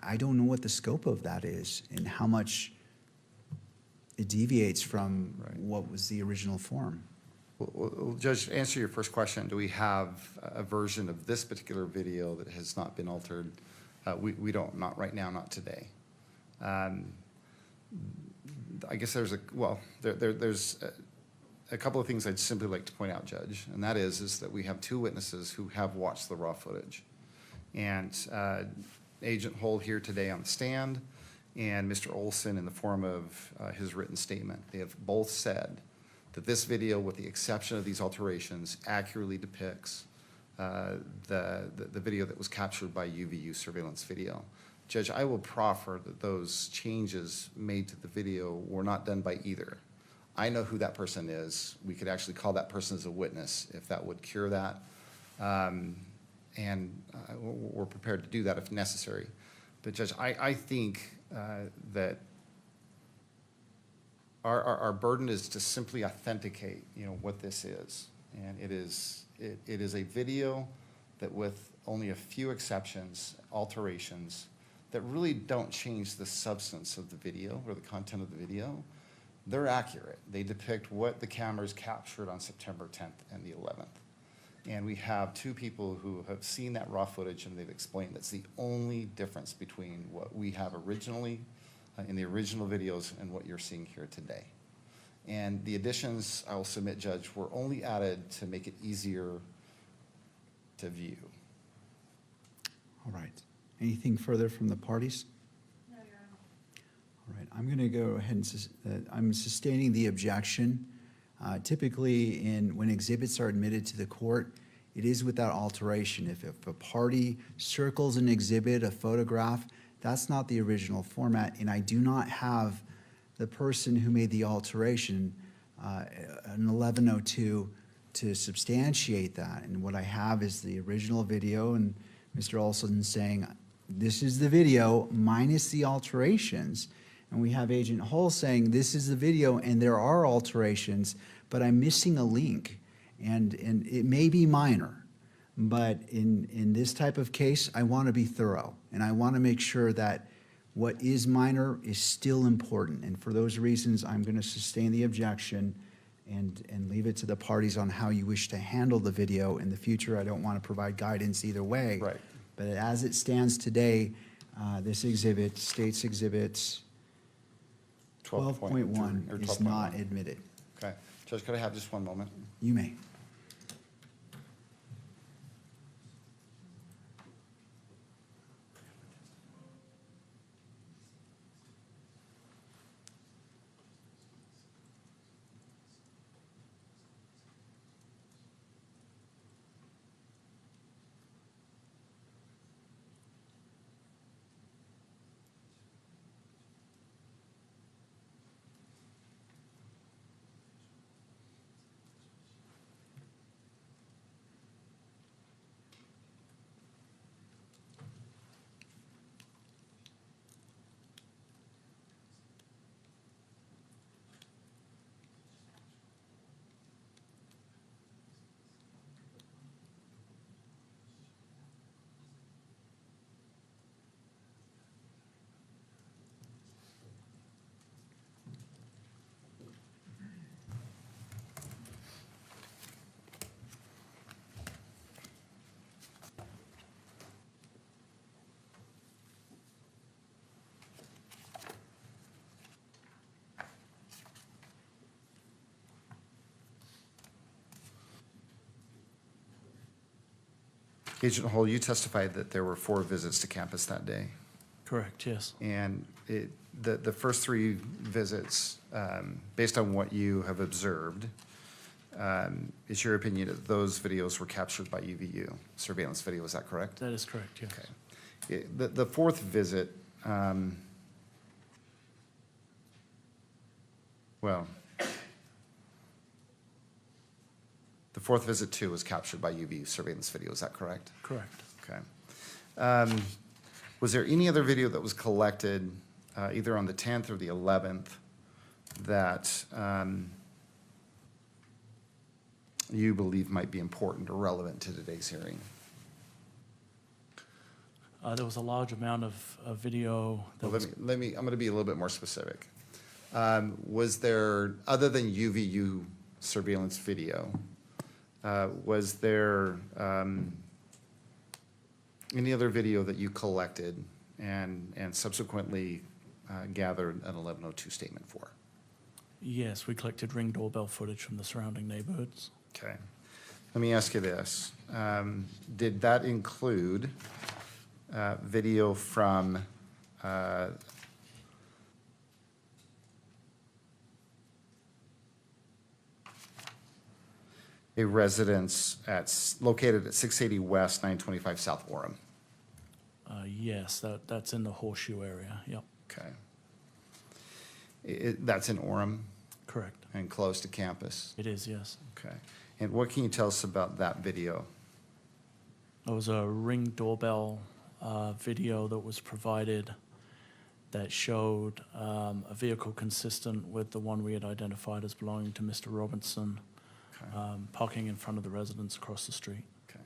I don't know what the scope of that is and how much it deviates from what was the original form. Well, Judge, to answer your first question, do we have a version of this particular video that has not been altered? We don't, not right now, not today. I guess there's a couple of things I'd simply like to point out, Judge, and that is that we have two witnesses who have watched the raw footage. And Agent Hull here today on the stand and Mr. Olson in the form of his written statement, they have both said that this video, with the exception of these alterations, accurately depicts the video that was captured by UVU surveillance video. Judge, I will proffer that those changes made to the video were not done by either. I know who that person is. We could actually call that person as a witness if that would cure that. And we're prepared to do that if necessary. But Judge, I think that our burden is to simply authenticate, what this is. And it is a video that, with only a few exceptions, alterations, that really don't change the substance of the video or the content of the video. They're accurate. They depict what the cameras captured on September 10th and the 11th. And we have two people who have seen that raw footage, and they've explained that's the only difference between what we have originally in the original videos and what you're seeing here today. And the additions, I will submit, Judge, were only added to make it easier to view. All right. Anything further from the parties? No, Your Honor. All right, I'm going to go ahead and I'm sustaining the objection. Typically, when exhibits are admitted to the court, it is without alteration. If a party circles an exhibit, a photograph, that's not the original format, and I do not have the person who made the alteration, an 1102, to substantiate that, and what I have is the original video, and Mr. Olson saying, this is the video minus the alterations. And we have Agent Hull saying, this is the video and there are alterations, but I'm missing a link. And it may be minor, but in this type of case, I want to be thorough. And I want to make sure that what is minor is still important. And for those reasons, I'm going to sustain the objection and leave it to the parties on how you wish to handle the video in the future. I don't want to provide guidance either way. Right. But as it stands today, this exhibit, State's Exhibits 12.1 is not admitted. Okay. Judge, could I have just one moment? You may. Agent Hull, you testified that there were 4 visits to campus that day. Correct, yes. And the first 3 visits, based on what you have observed, it's your opinion that those videos were captured by UVU, surveillance video, is that correct? That is correct, yes. Okay. The 4th visit, well, the 4th visit too was captured by UVU surveillance video, is that correct? Correct. Okay. Was there any other video that was collected either on the 10th or the 11th that you believe might be important or relevant to today's hearing? There was a large amount of video that Well, let me, I'm going to be a little bit more specific. Was there, other than UVU surveillance video, was there any other video that you collected and subsequently gathered an 1102 statement for? Yes, we collected Ring doorbell footage from the surrounding neighborhoods. Okay. Let me ask you this. Did that include video from a residence located at 680 West, 925 South Orem? Yes, that's in the horseshoe area, yep. Okay. That's in Orem Correct. and close to campus? It is, yes. Okay. And what can you tell us about that video? There was a Ring doorbell video that was provided that showed a vehicle consistent with the one we had identified as belonging to Mr. Robinson, parking in front of the residence across the street. Okay.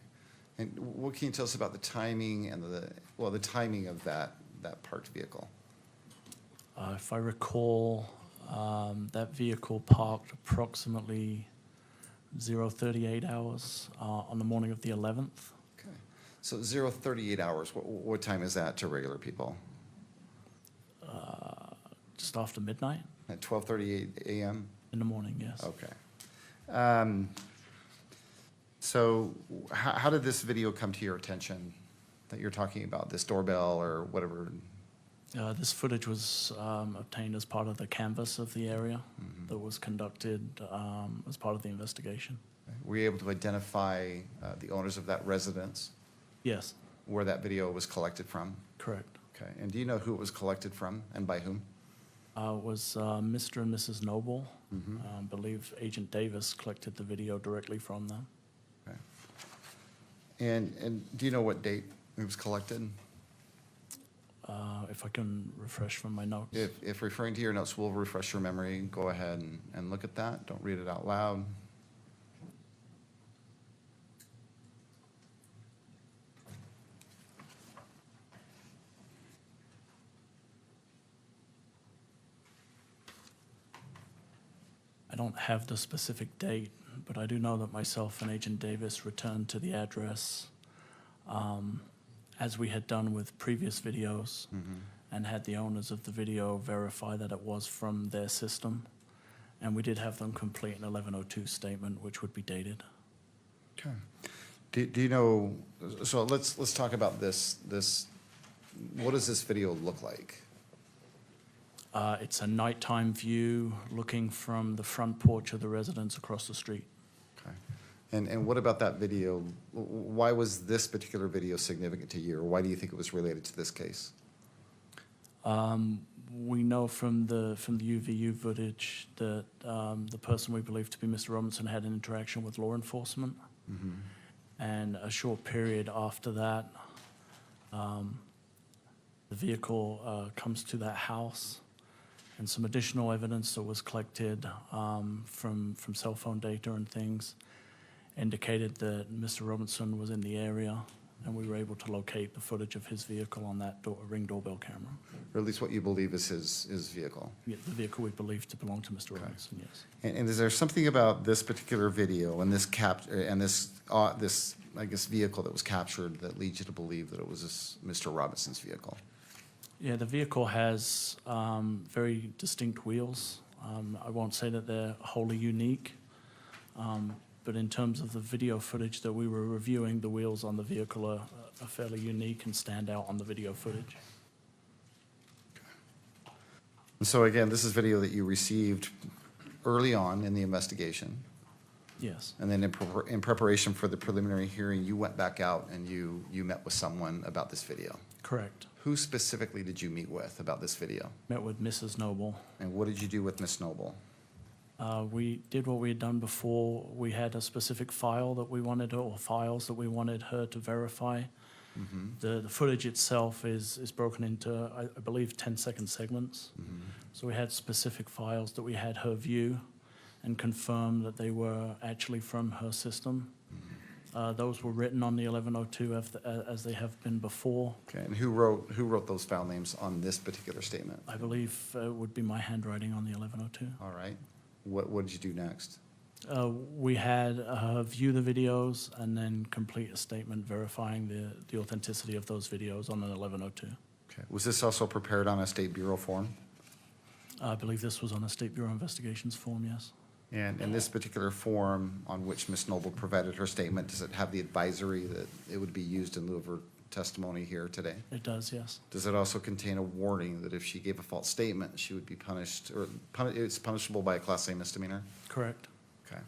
And what can you tell us about the timing and the timing of that parked vehicle? If I recall, that vehicle parked approximately 0:38 hours on the morning of the 11th. Okay. So 0:38 hours, what time is that to regular people? Just after midnight At 12:38 a.m.? in the morning, yes. Okay. So how did this video come to your attention that you're talking about, this doorbell or whatever? This footage was obtained as part of the canvass of the area that was conducted as part of the investigation. Were you able to identify the owners of that residence? Yes, Where that video was collected from? correct. Okay. And do you know who it was collected from and by whom? Was Mr. and Mrs. Noble. I believe Agent Davis collected the video directly from them. Okay. And do you know what date it was collected? If I can refresh from my notes. If referring to your notes will refresh your memory, go ahead and look at that. Don't read it out loud. I don't have the specific date, but I do know that myself and Agent Davis returned to the address as we had done with previous videos and had the owners of the video verify that it was from their system. And we did have them complete an 1102 statement, which would be dated. Okay. Do you know, so let's talk about this. What does this video look like? It's a nighttime view looking from the front porch of the residence across the street. Okay. And what about that video? Why was this particular video significant to you, or why do you think it was related to this case? We know from the UVU footage that the person we believe to be Mr. Robinson had an interaction with law enforcement. And a short period after that, the vehicle comes to that house. And some additional evidence that was collected from cell phone data and things indicated that Mr. Robinson was in the area, and we were able to locate the footage of his vehicle on that Ring doorbell camera. Or at least what you believe is his vehicle? Yeah, the vehicle we believe to belong to Mr. Robinson, yes. And is there something about this particular video and this I guess vehicle that was captured that leads you to believe that it was Mr. Robinson's vehicle? Yeah, the vehicle has very distinct wheels. I won't say that they're wholly unique, but in terms of the video footage that we were reviewing, the wheels on the vehicle are fairly unique and stand out on the video footage. And so again, this is video that you received early on in the investigation. Yes, And then in preparation for the preliminary hearing, you went back out and you met with someone about this video. correct. Who specifically did you meet with about this video? Met with Mrs. Noble. And what did you do with Miss Noble? We did what we had done before. We had a specific file that we wanted, or files that we wanted her to verify. The footage itself is broken into, I believe, 10-second segments. So we had specific files that we had her view and confirm that they were actually from her system. Those were written on the 1102 as they have been before. Okay, and who wrote those file names on this particular statement? I believe it would be my handwriting on the 1102. All right. What did you do next? We had her view the videos and then complete a statement verifying the authenticity of those videos on an 1102. Okay. Was this also prepared on a State Bureau form? I believe this was on a State Bureau Investigations form, yes. And in this particular form on which Ms. Noble provided her statement, does it have the advisory that it would be used in lieu of her testimony here today? It does, yes. Does it also contain a warning that if she gave a false statement, she would be punished, or it's punishable by a Class A misdemeanor? Correct. Okay.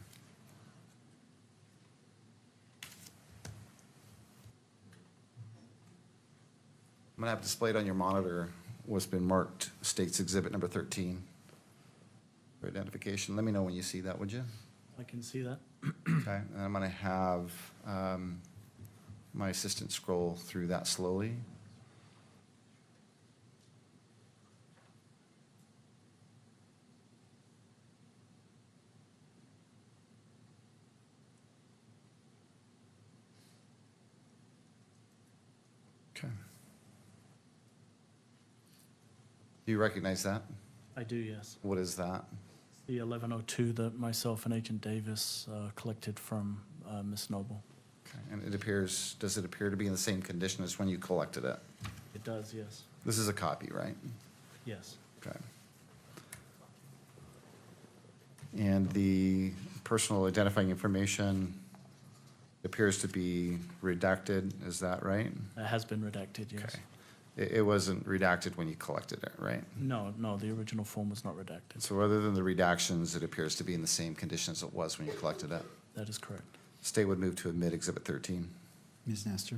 I'm going to have displayed on your monitor what's been marked State's Exhibit number 13 for identification. Let me know when you see that, would you? I can see that. Okay, and I'm going to have my assistant scroll through that slowly. Okay. Do you recognize that? I do, yes. What is that? The 1102 that myself and Agent Davis collected from Miss Noble. Okay, and does it appear to be in the same condition as when you collected it? It does, yes. This is a copy, right? Yes. Okay. And the personal identifying information appears to be redacted, is that right? It has been redacted, yes. Okay. It wasn't redacted when you collected it, right? No, the original form was not redacted. So other than the redactions, it appears to be in the same condition as it was when you collected it. That is correct. State would move to admit Exhibit 13. Ms. Nestor?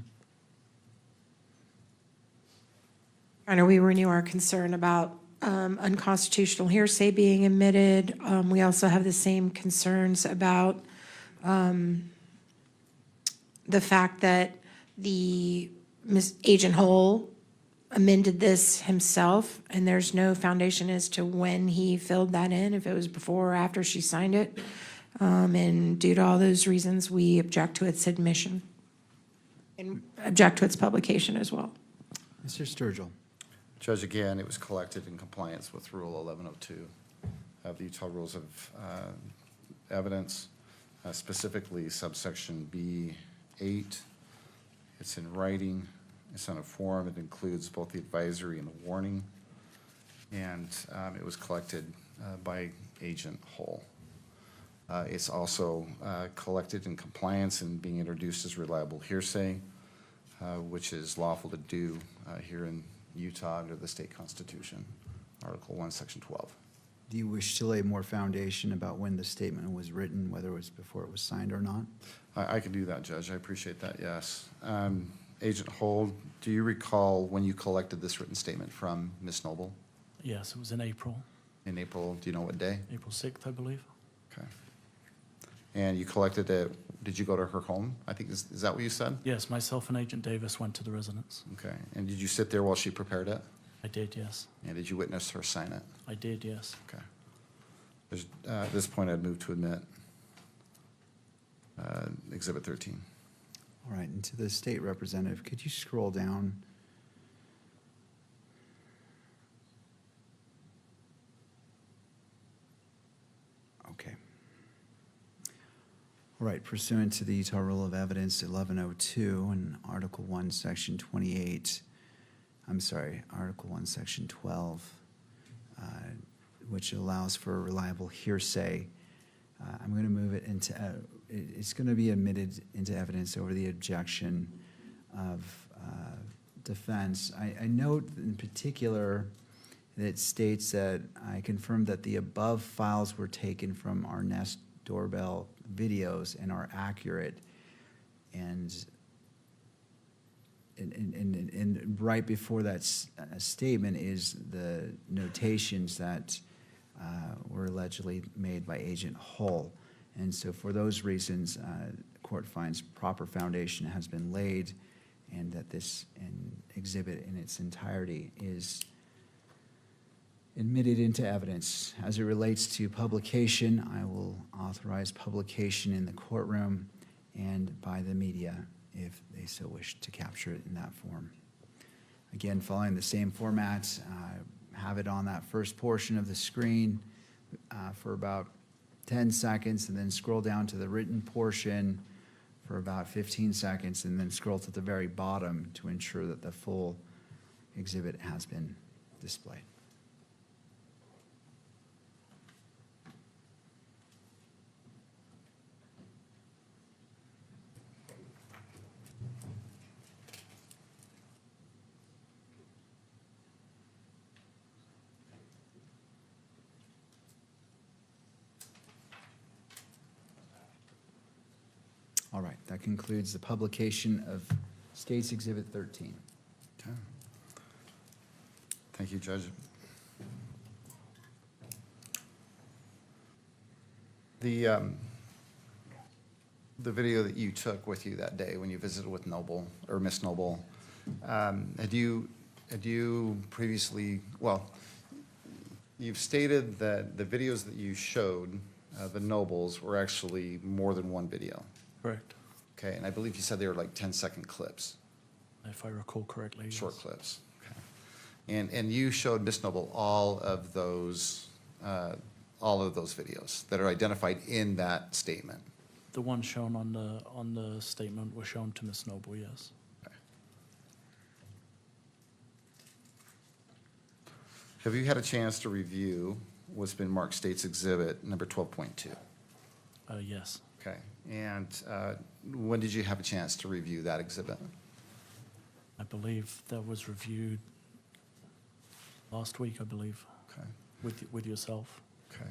Your Honor, we renew our concern about unconstitutional hearsay being admitted. We also have the same concerns about the fact that Agent Hull amended this himself, and there's no foundation as to when he filled that in, if it was before or after she signed it. And due to all those reasons, we object to its admission and object to its publication as well. Mr. Sturgill. Judge, again, it was collected in compliance with Rule 1102 of the Utah Rules of Evidence, specifically subsection B8. It's in writing. It's on a form. It includes both the advisory and the warning. And it was collected by Agent Hull. It's also collected in compliance and being introduced as reliable hearsay, which is lawful to do here in Utah under the state constitution, Article 1, Section 12. Do you wish to lay more foundation about when the statement was written, whether it was before it was signed or not? I can do that, Judge. I appreciate that, yes. Agent Hull, do you recall when you collected this written statement from Ms. Noble? Yes, it was in April, In April, do you know what day? April 6th, I believe. Okay. And you collected it, did you go to her home? I think, is that what you said? Yes, myself and Agent Davis went to the residence. Okay. And did you sit there while she prepared it? I did, yes. And did you witness her sign it? I did, yes. Okay. At this point, I'd move to admit Exhibit 13. All right, and to the state representative, could you scroll down? Okay. All right, pursuant to the Utah Rule of Evidence 1102 and Article 1, Section 28, Article 1, Section 12, which allows for reliable hearsay, I'm going to move it into, it's going to be admitted into evidence over the objection of defense. I note in particular that it states that I confirm that the above files were taken from our Nest doorbell videos and are accurate. And right before that statement is the notations that were allegedly made by Agent Hull. And so for those reasons, the court finds proper foundation has been laid and that this exhibit in its entirety is admitted into evidence. As it relates to publication, I will authorize publication in the courtroom and by the media if they so wish to capture it in that form. Again, following the same format, have it on that first portion of the screen for about 10 seconds and then scroll down to the written portion for about 15 seconds and then scroll to the very bottom to ensure that the full exhibit has been displayed. All right, that concludes the publication of State's Exhibit 13. Okay. Thank you, Judge. The video that you took with you that day when you visited with Noble, or Miss Noble, had you previously, well, you've stated that the videos that you showed, the Nobles, were actually more than one video. Correct. Okay, and I believe you said they were like 10-second clips. If I recall correctly. Short yes. clips. Okay. And you showed Miss Noble all of those videos that are identified in that statement. The one shown on the statement was shown to Ms. Noble, yes. Okay. Have you had a chance to review what's been marked State's Exhibit number 12.2? Yes. Okay. And when did you have a chance to review that exhibit? I believe that was reviewed last week, I believe. Okay. With yourself. Okay.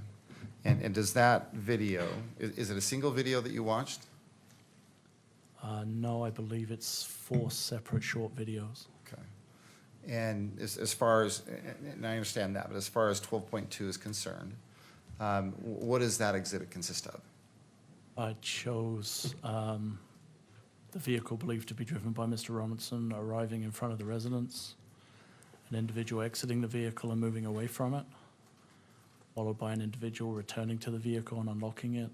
And does that video, is it a single video that you watched? No, I believe it's 4 separate short videos. Okay. And as far as, and I understand that, but as far as 12.2 is concerned, what does that exhibit consist of? It shows the vehicle believed to be driven by Mr. Robinson arriving in front of the residence, an individual exiting the vehicle and moving away from it, followed by an individual returning to the vehicle and unlocking it.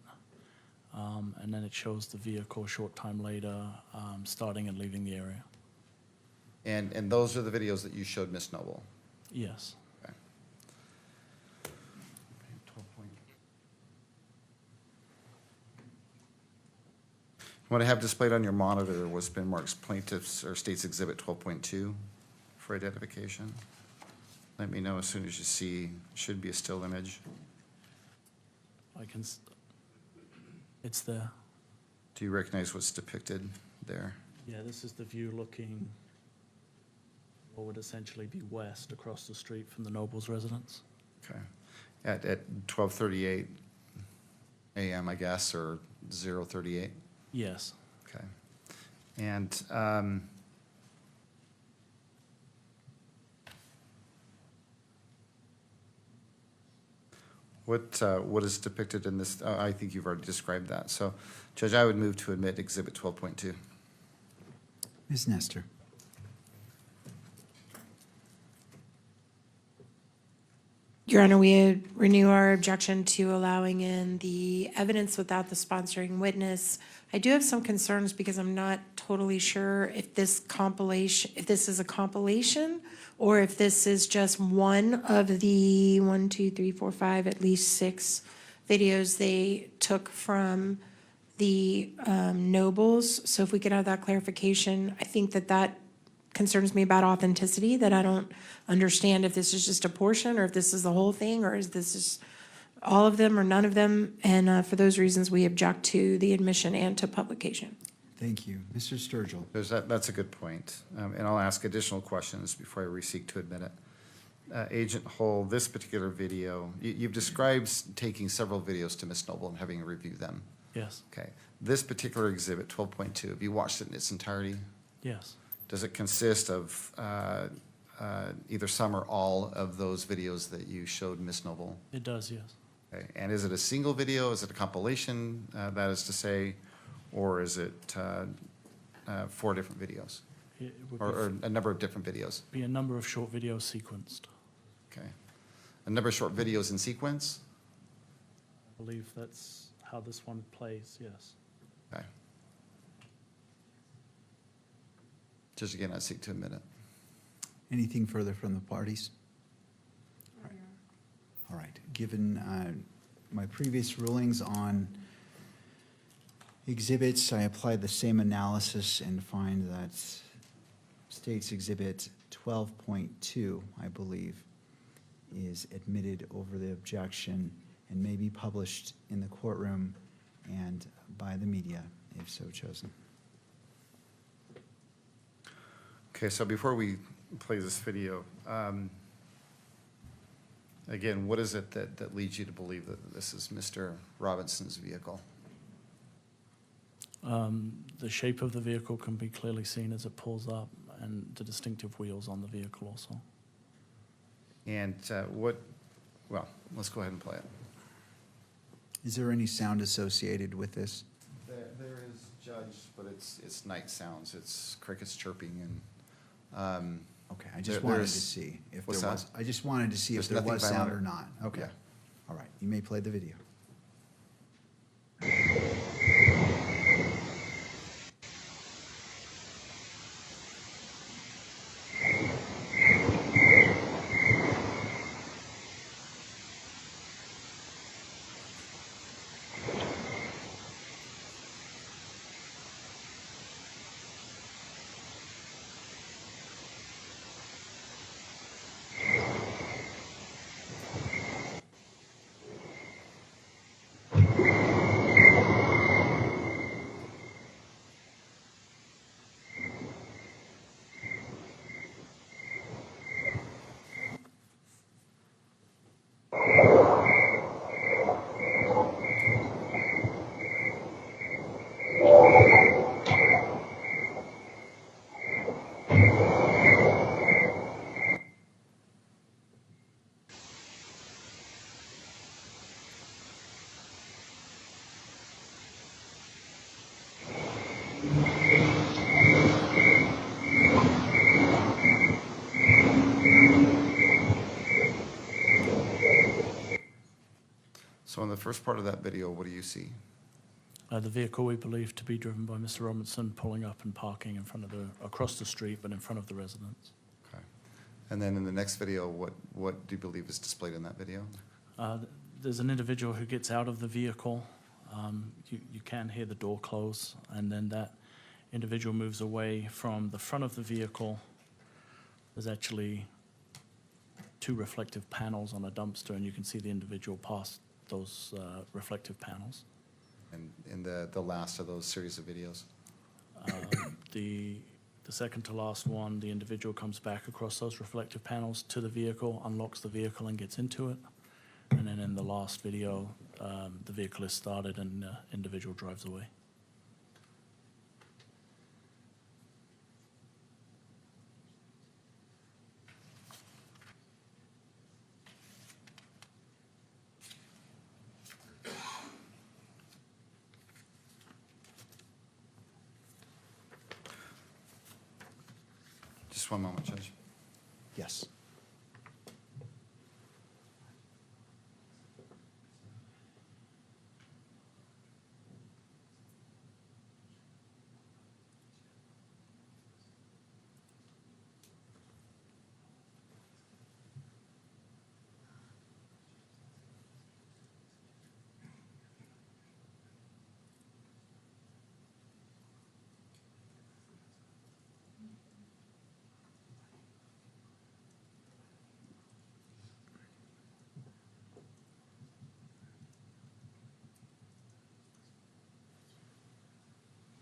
And then it shows the vehicle a short time later starting and leaving the area. And those are the videos that you showed Ms. Noble? Yes. Okay. What I have displayed on your monitor was Benmark's plaintiff's or state's exhibit 12.2 for identification. Let me know as soon as you see, should be a still image. It's there. Do you recognize what's depicted there? Yeah, this is the view looking what would essentially be west across the street from the Noble's residence. Okay. At 12:38 a.m., I guess, or 0:38? Yes. Okay. And what is depicted in this? I think you've already described that. So, Judge, I would move to admit Exhibit 12.2. Ms. Nestor. Your Honor, we renew our objection to allowing in the evidence without the sponsoring witness. I do have some concerns because I'm not totally sure if this is a compilation, or if this is just one of the 1, 2, 3, 4, 5, at least 6 videos they took from the Nobles. So if we could have that clarification, I think that concerns me about authenticity, that I don't understand if this is just a portion or if this is the whole thing, or is this just all of them or none of them. And for those reasons, we object to the admission and to publication. Thank you. Mr. Sturgill. That's a good point. And I'll ask additional questions before I seek to admit it. Agent Hull, this particular video, you've described taking several videos to Ms. Noble and having her review them. Yes. Okay. This particular exhibit, 12.2, have you watched it in its entirety? Yes. Does it consist of either some or all of those videos that you showed Ms. Noble? It does, yes. Okay. And is it a single video? Is it a compilation, that is to say, or is it 4 different videos? It would Or a number of different videos? be a number of short videos sequenced. Okay. A number of short videos in sequence? I believe that's how this one plays, yes. Okay. Just again, I seek to admit it. Anything further from the parties? All right. Given my previous rulings on exhibits, I applied the same analysis and find that State's Exhibit 12.2, I believe, is admitted over the objection and may be published in the courtroom and by the media, if so chosen. Okay, so before we play this video, again, what is it that leads you to believe that this is Mr. Robinson's vehicle? The shape of the vehicle can be clearly seen as it pulls up, and the distinctive wheels on the vehicle also. And well, let's go ahead and play it. Is there any sound associated with this? There is, Judge, but it's night sounds. It's crickets chirping and. Okay, I just wanted to see if there was. I just wanted to see if there was sound or not. Okay. Yeah. All right, you may play the video. So in the first part of that video, what do you see? The vehicle we believe to be driven by Mr. Robinson pulling up and parking in front of across the street, but in front of the residence. Okay. And then in the next video, what do you believe is displayed in that video? There's an individual who gets out of the vehicle. You can hear the door close, and then that individual moves away from the front of the vehicle. There's actually 2 reflective panels on a dumpster, and you can see the individual past those reflective panels. And in the last of those series of videos? The second to last one, the individual comes back across those reflective panels to the vehicle, unlocks the vehicle and gets into it. And then in the last video, the vehicle is started and the individual drives away. Just one moment, Judge. Yes.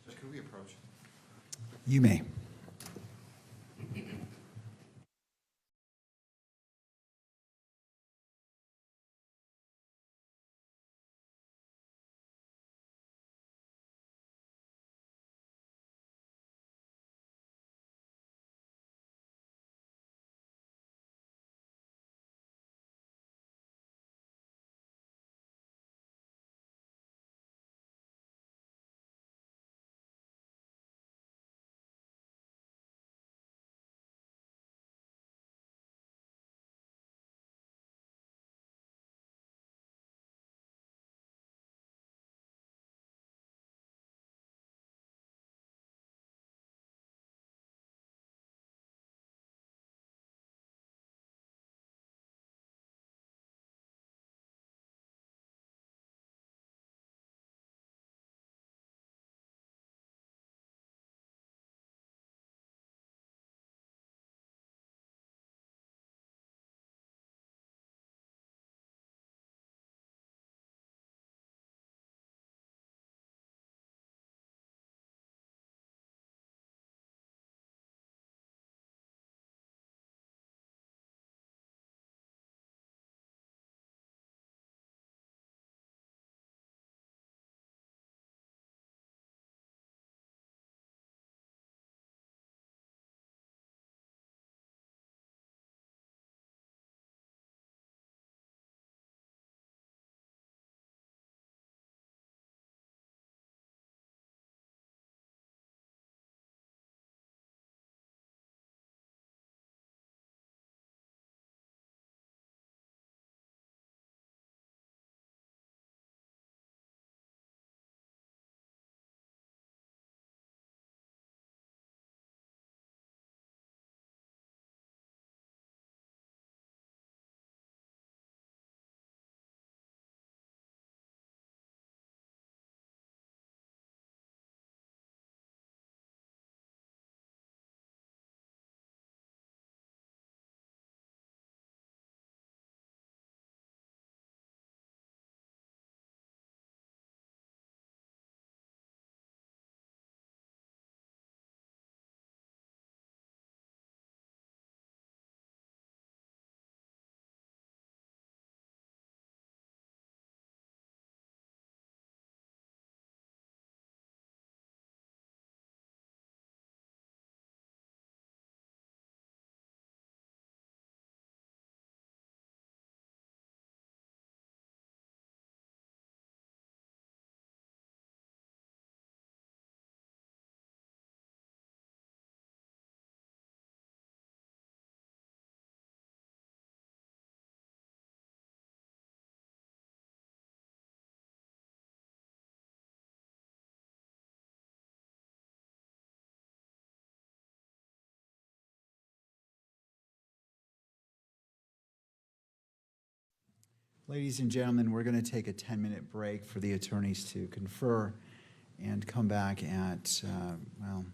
Judge, could we approach? You may. Ladies and gentlemen, we're going to take a 10-minute break for the attorneys to confer and come back at, well,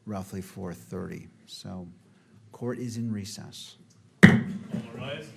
roughly 4:30. So court is in recess. All rise.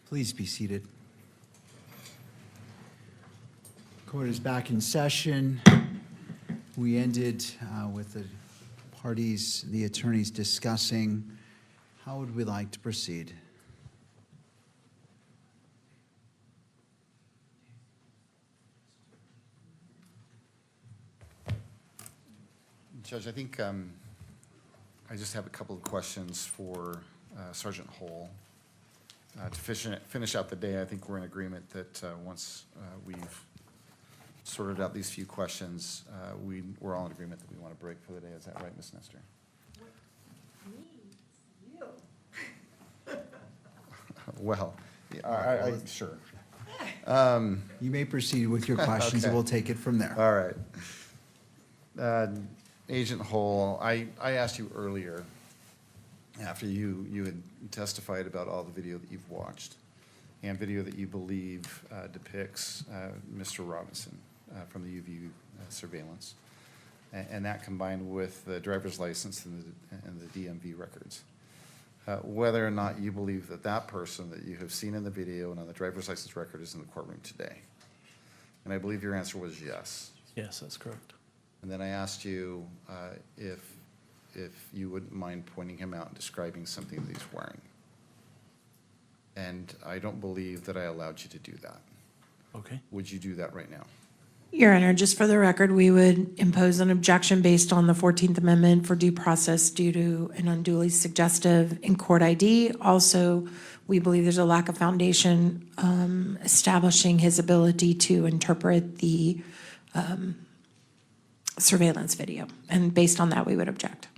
Please be seated. Court is back in session. We ended with the parties, the attorneys discussing. How would we like to proceed? Judge, I think I just have a couple of questions for Sergeant Hull. To finish out the day, I think we're in agreement that once we've sorted out these few questions, we're all in agreement that we want to break for the day. Is that right, Ms. Nestor? Well, sure. You may proceed with your questions, and Okay. we'll take it from there. All right. Agent Hull, I asked you earlier, after you had testified about all the video that you've watched, and video that you believe depicts Mr. Robinson from the UV surveillance, and that combined with the driver's license and the DMV records, whether or not you believe that that person that you have seen in the video and on the driver's license record is in the courtroom today. And I believe your answer was yes. Yes, that's correct. And then I asked you if you wouldn't mind pointing him out and describing something that he's wearing. And I don't believe that I allowed you to do that. Okay. Would you do that right now? Your Honor, just for the record, we would impose an objection based on the 14th Amendment for due process due to an unduly suggestive in-court ID. Also, we believe there's a lack of foundation establishing his ability to interpret the surveillance video. And based on that, we would object.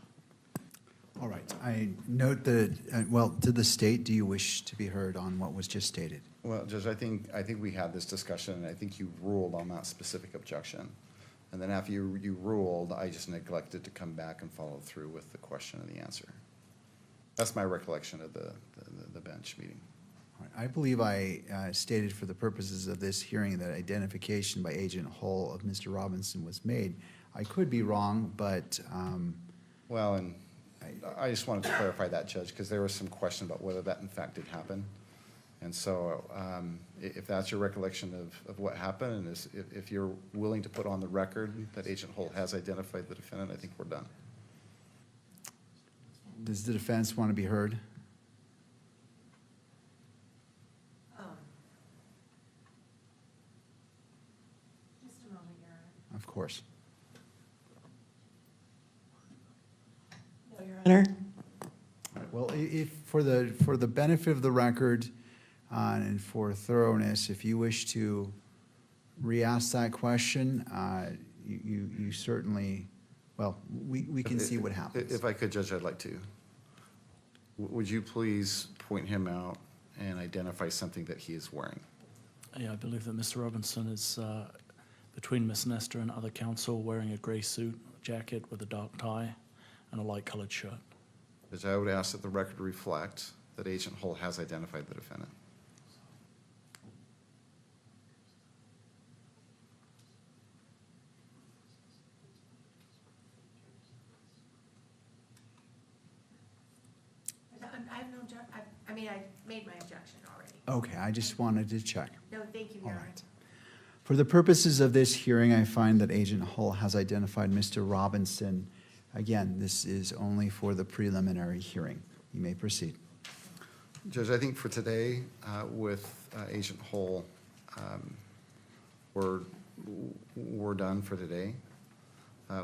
All right. I note that, well, to the state, do you wish to be heard on what was just stated? Well, Judge, I think we had this discussion, and I think you ruled on that specific objection. And then after you ruled, I just neglected to come back and follow through with the question and the answer. That's my recollection of the bench meeting. All right. I believe I stated for the purposes of this hearing that identification by Agent Hull of Mr. Robinson was made. I could be wrong, but Well, and I just wanted to clarify that, Judge, because there was some question about whether that in fact did happen. And so if that's your recollection of what happened, and if you're willing to put on the record that Agent Hull has identified the defendant, I think we're done. does the defense want to be heard? Just a moment, Your Honor. Of course. No, Your Honor. Well, if, for the benefit of the record and for thoroughness, if you wish to re-ask that question, you certainly, well, we can see what happens. If I could, Judge, I'd like to. Would you please point him out and identify something that he is wearing? Yeah, I believe that Mr. Robinson is between Miss Nestor and other counsel wearing a grey suit, jacket with a dark tie, and a light-colored shirt. Judge, I would ask that the record reflect that Agent Hull has identified the defendant. I have no objection. I mean, I made my objection already. Okay, I just wanted to check. No, thank you, All Your Honor. right. For the purposes of this hearing, I find that Agent Hull has identified Mr. Robinson. Again, this is only for the preliminary hearing. You may proceed. Judge, I think for today, with Agent Hull, we're done for today.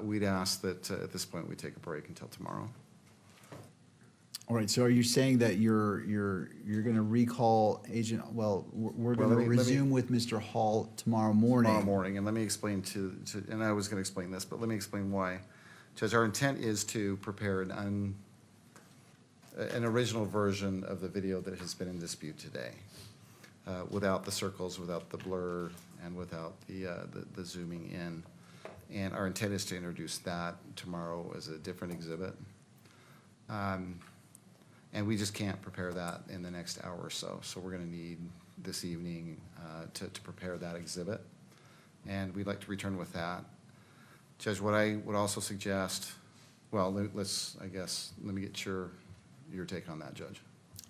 We'd ask that at this point we take a break until tomorrow. All right, so are you saying that you're going to recall Agent, well, we're going to let me- resume with Mr. Hall tomorrow morning? Tomorrow morning, and let me explain and I was going to explain this, but let me explain why. Judge, our intent is to prepare an original version of the video that has been in dispute today, without the circles, without the blur, and without the zooming in. And our intent is to introduce that tomorrow as a different exhibit. And we just can't prepare that in the next hour or so. So we're going to need this evening to prepare that exhibit. And we'd like to return with that. Judge, what I would also suggest, well, let me get your take on that, Judge.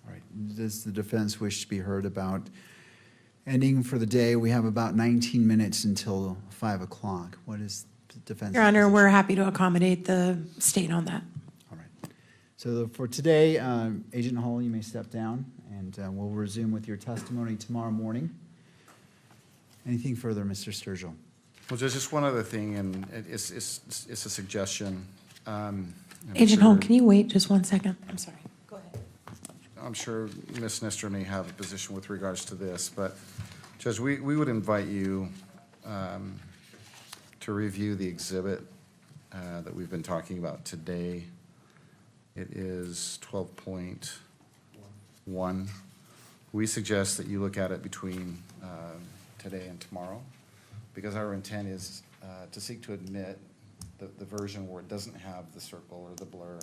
All right. Does the defense wish to be heard about ending for the day? We have about 19 minutes until 5 o'clock. What is the defense? Your Honor, we're happy to accommodate the state on that. All right. So for today, Agent Hall, you may step down, and we'll resume with your testimony tomorrow morning. Anything further, Mr. Sturgill? Well, there's just one other thing, and it's a suggestion. Agent Hall, can you wait just 1 second? I'm sorry. Go ahead. I'm sure Ms. Nestor may have a position with regards to this, but Judge, we would invite you to review the exhibit that we've been talking about today. It is 12.1. We suggest that you look at it between today and tomorrow, because our intent is to seek to admit the version where it doesn't have the circle or the blur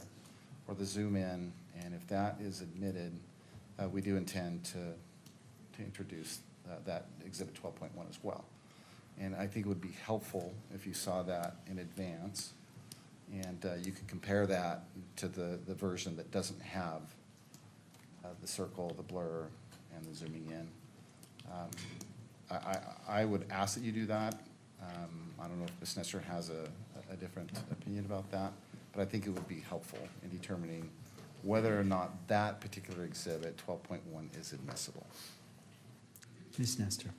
or the zoom in, and if that is admitted, we do intend to introduce that Exhibit 12.1 as well. And I think it would be helpful if you saw that in advance, and you could compare that to the version that doesn't have the circle, the blur, and the zooming in. I would ask that you do that. I don't know if Ms. Nestor has a different opinion about that, but I think it would be helpful in determining whether or not that particular exhibit, 12.1, is admissible. Ms. Nestor.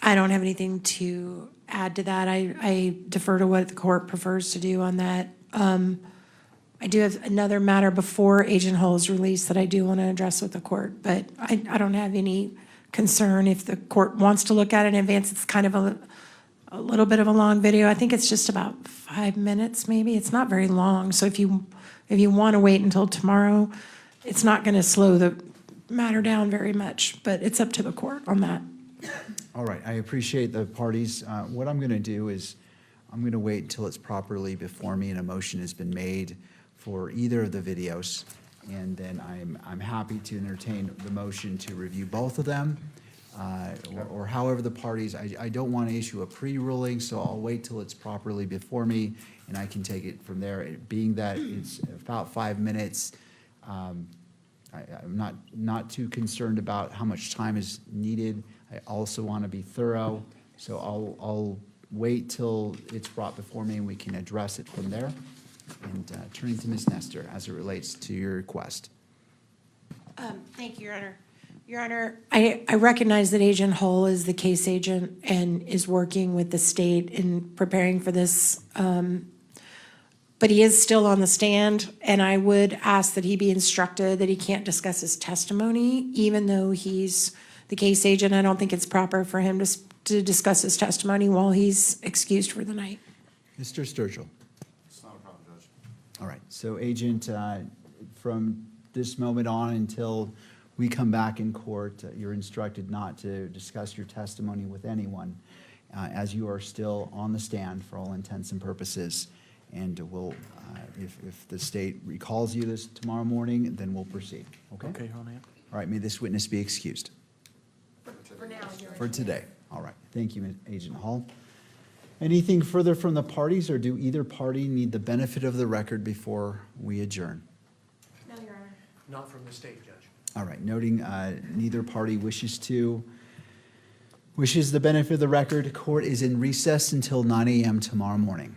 I don't have anything to add to that. I defer to what the court prefers to do on that. I do have another matter before Agent Hall's release that I do want to address with the court, but I don't have any concern if the court wants to look at it in advance. It's kind of a little bit of a long video. I think it's just about 5 minutes, maybe. It's not very long. So if you want to wait until tomorrow, it's not going to slow the matter down very much, but it's up to the court on that. All right, I appreciate the parties. What I'm going to do is I'm going to wait until it's properly before me and a motion has been made for either of the videos, and then I'm happy to entertain the motion to review both of them, or however the parties. I don't want to issue a pre-ruling, so I'll wait till it's properly before me, and I can take it from there. Being that it's about 5 minutes, I'm not too concerned about how much time is needed. I also want to be thorough, so I'll wait till it's brought before me and we can address it from there. And turning to Ms. Nestor as it relates to your request. Thank you, Your Honor. Your Honor, I recognize that Agent Hall is the case agent and is working with the state in preparing for this, but he is still on the stand, and I would ask that he be instructed that he can't discuss his testimony, even though he's the case agent. I don't think it's proper for him to discuss his testimony while he's excused for the night. Mr. Sturgill. It's not a problem, Judge. All right, so Agent, from this moment on until we come back in court, you're instructed not to discuss your testimony with anyone, as you are still on the stand for all intents and purposes. And we'll, if the state recalls you this tomorrow morning, then we'll proceed, okay? Okay, Your Honor. All right, may this witness be excused. For now, Your Honor. For today. All right, thank you, Agent Hall. Anything further from the parties, or do either party need the benefit of the record before we adjourn? No, Your Honor. Not from the state, Judge. All right, noting neither party wishes the benefit of the record, court is in recess until 9 a.m. tomorrow morning.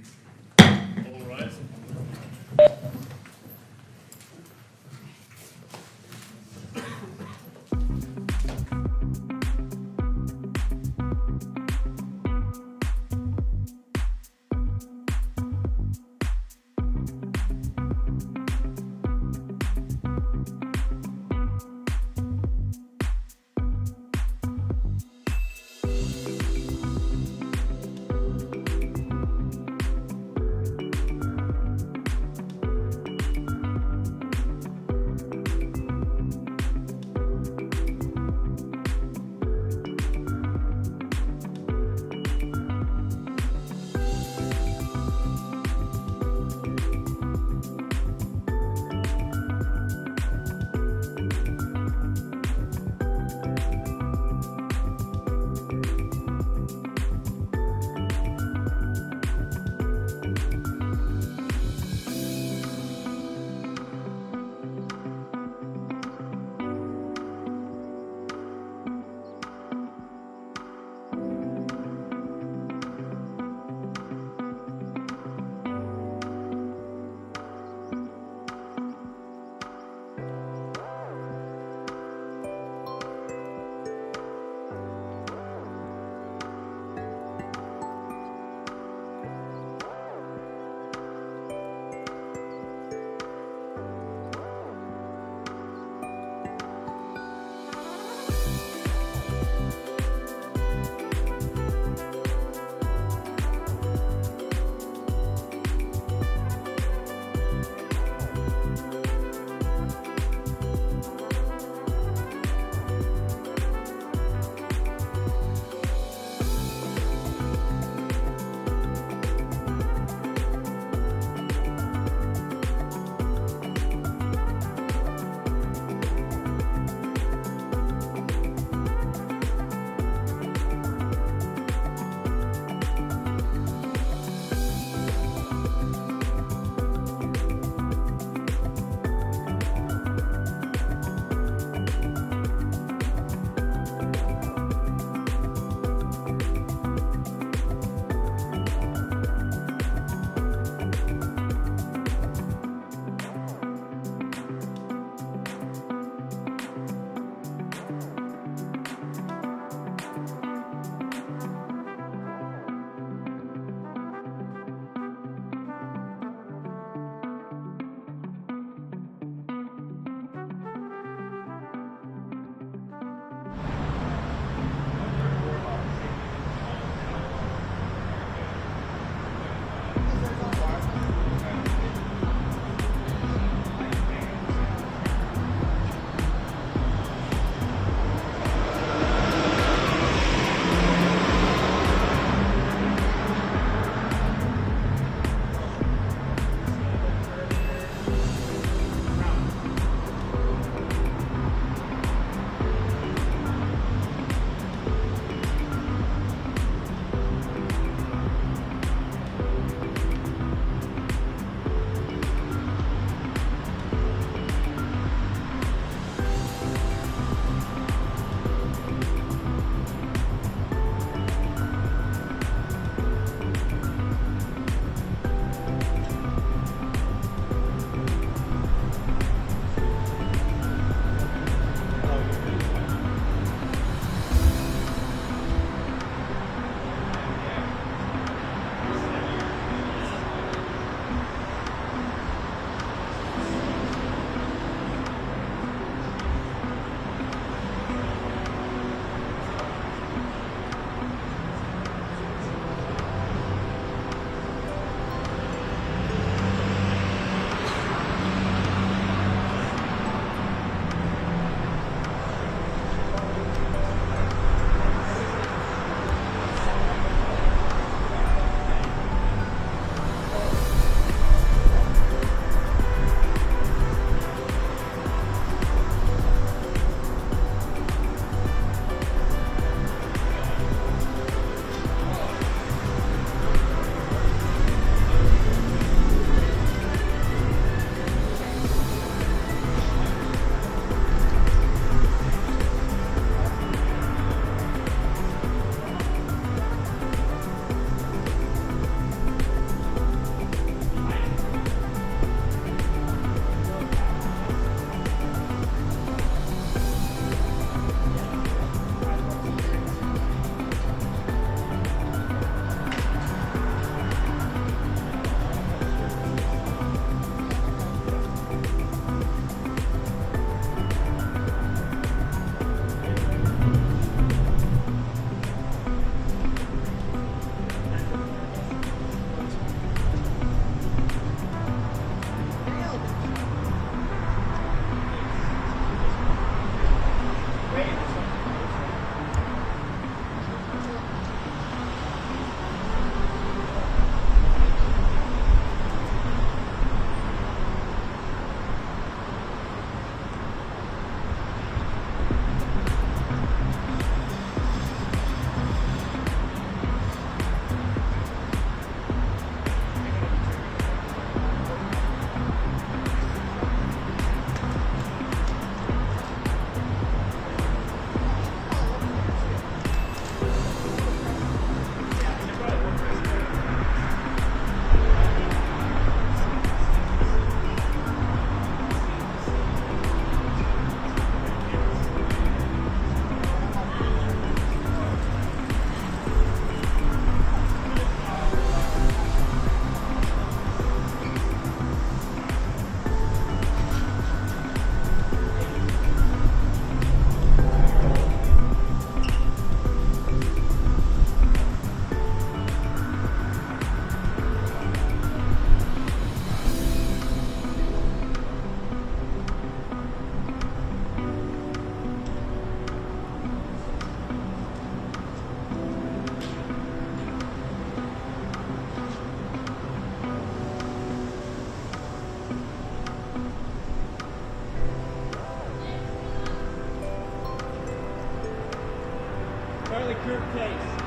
Kirk case.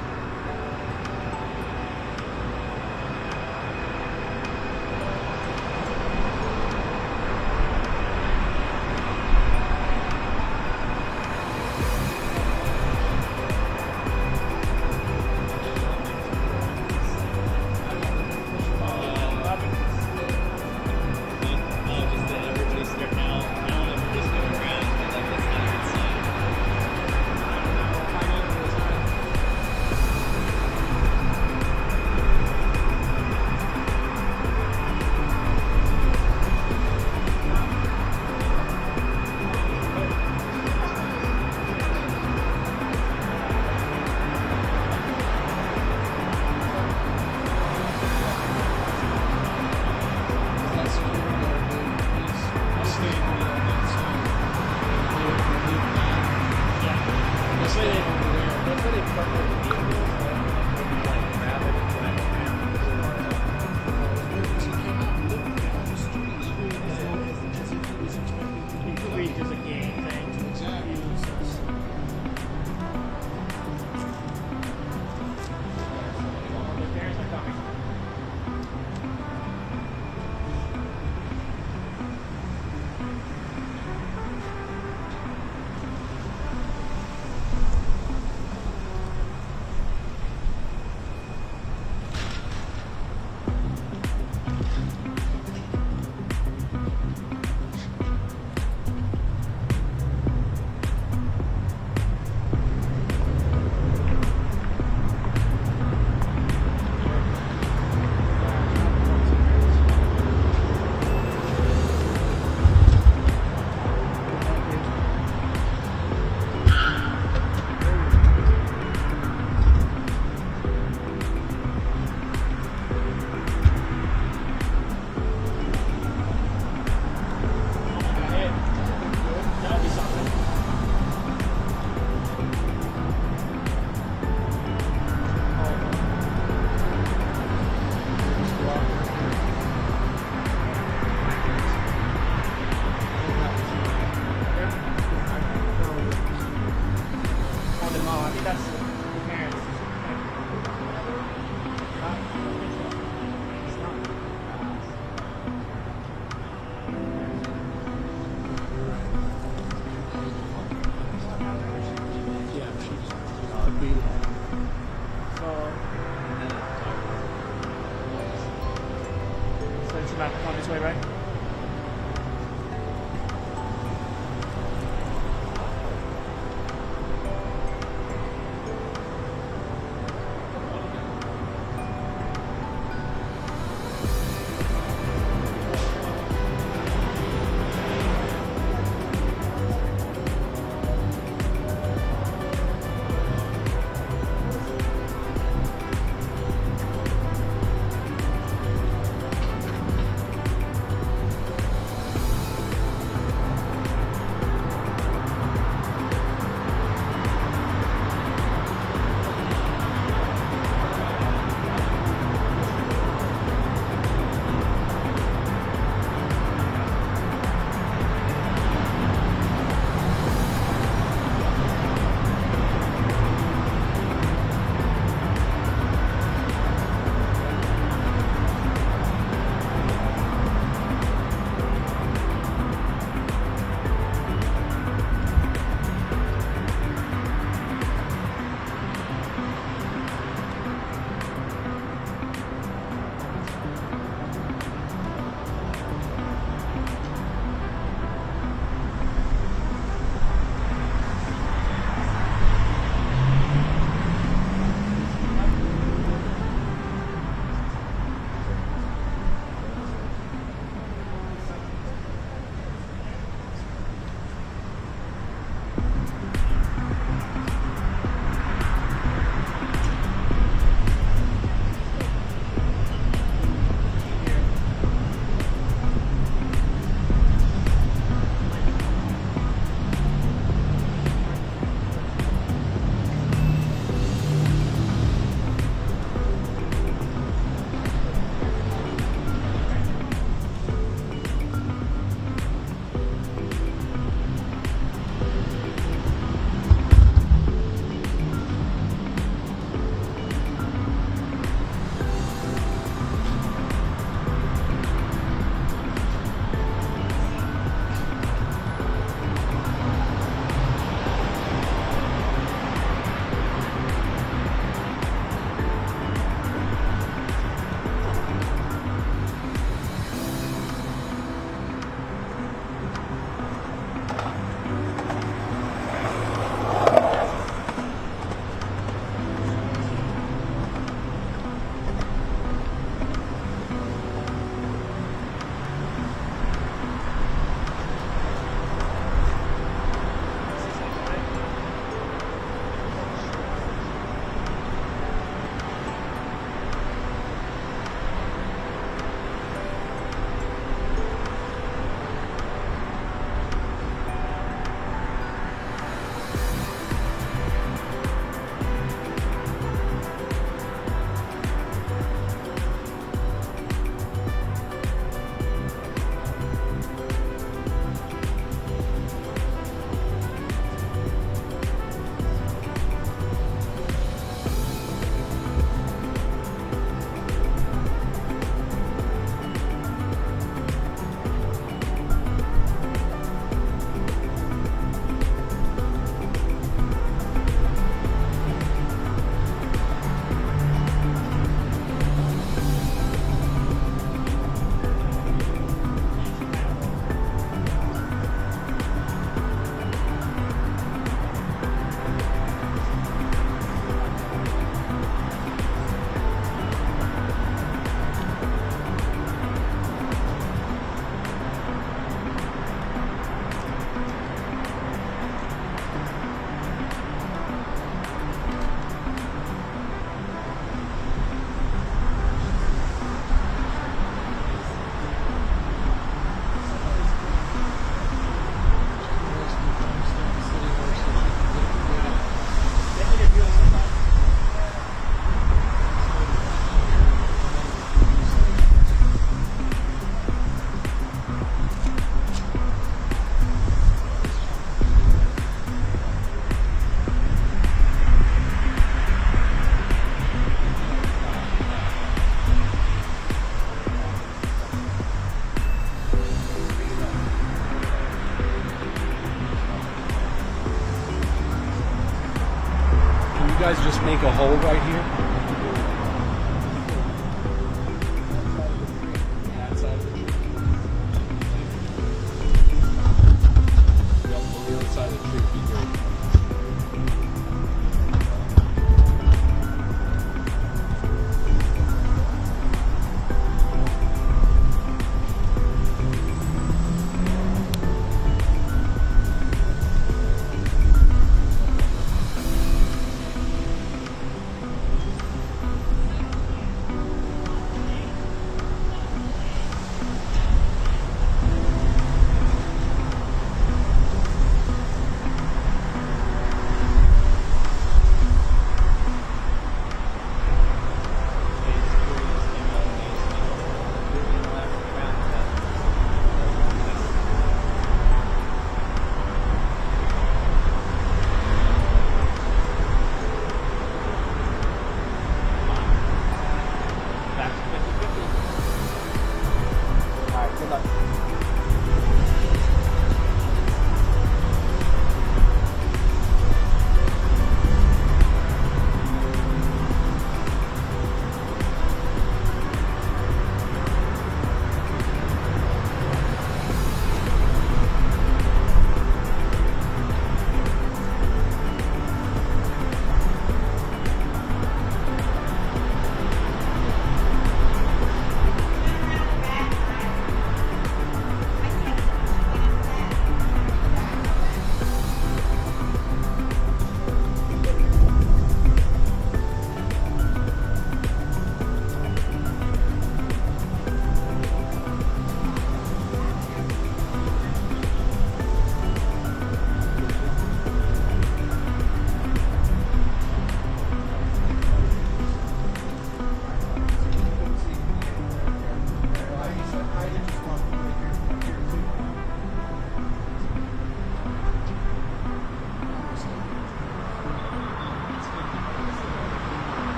guys just make a hole right here?